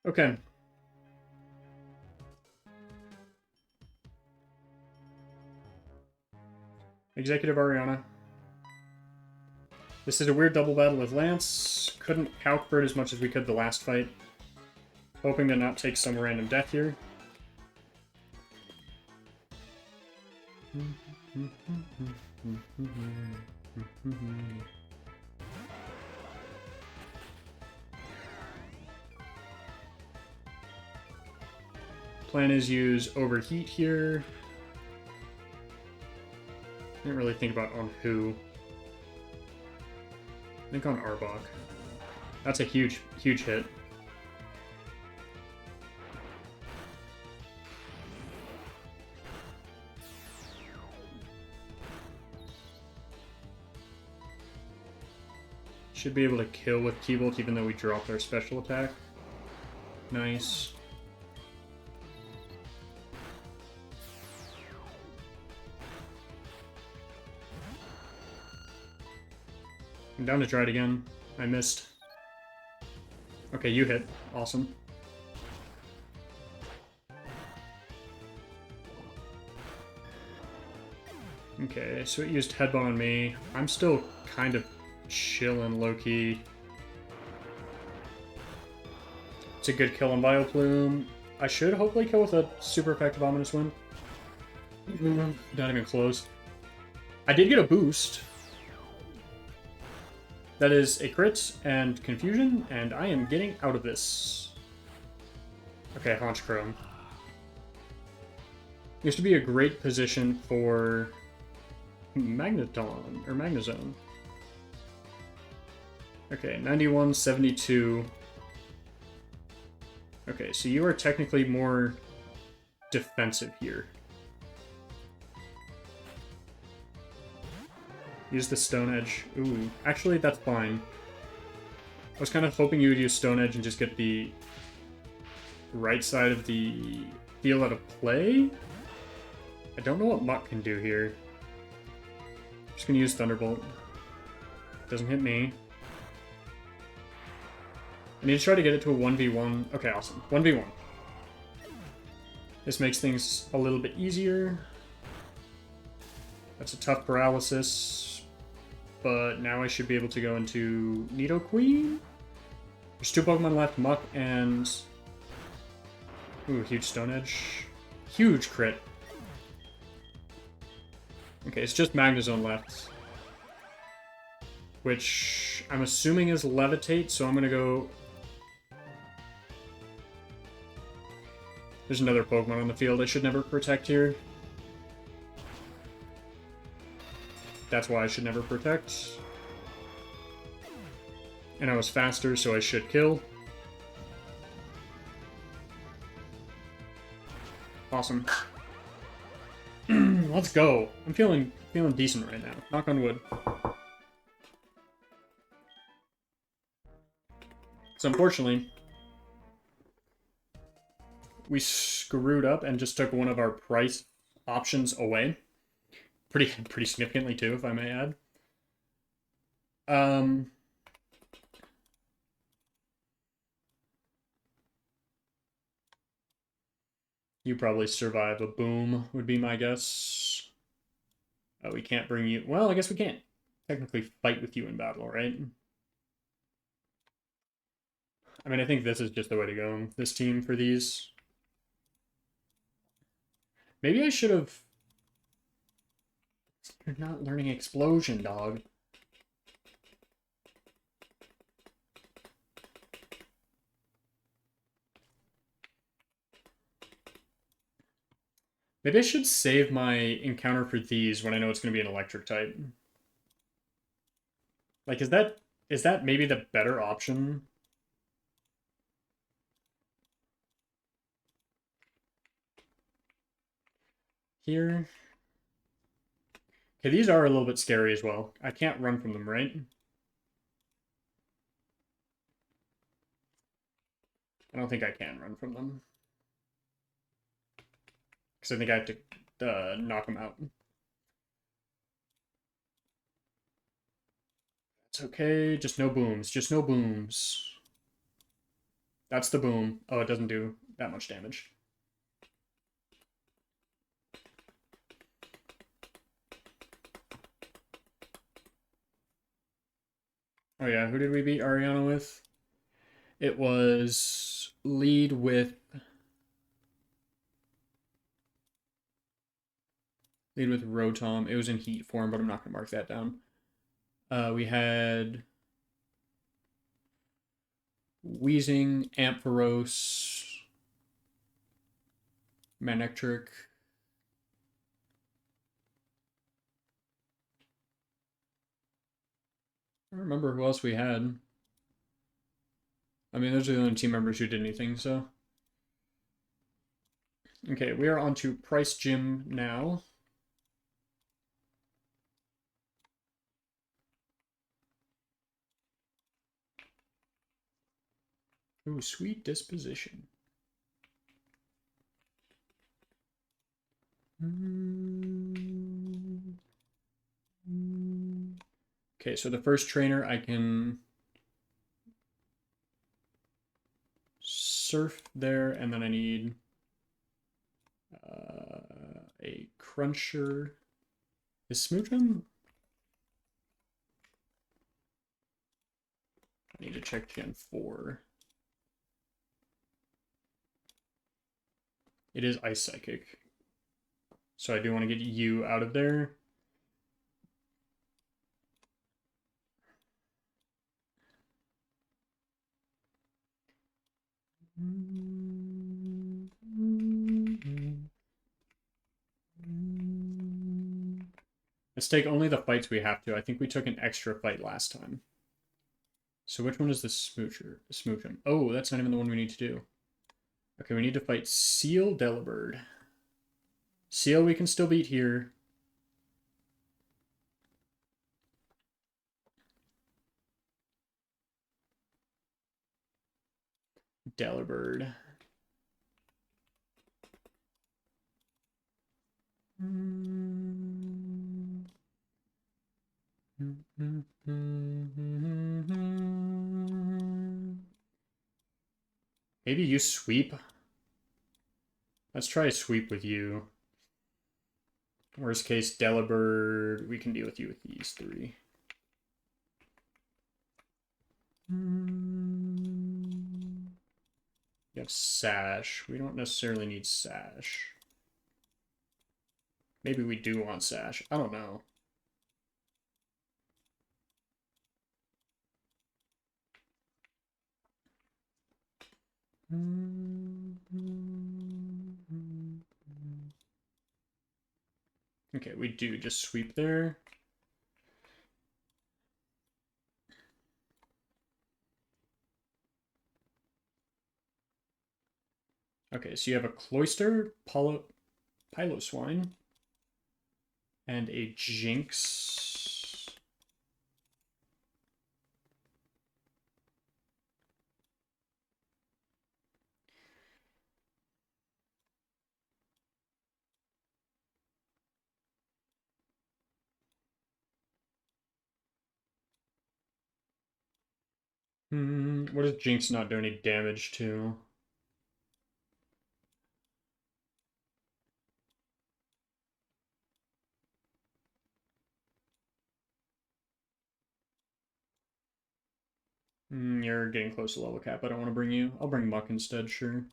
Okay. Executive Ariana. This is a weird double battle with Lance. Couldn't calc for it as much as we could the last fight. Hoping to not take some random death here. Plan is use Overheat here. Didn't really think about on who. I think on Arbok. That's a huge, huge hit. Should be able to kill with T-Bolt even though we dropped our special attack. Nice. I'm down to try it again. I missed. Okay, you hit. Awesome. Okay, so it used Headbutt on me. I'm still kind of chilling low-key. It's a good kill on Vileplume. I should hopefully kill with a super effective Ominous Wind. Not even close. I did get a boost. That is a crit and confusion, and I am getting out of this. Okay, Haunch Chrome. Used to be a great position for Magneton, or Magnezone. Okay, 91, 72. Okay, so you are technically more defensive here. Use the Stone Edge. Ooh, actually, that's fine. I was kind of hoping you would use Stone Edge and just get the right side of the field out of play. I don't know what Muck can do here. I'm just gonna use Thunderbolt. Doesn't hit me. I need to try to get it to a 1v1. Okay, awesome. 1v1. This makes things a little bit easier. That's a tough paralysis. But now I should be able to go into Nidoqueen. There's two Pokemon left, Muck and... Ooh, huge Stone Edge. Huge crit. Okay, it's just Magnezone left. Which I'm assuming is Levitate, so I'm gonna go... There's another Pokemon on the field I should never protect here. That's why I should never protect. And I was faster, so I should kill. Awesome. Let's go. I'm feeling decent right now. Knock on wood. So unfortunately, we screwed up and just took one of our price options away. Pretty significantly too, if I may add. You probably survive a boom, would be my guess. Oh, we can't bring you... Well, I guess we can't technically fight with you in battle, right? I mean, I think this is just the way to go, this team, for these. Maybe I should have... You're not learning Explosion, dog. Maybe I should save my encounter for these when I know it's going to be an electric type. Like, is that maybe the better option? Here. Okay, these are a little bit scary as well. I can't run from them, right? I don't think I can run from them. Because I think I have to knock them out. It's okay, just no booms. Just no booms. That's the boom. Oh, it doesn't do that much damage. Oh yeah, who did we beat Ariana with? It was lead with Rotom. It was in heat form, but I'm not gonna mark that down. We had Wheezing, Ampharos, Manectric. I don't remember who else we had. I mean, those are the only team members who did anything, so. Okay, we are on to Price Gym now. Ooh, Sweet Disposition. Okay, so the first trainer I can surf there, and then I need a cruncher. Is Smoochum? I need to check Gen 4. It is Ice Psychic. So I do want to get you out of there. Let's take only the fights we have to. I think we took an extra fight last time. So which one is the Smoochum? Oh, that's not even the one we need to do. Okay, we need to fight Seal Delibird. Seal we can still beat here. Delibird. Maybe you sweep? Let's try a sweep with you. Worst case, Delibird. We can deal with you with these three. You have Sash. We don't necessarily need Sash. Maybe we do want Sash. I don't know. Okay, we do just sweep there. Okay, so you have a Cloyster, Piloswine, and a Jinx. What does Jinx not do any damage to? You're getting close to level cap. I don't want to bring you. I'll bring Muck instead, sure.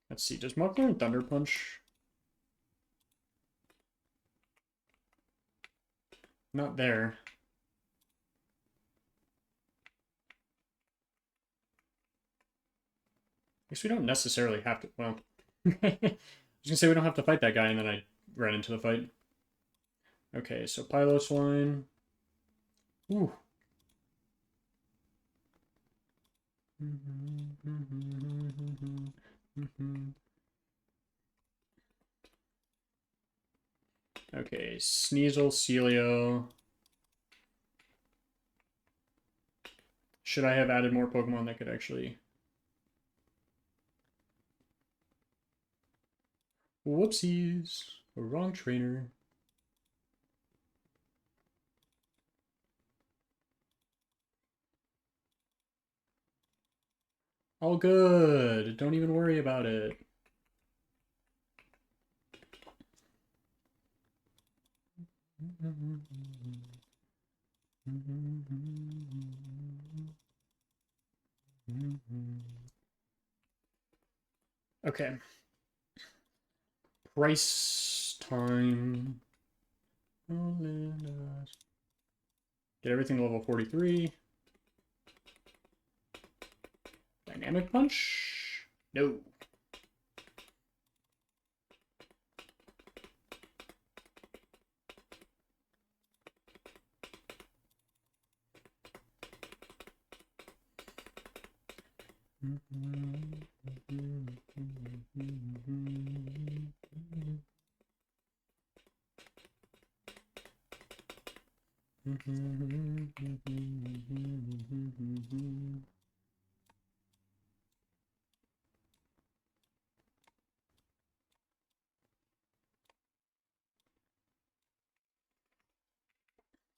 Let's see. Does Muck learn Thunder Punch? Not there. I guess we don't necessarily have to. Well, I was gonna say we don't have to fight that guy, and then I ran into the fight. Okay, so Piloswine. Ooh. Okay, Sneasel, Celio. Should I have added more Pokemon that could actually... Whoopsies. Wrong trainer. All good. Don't even worry about it. Okay. Price time. Get everything to level 43. Dynamic Punch? No.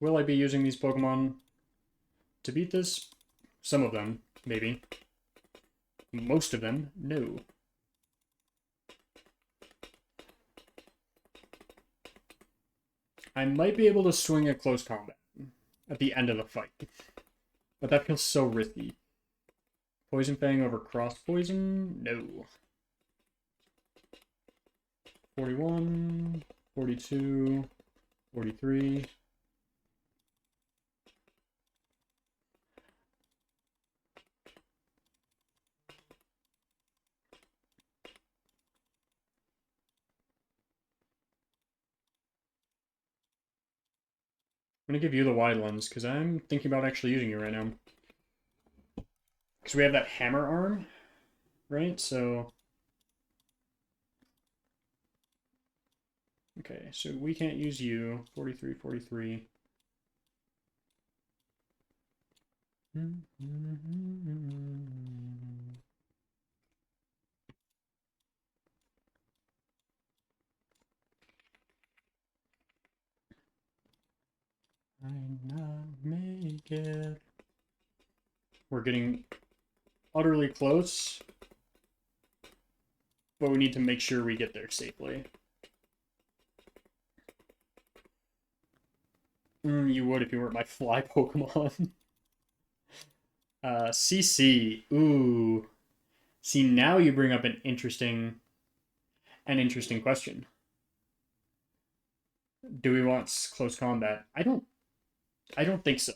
Will I be using these Pokemon to beat this? Some of them, maybe. Most of them, no. I might be able to swing a close combat at the end of the fight. But that feels so risky. Poison Fang over Cross Poison? No. 41, 42, 43. I'm going to give you the wide lens, because I'm thinking about actually using you right now. Because we have that hammer arm, right? So... Okay, so we can't use you. 43, 43. I not make it. We're getting utterly close, but we need to make sure we get there safely. You would if you weren't my fly Pokemon. CC. Ooh. See, now you bring up an interesting question. Do we want close combat? I don't think so.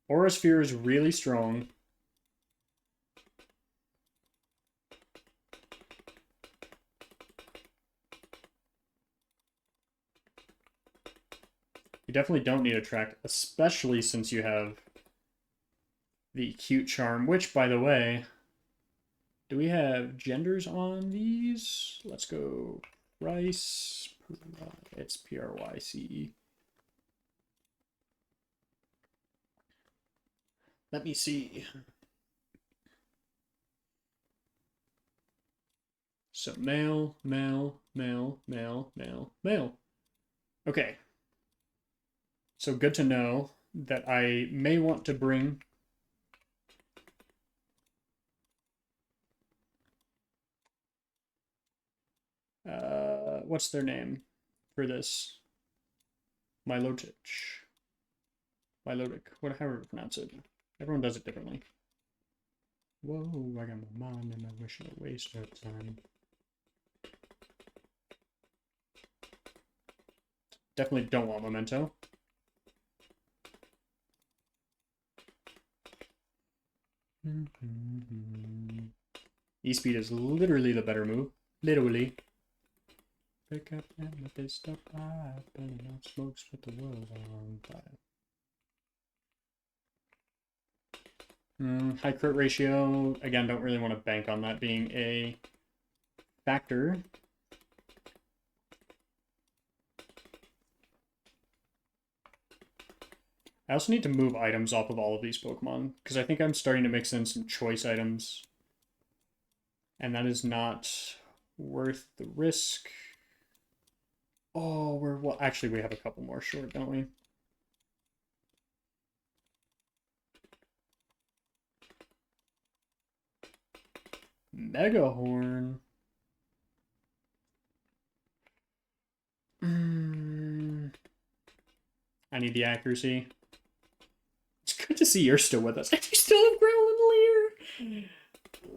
Aura Sphere is really strong. You definitely don't need a track, especially since you have the cute charm, which, by the way, do we have genders on these? Let's go Price. It's Pryce. Let me see. So male, male, male, male, male, male. Okay. So good to know that I may want to bring what's their name for this? Milotic. Milotic. However you pronounce it. Everyone does it differently. Whoa, I got my mind and I wish I wasted time. Definitely don't want Memento. E-Speed is literally the better move. Literally. Pick up amethyst up high, burning out smokes with the world on fire. High crit ratio. Again, don't really want to bank on that being a factor. I also need to move items off of all of these Pokemon, because I think I'm starting to mix in some choice items. And that is not worth the risk. Oh, well, actually, we have a couple more short, don't we? Mega Horn. I need the accuracy. It's good to see you're still with us. And you still have Growlithe Leer.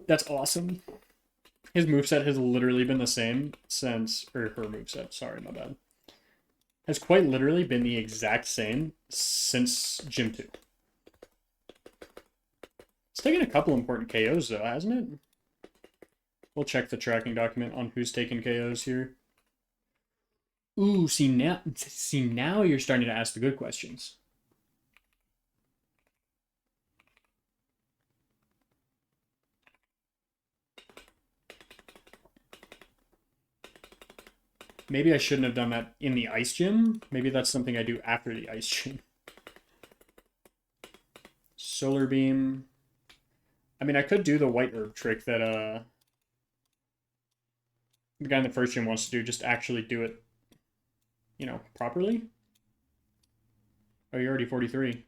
That's awesome. His moveset has literally been the same since... Or her moveset, sorry, my bad. Has quite literally been the exact same since Gym 2. It's taken a couple important KOs, though, hasn't it? We'll check the tracking document on who's taken KOs here. Ooh, see now you're starting to ask the good questions. Maybe I shouldn't have done that in the ice gym. Maybe that's something I do after the ice gym. Solar Beam. I mean, I could do the white herb trick that the guy in the first gym wants to do, just actually do it, you know, properly. Oh, you're already 43.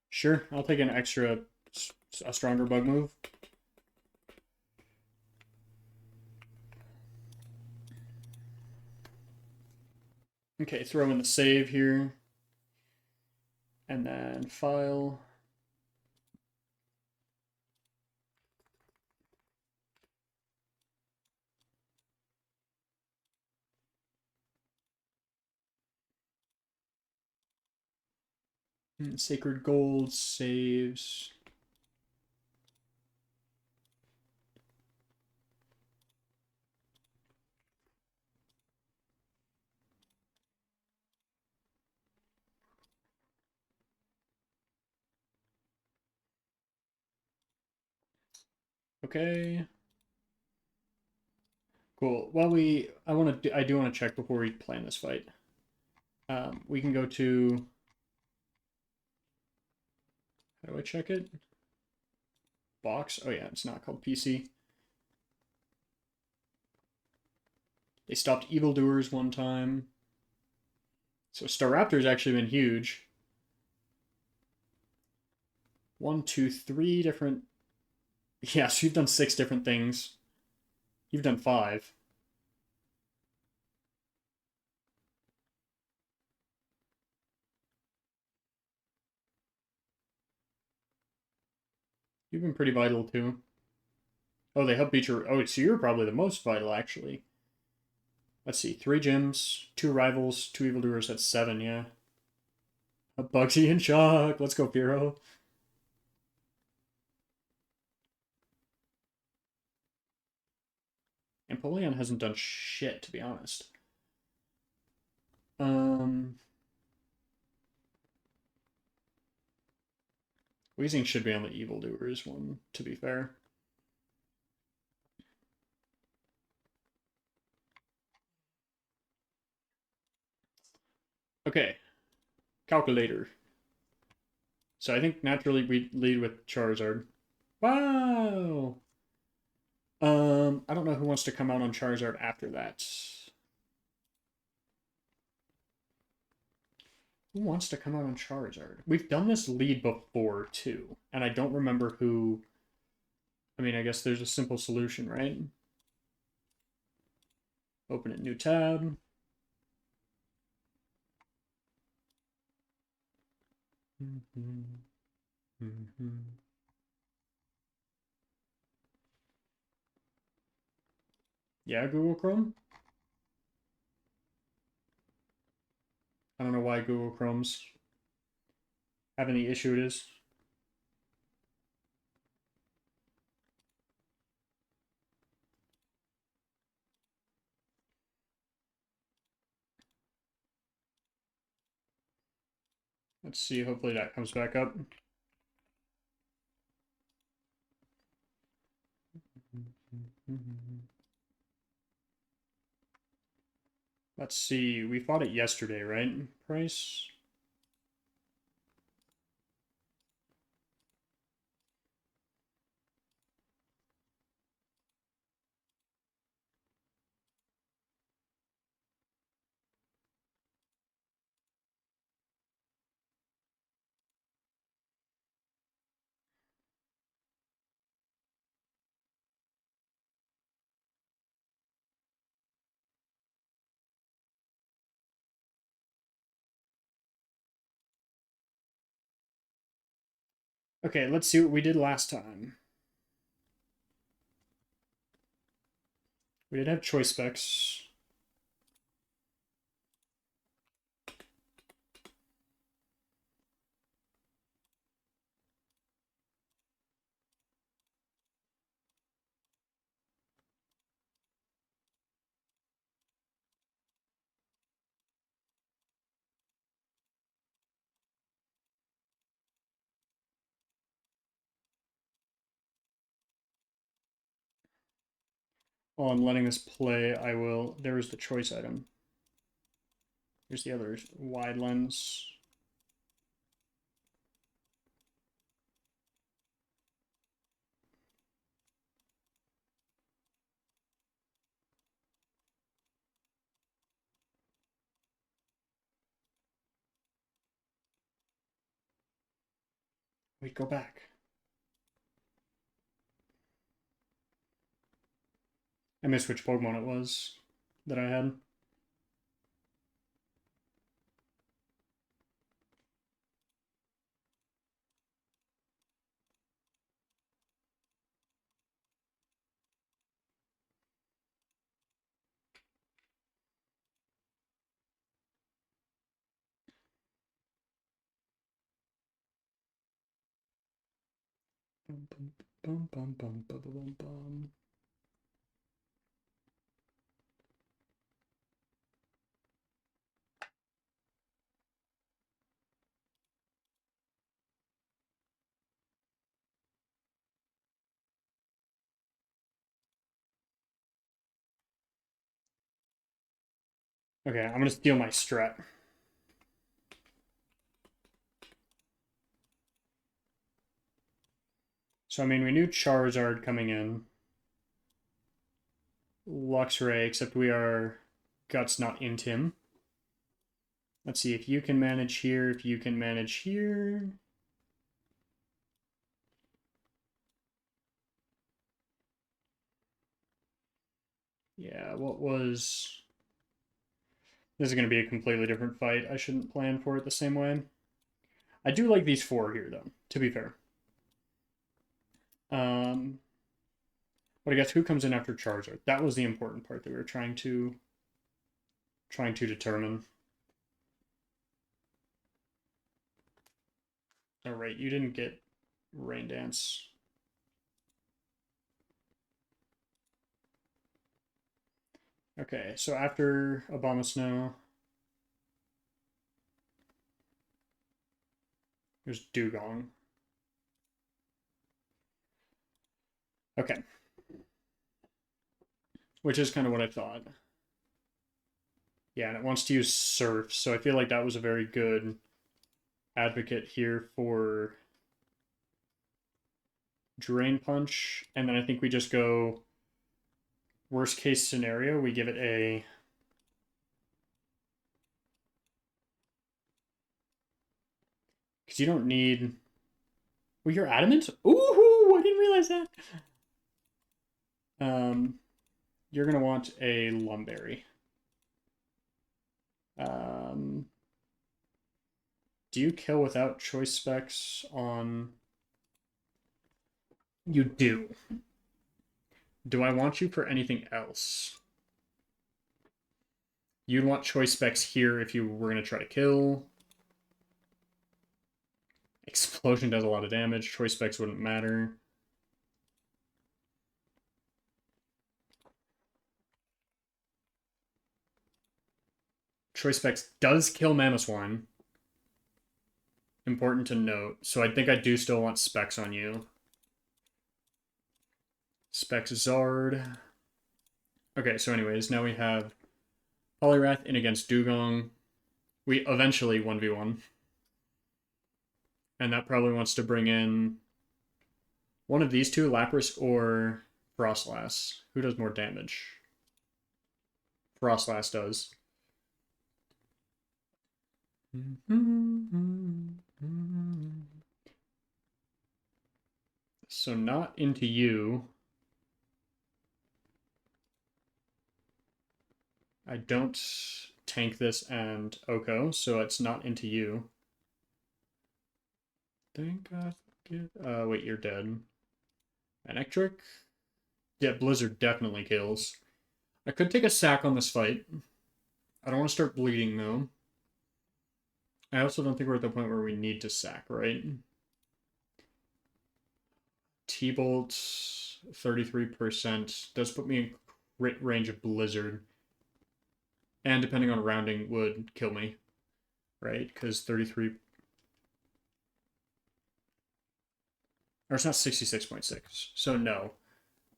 Sure, I'll take an extra, a stronger bug move. Okay, throw in the save here. And then file. Sacred Gold saves. Okay. Cool. Well, I do want to check before we plan this fight. We can go to. How do I check it? Box. Oh yeah, it's not called PC. They stopped evildoers one time. So Staraptor's actually been huge. 1, 2, 3 different. Yeah, so you've done 6 different things. You've done 5. You've been pretty vital too. Oh, they help beat your. Oh, so you're probably the most vital actually. Let's see, 3 gyms, 2 rivals, 2 evildoers. That's 7. Yeah. A Bugsy in shock. Let's go, Firo. Empoleon hasn't done shit, to be honest. Weezing should be on the evildoers one, to be fair. Okay. Calculator. So I think naturally we lead with Charizard. Wow! I don't know who wants to come out on Charizard after that. Who wants to come out on Charizard? We've done this lead before, too. And I don't remember who... I mean, I guess there's a simple solution, right? Open a new tab. Yeah, Google Chrome? I don't know why Google Chrome's having the issue it is. Let's see, hopefully that comes back up. Let's see, we fought it yesterday, right? Price? Okay, let's see what we did last time. We did have choice specs. While I'm letting this play, I will... There's the choice item. Here's the other wide lens. Wait, go back. I missed which Pokemon it was that I had. Bum, bum, bum, bum, bum, bum, bum, bum. Okay, I'm gonna steal my strat. So, I mean, we knew Charizard coming in. Luxray, except we are Guts not into him. Let's see if you can manage here, if you can manage here. Yeah, what was... This is going to be a completely different fight. I shouldn't plan for it the same way. I do like these four here, though, to be fair. But I guess who comes in after Charizard? That was the important part that we were trying to determine. Oh, right, you didn't get Rain Dance. Okay, so after Abomasnow, there's Dugong. Okay. Which is kind of what I thought. Yeah, and it wants to use Surf, so I feel like that was a very good advocate here for Drain Punch. And then I think we just go worst case scenario, we give it a... Because you don't need... Well, you're adamant? Ooh, I didn't realize that. You're going to want a Lumberry. Do you kill without choice specs on... You do. Do I want you for anything else? You'd want choice specs here if you were going to try to kill. Explosion does a lot of damage. Choice specs wouldn't matter. Choice specs does kill Mamoswine. Important to note. So I think I do still want specs on you. Specs Zard. Okay, so anyways, now we have Poliwrath in against Dugong. We eventually 1v1. And that probably wants to bring in one of these two, Lapras or Frostlass. Who does more damage? Frostlass does. So not into you. I don't tank this and Oko, so it's not into you. Think I get... wait, you're dead. Electric? Yeah, Blizzard definitely kills. I could take a sack on this fight. I don't want to start bleeding, though. I also don't think we're at the point where we need to sack, right? T-Bolt, 33%. Does put me in crit range of Blizzard. And depending on rounding, would kill me. Right? Because 33... Or it's not 66.6. So no.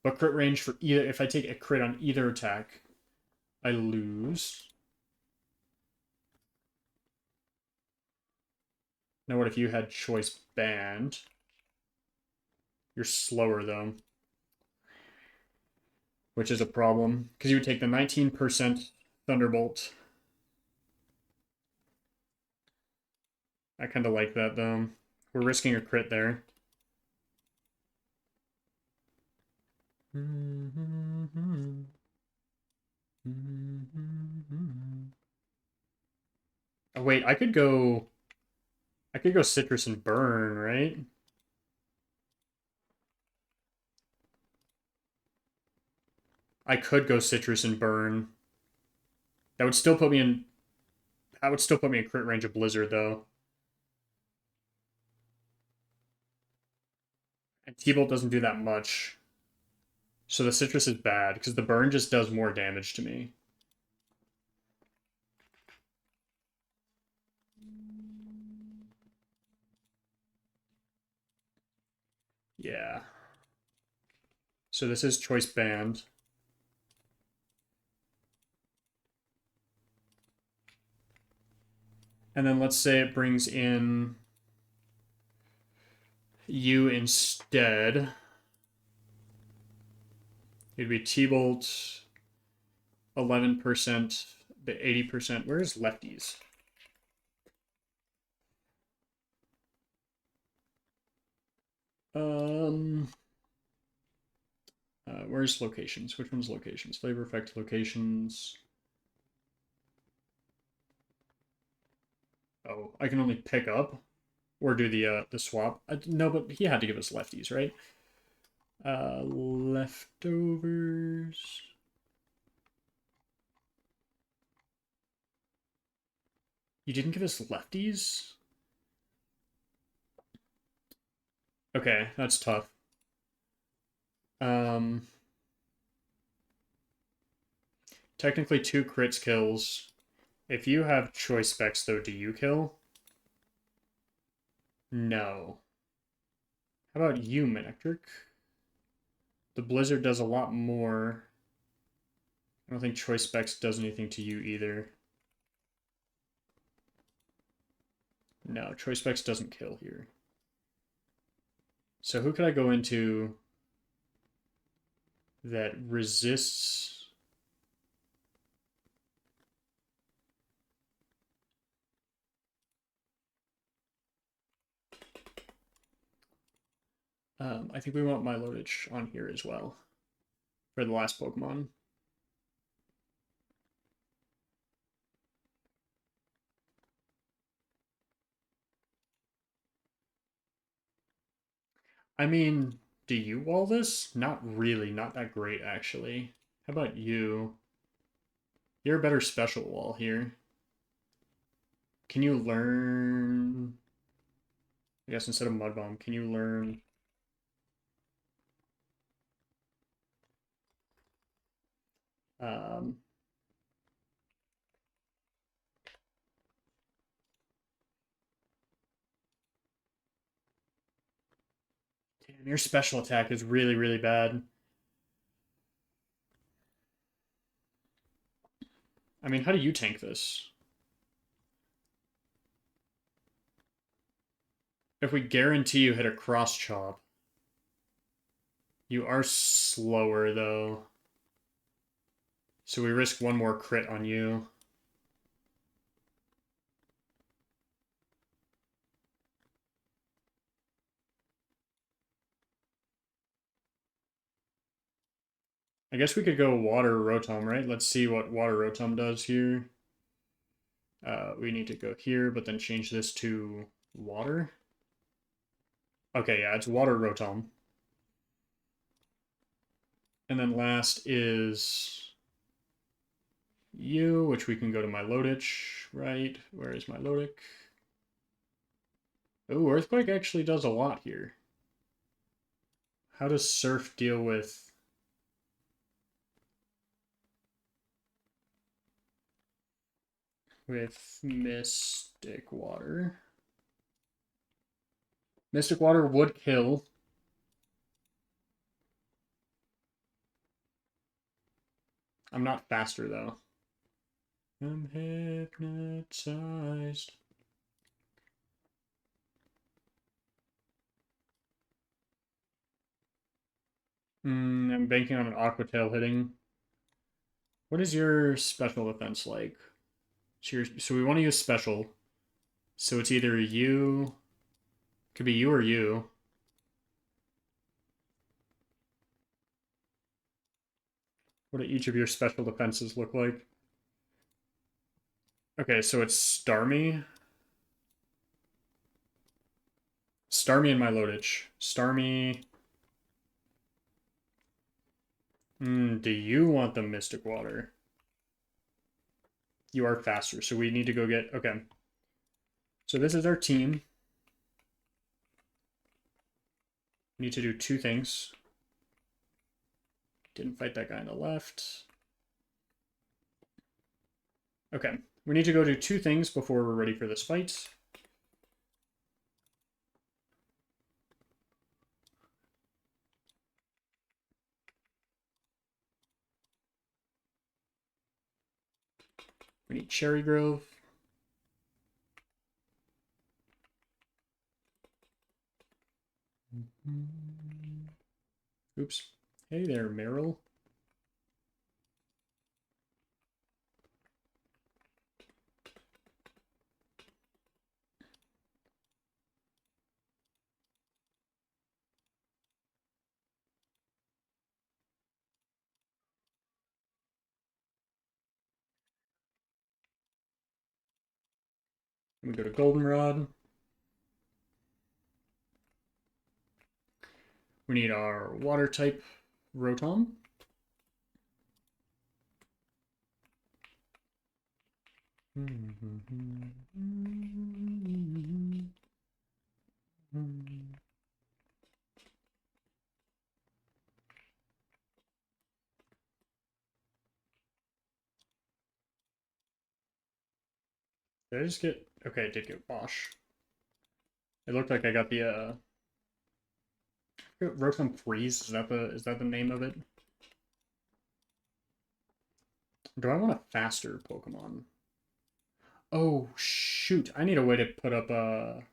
But crit range for either... If I take a crit on either attack, I lose. Now what if you had choice banned? You're slower, though. Which is a problem. Because you would take the 19% Thunderbolt. I kind of like that, though. We're risking a crit there. Oh wait, I could go citrus and burn, right? I could go citrus and burn. That would still put me in crit range of blizzard though. And T-Bolt doesn't do that much. So the citrus is bad because the burn just does more damage to me. Yeah. So this is choice banned. And then let's say it brings in you instead. It'd be T-Bolt 11%, the 80%. Where's lefties? Where's locations? Which one's locations? Flavor effect locations. Oh, I can only pick up or do the swap. No, but he had to give us lefties, right? Leftovers. You didn't give us lefties? Okay, that's tough. Um, technically 2 crits kills. If you have choice specs, though, do you kill? No. How about you, Minectric? The Blizzard does a lot more. I don't think choice specs does anything to you either. No, choice specs doesn't kill here. So who could I go into that resists? I think we want Milotic on here as well for the last Pokemon. I mean, do you wall this? Not really, not that great actually. How about you? You're a better special wall here. Can you learn? I guess instead of Mud Bomb, can you learn? Um, Damn, your special attack is really, really bad. I mean, how do you tank this? If we guarantee you hit a cross chop, you are slower though. So we risk one more crit on you. I guess we could go Water Rotom, right? Let's see what Water Rotom does here. We need to go here, but then change this to Water. Okay, yeah, it's Water Rotom. And then last is you, which we can go to Milotic, right? Where is Milotic? Oh, Earthquake actually does a lot here. How does Surf deal with... Mystic Water? Mystic Water would kill. I'm not faster, though. I'm hypnotized. I'm banking on an Aqua Tail hitting. What is your special defense like? So we want to use special. So it's either you Could be you or you. What do each of your special defenses look like? Okay, so it's Starmie. Starmie and my Lodich. Starmie. Do you want the Mystic Water? You are faster, so we need to go get... Okay. So this is our team. We need to do two things. Didn't fight that guy on the left. Okay. We need to go do two things before we're ready for this fight. We need Cherry Grove. Oops. Hey there, Meryl. We go to Goldenrod. We need our water type Rotom. Did I just get... Okay, I did get Wash. It looked like I got the, Rotom Freeze, is that the name of it? Do I want a faster Pokemon? Oh, shoot. I need a way to put up a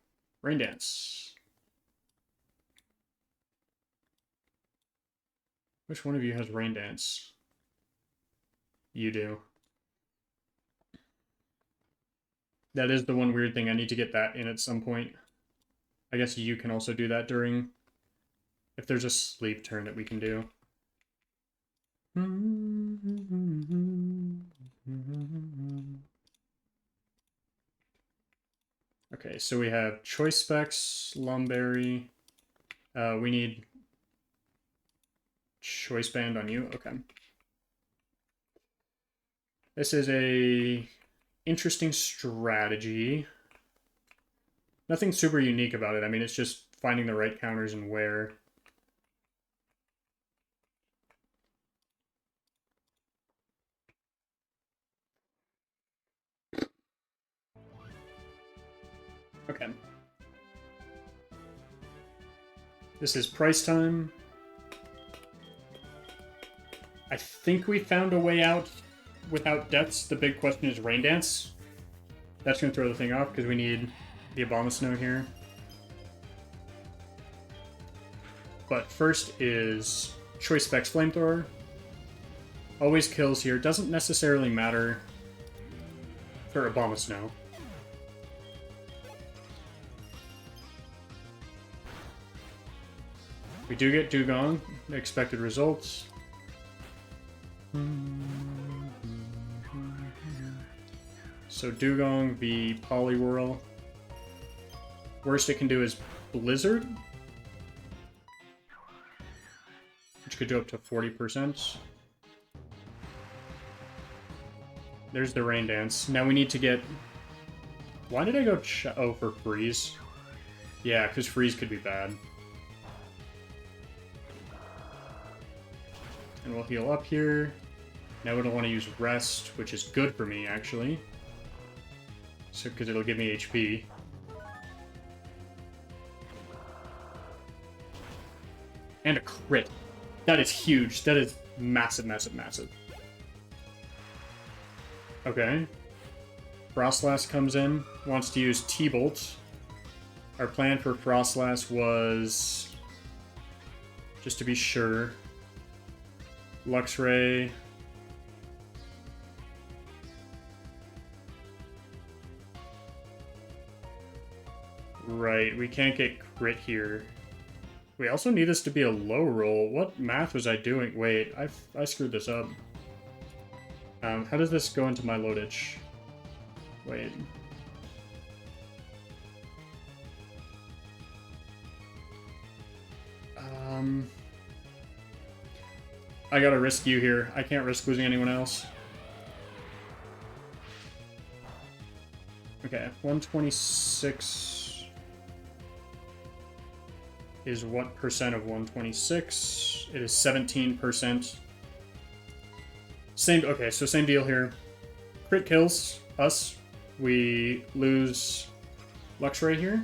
Rain Dance. Which one of you has Rain Dance? You do. That is the one weird thing. I need to get that in at some point. I guess you can also do that during... If there's a sleep turn that we can do. Okay, so we have Choice Specs, Lumberry. We need Choice Band on you. Okay. This is a interesting strategy. Nothing super unique about it. I mean, it's just finding the right counters and where. Okay. This is price time. I think we found a way out without deaths. The big question is Rain Dance. That's going to throw the thing off because we need the Abomasnow here. But first is Choice Specs Flamethrower. Always kills here. Doesn't necessarily matter for Abomasnow. We do get Dugong. Expected results. So Dugong v Poliwhirl. Worst it can do is Blizzard, which could do up to 40%. There's the Rain Dance. Now we need to get... Why did I go... Oh, for Freeze. Yeah, because Freeze could be bad. And we'll heal up here. Now we don't want to use Rest, which is good for me, actually. So, because it'll give me HP. And a crit. That is huge. That is massive, massive, massive. Okay. Frostlass comes in. Wants to use T-Bolt. Our plan for Frostlass was... Just to be sure... Luxray. Right, we can't get crit here. We also need this to be a low roll. What math was I doing? Wait, I screwed this up. How does this go into my loadage? Wait. I gotta risk you here. I can't risk losing anyone else. Okay, 126 is what percent of 126? It is 17%. Same, okay, so same deal here. Crit kills us. We lose Lux right here.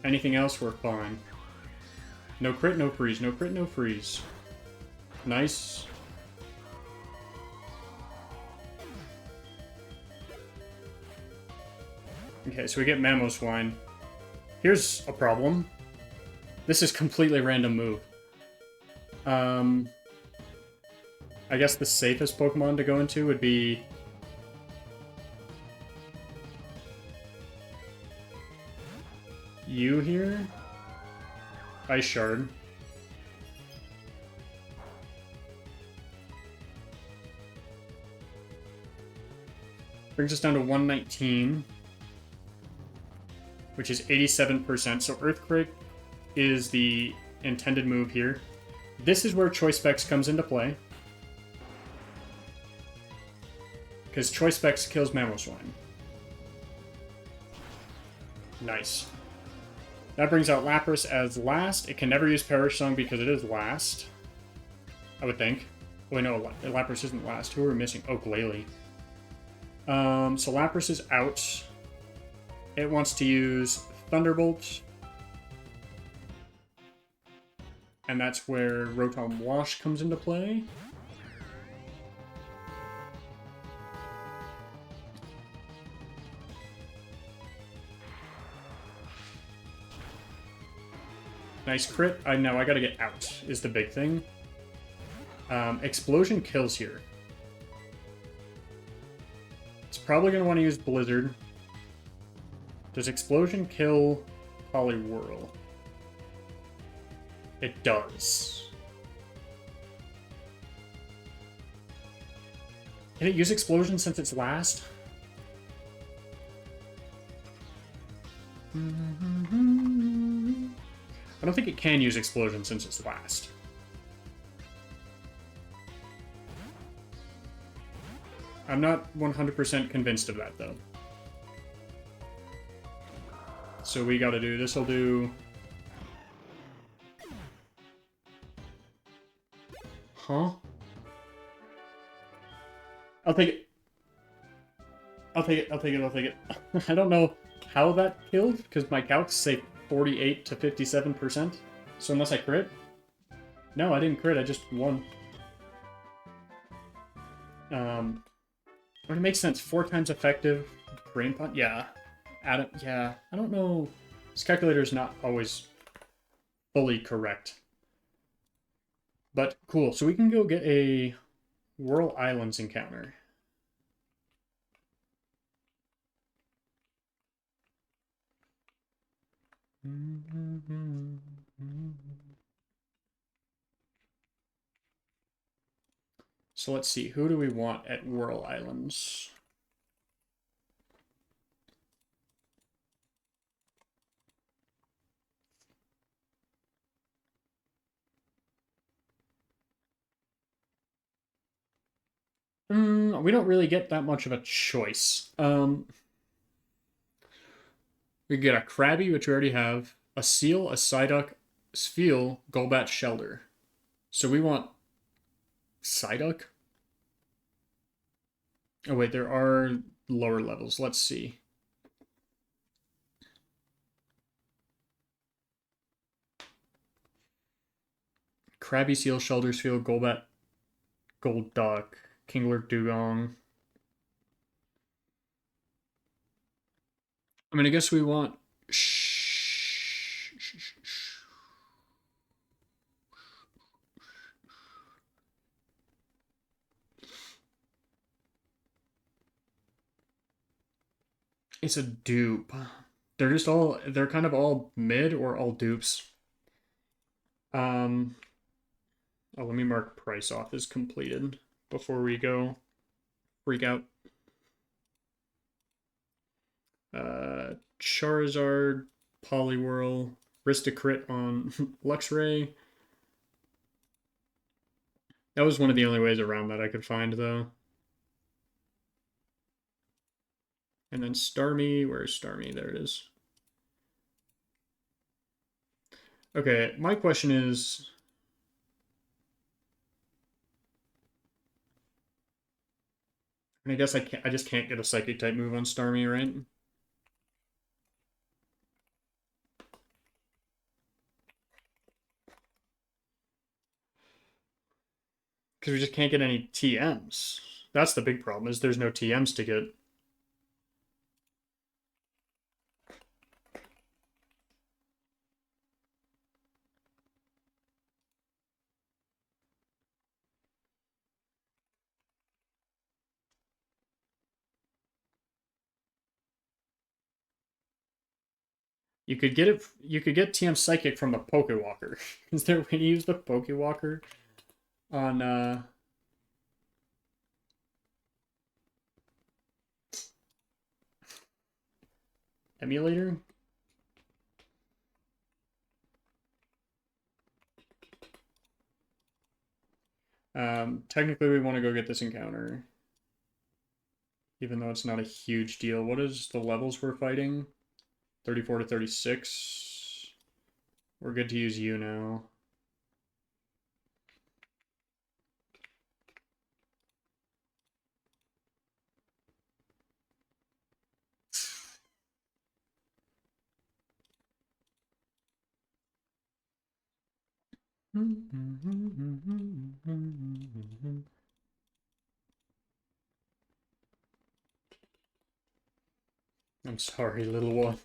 Anything else, we're fine. No crit, no freeze. No crit, no freeze. Nice. Okay, so we get Mamoswine. Here's a problem. This is completely random move. I guess the safest Pokemon to go into would be... you here? Ice Shard. Brings us down to 119. Which is 87%. So Earthquake is the intended move here. This is where Choice Specs comes into play. Because Choice Specs kills Mamoswine. Nice. That brings out Lapras as last. It can never use Perish Song because it is last. I would think. Wait, no, Lapras isn't last. Who are we missing? Oh, Glalie. So Lapras is out. It wants to use Thunderbolt. And that's where Rotom Wash comes into play. Nice crit. I know, I gotta get out, is the big thing. Explosion kills here. It's probably gonna want to use Blizzard. Does Explosion kill Poliwhirl? It does. Can it use Explosion since it's last? I don't think it can use Explosion since it's last. I'm not 100% convinced of that, though. So we gotta do... this'll do... Huh? I'll take it. I'll take it, I'll take it, I'll take it. I don't know how that killed, because my calcs say 48 to 57%. So unless I crit? No, I didn't crit, I just won. But it makes sense. 4 times effective. Brain Punch? Yeah. Yeah. I don't know. This calculator is not always fully correct. But cool. So we can go get a Whirl Islands encounter. So let's see, who do we want at Whirl Islands? We don't really get that much of a choice. We get a Krabby, which we already have, a Seal, a Psyduck, Spheal, Golbat, Shelter. So we want Psyduck? Oh wait, there are lower levels. Let's see. Krabby, Seal, Shelter, Spheal, Golbat, Golduck, Kingler, Dugong. I mean, I guess we want... It's a dupe. they're kind of all mid or all dupes. Um, oh, let me mark price off as completed before we go freak out. Charizard, Poliwhirl, Risticrit on Luxray. That was one of the only ways around that I could find, though. And then Starmie, where's Starmie? There it is. Okay, my question is, and I guess I just can't get a Psychic type move on Starmie, right? Because we just can't get any TMs. That's the big problem, is there's no TMs to get. You could get TM Psychic from the Pokewalker. Is there a way to use the Pokewalker on emulator? Technically we want to go get this encounter. Even though it's not a huge deal. What is the levels we're fighting? 34 to 36. We're good to use you now. I'm sorry, little one.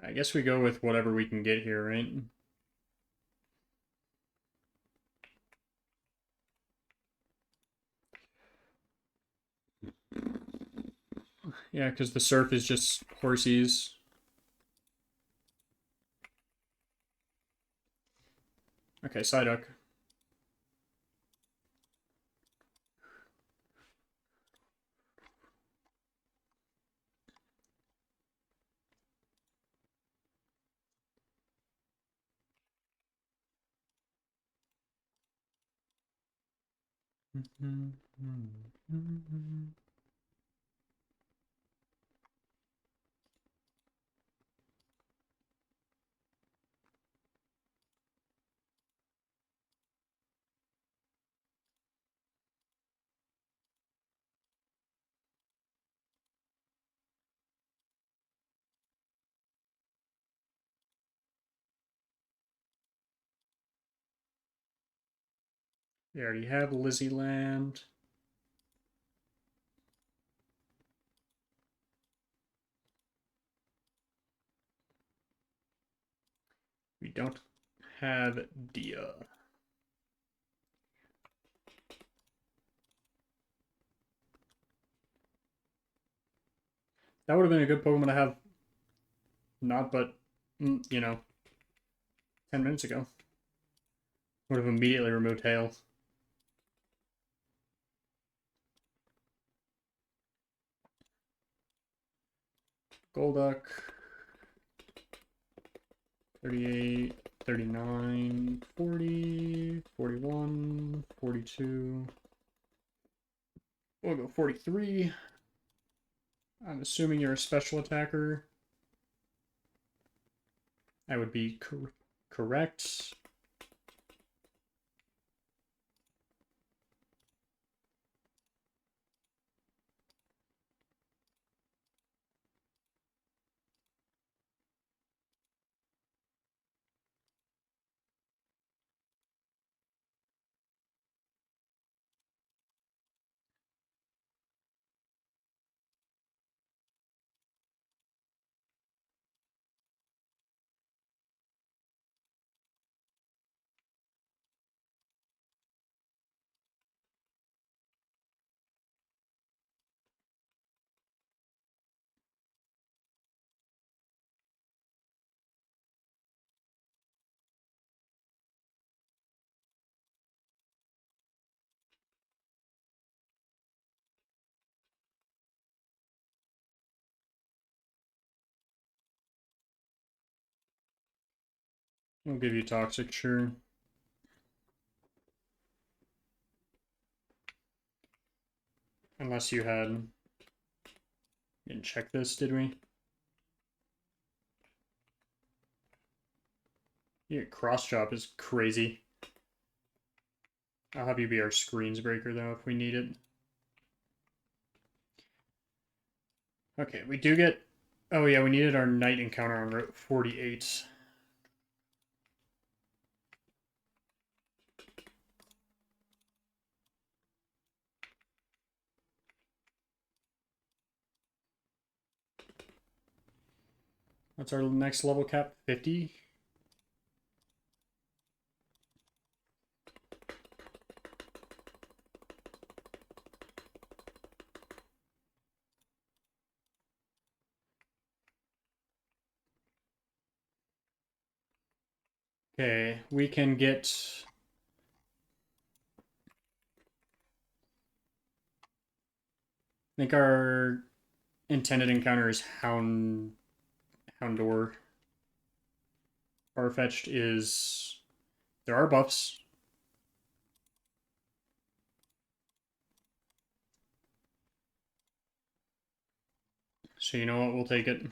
I guess we go with whatever we can get here, right? Yeah, because the surf is just horsies. Okay, Psyduck. We already have Lizzie Land. We don't have Dia. That would have been a good Pokemon to have, not but, 10 minutes ago. Would have immediately removed Hail. Golduck. 38, 39, 40, 41, 42. We'll go 43. I'm assuming you're a special attacker. I would be correct. We'll give you toxic, sure. Unless you had... Didn't check this, did we? Yeah, cross chop is crazy. I'll have you be our screens breaker, though, if we need it. Okay, we do get... Oh, yeah, we needed our night encounter on Route 48. What's our next level cap? 50? Okay, we can get... I think our intended encounter is Houndor. Farfetched is... There are buffs. So you know what, we'll take it.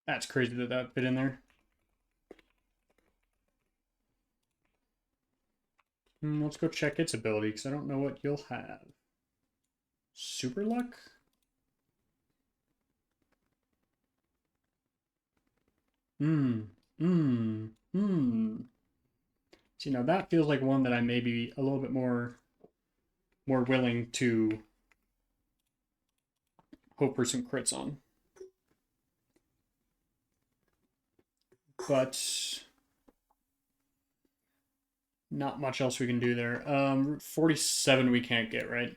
That's crazy that that fit in there. Let's go check its ability, because I don't know what you'll have. Super luck? Hmm. Hmm. Hmm. See, now that feels like one that I may be a little bit more willing to hope for some crits on. But not much else we can do there. 47 we can't get, right?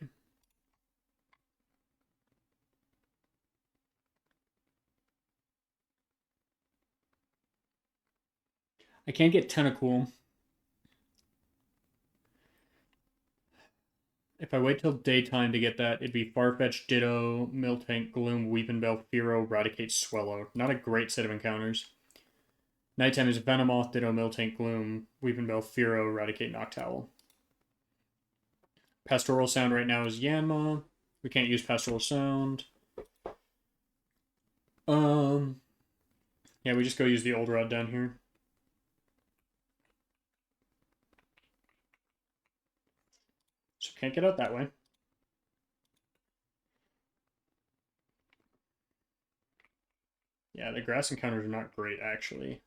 I can't get Tentacool. If I wait till daytime to get that, it'd be Farfetch, Ditto, Miltank, Gloom, Weepinbell, Fearow, Raticate, Swellow. Not a great set of encounters. Nighttime is Venomoth, Ditto, Miltank, Gloom, Weepinbell, Fearow, Raticate, Noctowl. Pastoral Sound right now is Yanma. We can't use Pastoral Sound. Yeah, we just go use the old rod down here. So can't get out that way. Yeah, the grass encounters are not great, actually.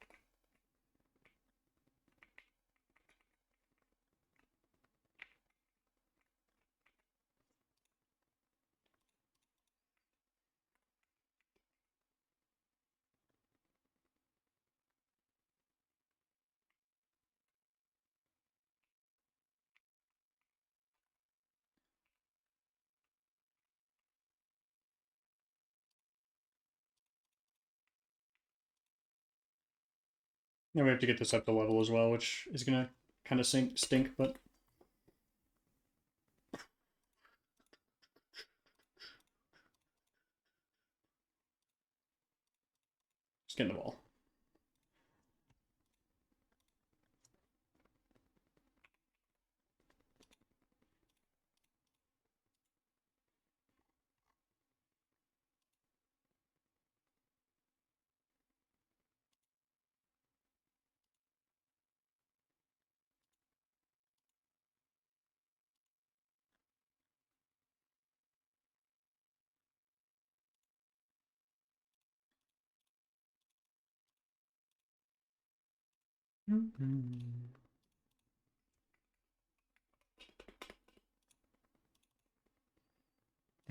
Now we have to get this up to level as well, which is going to kind of stink, but... Let's get in the ball.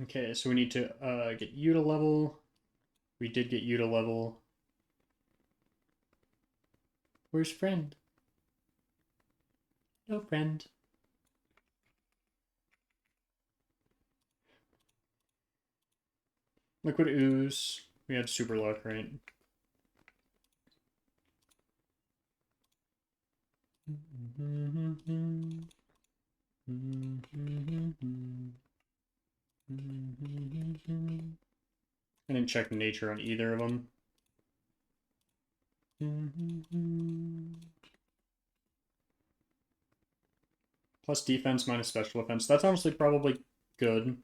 Okay, so we need to get you to level. We did get you to level. Where's friend? No friend. Liquid Ooze. We had Super Luck, right? I didn't check nature on either of them. Plus defense minus special defense. That's honestly probably good.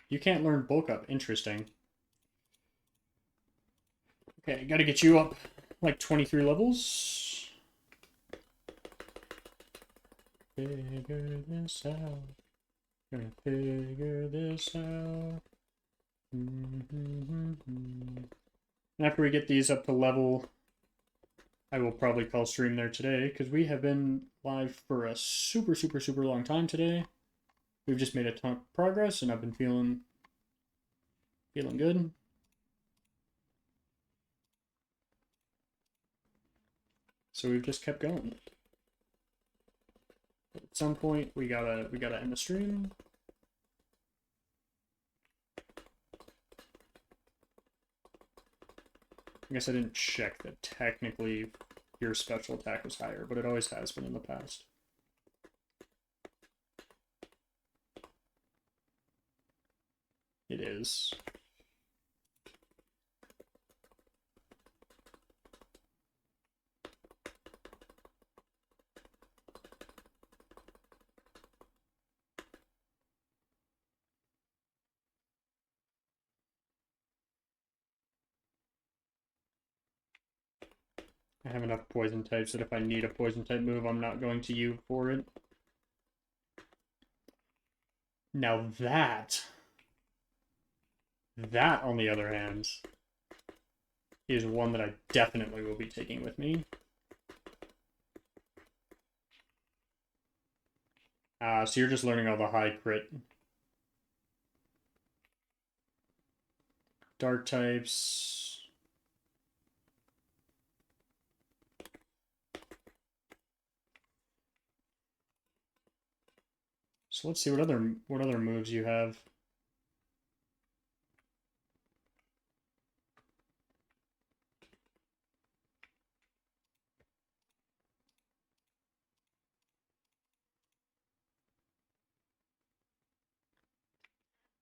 You can't learn bulk up. Interesting. Okay, gotta get you up like 23 levels. Figure this out. Gonna figure this out. And after we get these up to level, I will probably call stream there today, because we have been live for a super long time today. We've just made a ton of progress, and I've been feeling good. So we've just kept going. At some point, we gotta end the stream. I guess I didn't check that technically your special attack was higher, but it always has been in the past. It is. I have enough poison types that if I need a poison type move, I'm not going to you for it. Now that, on the other hand, is one that I definitely will be taking with me. So you're just learning all the high crit. Dark types. So let's see what other moves you have.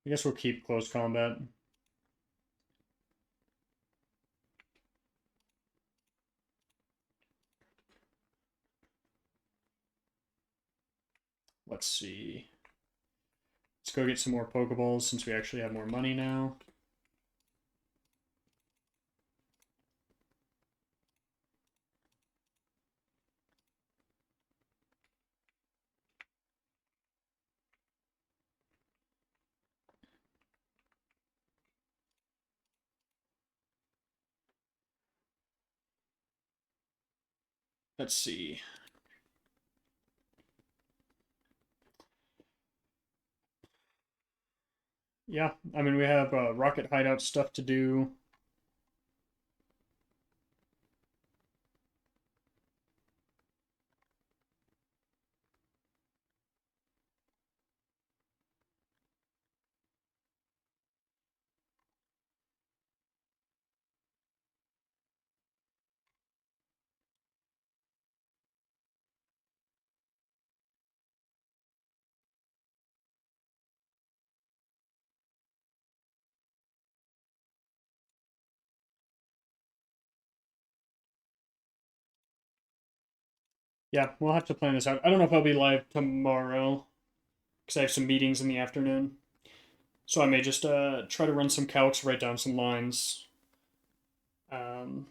I guess we'll keep close combat. Let's see. Let's go get some more Pokeballs since we actually have more money now. Let's see. Yeah, I mean, we have rocket hideout stuff to do. Yeah, we'll have to plan this out. I don't know if I'll be live tomorrow because I have some meetings in the afternoon. So I may just try to run some calcs, write down some lines, um,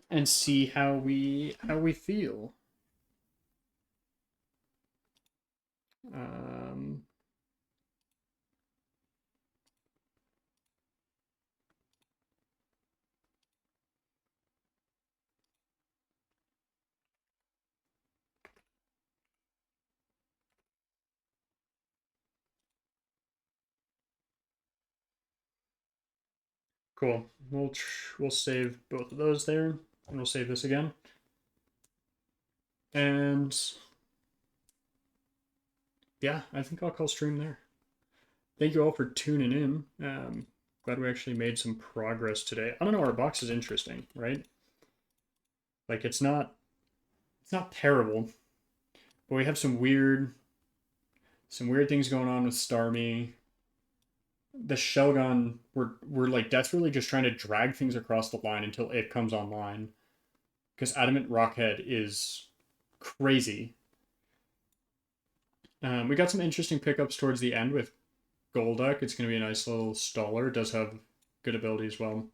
and see how we feel. Um, cool. We'll save both of those there, and we'll save this again. And yeah, I think I'll call stream there. Thank you all for tuning in. Glad we actually made some progress today. I don't know, our box is interesting, right? Like it's not terrible, but we have some weird things going on with Starmie. The Shogun, we're like desperately just trying to drag things across the line until it comes online. Because Adamant Rockhead is crazy. We got some interesting pickups towards the end with Golduck. It's going to be a nice little staller. It does have good ability as well.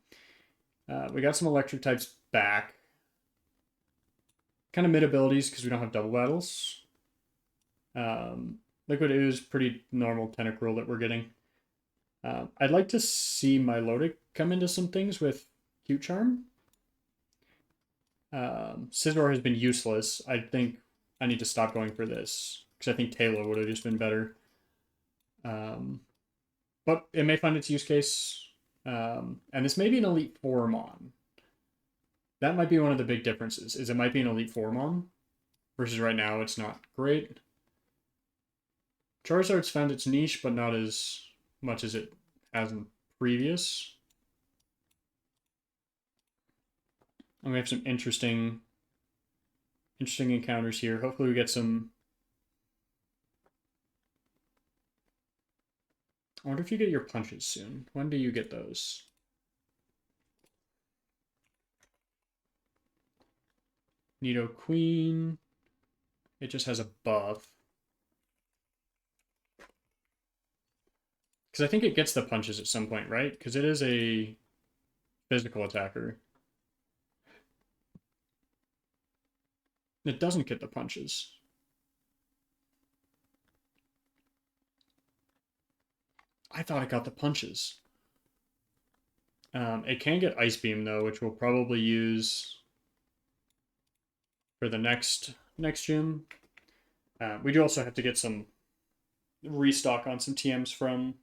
We got some electric types back. Kind of mid abilities because we don't have double battles. Liquid Ooze, pretty normal Tentacruel that we're getting. I'd like to see Milotic come into some things with Cute Charm. Scizor has been useless. I think I need to stop going for this because I think Taylor would have just been better. But it may find its use case. And this may be an Elite Formon. That might be one of the big differences, is it might be an Elite Formon versus right now it's not great. Charizard's found its niche, but not as much as it has in previous. And we have some interesting encounters here. Hopefully we get some... I wonder if you get your punches soon. When do you get those? Nidoqueen. It just has a buff. Because I think it gets the punches at some point, right? Because it is a physical attacker. It doesn't get the punches. I thought it got the punches. It can get Ice Beam, though, which we'll probably use for the next gym. We do also have to get some restock on some TMs from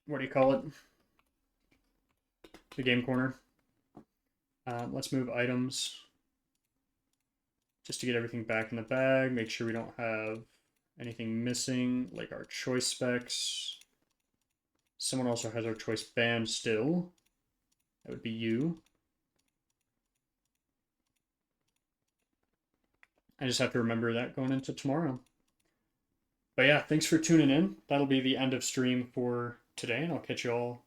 what do you call it? The game corner. Let's move items just to get everything back in the bag. Make sure we don't have anything missing, like our choice specs. Someone also has our choice band still. That would be you. I just have to remember that going into tomorrow. But yeah, thanks for tuning in. That'll be the end of stream for today, and I'll catch you all